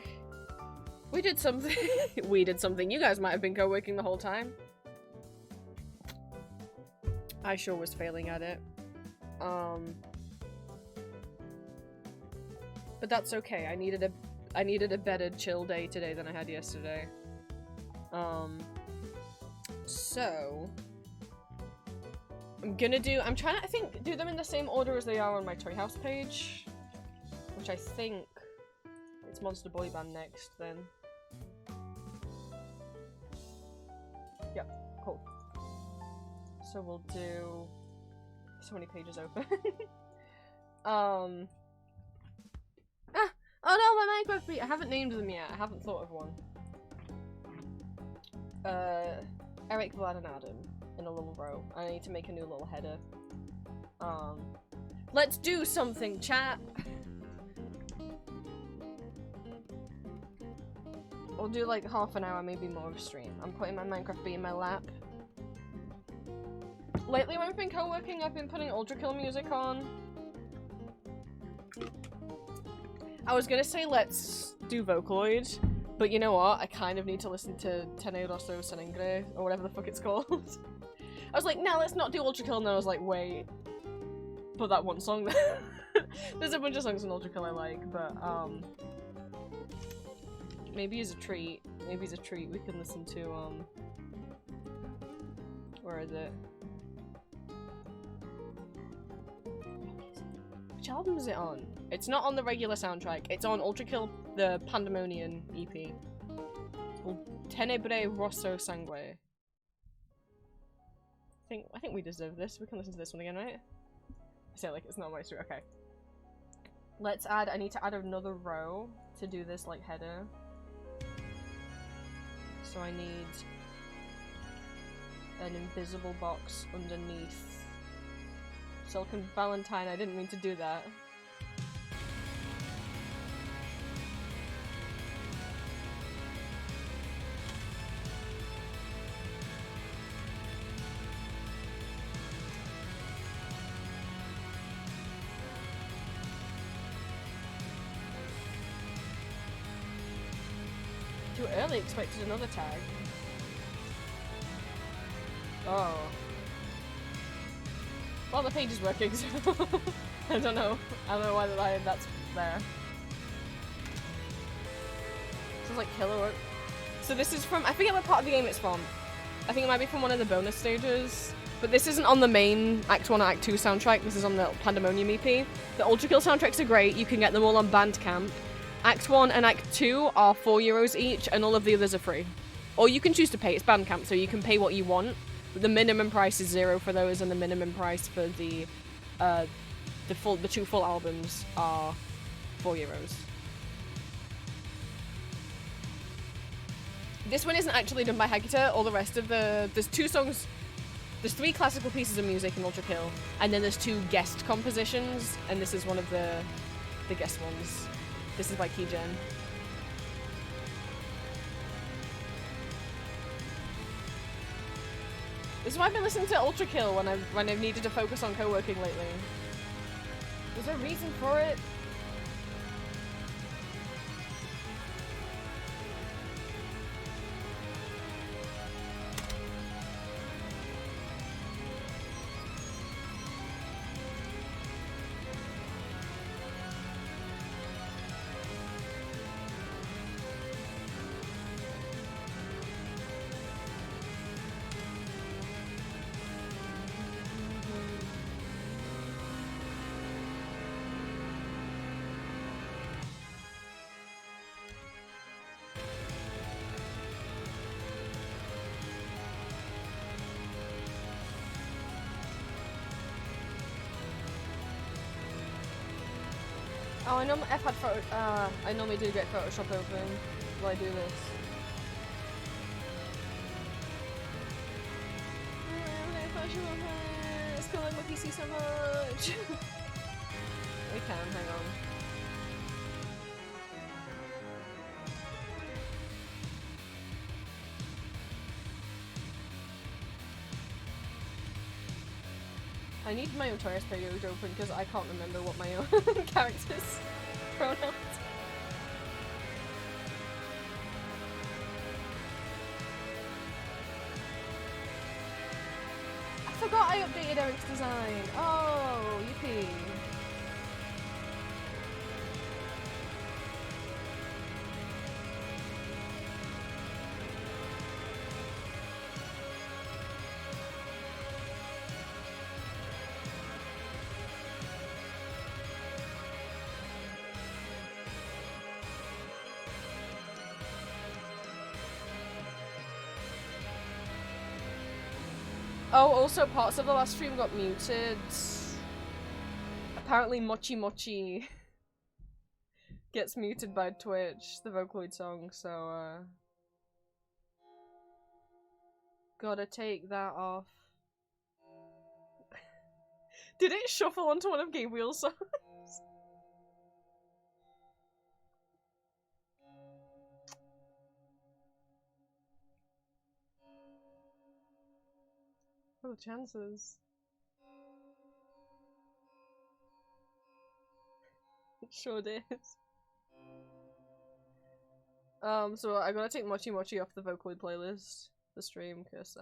We did something. We did something. You guys might have been co-working the whole time. I sure was failing at it. But that's okay. I needed a better chill day today than I had yesterday. So I'm trying to, I think, do them in the same order as they are on my Toy House page, which I think it's Monster Boy Band next, then. Yep, cool. So we'll do so many pages open. Oh no, my Minecraft bee! I haven't named them yet. I haven't thought of one. Eric, Vlad, and Adam in a little row. I need to make a new little header. Let's do something, chat! We'll do like half an hour, maybe more of stream. I'm putting my Minecraft bee in my lap. Lately when we've been co-working, I've been putting Ultra Kill music on. I was gonna say let's do Vocaloid, but you know what? I kind of need to listen to Tene Rosso Senengre, or whatever the fuck it's called. I was like, no, let's not do Ultra Kill, and then I was like, wait. Put that one song there. There's a bunch of songs in Ultra Kill I like, but maybe as a treat we can listen to where is it? Which album is it on? It's not on the regular soundtrack. It's on Ultra Kill, the Pandemonium EP. It's called Tenebre Rosso Sangue. I think we deserve this. We can listen to this one again, right? I say it like it's not my story. Okay. Let's add. I need to add another row to do this like header. So I need an invisible box underneath. Silicon Valentine. I didn't mean to do that. Too early, expected another tag. Oh. Well, the page is working, so I don't know. I don't know why that's there. Sounds like killer work. So this is from, I forget what part of the game it's from. I think it might be from one of the bonus stages. But this isn't on the main Act 1 or Act 2 soundtrack, this is on the Pandemonium EP. The Ultra Kill soundtracks are great, you can get them all on Bandcamp. Act 1 and Act 2 are €4 each, and all of the others are free. Or you can choose to pay, it's Bandcamp, so you can pay what you want. But the minimum price is €0 for those, and the minimum price for the two full albums are €4. This one isn't actually done by Hagita, all the rest of there's 2 songs, there's 3 classical pieces of music in Ultra Kill, and then there's 2 guest compositions, and this is one of the guest ones. This is by Keygen. This is why I've been listening to Ultra Kill when I've needed to focus on co-working lately. There's a reason for it. Oh, I normally I normally do get Photoshop open while I do this. It's killing my PC so much. We can, hang on. I need my Otorius page open because I can't remember what my own character's pronouns. I forgot I updated Eric's design. Oh, yippee. Oh, also parts of the last stream got muted. Apparently Mochi Mochi gets muted by Twitch, the Vocaloid song, so gotta take that off. Did it shuffle onto one of Gabriel's songs? What are the chances? It sure did. So I gotta take Mochi Mochi off the Vocaloid playlist, the stream, because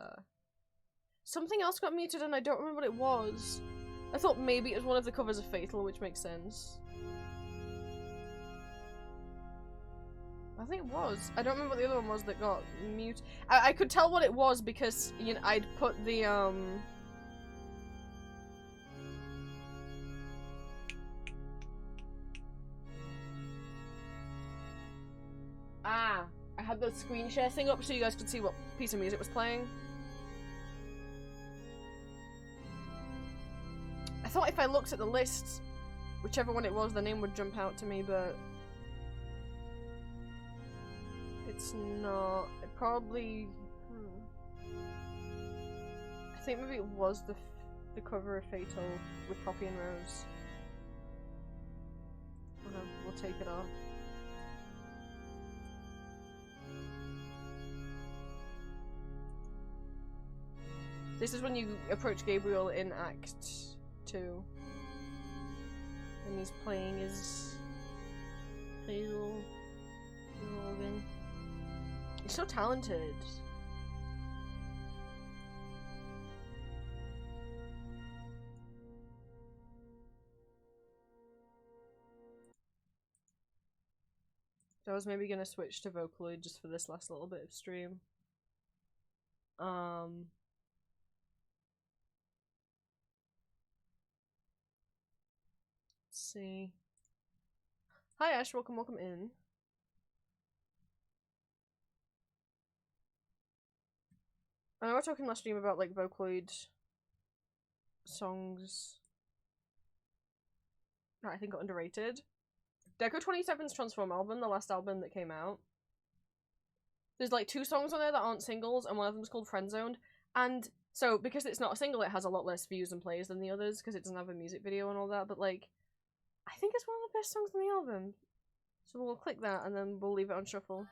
something else got muted and I don't remember what it was. I thought maybe it was one of the covers of Fatal, which makes sense. I think it was. I don't remember what the other one was that got mute. I could tell what it was because, you know, I'd put the, I had the screen share thing up so you guys could see what piece of music was playing. I thought if I looked at the list, whichever one it was, the name would jump out to me, but it's not. It probably. I think maybe it was the cover of Fatal with Poppy and Rose. Oh no, we'll take it off. This is when you approach Gabriel in Act 2. And he's playing his Fatal organ. He's so talented. So I was maybe gonna switch to Vocaloid just for this last little bit of stream. See. Hi Ash, welcome in. I know we're talking last stream about like Vocaloid songs that I think got underrated. Deco 27's Transform album, the last album that came out. There's like 2 songs on there that aren't singles, and one of them's called Friendzoned. And so because it's not a single, it has a lot less views and plays than the others because it doesn't have a music video and all that, but like I think it's one of the best songs on the album. So we'll click that and then we'll leave it on shuffle.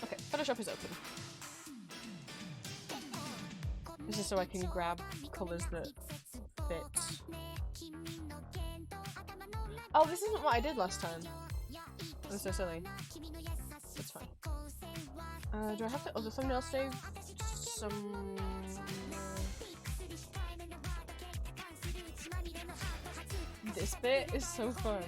Okay, Photoshop is open. This is so I can grab colours that fit. Oh, this isn't what I did last time. I'm so silly. That's fine. Do I have the other thumbnail saved? This bit is so fun.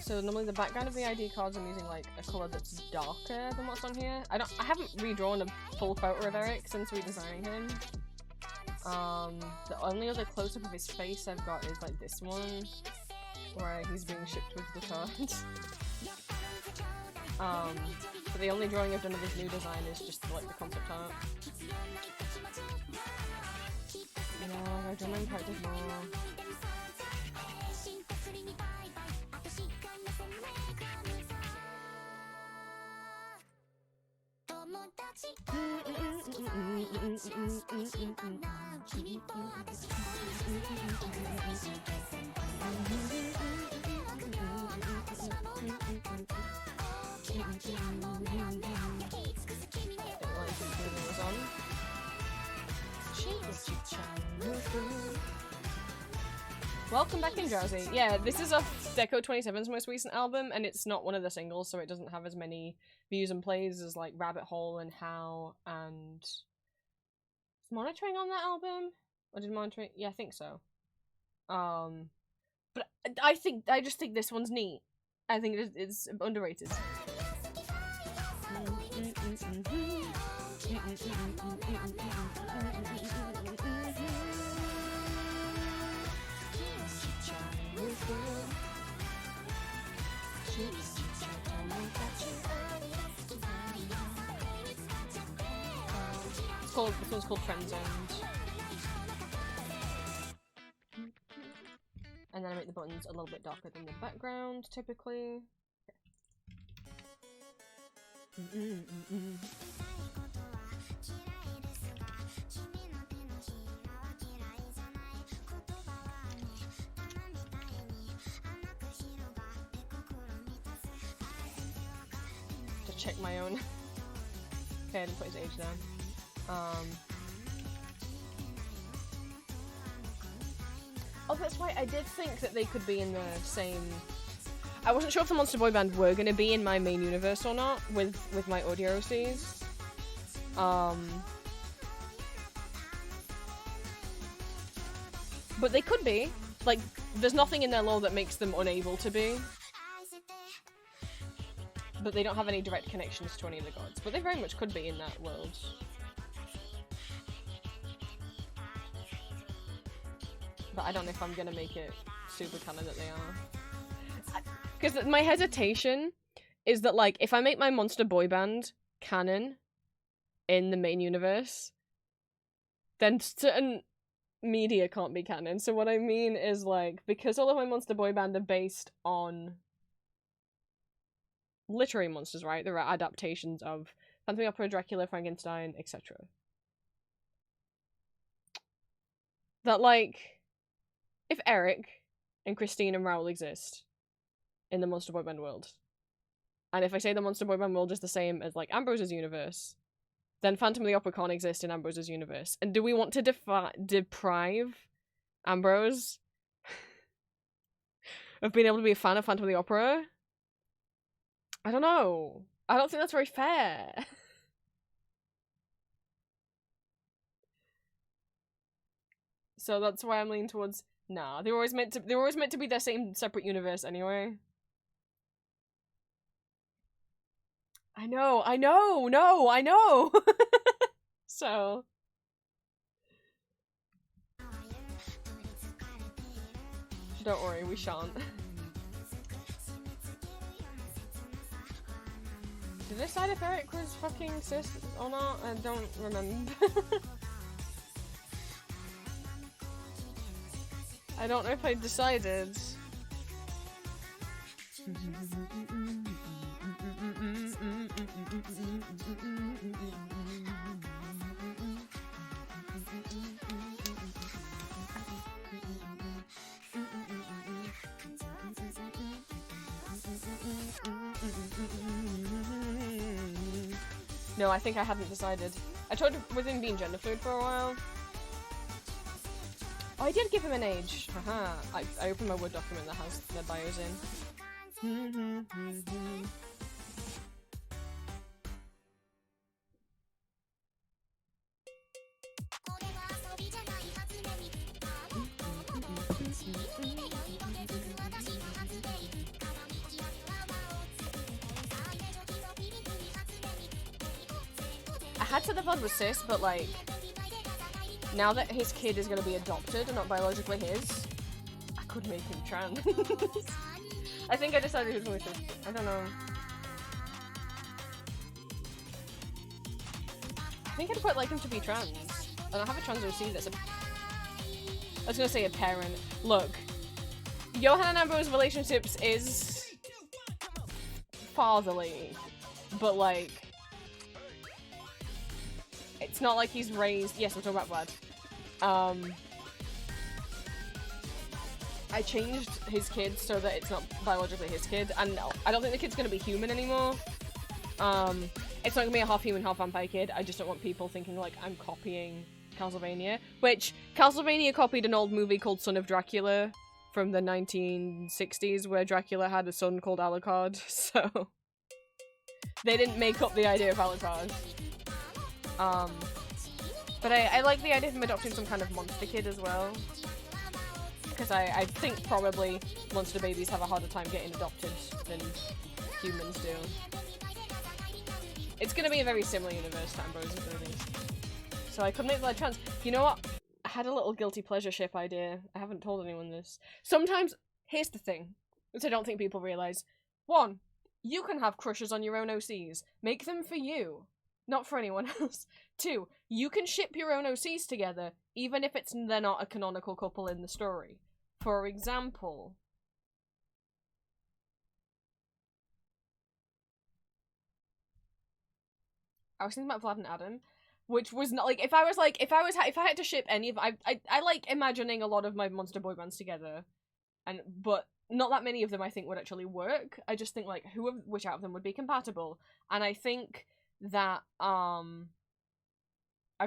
So normally the background of the ID cards I'm using like a colour that's darker than what's on here. I haven't redrawn a full photo of Eric since redesigning him. The only other close-up of his face I've got is like this one, where he's being shipped with the cards. But the only drawing I've done of his new design is just like the concept art. You know, I draw my characters more. Welcome back in Drowsy. Yeah, this is off Deco 27's most recent album, and it's not one of the singles, so it doesn't have as many views and plays as like Rabbit Hole and How and Monitoring on that album. Or did Monterey? Yeah, I think so. But I just think this one's neat. I think it's underrated. This one's called Friend Zoned. And then I make the buttons a little bit darker than the background, typically. Just check my own. Okay, I didn't put his age down. Oh, that's right, I did think that they could be in the same... I wasn't sure if the Monster Boy Band were going to be in my main universe or not, with my audio OCs. But they could be. Like, there's nothing in their lore that makes them unable to be. But they don't have any direct connections to any of the gods. But they very much could be in that world. But I don't know if I'm gonna make it super canon that they are. Because my hesitation is that, like, if I make my Monster Boy Band canon in the main universe, then certain media can't be canon. So what I mean is, like, because all of my Monster Boy Band are based on literary monsters, right? There are adaptations of Phantom of the Opera, Dracula, Frankenstein, etc. That, like, if Eric and Christine and Raoul exist in the Monster Boy Band world, and if I say the Monster Boy Band world is the same as, like, Ambrose's universe, then Phantom of the Opera can't exist in Ambrose's universe. And do we want to deprive Ambrose of being able to be a fan of Phantom of the Opera? I don't know. I don't think that's very fair. So that's why I'm leaning towards, nah, they were always meant to be their same separate universe anyway. I know, I know! So... Don't worry, we shan't. Did I decide if Eric was fucking cis or not? I don't remember. I don't know if I decided. No, I think I hadn't decided. I tried with him being gender fluid for a while. Oh, I did give him an age. Haha. I opened my Word document that has their bios in. I had said the VOD was cis, but like, now that his kid is gonna be adopted and not biologically his, I could make him trans. I think I decided he was going to. I don't know. I think I'd quite like him to be trans. I don't have a trans OC that's a... I was gonna say a parent. Look, Johan and Ambrose's relationships is fatherly, but like, it's not like he's raised. Yes, we're talking about blood. I changed his kid so that it's not biologically his kid, and no, I don't think the kid's gonna be human anymore. It's not gonna be a half human, half vampire kid. I just don't want people thinking like I'm copying Castlevania, which Castlevania copied an old movie called Son of Dracula from the 1960s, where Dracula had a son called Alucard. So they didn't make up the idea of Alucard. But I like the idea of him adopting some kind of monster kid as well. Because I think probably monster babies have a harder time getting adopted than humans do. It's gonna be a very similar universe to Ambrose's Brothers. So I could make Vlad trans. You know what? I had a little guilty pleasure ship idea. I haven't told anyone this. Sometimes, here's the thing, which I don't think people realise. 1, you can have crushes on your own OCs. Make them for you, not for anyone else. 2, you can ship your own OCs together, even if they're not a canonical couple in the story. For example... I was thinking about Vlad and Adam, which was not like if I had to ship any of I like imagining a lot of my monster boy bands together, but not that many of them I think would actually work. I just think like which out of them would be compatible, and I think that I've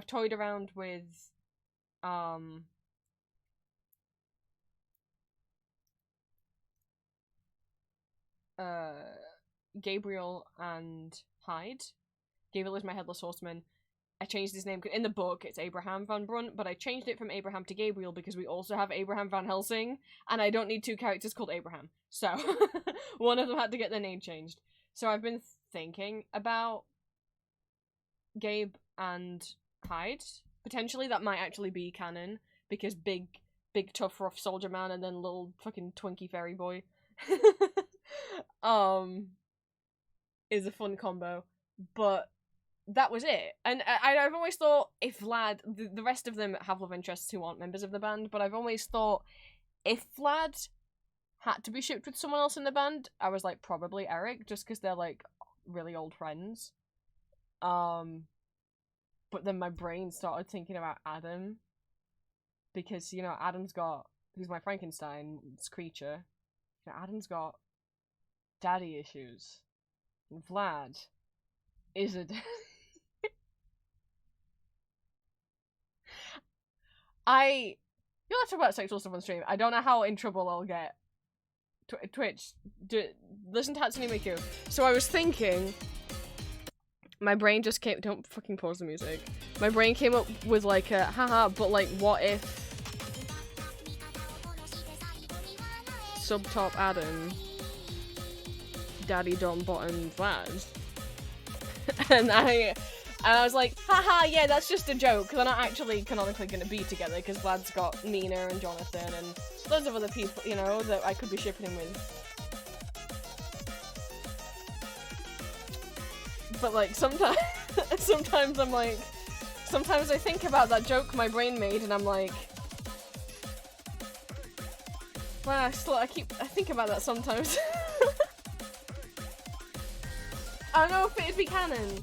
toyed around with Gabriel and Hyde. Gabriel is my headless horseman. I changed his name in the book. It's Abraham Van Brunt, but I changed it from Abraham to Gabriel because we also have Abraham Van Helsing, and I don't need 2 characters called Abraham. So one of them had to get their name changed. So I've been thinking about Gabe and Hyde. Potentially that might actually be canon because big tough rough soldier man and then little fucking Twinkie fairy boy is a fun combo, but that was it. And I've always thought if Vlad, the rest of them have love interests who aren't members of the band, but I've always thought if Vlad had to be shipped with someone else in the band, I was like, probably Eric, just because they're like really old friends. But then my brain started thinking about Adam, because, you know, who's my Frankenstein's creature, you know, Adam's got daddy issues. And Vlad is a you'll have to talk about sexual stuff on stream. I don't know how in trouble I'll get. Twitch, listen to Hatsune Miku. So I was thinking, my brain just came, don't fucking pause the music. My brain came up with like a, haha, but like what if Subtop Adam, Daddy Dom Bottom Vlad? and I was like, haha, yeah, that's just a joke. They're not actually canonically going to be together because Vlad's got Mina and Jonathan and loads of other people, you know, that I could be shipping him with. But like, sometimes I'm like, sometimes I think about that joke my brain made and I'm like, well, I think about that sometimes. I don't know if it'd be canon.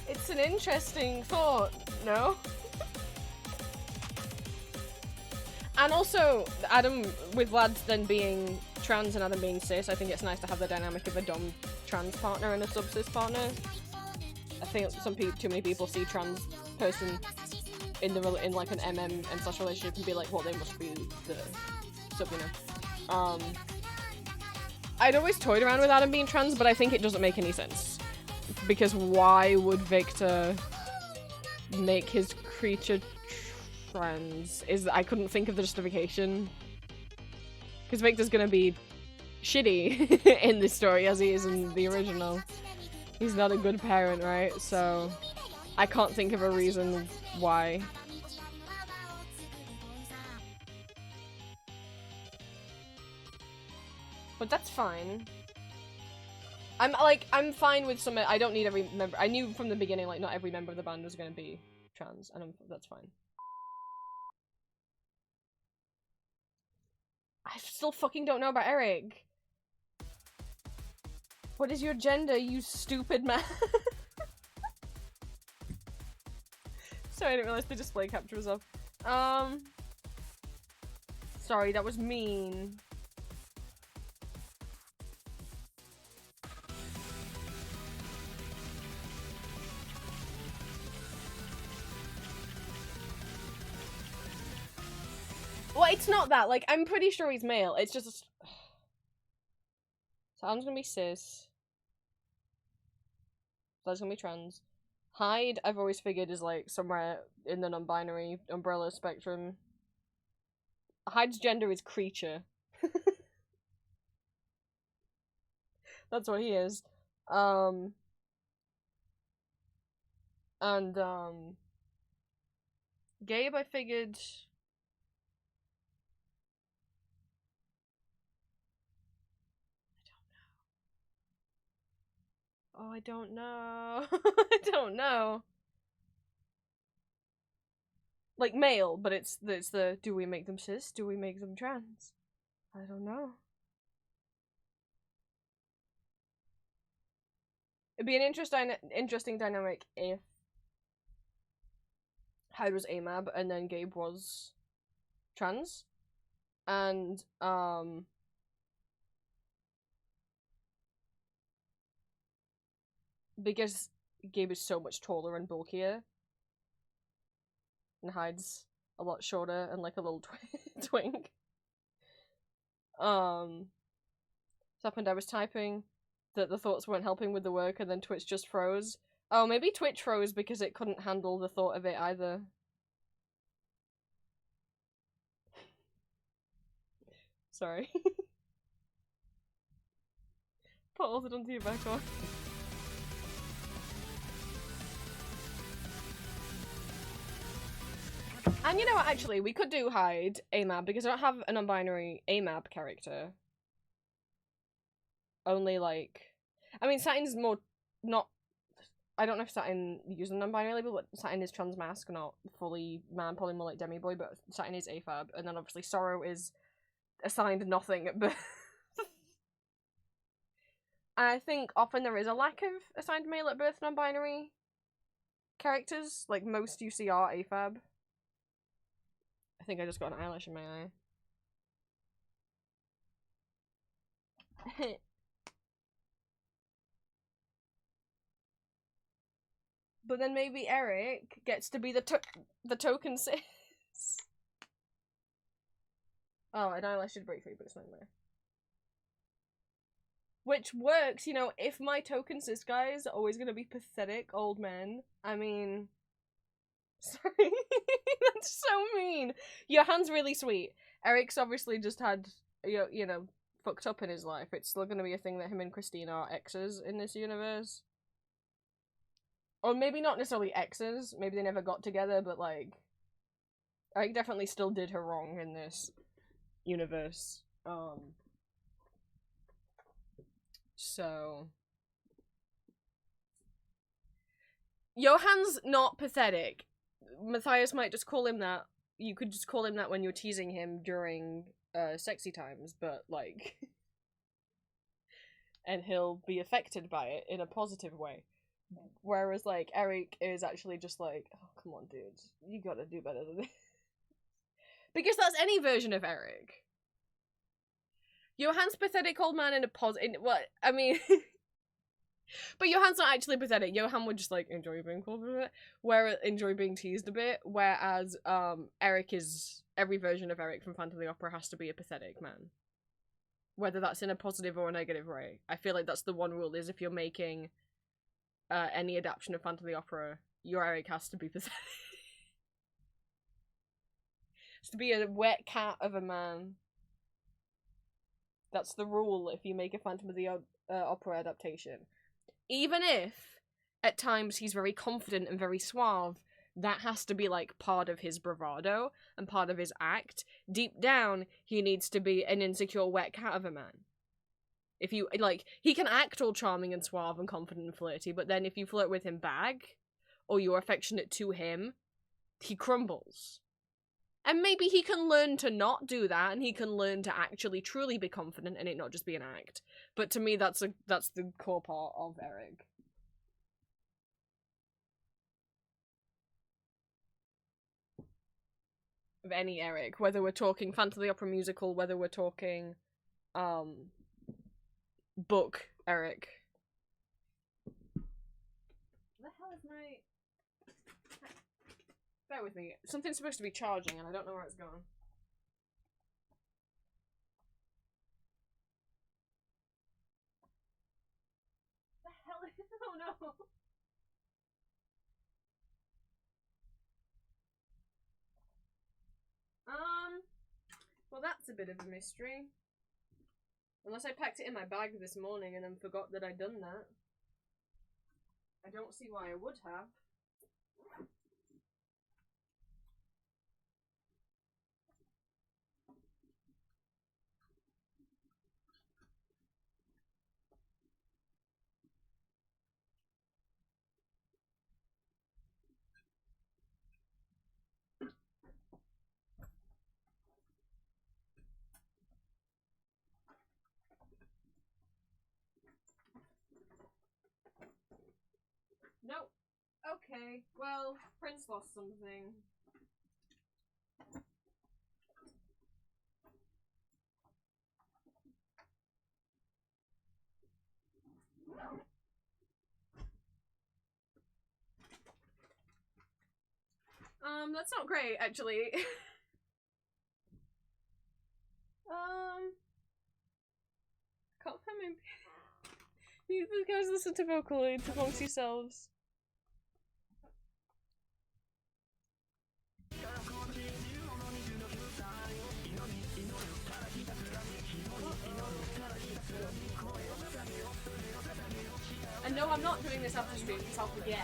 It's an interesting thought, no? And also, Adam, with Vlad then being trans and Adam being cis, I think it's nice to have the dynamic of a dom trans partner and a sub-cis partner. I think too many people see trans person in like an MM// relationship and be like, well, they must be the sub, you know. I'd always toyed around with Adam being trans, but I think it doesn't make any sense. Because why would Victor make his creature trans? I couldn't think of the justification. Because Victor's gonna be shitty in this story as he is in the original. He's not a good parent, right? So I can't think of a reason why. But that's fine. I'm fine with some. I don't need every member. I knew from the beginning, like, not every member of the band was going to be trans, and that's fine. I still fucking don't know about Eric. What is your gender, you stupid man? Sorry, I didn't realize the display capture was off. Sorry, that was mean. it's not that. Like, I'm pretty sure he's male. It's just... So Adam's gonna be cis. That's gonna be trans. Hyde, I've always figured, is like somewhere in the non-binary umbrella spectrum. Hyde's gender is creature. That's what he is. Gabe, I figured... Oh, I don't know. I don't know. Like male, but it's the do we make them cis? Do we make them trans? I don't know. It'd be an interesting dynamic if Hyde was AMAB and then Gabe was trans. And because Gabe is so much taller and bulkier, and Hyde's a lot shorter and like a little twink. Happened. I was typing that the thoughts weren't helping with the work, and then Twitch just froze. Oh, maybe Twitch froze because it couldn't handle the thought of it either. Sorry. Put all the done to you back on. And you know what, actually, we could do Hyde AMAB because I don't have a non-binary AMAB character. Only like... I mean, Satin's more... not... I don't know if Satin uses a non-binary label, but Satin is transmasc, not fully man, probably more like demi-boy, but Satin is AFAB. And then obviously Sorrow is assigned nothing at birth. And I think often there is a lack of assigned male at birth non-binary characters. Like, most UC are AFAB. I think I just got an eyelash in my eye. But then maybe Eric gets to be the token cis. Oh, an eyelash did break free, but it's not there. Which works, you know, if my token cis guys are always gonna be pathetic old men, I mean... Sorry, that's so mean. Johan's really sweet. Eric's obviously just had, you know, fucked up in his life. It's still gonna be a thing that him and Christine are exes in this universe. Or maybe not necessarily exes, maybe they never got together, but like... Eric definitely still did her wrong in this universe. So... Johan's not pathetic. Matthias might just call him that. You could just call him that when you're teasing him during sexy times, but like... and he'll be affected by it in a positive way. Whereas like Eric is actually just like, oh come on dude, you gotta do better than this. Because that's any version of Eric. Johan's pathetic old man in a what I mean but Johan's not actually pathetic. Johan would just like enjoy being called a bit, enjoy being teased a bit, whereas Eric is every version of Eric from Phantom of the Opera has to be a pathetic man. Whether that's in a positive or a negative way. I feel like that's the one rule, is if you're making any adaptation of Phantom of the Opera, your Eric has to be pathetic. Has to be a wet cat of a man. That's the rule if you make a Phantom of the Opera adaptation. Even if, at times, he's very confident and very suave, that has to be, like, part of his bravado and part of his act. Deep down, he needs to be an insecure wet cat of a man. If you, like, he can act all charming and suave and confident and flirty, but then if you flirt with him back, or you're affectionate to him, he crumbles. And maybe he can learn to not do that, and he can learn to actually truly be confident and it not just be an act. But to me, that's the core part of Eric. Of any Eric, whether we're talking Phantom of the Opera musical, whether we're talking, book Eric. The hell is my... Bear with me. Something's supposed to be charging and I don't know where it's gone. Well, that's a bit of a mystery. Unless I packed it in my bag this morning and then forgot that I'd done that. I don't see why I would have. Nope. Okay, well, Prince lost something. That's not great, actually. Can't find my... You guys listen to Vocaloid amongst yourselves. And no, I'm not doing this after stream because I'll forget.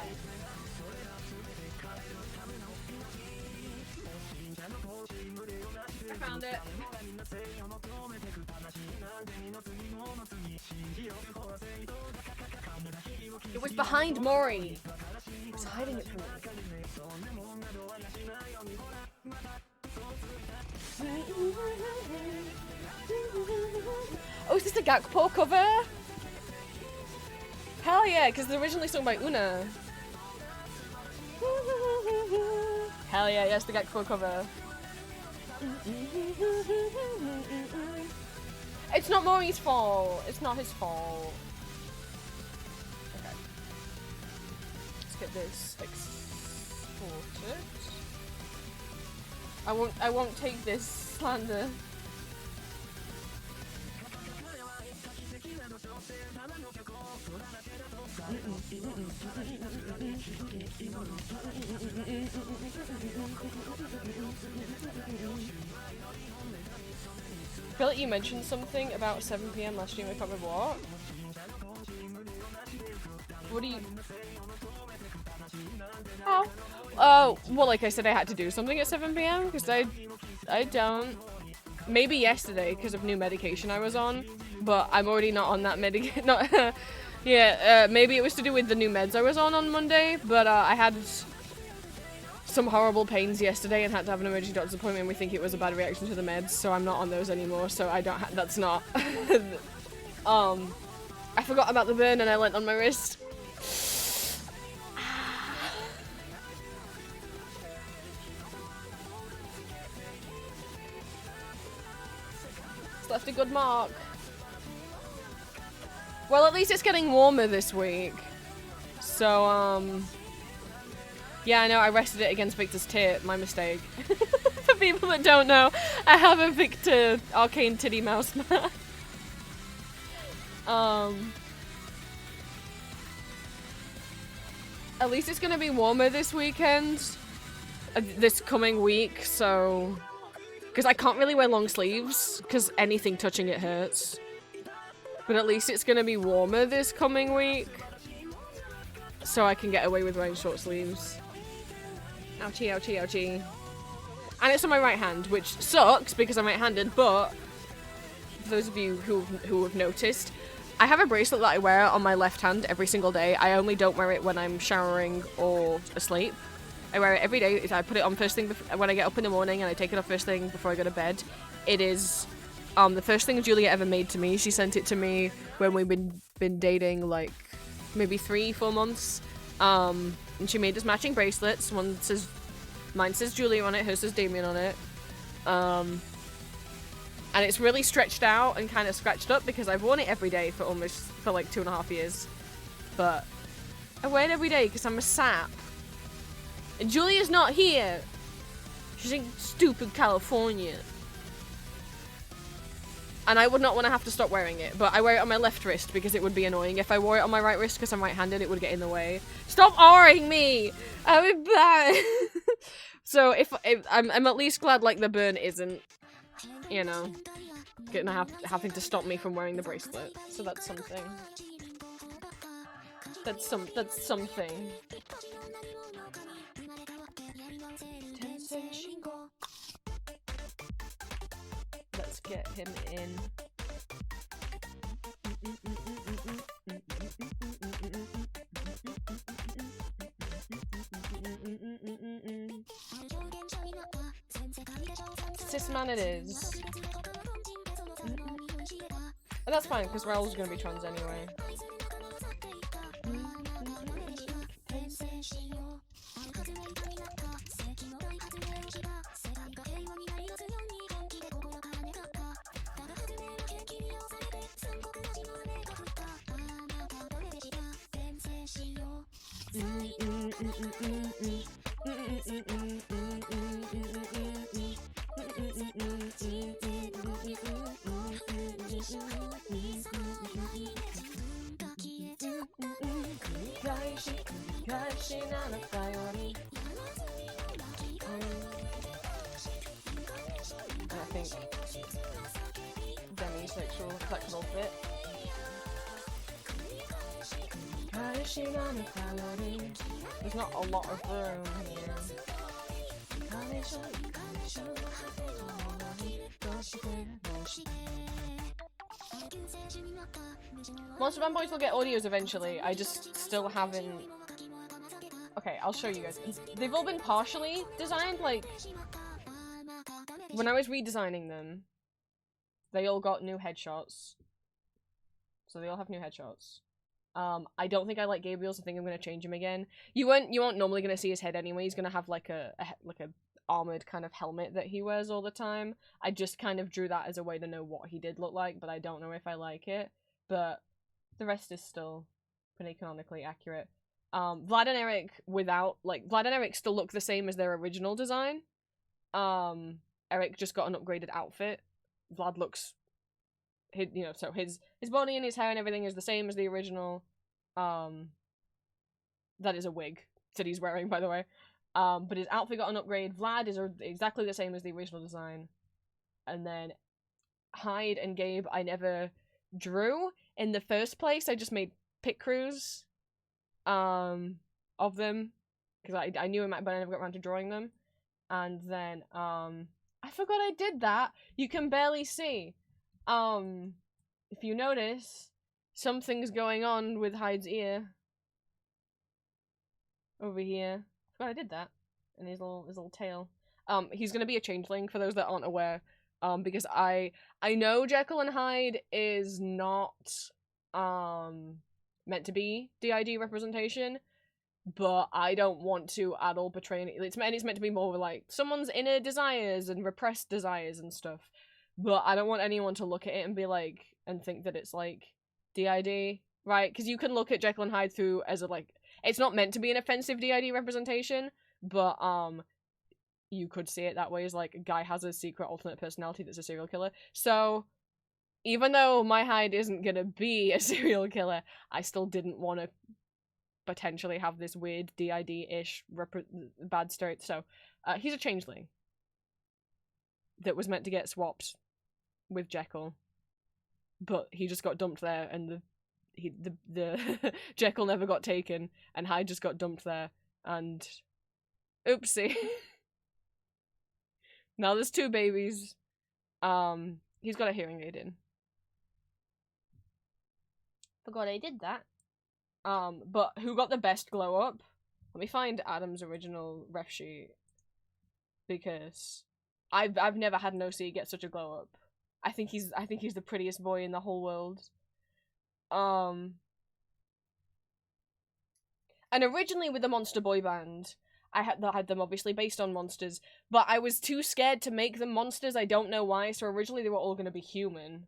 I found it. It was behind Mori. He was hiding it from me. Oh, is this the Gakpo cover? Hell yeah, because they're originally sung by Una. Hell yeah, yes, the Gakpo cover. It's not Mori's fault. It's not his fault. Okay. Let's get this exported. I won't take this slander. I feel like you mentioned something about 7 PM last stream, I can't remember what. What do you... Oh, well, like I said, I had to do something at 7 PM, because I don't... Maybe yesterday, because of new medication I was on, but I'm already not on that medication. Yeah, maybe it was to do with the new meds I was on Monday, but I had some horrible pains yesterday and had to have an emergency doctor's appointment, and we think it was a bad reaction to the meds, so I'm not on those anymore, so I don't that's not. I forgot about the burn and I went on my wrist. It's left a good mark. Well, at least it's getting warmer this week. So, yeah, I know, I rested it against Victor's tit. My mistake. For people that don't know, I have a Victor Arcane Titty Mouse mat. At least it's gonna be warmer this weekend. This coming week, so... Because I can't really wear long sleeves, because anything touching it hurts. But at least it's gonna be warmer this coming week. So I can get away with wearing short sleeves. Ouchie, ouchie, ouchie. And it's on my right hand, which sucks because I'm right-handed, but for those of you who have noticed, I have a bracelet that I wear on my left hand every single day. I only don't wear it when I'm showering or asleep. I wear it every day. I put it on first thing when I get up in the morning, and I take it off first thing before I go to bed. It is the first thing Julia ever made to me. She sent it to me when we've been dating like maybe 3-4 months. And she made us matching bracelets. Mine says Julia on it, hers says Damien on it. And it's really stretched out and kind of scratched up because I've worn it every day for like 2.5 years. But I wear it every day because I'm a sap. And Julia's not here. She's in stupid California. and I would not want to have to stop wearing it, but I wear it on my left wrist because it would be annoying. If I wore it on my right wrist because I'm right-handed, it would get in the way. Stop R-ing me! I'm bad. So if I'm at least glad like the burn isn't, you know, having to stop me from wearing the bracelet. So that's something. That's something. Let's get him in. Cis man it is. And that's fine, because Raul's gonna be trans anyway. I think demisexual, that can all fit. There's not a lot of room here. Most of boys will get audios eventually, I just still haven't... Okay, I'll show you guys. They've all been partially designed, like... When I was redesigning them, they all got new headshots. So they all have new headshots. I don't think I like Gabriel's. I think I'm gonna change him again. You weren't normally gonna see his head anyway. He's gonna have like a armored kind of helmet that he wears all the time. I just kind of drew that as a way to know what he did look like, but I don't know if I like it. But the rest is still pretty canonically accurate. Vlad and Eric Vlad and Eric still look the same as their original design. Eric just got an upgraded outfit. Vlad looks, so his body and his hair and everything is the same as the original. That is a wig that he's wearing, by the way. But his outfit got an upgrade. Vlad is exactly the same as the original design. And then Hyde and Gabe I never drew in the first place. I just made pic crews of them because I knew him, but I never got around to drawing them. And then I forgot I did that. You can barely see. If you notice, something's going on with Hyde's ear over here. I forgot I did that. And his little tail. He's gonna be a changeling for those that aren't aware. Because I know Jekyll and Hyde is not meant to be DID representation, but I don't want to at all portray it. It's meant to be more like someone's inner desires and repressed desires and stuff. But I don't want anyone to look at it and be like, and think that it's like DID, right? Because you can look at Jekyll and Hyde through as a it's not meant to be an offensive DID representation, but you could see it that way as like a guy has a secret alternate personality that's a serial killer. So even though my Hyde isn't gonna be a serial killer, I still didn't want to potentially have this weird DID-ish bad state. So he's a changeling that was meant to get swapped with Jekyll, but he just got dumped there, and the Jekyll never got taken, and Hyde just got dumped there, and oopsie. Now there's two babies. He's got a hearing aid in. Forgot I did that. But who got the best glow up? Let me find Adam's original ref sheet, because I've never had an OC get such a glow up. I think he's the prettiest boy in the whole world. And originally with the Monster Boy Band, I had them obviously based on monsters, but I was too scared to make them monsters. I don't know why. So originally they were all going to be human.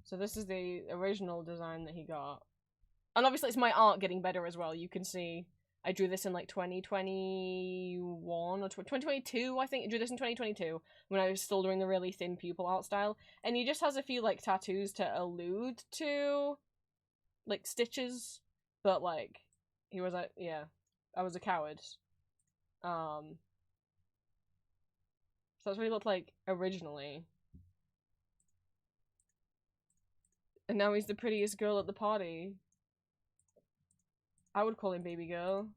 So this is the original design that he got. And obviously it's my art getting better as well. You can see I drew this in like 2021 or 2022, I think. I drew this in 2022 when I was still doing the really thin pupil art style. And he just has a few like tattoos to allude to like stitches, but like he was like, yeah, I was a coward. So that's what he looked like originally. And now he's the prettiest girl at the party. I would call him baby girl.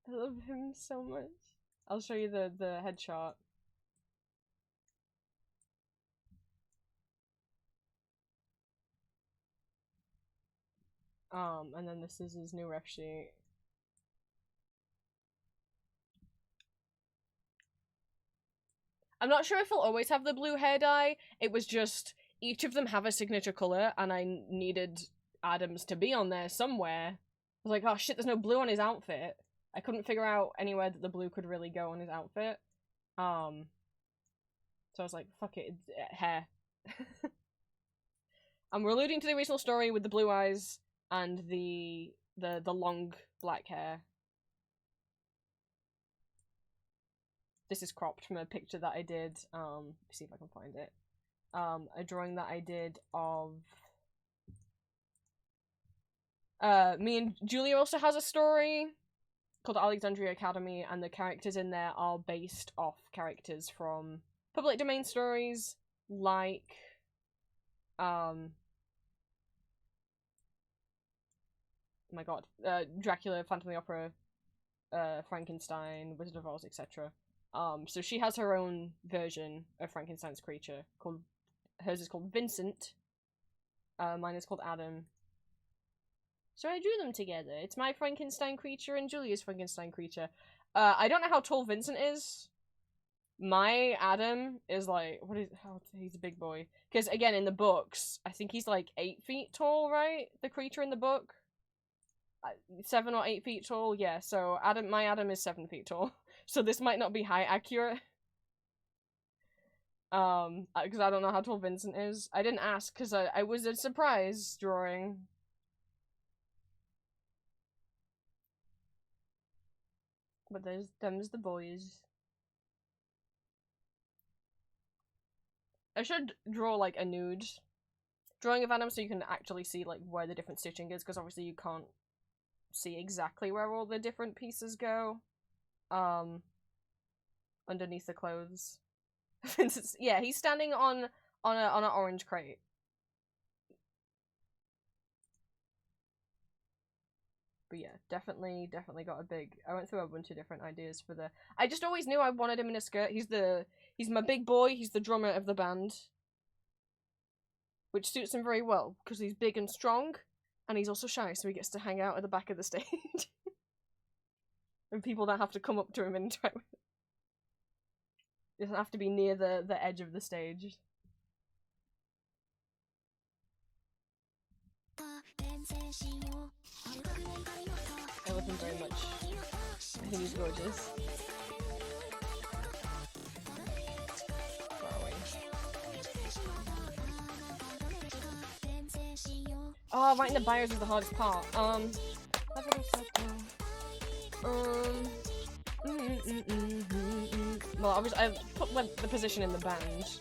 I love him so much. I'll show you the headshot. And then this is his new ref sheet. I'm not sure if he'll always have the blue hair dye. It was just each of them have a signature color, and I needed Adam's to be on there somewhere. I was like, oh shit, there's no blue on his outfit. I couldn't figure out anywhere that the blue could really go on his outfit. So I was like, fuck it, hair. And we're alluding to the original story with the blue eyes and the long black hair. This is cropped from a picture that I did, see if I can find it. A drawing that I did of... me and Julia also has a story called Alexandria Academy, and the characters in there are based off characters from public domain stories, like, oh my god, Dracula, Phantom of the Opera, Frankenstein, Wizard of Oz, etc. So she has her own version of Frankenstein's creature, called, hers is called Vincent, mine is called Adam. So I drew them together. It's my Frankenstein creature and Julia's Frankenstein creature. I don't know how tall Vincent is. My Adam is like, he's a big boy. Because again, in the books, I think he's like 8 feet tall, right? The creature in the book? 7 or 8 feet tall, yeah. So my Adam is 7 feet tall. So this might not be height accurate. Because I don't know how tall Vincent is. I didn't ask because I was a surprise drawing. But them's the boys. I should draw like a nude drawing of Adam so you can actually see like where the different stitching is, because obviously you can't see exactly where all the different pieces go. Underneath the clothes. Yeah, he's standing on an orange crate. But yeah, definitely got a big... I went through a bunch of different ideas for the... I just always knew I wanted him in a skirt. He's my big boy, he's the drummer of the band. Which suits him very well, because he's big and strong, and he's also shy, so he gets to hang out at the back of the stage. And people don't have to come up to him and interact with him. He doesn't have to be near the edge of the stage. I love him very much. I think he's gorgeous. Far away. Oh, writing the bios is the hardest part. Well, I put the position in the band.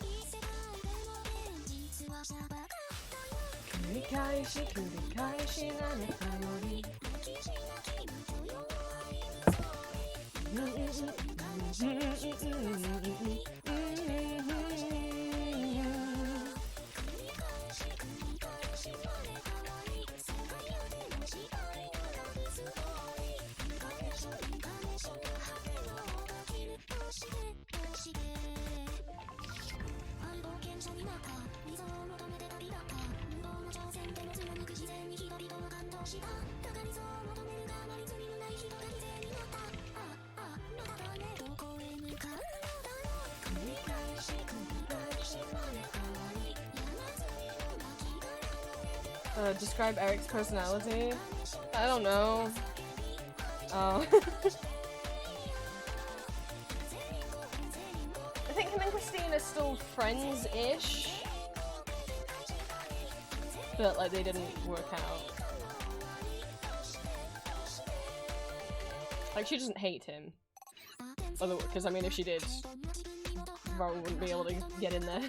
Describe Eric's personality? I don't know. I think him and Christine are still friends-ish. But, like, they didn't work out. Like, she doesn't hate him. Because, I mean, if she did, Ro wouldn't be able to get in there.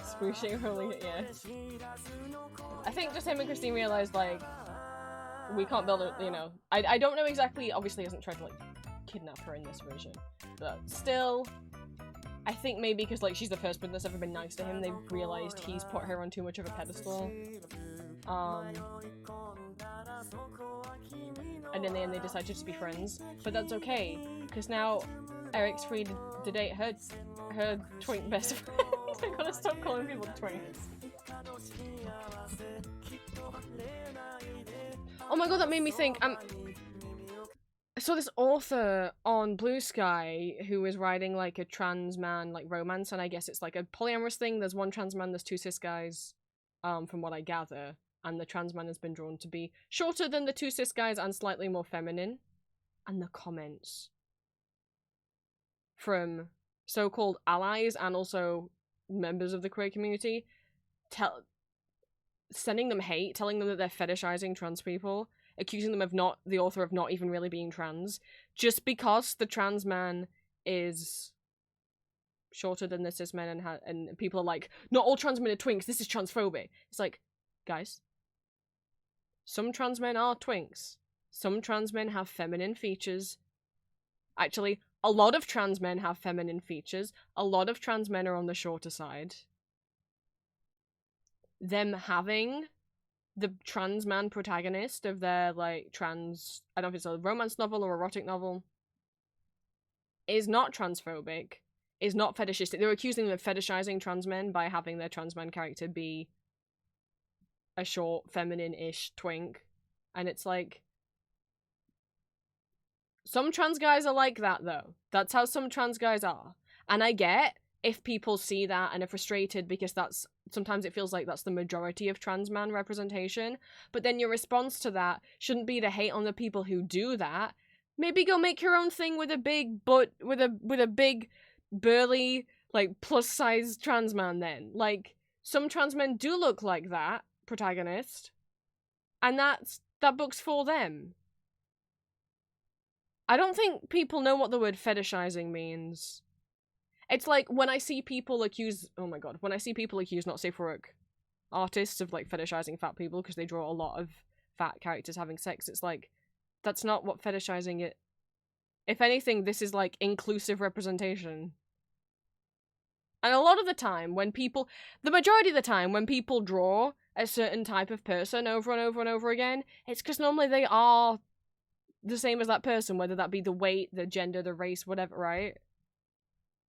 Spooshing rolling it, yeah. I think just him and Christine realized, like, we can't build a, you know, I don't know exactly, obviously he hasn't tried to, like, kidnap her in this version, but still, I think maybe because, like, she's the first person that's ever been nice to him, they've realized he's put her on too much of a pedestal. And in the end they decide to just be friends, but that's okay, because now Eric's free to date her twink best friend. I gotta stop calling people twinks. Oh my god, that made me think, I saw this author on Blue Sky who was writing like a trans man like romance, and I guess it's like a polyamorous thing. There's one trans man, there's two cis guys, from what I gather, and the trans man has been drawn to be shorter than the two cis guys and slightly more feminine. And the comments from so-called allies and also members of the queer community sending them hate, telling them that they're fetishizing trans people, accusing them of the author of not even really being trans, just because the trans man is shorter than the cis men, and people are like, not all trans men are twinks, this is transphobic. It's like, guys, some trans men are twinks. Some trans men have feminine features. Actually, a lot of trans men have feminine features. A lot of trans men are on the shorter side. Them having the trans man protagonist of their, like, trans, I don't know if it's a romance novel or erotic novel, is not transphobic, is not fetishistic. They're accusing them of fetishizing trans men by having their trans man character be a short, feminine-ish twink. And it's like, some trans guys are like that, though. That's how some trans guys are. And I get if people see that and are frustrated because that's, sometimes it feels like that's the majority of trans man representation. But then your response to that shouldn't be to hate on the people who do that. Maybe go make your own thing with a big butt, with a big, burly, like, plus-size trans man then. Like, some trans men do look like that protagonist. And that book's for them. I don't think people know what the word fetishizing means. It's like when I see people accuse, oh my god, when I see people accuse not safe for work artists of like fetishizing fat people because they draw a lot of fat characters having sex, it's like, that's not what fetishizing it. If anything, this is like inclusive representation. And a lot of the time when people, the majority of the time when people draw a certain type of person over and over and over again, it's because normally they are the same as that person, whether that be the weight, the gender, the race, whatever, right?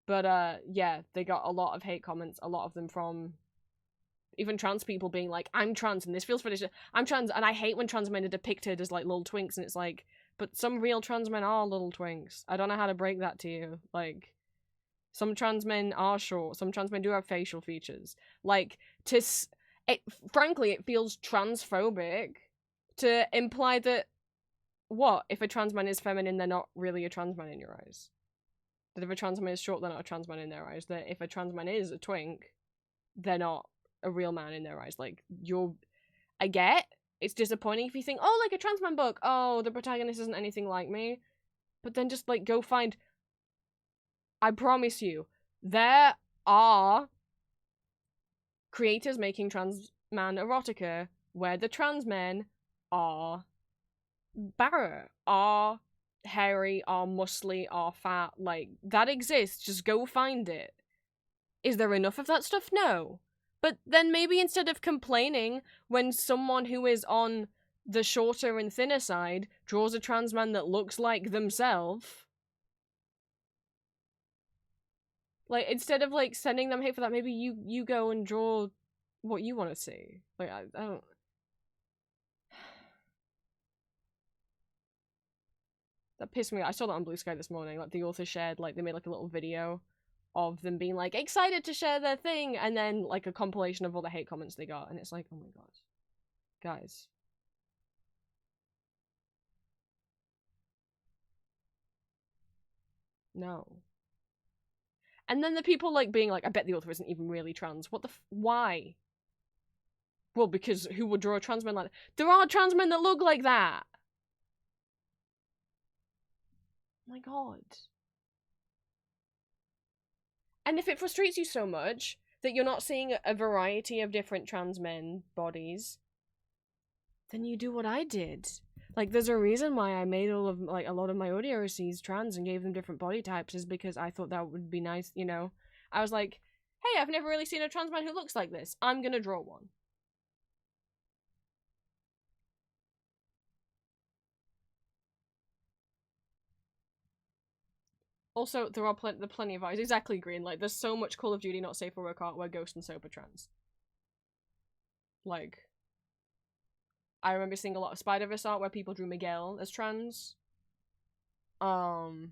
But, yeah, they got a lot of hate comments, a lot of them from even trans people being like, I'm trans and this feels fetish. I'm trans and I hate when trans men are depicted as, like, little twinks, and it's like, but some real trans men are little twinks. I don't know how to break that to you. Like, some trans men are short, some trans men do have facial features. Like, frankly, it feels transphobic to imply that, what? If a trans man is feminine, they're not really a trans man in your eyes. That if a trans man is short, they're not a trans man in their eyes. That if a trans man is a twink, they're not a real man in their eyes. Like, I get, it's disappointing if you think, oh, like a trans man book, oh, the protagonist isn't anything like me. But then just, like, go find, I promise you, there are creators making trans man erotica where the trans men are Barrett, are hairy, are muscly, are fat. Like, that exists. Just go find it. Is there enough of that stuff? No. But then maybe instead of complaining when someone who is on the shorter and thinner side draws a trans man that looks like themselves, like, instead of, like, sending them hate for that, maybe you go and draw what you want to see. Like, I don't... That pissed me off. I saw that on Blue Sky this morning. Like, the author shared, like, they made, like, a little video of them being, like, excited to share their thing, and then, like, a compilation of all the hate comments they got, and it's like, oh my god. Guys. No. And then the people, like, being like, I bet the author isn't even really trans. What the why? Well, because who would draw a trans man like that? There are trans men that look like that! Oh my god. And if it frustrates you so much that you're not seeing a variety of different trans men bodies, then you do what I did. Like, there's a reason why I made all of, like, a lot of my ODRCs trans and gave them different body types, is because I thought that would be nice, you know? I was like, hey, I've never really seen a trans man who looks like this. I'm gonna draw one. Also, there are plenty of eyes. Exactly, Green. Like, there's so much Call of Duty Not Safe for Work art where Ghost and Soap are trans. Like, I remember seeing a lot of Spider-Verse art where people drew Miguel as trans. There's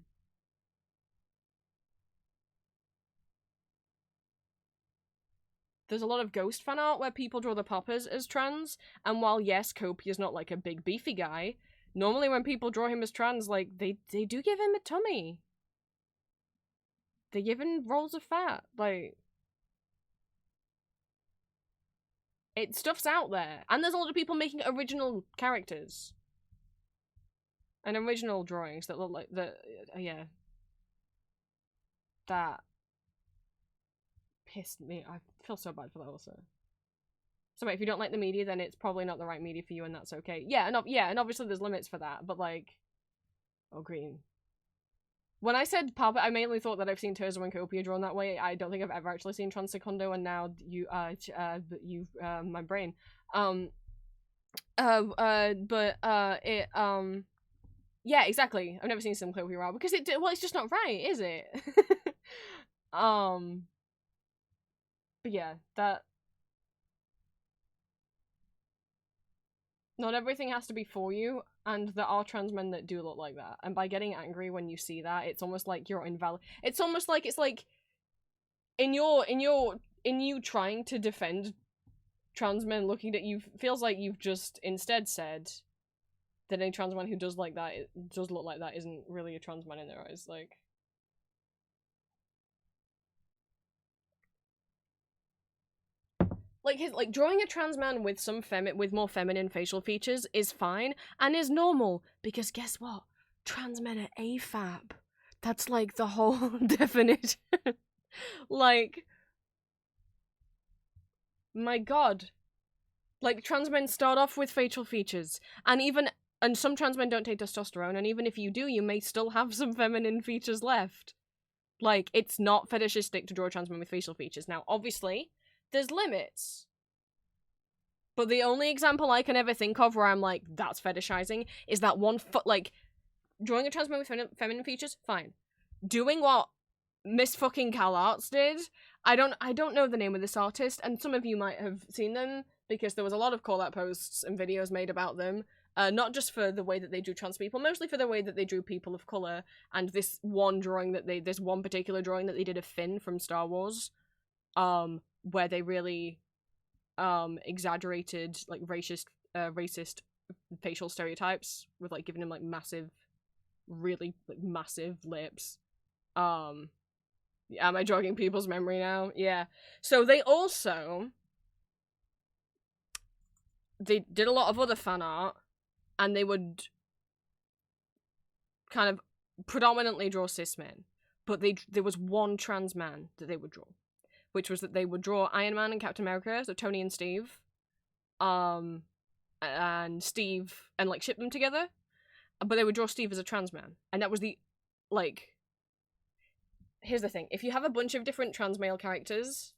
a lot of Ghost fan art where people draw the Poppers as trans, and while, yes, Kopia's not, like, a big beefy guy, normally when people draw him as trans, like, they do give him a tummy. They give him rolls of fat, like... Stuff's out there. And there's a lot of people making original characters. And original drawings that look like the... yeah. That... pissed me. I feel so bad for that also. So wait, if you don't like the media, then it's probably not the right media for you, and that's okay. Yeah, and obviously there's limits for that, but like... Oh, Green. When I said puppet, I mainly thought that I've seen Terzo and Copia drawn that way. I don't think I've ever actually seen Transecondo, and now my brain. Yeah, exactly. I've never seen some Copia raw because well, it's just not right, is it? But yeah, that... Not everything has to be for you, and there are trans men that do look like that. And by getting angry when you see that, it's almost like you're invalid. It's almost like it's like in you trying to defend trans men looking at you, feels like you've just instead said that any trans man who does like that, does look like that, isn't really a trans man in their eyes. Like drawing a trans man with some with more feminine facial features is fine and is normal, because guess what? Trans men are AFAB. That's like the whole definition. Like, my god. Like, trans men start off with facial features, and some trans men don't take testosterone, and even if you do, you may still have some feminine features left. Like, it's not fetishistic to draw a trans man with facial features. Now, obviously, there's limits. But the only example I can ever think of where I'm like, that's fetishizing, is that one like, drawing a trans man with feminine features, fine. Doing what Miss fucking Cal Arts did, I don't know the name of this artist, and some of you might have seen them, because there was a lot of call-out posts and videos made about them, not just for the way that they drew trans people, mostly for the way that they drew people of colour, and this one particular drawing that they did of Finn from Star Wars, where they really exaggerated like racist facial stereotypes with like giving him like really massive lips. Am I jogging people's memory now? Yeah. So they did a lot of other fan art, and they would kind of predominantly draw cis men, but there was one trans man that they would draw, which was that they would draw Iron Man and Captain America, so Tony and Steve, and Steve and like ship them together, but they would draw Steve as a trans man, and that was the like. Here's the thing: if you have a bunch of different trans male characters,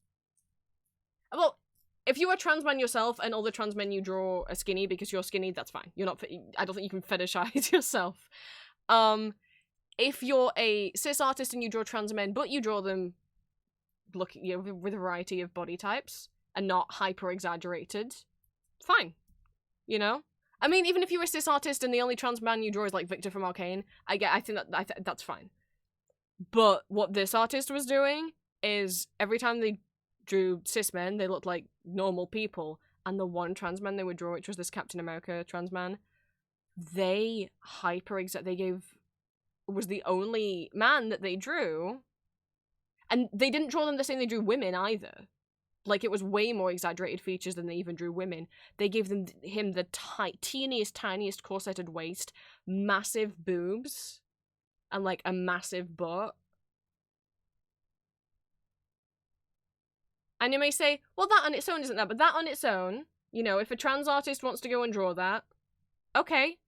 well, if you are trans man yourself and all the trans men you draw are skinny because you're skinny, that's fine. You're not. I don't think you can fetishize yourself. If you're a cis artist and you draw trans men, but you draw them with a variety of body types and not hyper exaggerated, fine. You know? I mean, even if you're a cis artist and the only trans man you draw is like Victor from Arcane, I think that's fine. But what this artist was doing is every time they drew cis men, they looked like normal people, and the one trans man they would draw, which was this Captain America trans man, they was the only man that they drew, and they didn't draw them the same they drew women either. Like, it was way more exaggerated features than they even drew women. They gave him the tiniest corseted waist, massive boobs, and like a massive butt. And you may say, well, that on its own isn't that, but that on its own, you know, if a trans artist wants to go and draw that, okay.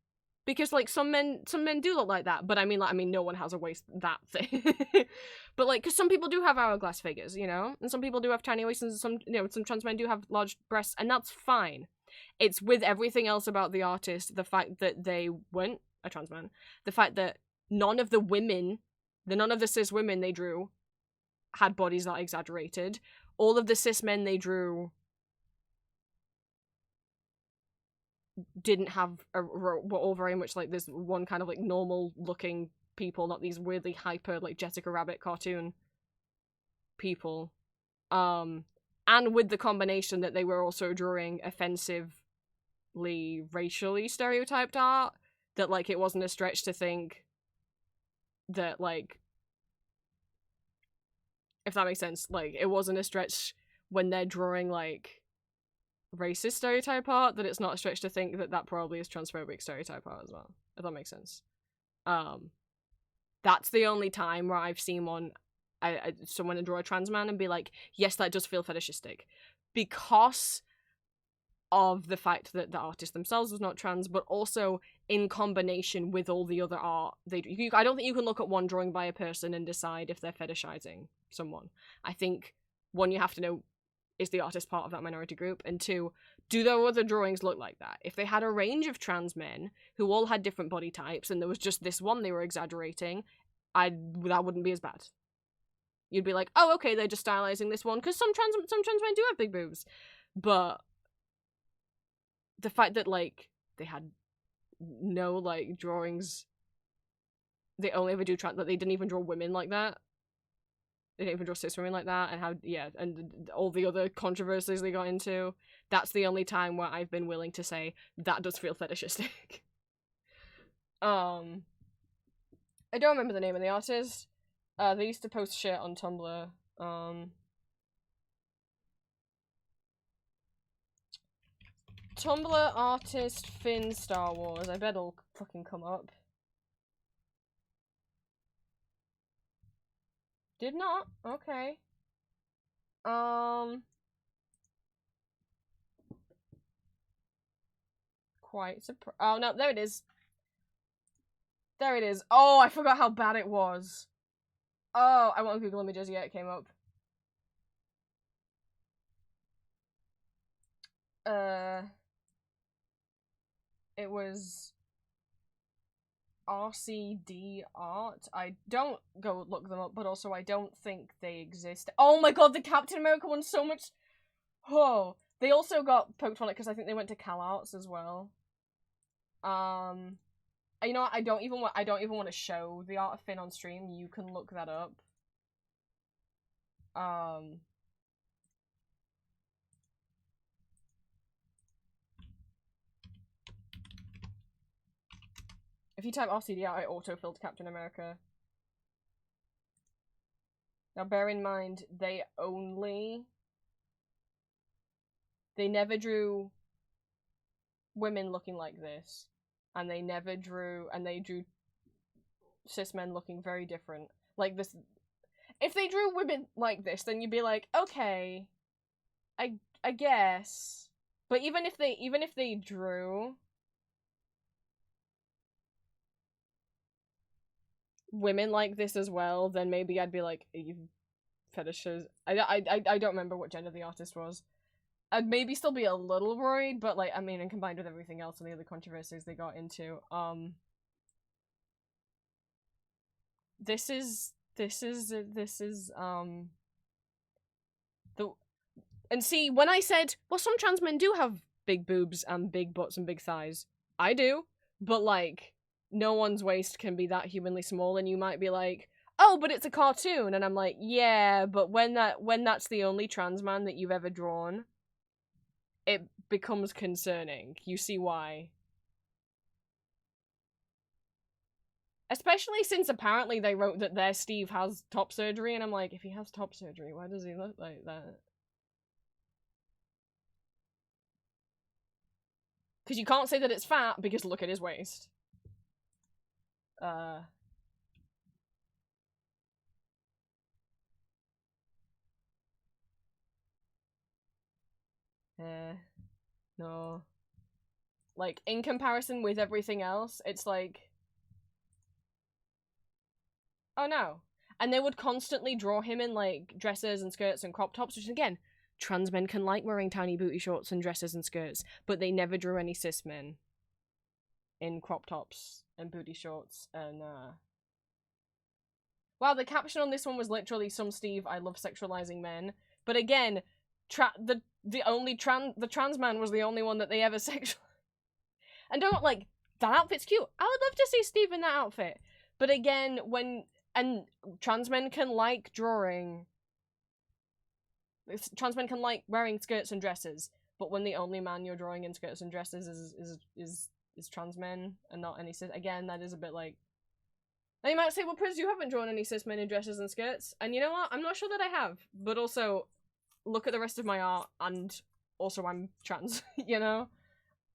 Because, like, some men do look like that, but I mean, no one has a waist that thick. But, like, because some people do have hourglass figures, you know? And some people do have tiny waists, and some trans men do have large breasts, and that's fine. It's with everything else about the artist, the fact that they weren't a trans man, the fact that none of the cis women they drew had bodies that exaggerated. All of the cis men they drew didn't have were all very much like this one kind of like normal looking people, not these weirdly hyper like Jessica Rabbit cartoon people. And with the combination that they were also drawing offensively racially stereotyped art, that like it wasn't a stretch to think that, like, if that makes sense, like it wasn't a stretch when they're drawing like racist stereotype art, that it's not a stretch to think that that probably is transphobic stereotype art as well, if that makes sense. That's the only time where I've seen someone draw a trans man and be like, yes, that does feel fetishistic, because of the fact that the artist themselves was not trans, but also in combination with all the other art they do. I don't think you can look at one drawing by a person and decide if they're fetishizing someone. I think, one, you have to know, is the artist part of that minority group? And two, do their other drawings look like that? If they had a range of trans men who all had different body types and there was just this one they were exaggerating, that wouldn't be as bad. You'd be like, oh, okay, they're just stylizing this one, because some trans men do have big boobs. But the fact that, like, they had no, like, drawings, they only ever do that they didn't even draw women like that. They didn't even draw cis women like that, and all the other controversies they got into. That's the only time where I've been willing to say that does feel fetishistic. I don't remember the name of the artist. They used to post shit on Tumblr. Tumblr artist Finn Star Wars. I bet it'll fucking come up. Did not? Okay. Quite surprised. Oh, no, there it is. There it is. Oh, I forgot how bad it was. Oh, I won't Google images yet, it came up. It was RCD art. I don't go look them up, but also I don't think they exist. Oh my god, the Captain America one's so much. Oh, they also got poked on it because I think they went to CalArts as well. You know what? I don't even want to show the art of Finn on stream. You can look that up. If you type RCD art, I auto-filled Captain America. Now bear in mind, they never drew women looking like this. And they drew cis men looking very different. Like this. If they drew women like this, then you'd be like, okay, I guess. But even if they drew women like this as well, then maybe I'd be like, you fetishes. I don't remember what gender the artist was. I'd maybe still be a little worried, but like, I mean, and combined with everything else and the other controversies they got into, this is the and see, when I said, well, some trans men do have big boobs and big butts and big thighs, I do, but like, no one's waist can be that humanly small, and you might be like, oh, but it's a cartoon, and I'm like, yeah, but when that's the only trans man that you've ever drawn, it becomes concerning. You see why. Especially since apparently they wrote that their Steve has top surgery, and I'm like, if he has top surgery, why does he look like that? Because you can't say that it's fat, because look at his waist. No. Like, in comparison with everything else, it's like... Oh no. And they would constantly draw him in, like, dresses and skirts and crop tops, which, again, trans men can like wearing tiny booty shorts and dresses and skirts, but they never drew any cis men in crop tops and booty shorts, and, Wow, the caption on this one was literally, some Steve, I love sexualizing men. But again, the trans man was the only one that they ever sexualized. And don't, like, that outfit's cute. I would love to see Steve in that outfit. But again, and trans men can like drawing... Trans men can like wearing skirts and dresses, but when the only man you're drawing in skirts and dresses is trans men and not any cis, again, that is a bit like... Now you might say, well, Priz, you haven't drawn any cis men in dresses and skirts, and you know what? I'm not sure that I have, but also, look at the rest of my art, and also I'm trans, you know?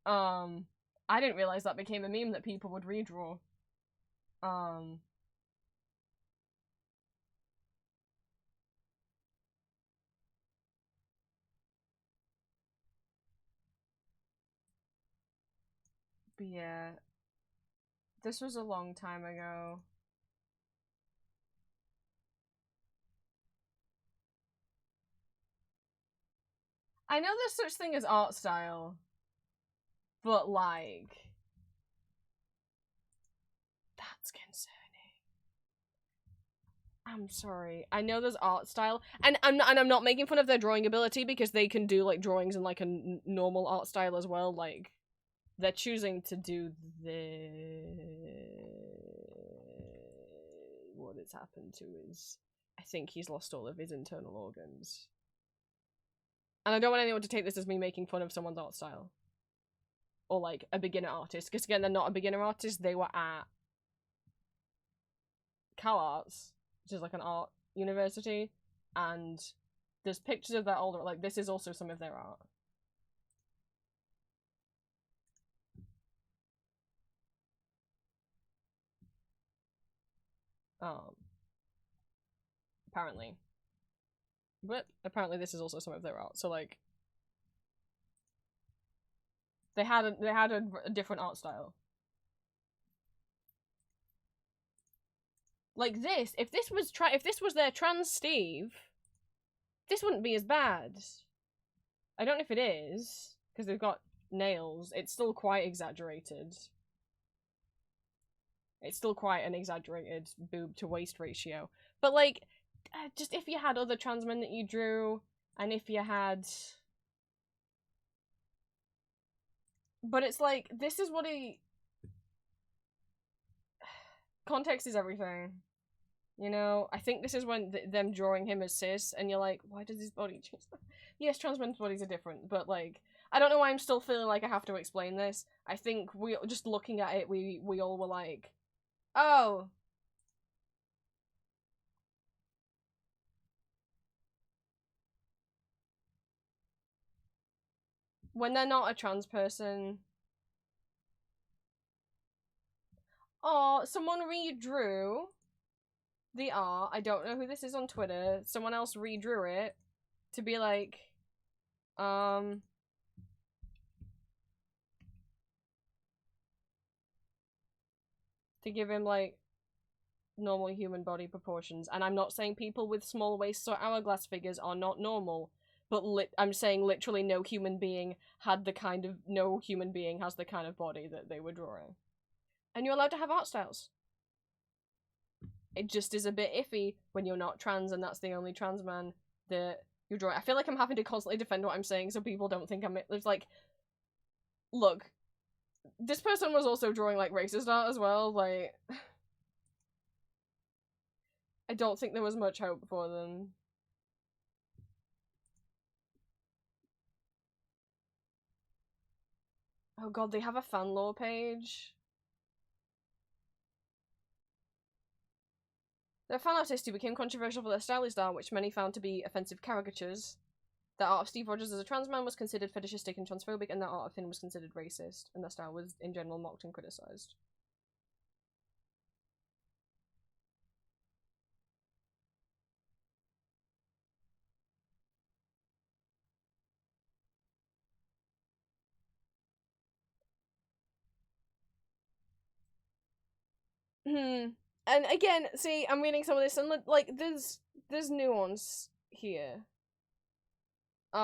I didn't realize that became a meme that people would redraw. But yeah, this was a long time ago. I know there's such thing as art style, but like, that's concerning. I'm sorry. I know there's art style, and I'm not making fun of their drawing ability, because they can do like drawings in like a normal art style as well. Like, they're choosing to do what has happened to is, I think he's lost all of his internal organs. And I don't want anyone to take this as me making fun of someone's art style. Or, like, a beginner artist. Because, again, they're not a beginner artist. They were at Cal Arts, which is, like, an art university. And there's pictures of their older... Like, this is also some of their art. Apparently. But apparently this is also some of their art. So, like, they had a different art style. Like this, if this was their trans Steve, this wouldn't be as bad. I don't know if it is, because they've got nails. It's still quite exaggerated. It's still quite an exaggerated boob to waist ratio. But, like, just if you had other trans men that you drew, and if you had... But it's like, this is what he... Context is everything. You know, I think this is when them drawing him as cis, and you're like, why does his body change? Yes, trans men's bodies are different, but, like, I don't know why I'm still feeling like I have to explain this. I think we, just looking at it, we all were like, oh. When they're not a trans person... Oh, someone redrew the art. I don't know who this is on Twitter. Someone else redrew it to be like, to give him, like, normal human body proportions. And I'm not saying people with small waists or hourglass figures are not normal, but I'm saying literally no human being has the kind of body that they were drawing. And you're allowed to have art styles. It just is a bit iffy when you're not trans and that's the only trans man that you're drawing. I feel like I'm having to constantly defend what I'm saying so people don't think it's like, look, this person was also drawing, like, racist art as well, like, I don't think there was much hope for them. Oh god, they have a fan lore page. They're a fan artist who became controversial for their stylist art, which many found to be offensive caricatures. The art of Steve Rogers as a trans man was considered fetishistic and transphobic, and the art of Finn was considered racist, and their style was, in general, mocked and criticised. And again, see, I'm reading some of this, and like, there's nuance here. They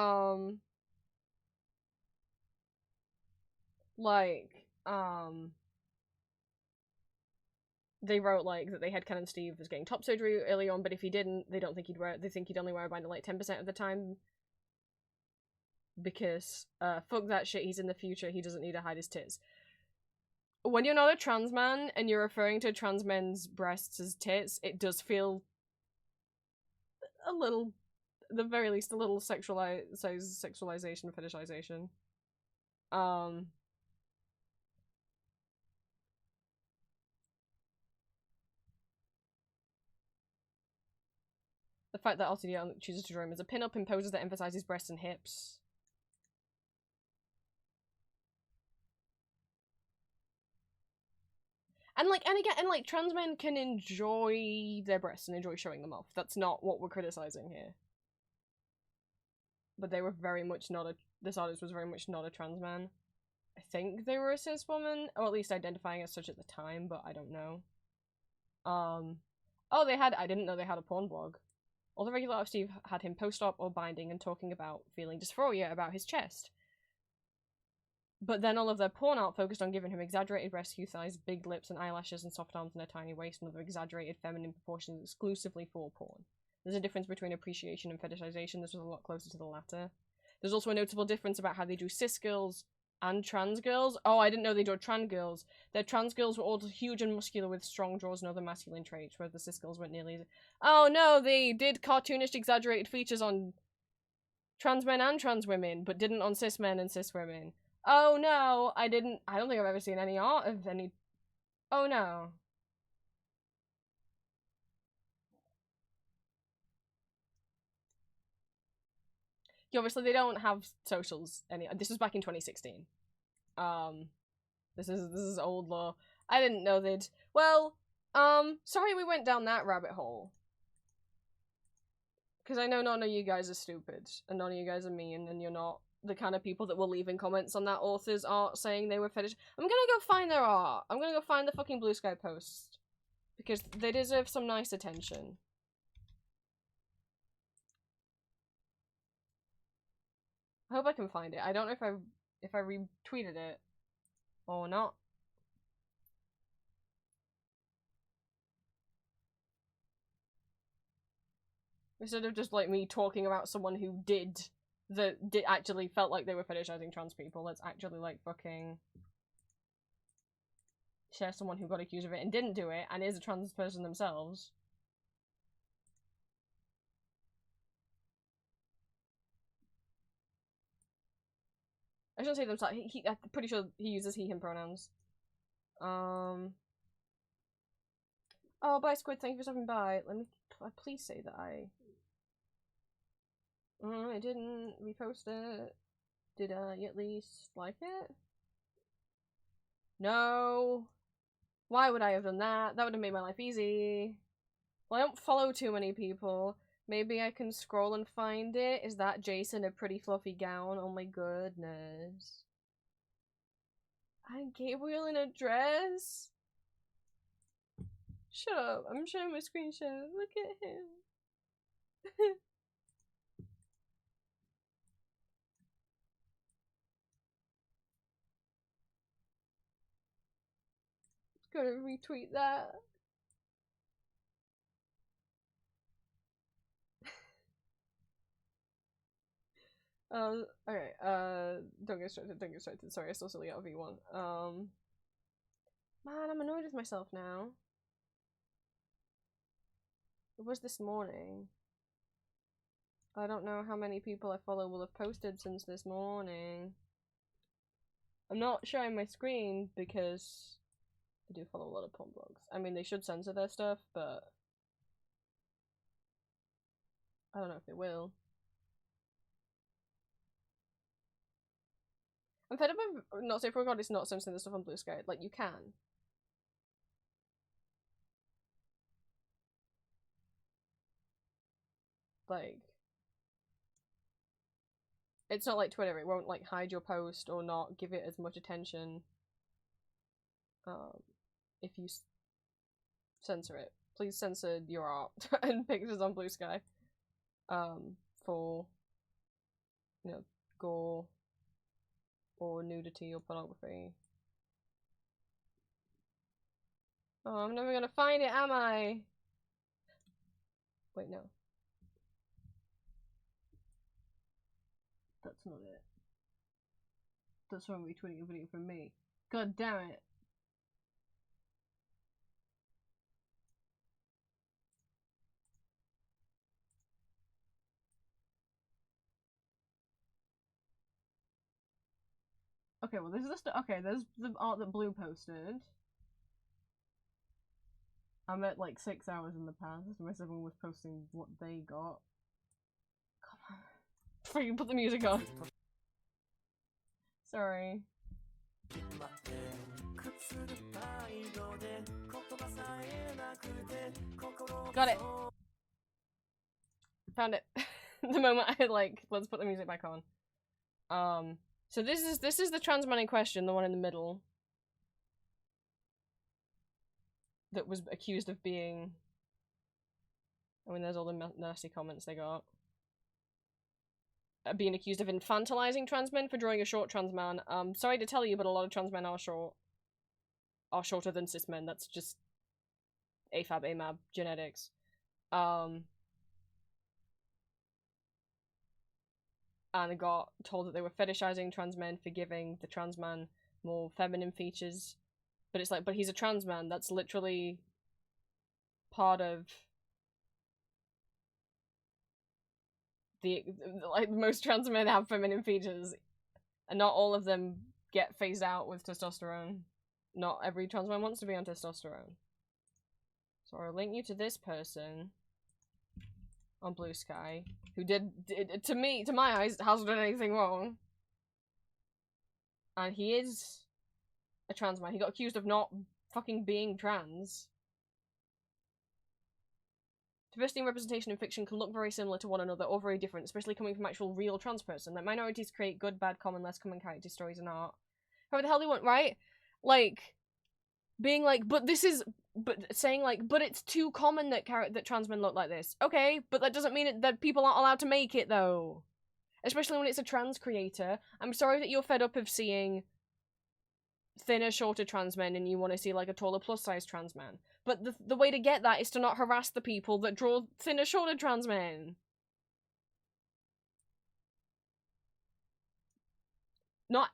wrote, like, that they had Ken and Steve was getting top surgery early on, but if he didn't, they don't think he'd wear it. They think he'd only wear a binder, like, 10% of the time. Because, fuck that shit, he's in the future, he doesn't need to hide his tits. When you're not a trans man and you're referring to trans men's breasts as tits, it does feel a little, at the very least, a little sexualization, fetishization. The fact that LTD chooses to draw him as a pin-up in poses that emphasizes breasts and hips. And like, trans men can enjoy their breasts and enjoy showing them off. That's not what we're criticizing here. But they were very much not this artist was very much not a trans man. I think they were a cis woman, or at least identifying as such at the time, but I don't know. Oh, I didn't know they had a porn blog. All the regular art of Steve had him post-op or binding and talking about feeling dysphoria about his chest. But then all of their porn art focused on giving him exaggerated breasts, huge thighs, big lips and eyelashes and soft arms and a tiny waist and other exaggerated feminine proportions exclusively for porn. There's a difference between appreciation and fetishization. This was a lot closer to the latter. There's also a notable difference about how they drew cis girls and trans girls. Oh, I didn't know they drew trans girls. Their trans girls were all huge and muscular with strong jaws and other masculine traits, whereas the cis girls weren't nearly as... Oh no, they did cartoonish exaggerated features on trans men and trans women, but didn't on cis men and cis women. Oh no, I don't think I've ever seen any art of any... Oh no. Yeah, obviously they don't have socials this was back in 2016. This is old law. I didn't know they'd... Well, sorry we went down that rabbit hole. Because I know none of you guys are stupid, and none of you guys are mean, and you're not the kind of people that were leaving comments on that author's art saying they were fetish. I'm gonna go find their art. I'm gonna go find the fucking Blue Sky post. Because they deserve some nice attention. I hope I can find it. I don't know if I retweeted it or not. Instead of just, like, me talking about someone who actually felt like they were fetishizing trans people, let's actually, like, fucking share someone who got accused of it and didn't do it and is a trans person themselves. I shouldn't say themselves. I'm pretty sure he uses he, him pronouns. Oh, bye, Squid. Thank you for stopping by. Let me please say that I didn't repost it. Did I at least like it? No. Why would I have done that? That would have made my life easy. Well, I don't follow too many people. Maybe I can scroll and find it. Is that Jason in a pretty fluffy gown? Oh my goodness. I'm Gabriel in a dress? Shut up, I'm showing my screenshot. Look at him. Gotta retweet that. Okay, don't get distracted, sorry, I still silly out of V1. Man, I'm annoyed with myself now. It was this morning. I don't know how many people I follow will have posted since this morning. I'm not showing my screen because I do follow a lot of porn blogs. I mean, they should censor their stuff, but I don't know if they will. I'm fed up of not safe for God, it's not censoring the stuff on Blue Sky. Like, you can. Like, it's not like Twitter, it won't like hide your post or not give it as much attention if you censor it. Please censor your art and pictures on Blue Sky for, you know, gore or nudity or pornography. Oh, I'm never gonna find it, am I? Wait, no. That's not it. That's wrong, retweeting a video from me. God damn it. Okay, well, this is the okay, there's the art that Blue posted. I'm at like 6 hours in the past. The rest of everyone was posting what they got. Come on. Before you put the music on. Sorry. Got it. Found it. The moment I like, let's put the music back on. So this is the trans man in question, the one in the middle. That was accused of being... I mean, there's all the nasty comments they got. Being accused of infantilizing trans men for drawing a short trans man. Sorry to tell you, but a lot of trans men are short. Are shorter than cis men. That's just AFAB, AMAB, genetics. And I got told that they were fetishizing trans men for giving the trans man more feminine features. But it's like, but he's a trans man. That's literally part of the, like, most trans men have feminine features. And not all of them get phased out with testosterone. Not every trans man wants to be on testosterone. So I'll link you to this person on Blue Sky, who did to my eyes, hasn't done anything wrong. And he is a trans man. He got accused of not fucking being trans. Diversity and representation in fiction can look very similar to one another or very different, especially coming from actual real trans person. Like, minorities create good, bad, common, less common character stories in art. However the hell they want, right? Like, being like, saying like, but it's too common that trans men look like this. Okay, but that doesn't mean that people aren't allowed to make it, though. Especially when it's a trans creator. I'm sorry that you're fed up of seeing thinner, shorter trans men and you want to see, like, a taller, plus-size trans man. But the way to get that is to not harass the people that draw thinner, shorter trans men.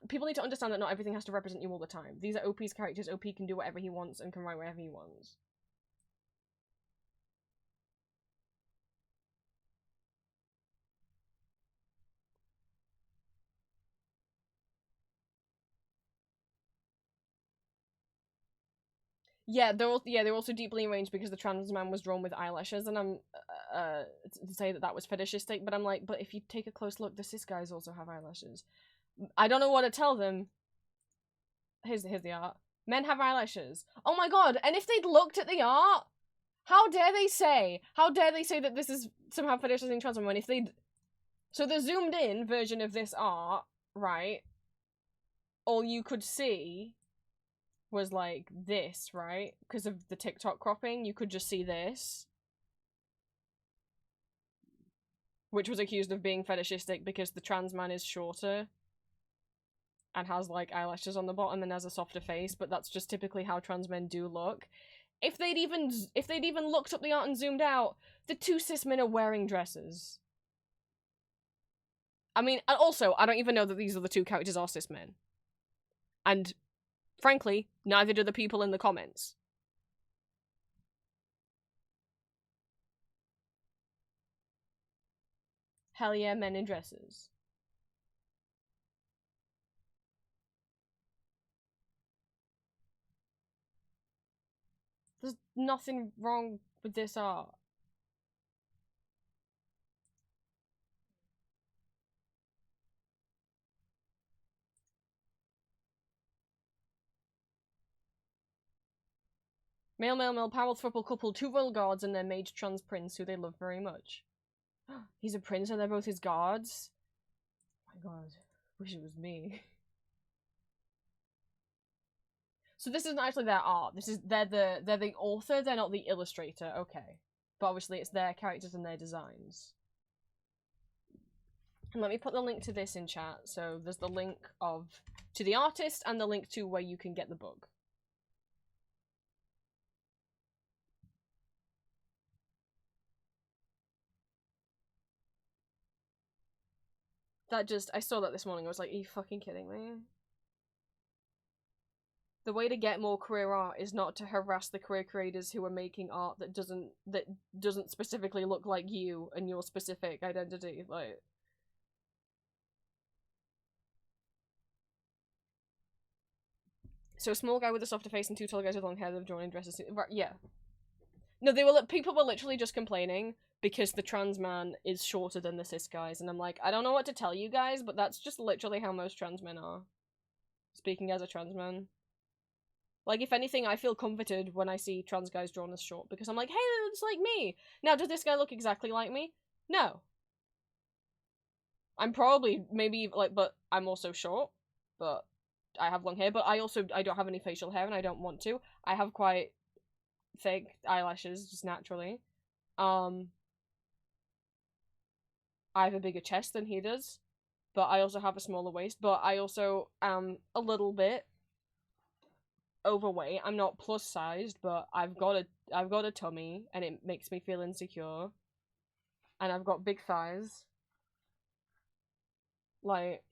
People need to understand that not everything has to represent you all the time. These are OP's characters. OP can do whatever he wants and can write whatever he wants. Yeah, they're also deeply arranged because the trans man was drawn with eyelashes, and I'm to say that was fetishistic, but I'm like, but if you take a close look, the cis guys also have eyelashes. I don't know what to tell them. Here's the art. Men have eyelashes. Oh my god, and if they'd looked at the art, how dare they say that this is somehow fetishizing trans women if they'd... So the zoomed in version of this art, right, all you could see was like this, right? Because of the TikTok cropping, you could just see this. Which was accused of being fetishistic because the trans man is shorter and has like eyelashes on the bottom and has a softer face, but that's just typically how trans men do look. If they'd even looked up the art and zoomed out, the two cis men are wearing dresses. I mean, and also, I don't even know that these other two characters are cis men. And, frankly, neither do the people in the comments. Hell yeah, men in dresses. There's nothing wrong with this art. Male, male, male, power triple couple, two royal guards and their mage trans prince who they love very much. He's a prince and they're both his guards? Oh my god. Wish it was me. So this isn't actually their art. This is they're the author, they're not the illustrator, okay. But obviously it's their characters and their designs. And let me put the link to this in chat. So there's the link to the artist and the link to where you can get the book. I saw that this morning, I was like, are you fucking kidding me? The way to get more queer art is not to harass the queer creators who are making art that doesn't specifically look like you and your specific identity, like... So a small guy with a softer face and two tall guys with long hair that have drawn in dresses. Yeah. No, people were literally just complaining because the trans man is shorter than the cis guys, and I'm like, I don't know what to tell you guys, but that's just literally how most trans men are. Speaking as a trans man. Like, if anything, I feel comforted when I see trans guys drawn as short, because I'm like, hey, that looks like me! Now, does this guy look exactly like me? No. I'm probably, maybe, like, but I'm also short, but I have long hair, but I don't have any facial hair, and I don't want to. I have quite thick eyelashes, just naturally. I have a bigger chest than he does, but I also have a smaller waist, but I also am a little bit overweight. I'm not plus sized, but I've got a tummy, and it makes me feel insecure. And I've got big thighs. Like,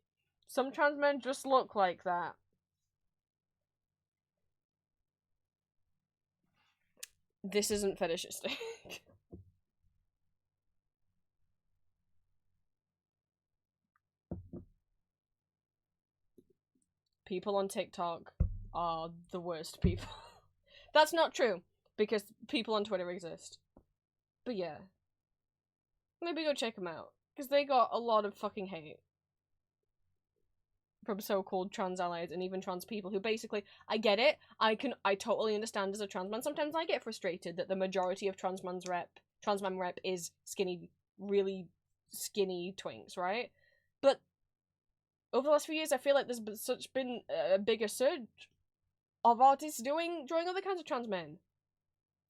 some trans men just look like that. This isn't fetishistic. People on TikTok are the worst people. That's not true, because people on Twitter exist. But yeah. Maybe go check them out, because they got a lot of fucking hate from so-called trans allies and even trans people who basically, I get it, I totally understand as a trans man, sometimes I get frustrated that the majority of trans man rep is skinny, really skinny twinks, right? But over the last few years, I feel like there's been a bigger surge of artists drawing other kinds of trans men.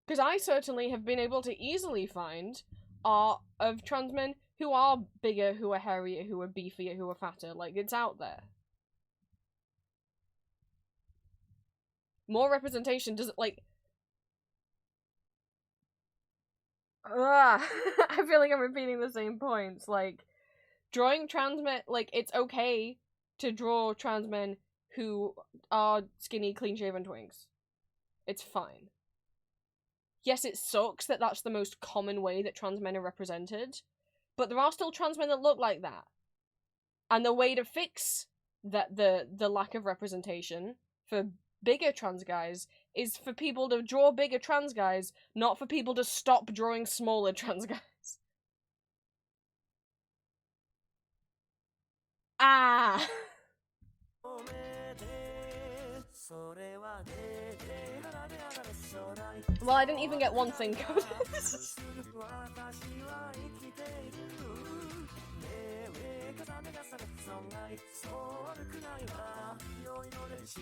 Because I certainly have been able to easily find art of trans men who are bigger, who are hairier, who are beefier, who are fatter. Like, it's out there. More representation doesn't, like... I feel like I'm repeating the same points. Like, drawing trans men, like, it's okay to draw trans men who are skinny, clean-shaven twinks. It's fine. Yes, it sucks that that's the most common way that trans men are represented, but there are still trans men that look like that. And the way to fix that the lack of representation for bigger trans guys is for people to draw bigger trans guys, not for people to stop drawing smaller trans guys. Ah! Well, I didn't even get one thing coded. The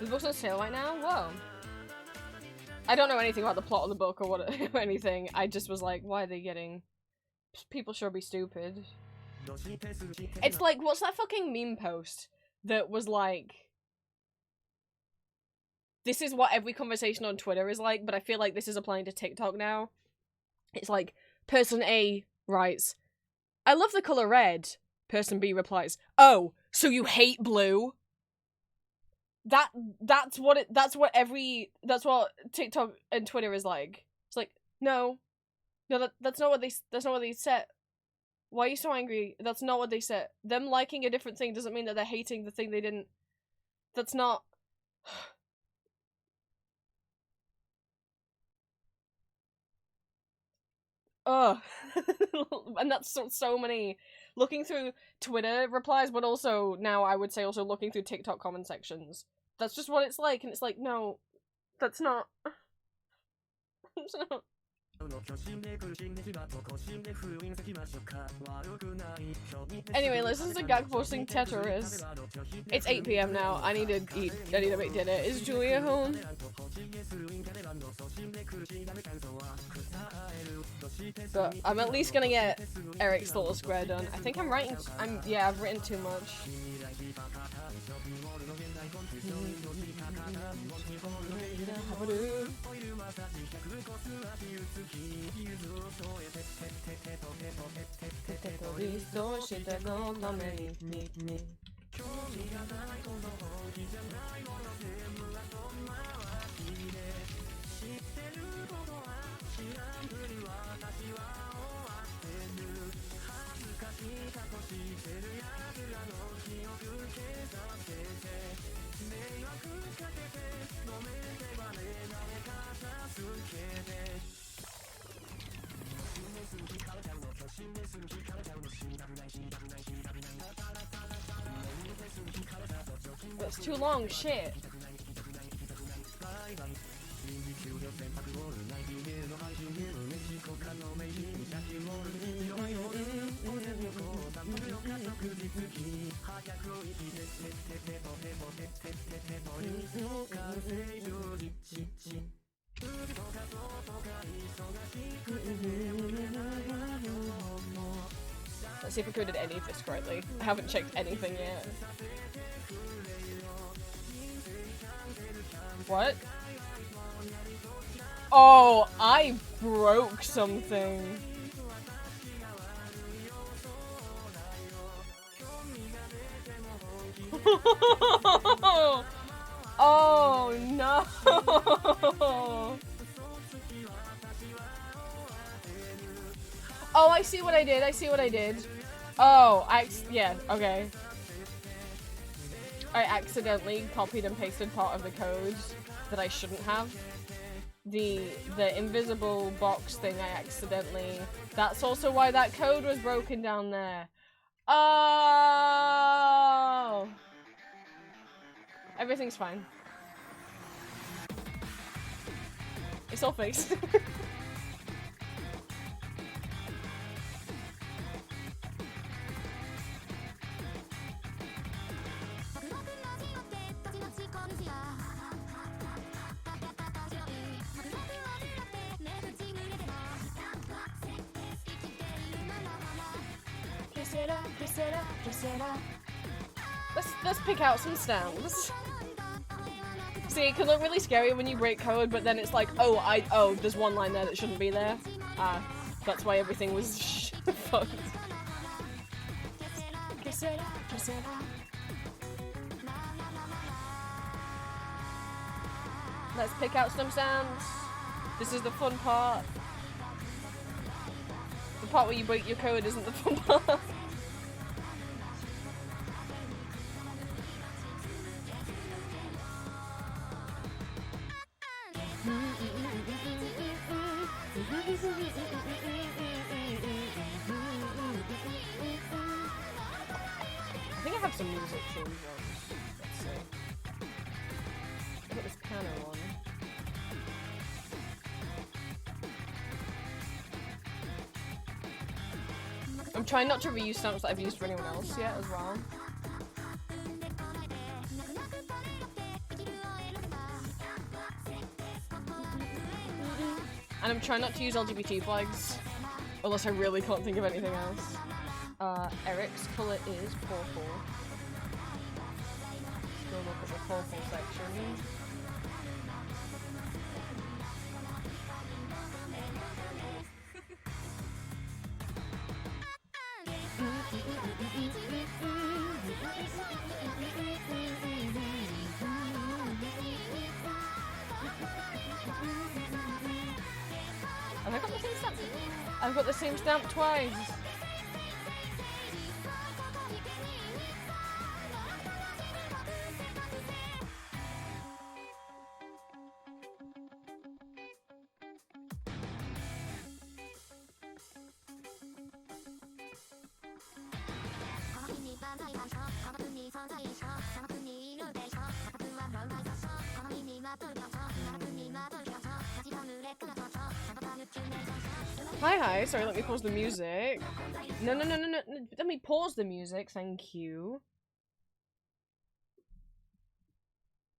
book's on sale right now? Whoa. I don't know anything about the plot of the book or what or anything. I just was like, why are they getting... People sure be stupid. It's like, what's that fucking meme post that was like... This is what every conversation on Twitter is like, but I feel like this is applying to TikTok now. It's like, person A writes, I love the colour red. Person B replies, oh, so you hate blue? That's what TikTok and Twitter is like. It's like, no, that's not what they said. Why are you so angry? That's not what they said. Them liking a different thing doesn't mean that they're hating the thing they didn't. That's not. Ugh. And that's so many. Looking through Twitter replies, but also now I would say also looking through TikTok comment sections. That's just what it's like, and it's like, no, that's not. That's not. Anyway, listen to Gag posting Tetris. It's 8 PM now. I need to eat. I need to make dinner. Is Julia home? But I'm at least gonna get Eric's little square done. I think I'm writing. Yeah, I've written too much. That's too long, shit. Let's see if I coded any of this correctly. I haven't checked anything yet. What? Oh, I broke something. Oh no. Oh, I see what I did. I see what I did. Oh, yeah, okay. I accidentally copied and pasted part of the code that I shouldn't have. The invisible box thing I accidentally... That's also why that code was broken down there. Oh! Everything's fine. It's all fixed. Let's pick out some sounds. See, it can look really scary when you break code, but then it's like, oh, there's one line there that shouldn't be there. That's why everything was fucked. Let's pick out some sounds. This is the fun part. The part where you break your code isn't the fun part. I think I have some music tunes on. Let's see. I got this piano one. I'm trying not to reuse stamps that I've used for anyone else yet as well. And I'm trying not to use LGBT flags, unless I really can't think of anything else. Eric's colour is purple. Go look at the purple section. Have I got the same stamp? I've got the same stamp twice. Hi, sorry, let me pause the music. No, let me pause the music, thank you.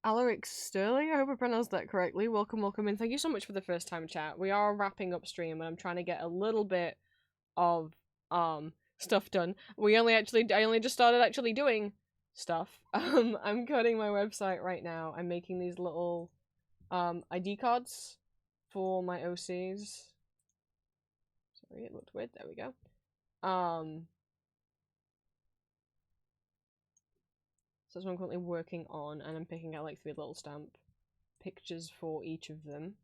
Alaric Sterling, I hope I pronounced that correctly. Welcome in. Thank you so much for the first time chat. We are wrapping up stream and I'm trying to get a little bit of stuff done. I only just started actually doing stuff. I'm coding my website right now. I'm making these little ID cards for my OCs. Sorry, it looked weird. There we go. So that's what I'm currently working on, and I'm picking out like 3 little stamp pictures for each of them.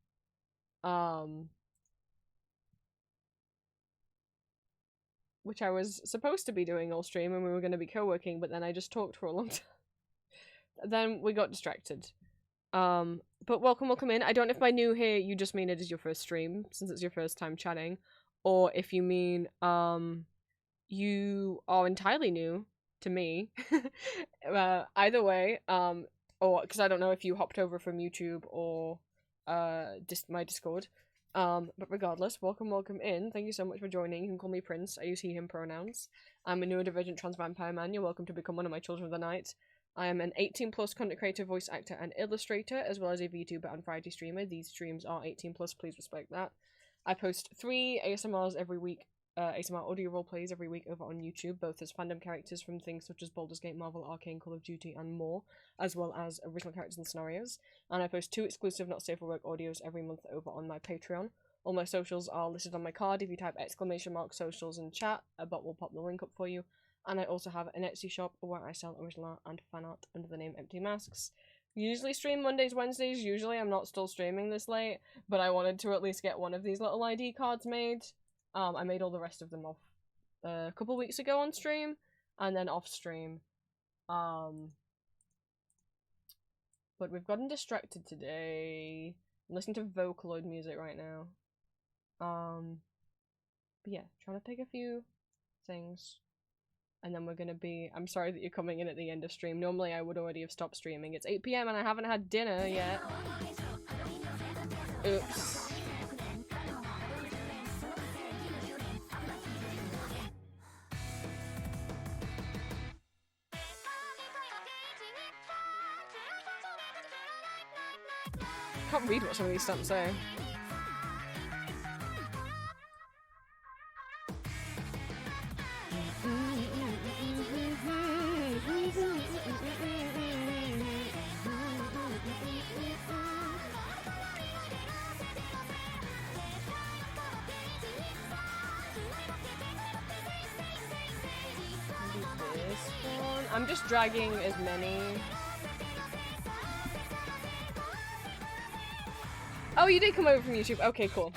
Which I was supposed to be doing all stream, and we were going to be co-working, but then I just talked for a long time. Then we got distracted. But welcome in. I don't know if by new here you just mean it is your first stream, since it's your first time chatting, or if you mean you are entirely new to me. Either way, or because I don't know if you hopped over from YouTube or my Discord. But regardless, welcome in. Thank you so much for joining. You can call me Prince. I use he, him pronouns. I'm a neurodivergent trans vampire man. You're welcome to become one of my children of the night. I am an 18+ content creator, voice actor, and illustrator, as well as a VTuber and Friday streamer. These streams are 18+, please respect that. I post 3 ASMRs every week, ASMR audio roleplays every week over on YouTube, both as fandom characters from things such as Baldur's Gate, Marvel, Arcane, Call of Duty, and more, as well as original characters and scenarios. And I post 2 exclusive Not Safe for Work audios every month over on my Patreon. All my socials are listed on my card. If you type !socials in chat, a bot will pop the link up for you. And I also have an Etsy shop where I sell original art and fan art under the name Empty Masks. Usually stream Mondays, Wednesdays. Usually I'm not still streaming this late, but I wanted to at least get one of these little ID cards made. I made all the rest of them off a couple weeks ago on stream, and then off stream. But we've gotten distracted today. I'm listening to Vocaloid music right now. But yeah, trying to pick a few things. And then we're gonna be... I'm sorry that you're coming in at the end of stream. Normally I would already have stopped streaming. It's 8 PM and I haven't had dinner yet. Oops. Can't read what some of these stamps say. I'm just dragging as many. Oh, you did come over from YouTube. Okay, cool.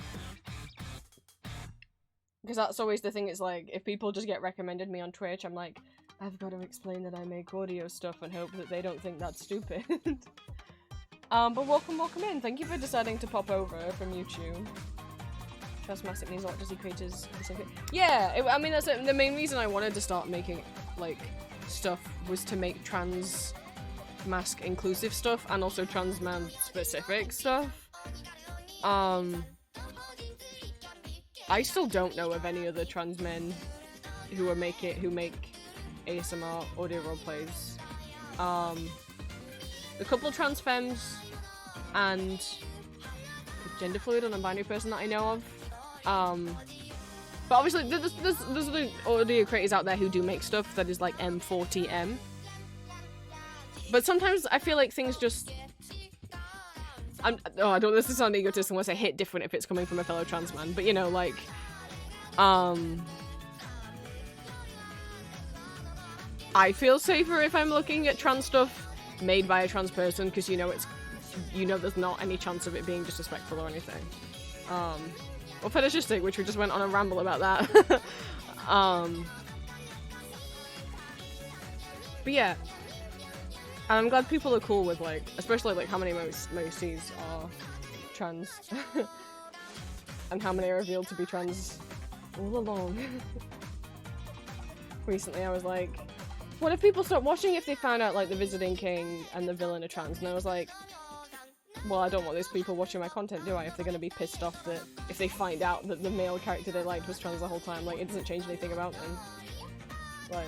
Because that's always the thing, it's like, if people just get recommended me on Twitch, I'm like, I've got to explain that I make audio stuff and hope that they don't think that's stupid. But welcome in. Thank you for deciding to pop over from YouTube. Transmastic means a lot. Does he create his specific? Yeah, I mean, that's it. The main reason I wanted to start making, like, stuff was to make trans mask inclusive stuff and also trans man specific stuff. I still don't know of any other trans men who make ASMR audio roleplays. A couple trans femmes and a gender fluid and non-binary person that I know of. But obviously there's other audio creators out there who do make stuff that is like M40M. But sometimes I feel like things just... I don't want this to sound egotistic unless I hit different if it's coming from a fellow trans man, but you know, like... I feel safer if I'm looking at trans stuff made by a trans person, because you know there's not any chance of it being disrespectful or anything. Or fetishistic, which we just went on a ramble about that. But yeah. And I'm glad people are cool with, like, especially like how many Mocies are trans. And how many are revealed to be trans all along. Recently I was like, what if people stop watching if they found out like the Visiting King and the villain are trans? And I was like, well, I don't want those people watching my content, do I? If they're gonna be pissed off that if they find out that the male character they liked was trans the whole time, like, it doesn't change anything about them. Like...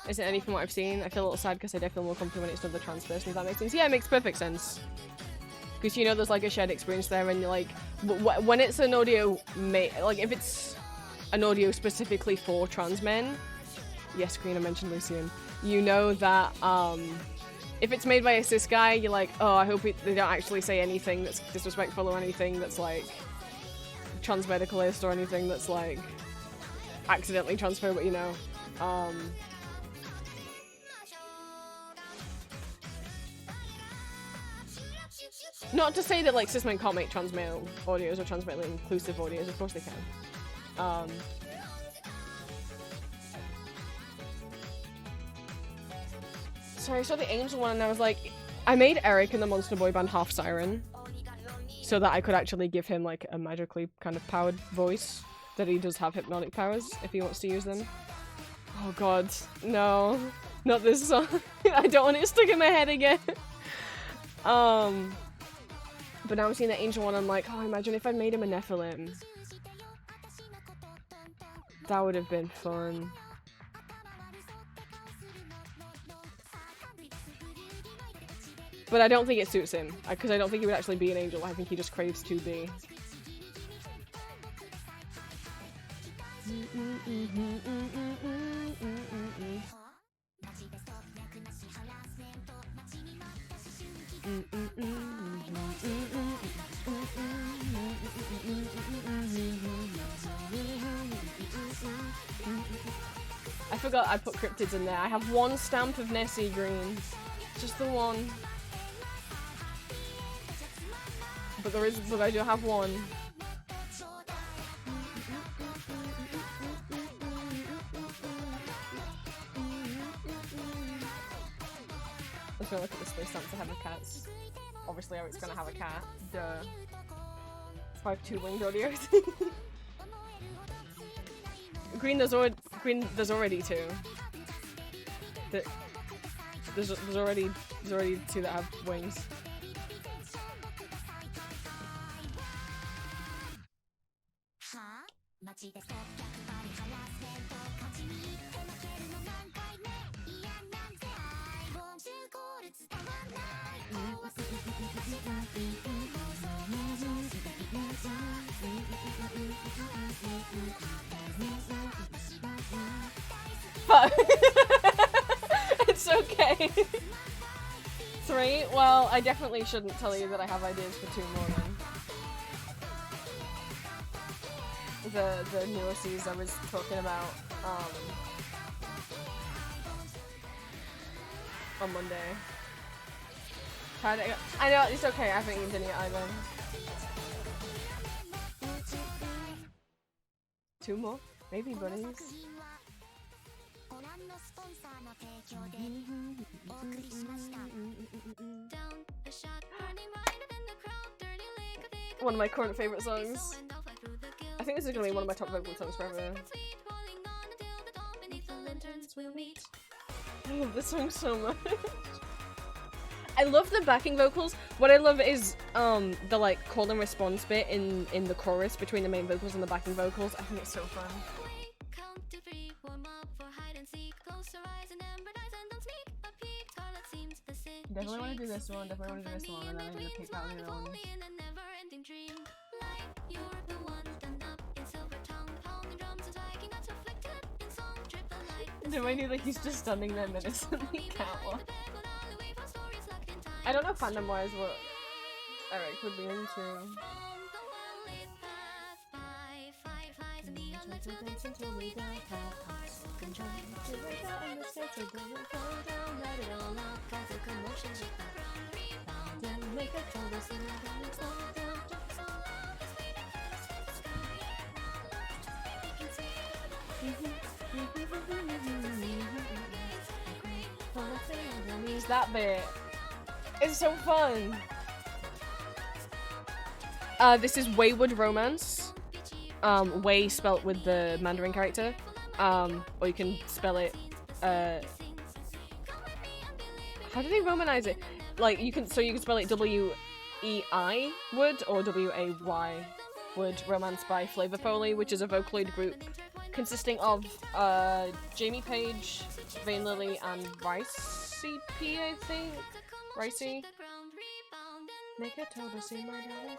Isn't any from what I've seen. I feel a little sad because I definitely feel more comfortable when it's another trans person, if that makes sense. Yeah, it makes perfect sense. Because, you know, there's like a shared experience there, and you're like, when it's an audio, like, if it's an audio specifically for trans men, yes, Green, I mentioned Lucian, you know that, if it's made by a cis guy, you're like, oh, I hope they don't actually say anything that's disrespectful or anything that's, like, transmedicalist or anything that's, like, accidentally transphobic, you know. Not to say that, like, cis men can't make trans male audios or trans male inclusive audios, of course they can. Sorry, I saw the Angel one and I was like, I made Eric in the Monster Boy band half siren so that I could actually give him, like, a magically kind of powered voice, that he does have hypnotic powers if he wants to use them. Oh god, no, not this song. I don't want it stuck in my head again. But now I'm seeing the Angel one, I'm like, oh, imagine if I made him a Nephilim. That would have been fun. But I don't think it suits him, because I don't think he would actually be an angel. I think he just craves to be. I forgot I put cryptids in there. I have one stamp of Nessie Green. Just the one. But I do have one. I'm just gonna look at the space stamps I have of cats. Obviously, it's gonna have a cat. Duh. 5 two-winged audios. Green, there's already 2. There's already 2 that have wings. Fuck. It's okay. 3? Well, I definitely shouldn't tell you that I have ideas for 2 more then. The neuroses I was talking about on Monday. I know, it's okay, I haven't eaten dinner yet either. 2 more? Maybe, buddies. One of my current favorite songs. I think this is gonna be one of my top vocal songs forever. I love this song so much. I love the backing vocals. What I love is the like call and response bit in the chorus between the main vocals and the backing vocals. I think it's so fun. Definitely want to do this one, and then I'm gonna pick out the other one. Do I need like he's just standing there menacingly catwalk? I don't know fandom wise what Eric would be into. That bit. It's so fun. This is Wayward Romance. Way spelt with the Mandarin character. Or you can spell it, how do they romanize it? Like, you can spell it W-E-I wood or W-A-Y wood. Romance by Flavor Foley, which is a Vocaloid group consisting of, Jamie Page, Vain Lily, and Ricey P, I think? Ricey? Make a total see my darling.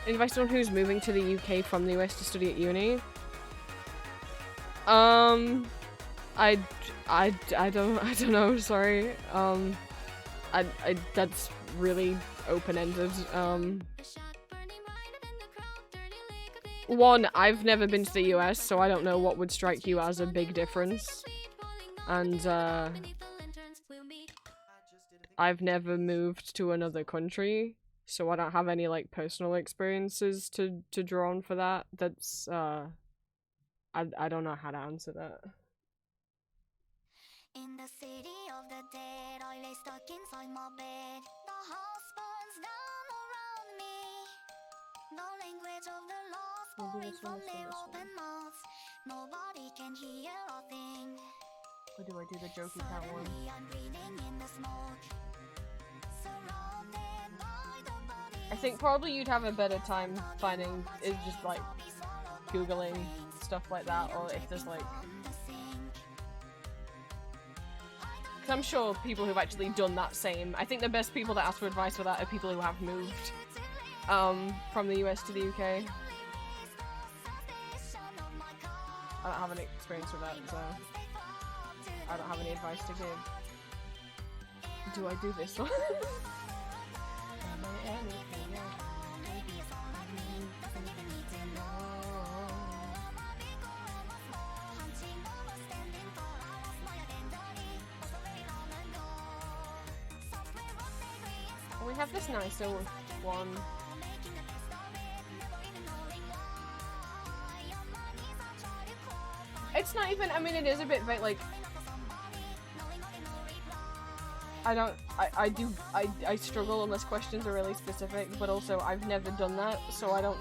Invite someone who's moving to the UK from the US to study at uni. I don't know, sorry. That's really open-ended. One, I've never been to the US, so I don't know what would strike you as a big difference. And, I've never moved to another country, so I don't have any, like, personal experiences to draw on for that. That's, I don't know how to answer that. In the city of the dead, I lay stuck inside my bed. The house burns down around me. The language of the lost pouring from their open mouths. Nobody can hear a thing. Or do I do the jokey cat one? I'm breathing in the smoke. Surrounded by the bodies. I think probably you'd have a better time finding, is just like, googling stuff like that, or if there's like... Because I'm sure people who've actually done that same. I think the best people that ask for advice for that are people who have moved from the US to the UK. I don't have any experience with that, so I don't have any advice to give. Do I do this one? We have this nicer one. It's not even, I mean, it is a bit like, I struggle unless questions are really specific, but also I've never done that, so I don't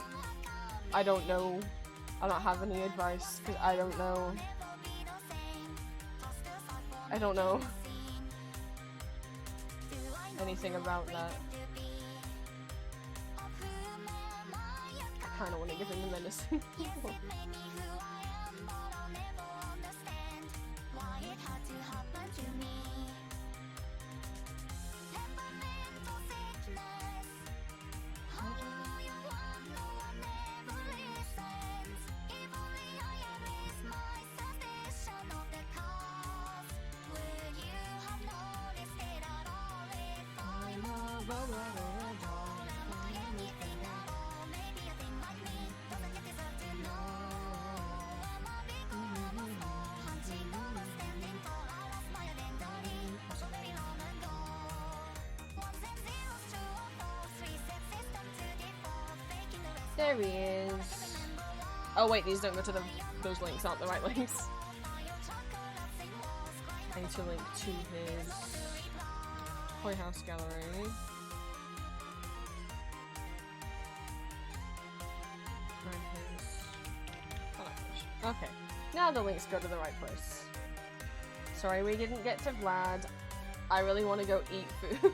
know, I don't have any advice, because I don't know anything about that. I kinda wanna give him the medicine. There he is. Oh wait, these don't go to those links aren't the right links. I need to link to his Toy House gallery. And his... Oh, okay, now the links go to the right place. Sorry we didn't get to Vlad. I really want to go eat food.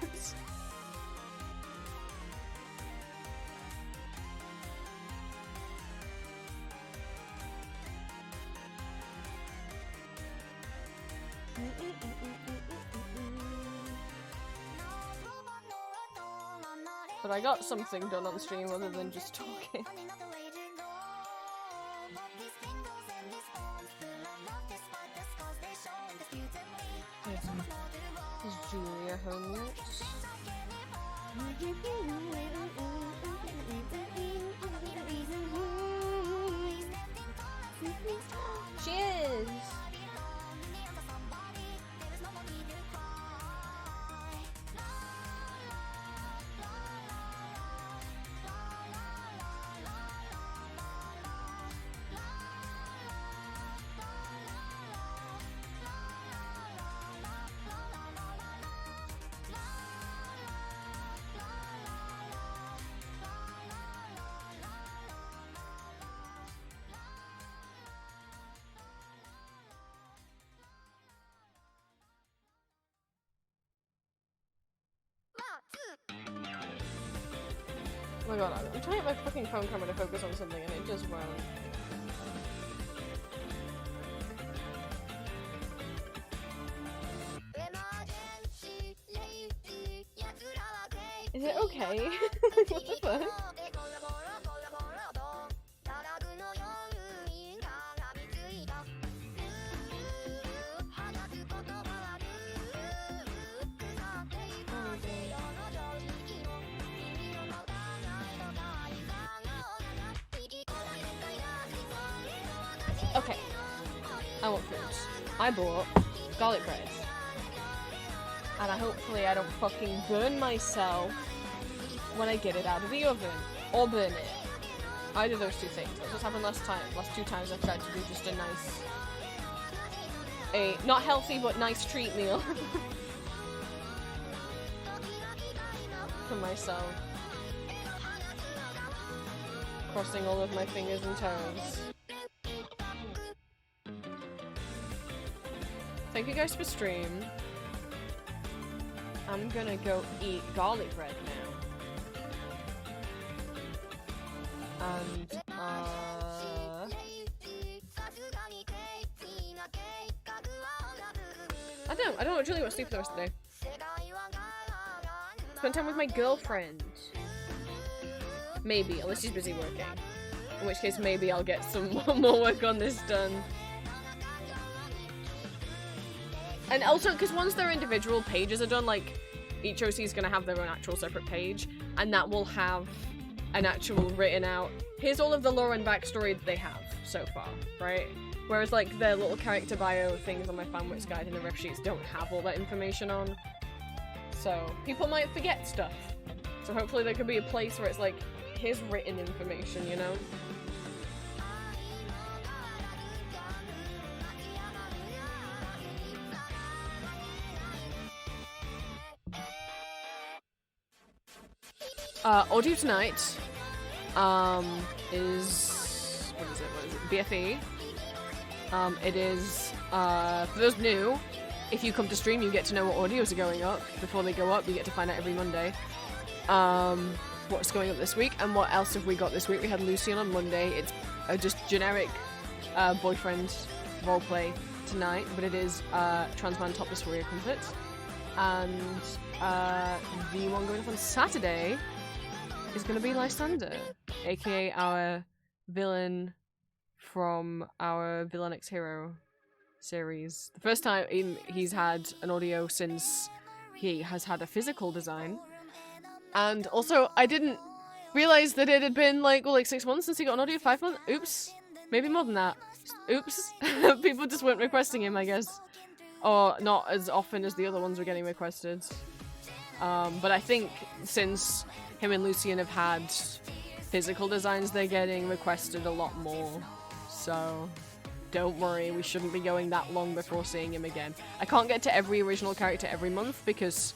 But I got something done on stream other than just talking. Is Julia home yet? She is! Oh my god, I'm trying to get my fucking phone camera to focus on something and it just won't. Is it okay? What the fuck? Okay, I want food. I bought garlic bread. And hopefully I don't fucking burn myself when I get it out of the oven. Or burn it. Either of those two things. That's what happened last two times I've tried to do just a nice... not healthy, but nice treat meal. For myself. Crossing all of my fingers and toes. Thank you guys for stream. I'm gonna go eat garlic bread now. And, I don't really want to sleep for the rest of the day. Spend time with my girlfriend. Maybe, unless she's busy working. In which case, maybe I'll get some more work on this done. And also, because once their individual pages are done, like, each OC is going to have their own actual separate page, and that will have an actual written out, here's all of the lore and backstory that they have so far, right? Whereas, like, their little character bio things on my fanwits guide and the riff sheets don't have all that information on. So, people might forget stuff. So hopefully there could be a place where it's like, here's written information, you know? Audio tonight, is, what is it, BFE. It is, for those new, if you come to stream, you get to know what audios are going up. Before they go up, you get to find out every Monday, what's going up this week, and what else have we got this week. We had Lucian on Monday. It's just generic, boyfriend roleplay tonight, but it is, trans man topless for your comfort. And, the one going up on Saturday is going to be Lysander, aka our villain from our Villain X Hero series. The first time he's had an audio since he has had a physical design. And also, I didn't realize that it had been like 6 months since he got an audio. 5 months? Oops. Maybe more than that. Oops. People just weren't requesting him, I guess. Or not as often as the other ones were getting requested. But I think since him and Lucian have had physical designs they're getting requested a lot more. So don't worry, we shouldn't be going that long before seeing him again. I can't get to every original character every month because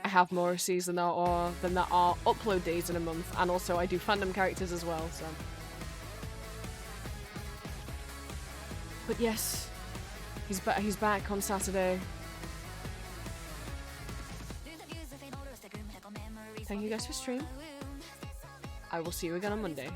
I have more OCs than there are upload days in a month, and also I do fandom characters as well, so. But yes, he's back on Saturday. Thank you guys for stream. I will see you again on Monday.